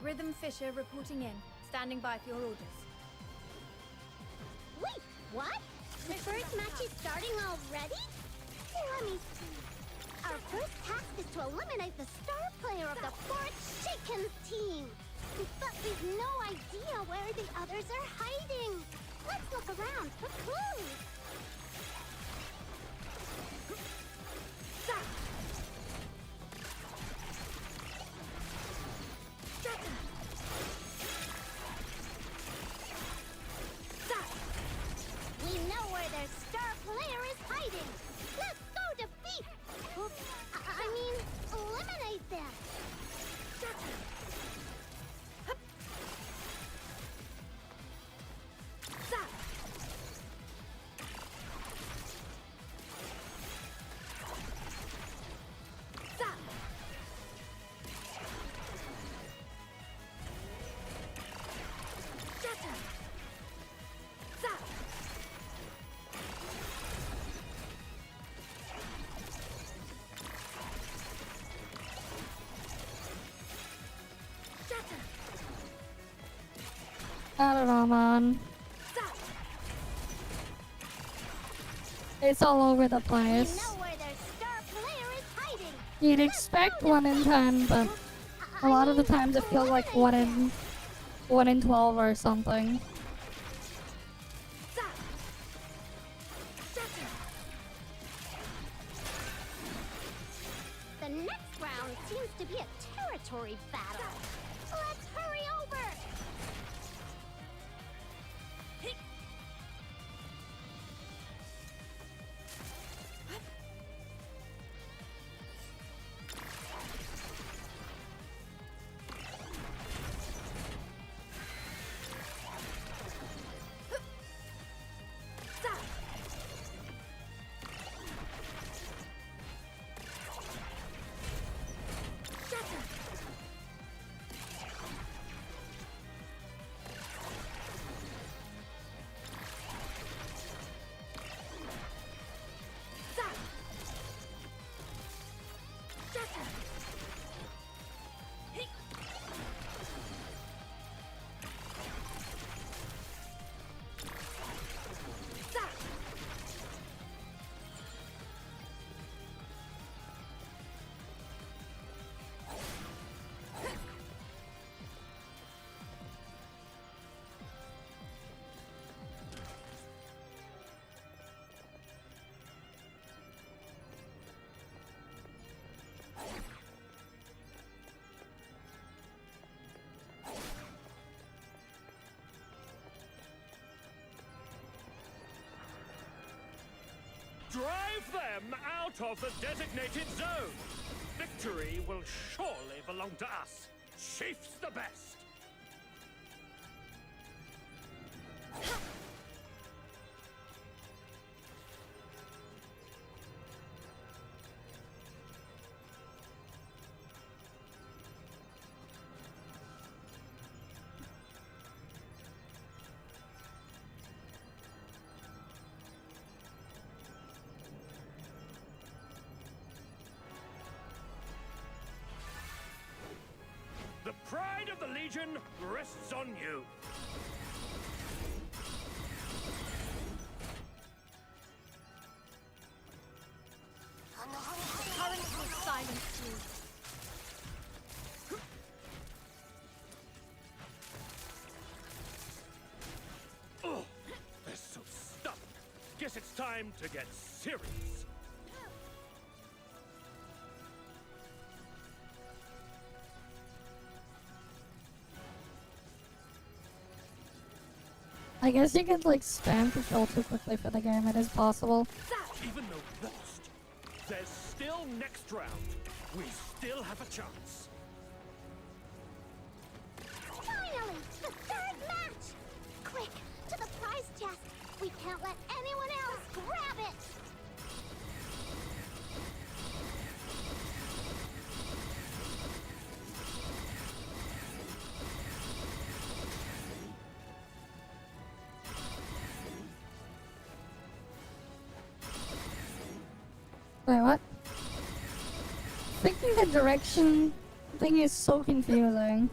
Rhythm Fisher reporting in. Standing by for your orders. Wait, what? The first match is starting already? Let me see. Our first task is to eliminate the star player of the Forest Chickens team. But we've no idea where the others are hiding. Let's look around for clues. We know where their star player is hiding. Let's go defeat. I mean, eliminate them. I don't know, man. It's all over the place. We know where their star player is hiding. You'd expect 1 in 10, but a lot of the times it feels like 1 in 12 or something. The next round seems to be a territory battle. Let's hurry over! Drive them out of the designated zone! Victory will surely belong to us. Chiefs the best! The pride of the Legion rests on you. Currents will silence you. Oh, they're so stubborn. Guess it's time to get serious. I guess you could like spam control too quickly for the game, it is possible. Even though lost, there's still next round. We still have a chance. Finally, the third match! Quick, to the prize chest. We can't let anyone else grab it. Wait, what? Thinking the direction thing is so confusing.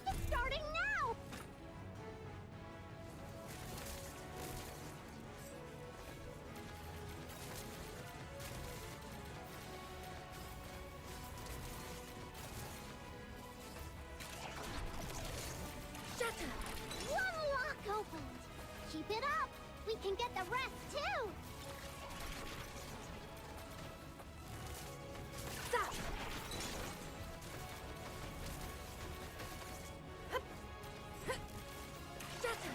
It's starting now! Shatter! One lock opened! Keep it up! We can get the rest too! Stop! Shatter!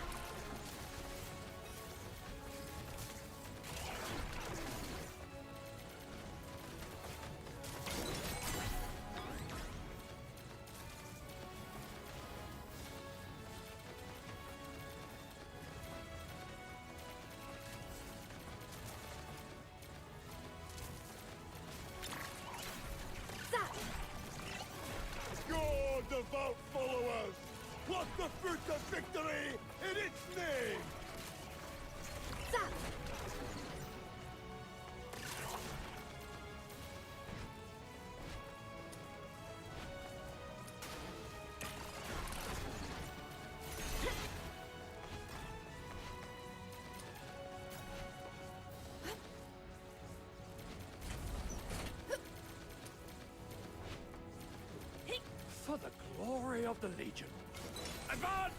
of the Legion. Advance!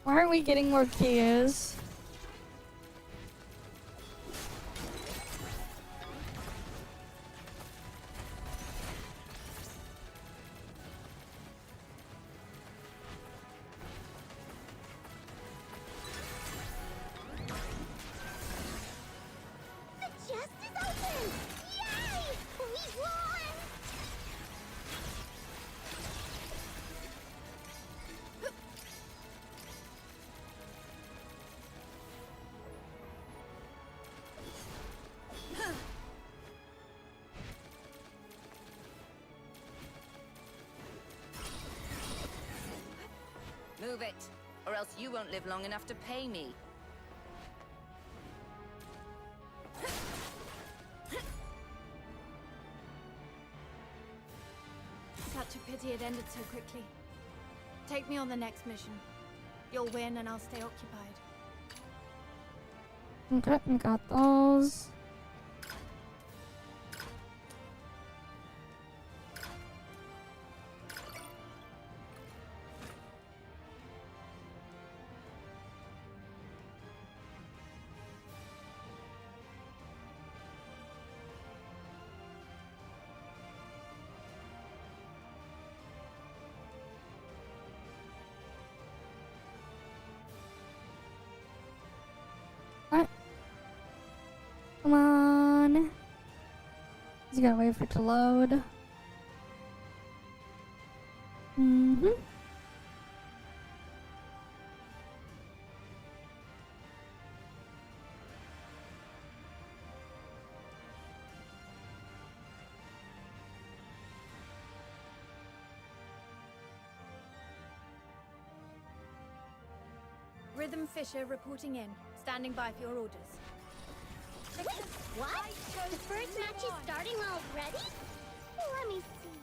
Why aren't we getting more keys? The chest is open! Yay! We won! Move it, or else you won't live long enough to pay me. Such a pity it ended so quickly. Take me on the next mission. You'll win and I'll stay occupied. Okay, we got those. Alright. Come on. Just gotta wait for it to load. Rhythm Fisher reporting in. Standing by for your orders. Wait, what? The first match is starting already? Let me see.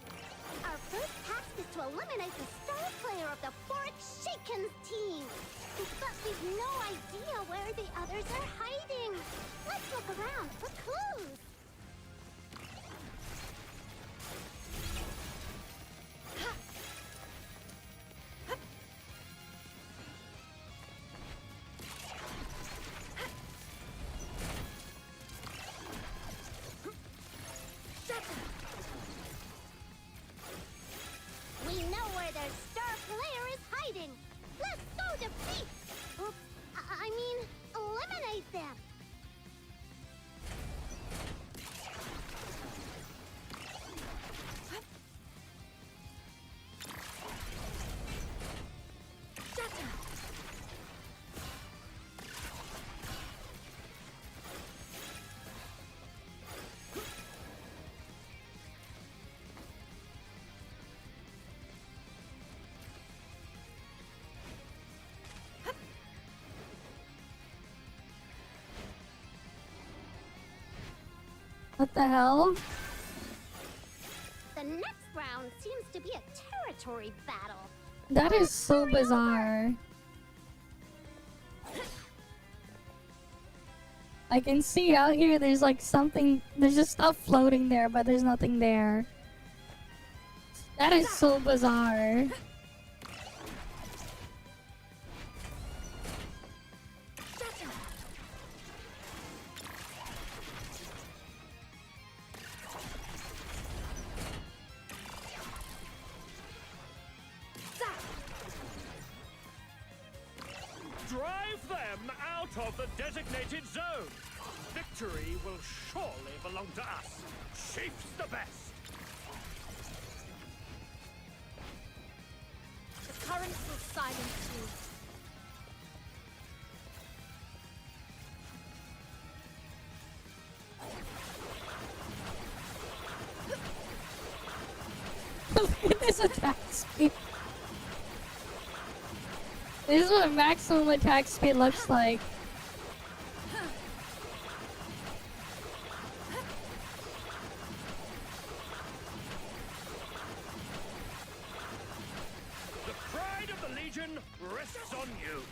Our first task is to eliminate the star player of the Fork Shakens team. But we've no idea where the others are hiding. Let's look around for clues. We know where their star player is hiding. Let's go defeat. Oops, I mean, eliminate them. What the hell? The next round seems to be a territory battle. That is so bizarre. I can see out here there's like something, there's just stuff floating there, but there's nothing there. That is so bizarre. Drive them out of the designated zone. Victory will surely belong to us. Chiefs the best. The currents will silence you. Look at this attack speed. This is what maximum attack speed looks like. The pride of the Legion rests on you.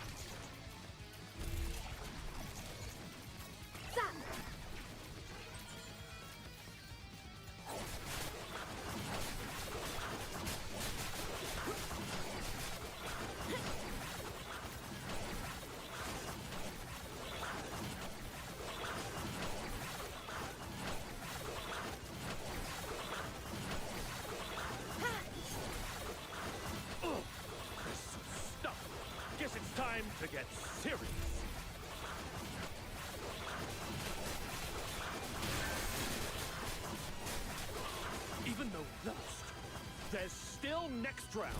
guess it's time to get serious. Even though we lost, there's still next round.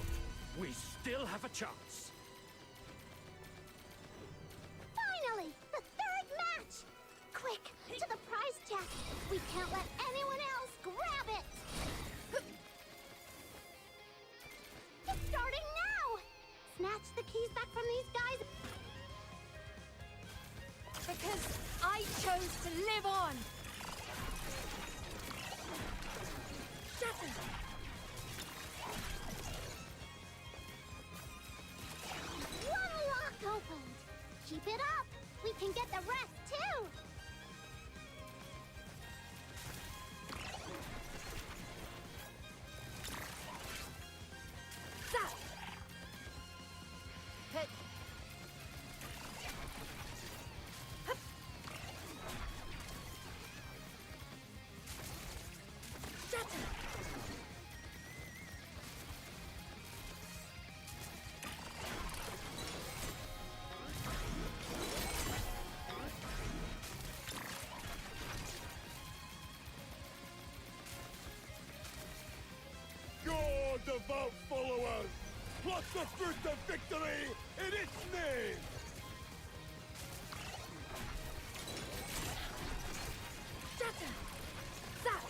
We still have a chance. Finally! The third match! Quick, to the prize chest! We can't let anyone else grab it! It's starting now! Snatch the keys back from these guys! Because I chose to live on! Shatter! One lock opened! Keep it up! We can get the rest too! Zap! Hit! Hup! Shatter! Your devout followers, pluck the fruit of victory in its name! Shatter! Zap!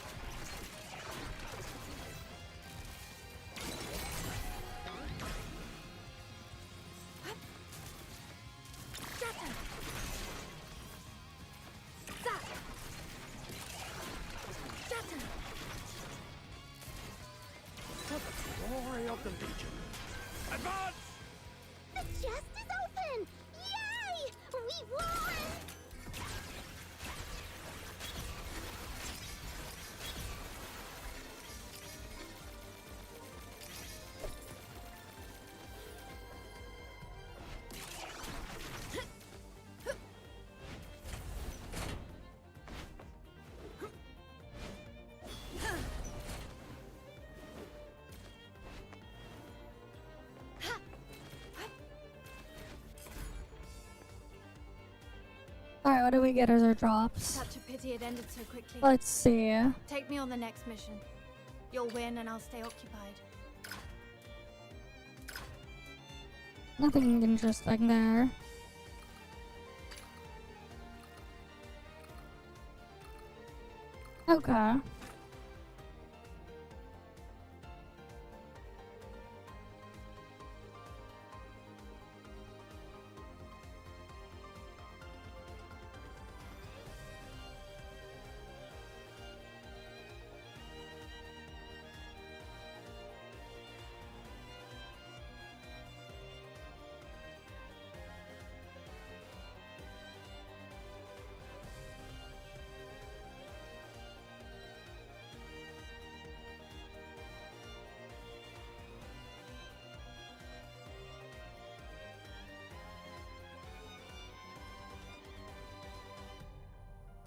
Hup! Shatter! Zap! Shatter! For the glory of the Legion. Advance! The chest is open! Yay! We won! Alright, what do we get as our drops? Such a pity it ended so quickly. Let's see. Take me on the next mission. You'll win and I'll stay occupied. Nothing interesting there. Okay.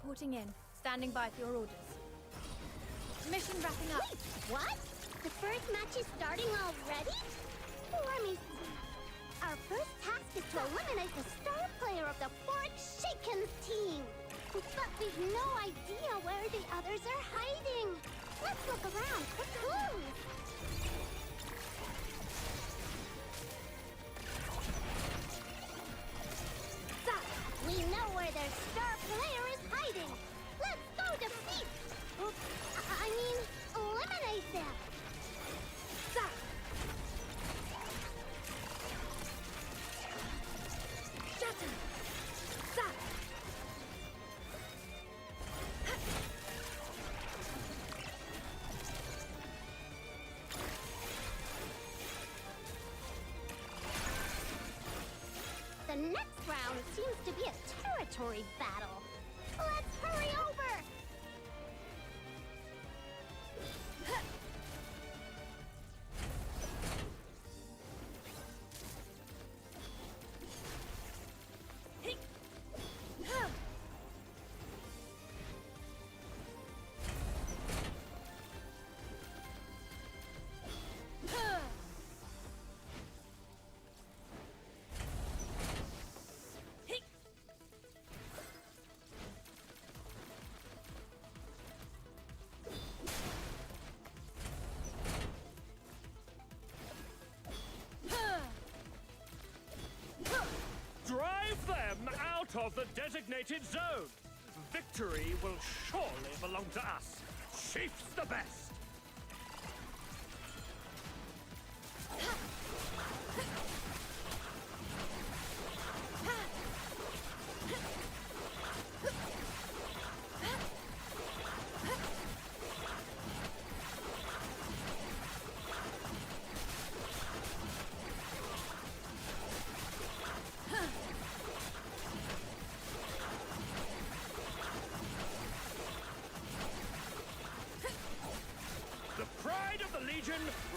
Reporting in. Standing by for your orders. Mission wrapping up. Wait, what? The first match is starting already? Let me see. Our first task is to eliminate the star player of the Fork Shakens team. But we've no idea where the others are hiding. Let's look around for clues. We know where their star player is hiding. Let's go defeat. I mean, eliminate them. Zap! Shatter! Zap! The next round seems to be a territory battle. Let's hurry over! Drive them out of the designated zone. Victory will surely belong to us. Chiefs the best.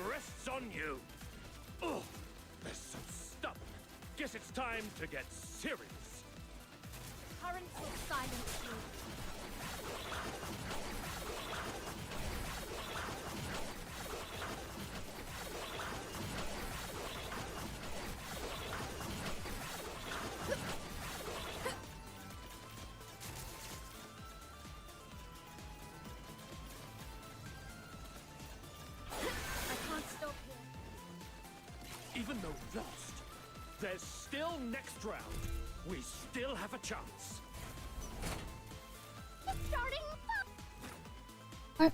Rests on you. Ugh, they're so stubborn. Guess it's time to get serious. Currents will silence you. Even though lost, there's still next round. We still have a chance. It's starting. What?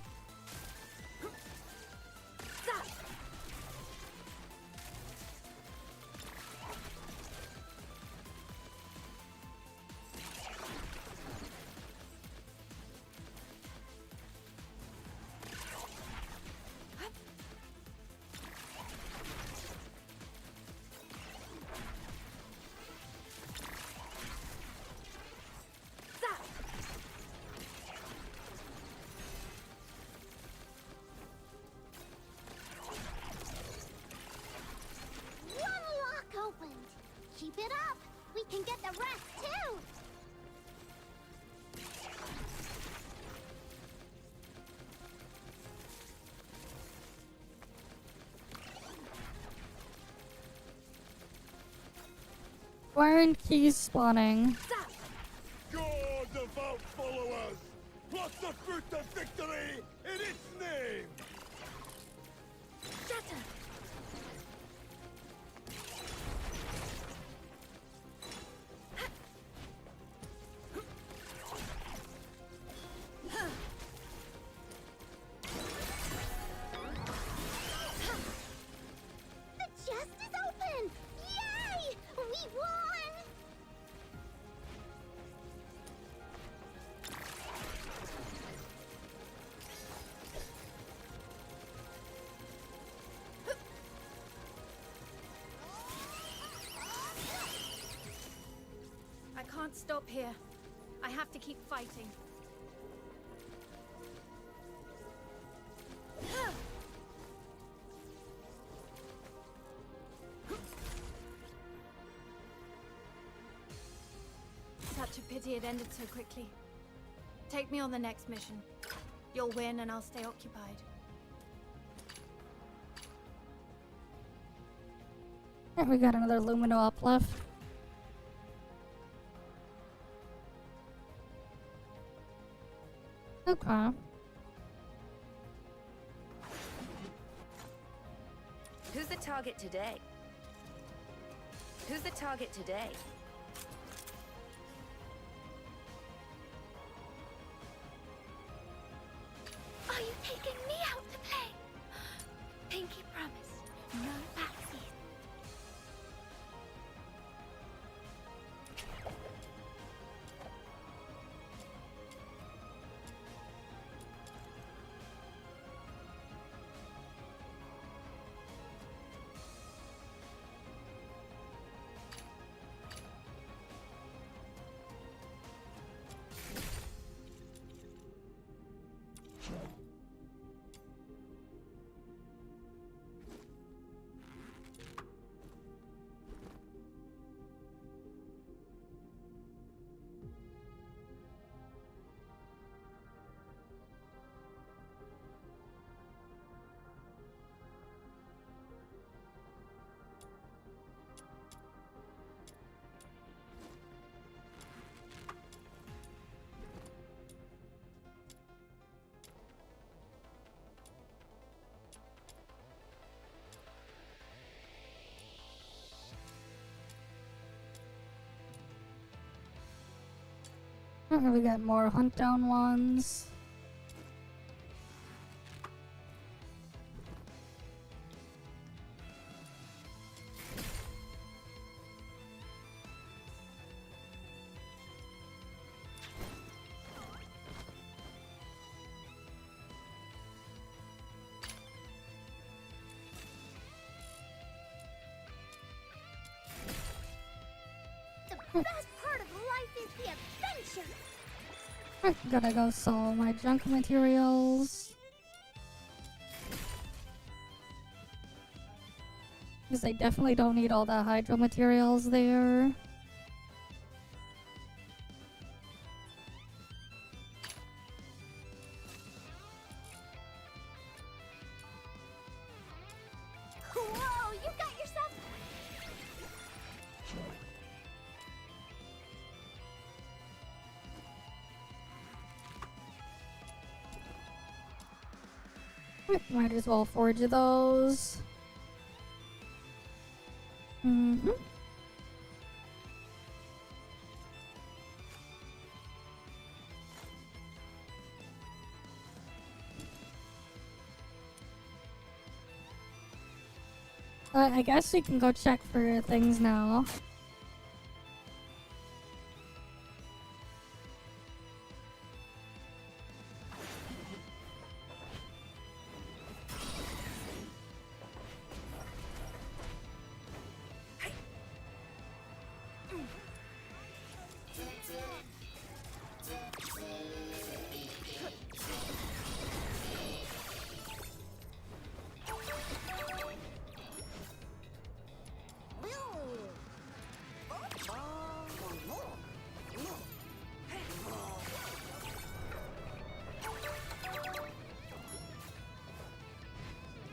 Keep it up! We can get the rest, too! Why aren't keys spawning? God, devout followers! Plus the fruit of victory in its name! Shatter! I can't stop here. I have to keep fighting. Such a pity it ended so quickly. Take me on the next mission. You'll win and I'll stay occupied. We got another Lumino up left. Okay. Who's the target today? Who's the target today? Are you taking me out to play? Pinky promise, no backseat. Okay, we got more hunt down ones. The best part of life is the adventure. I gotta go sell my junk materials. Because I definitely don't need all the hydro materials there. Whoa, you got yourself. Might as well forge those. Mm-hmm. I guess we can go check for things now.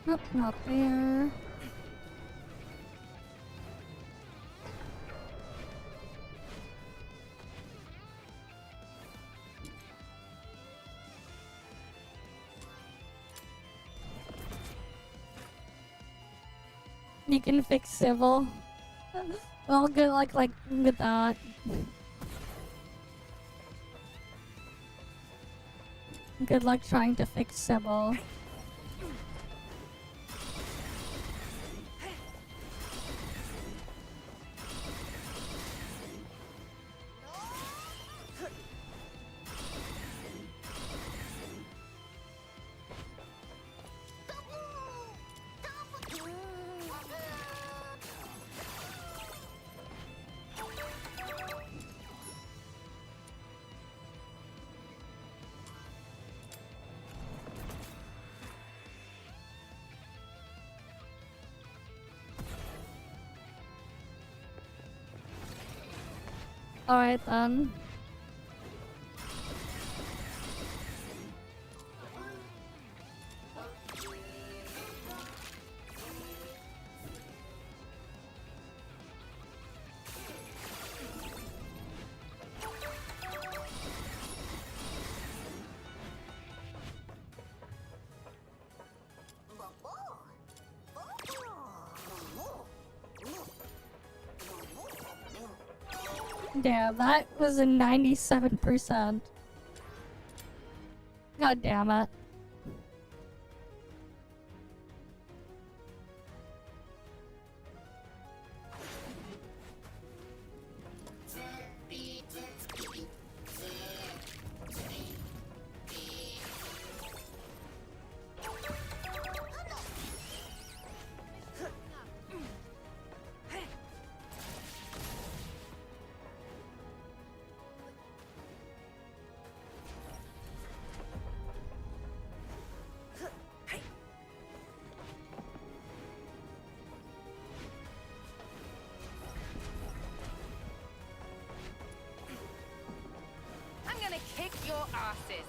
Nope, not there. You can fix civil. Well, good luck, like with that. Good luck trying to fix civil. Alright then. Damn, that was a 97%. God damn it. I'm gonna kick your asses.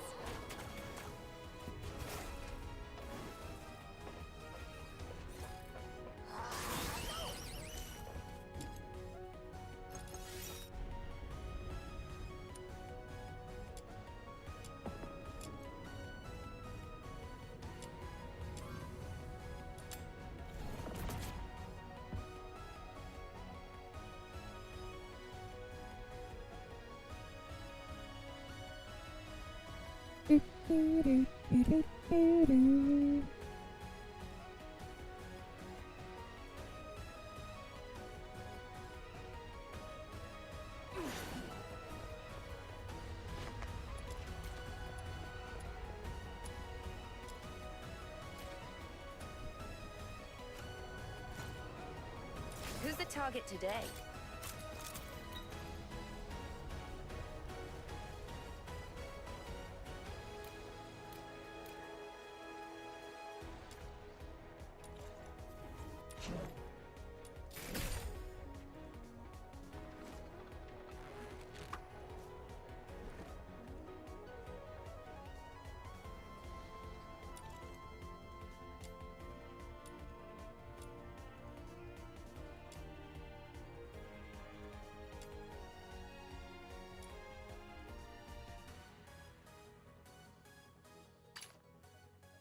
Who's the target today?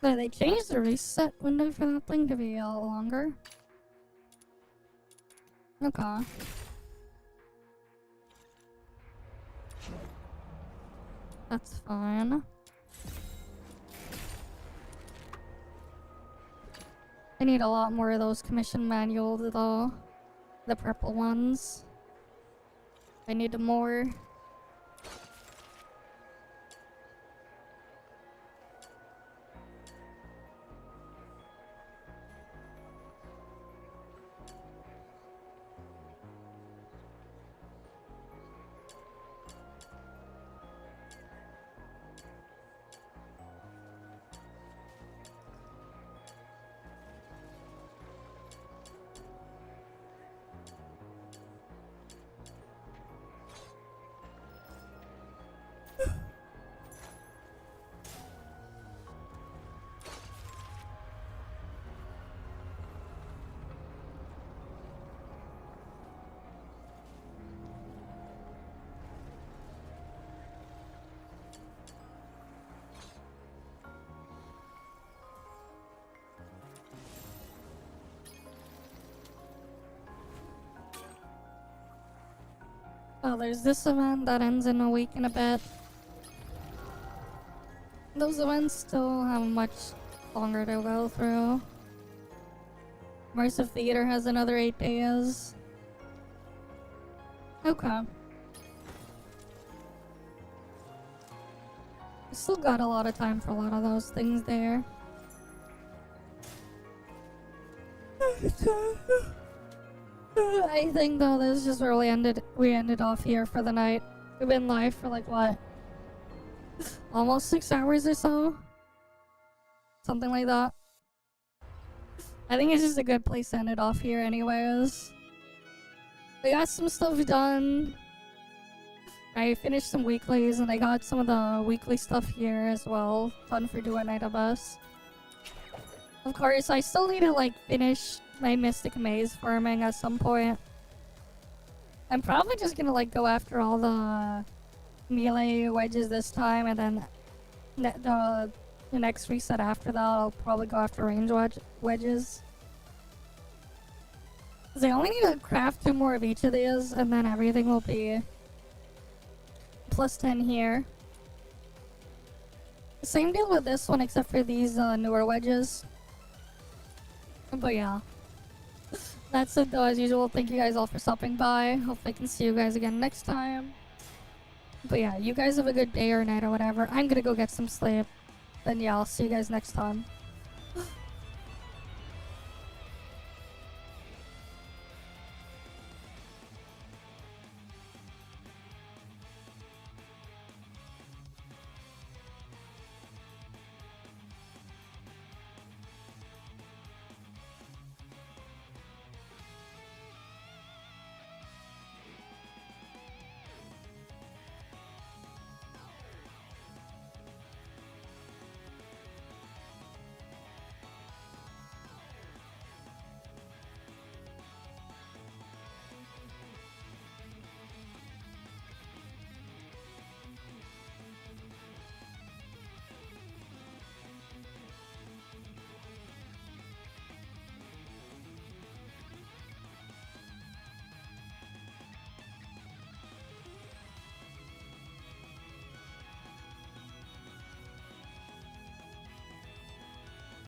Yeah, they changed the reset window for that thing to be longer. Okay. That's fine. I need a lot more of those commission manuals though. The purple ones. I need more. Oh, there's this event that ends in a week and a bit. Those events still have much longer to go through. Immersive Theater has another 8 days. Okay. We still got a lot of time for a lot of those things there. I think though this is just where we ended off here for the night. We've been live for like what? Almost 6 hours or so? Something like that. I think it's just a good place to end it off here anyways. We got some stuff done. I finished some weeklies and I got some of the weekly stuff here as well. Done for Duet Night of Us. Of course, I still need to like finish my Mystic Maze farming at some point. I'm probably just gonna like go after all the melee wedges this time, and then the next reset after that I'll probably go after range wedges. 'Cause I only need to craft 2 more of each of these, and then everything will be plus 10 here. Same deal with this one except for these newer wedges. But yeah. That's it though, as usual. Thank you guys all for stopping by. Hope I can see you guys again next time. But yeah, you guys have a good day or night or whatever. I'm gonna go get some sleep. Then yeah, I'll see you guys next time.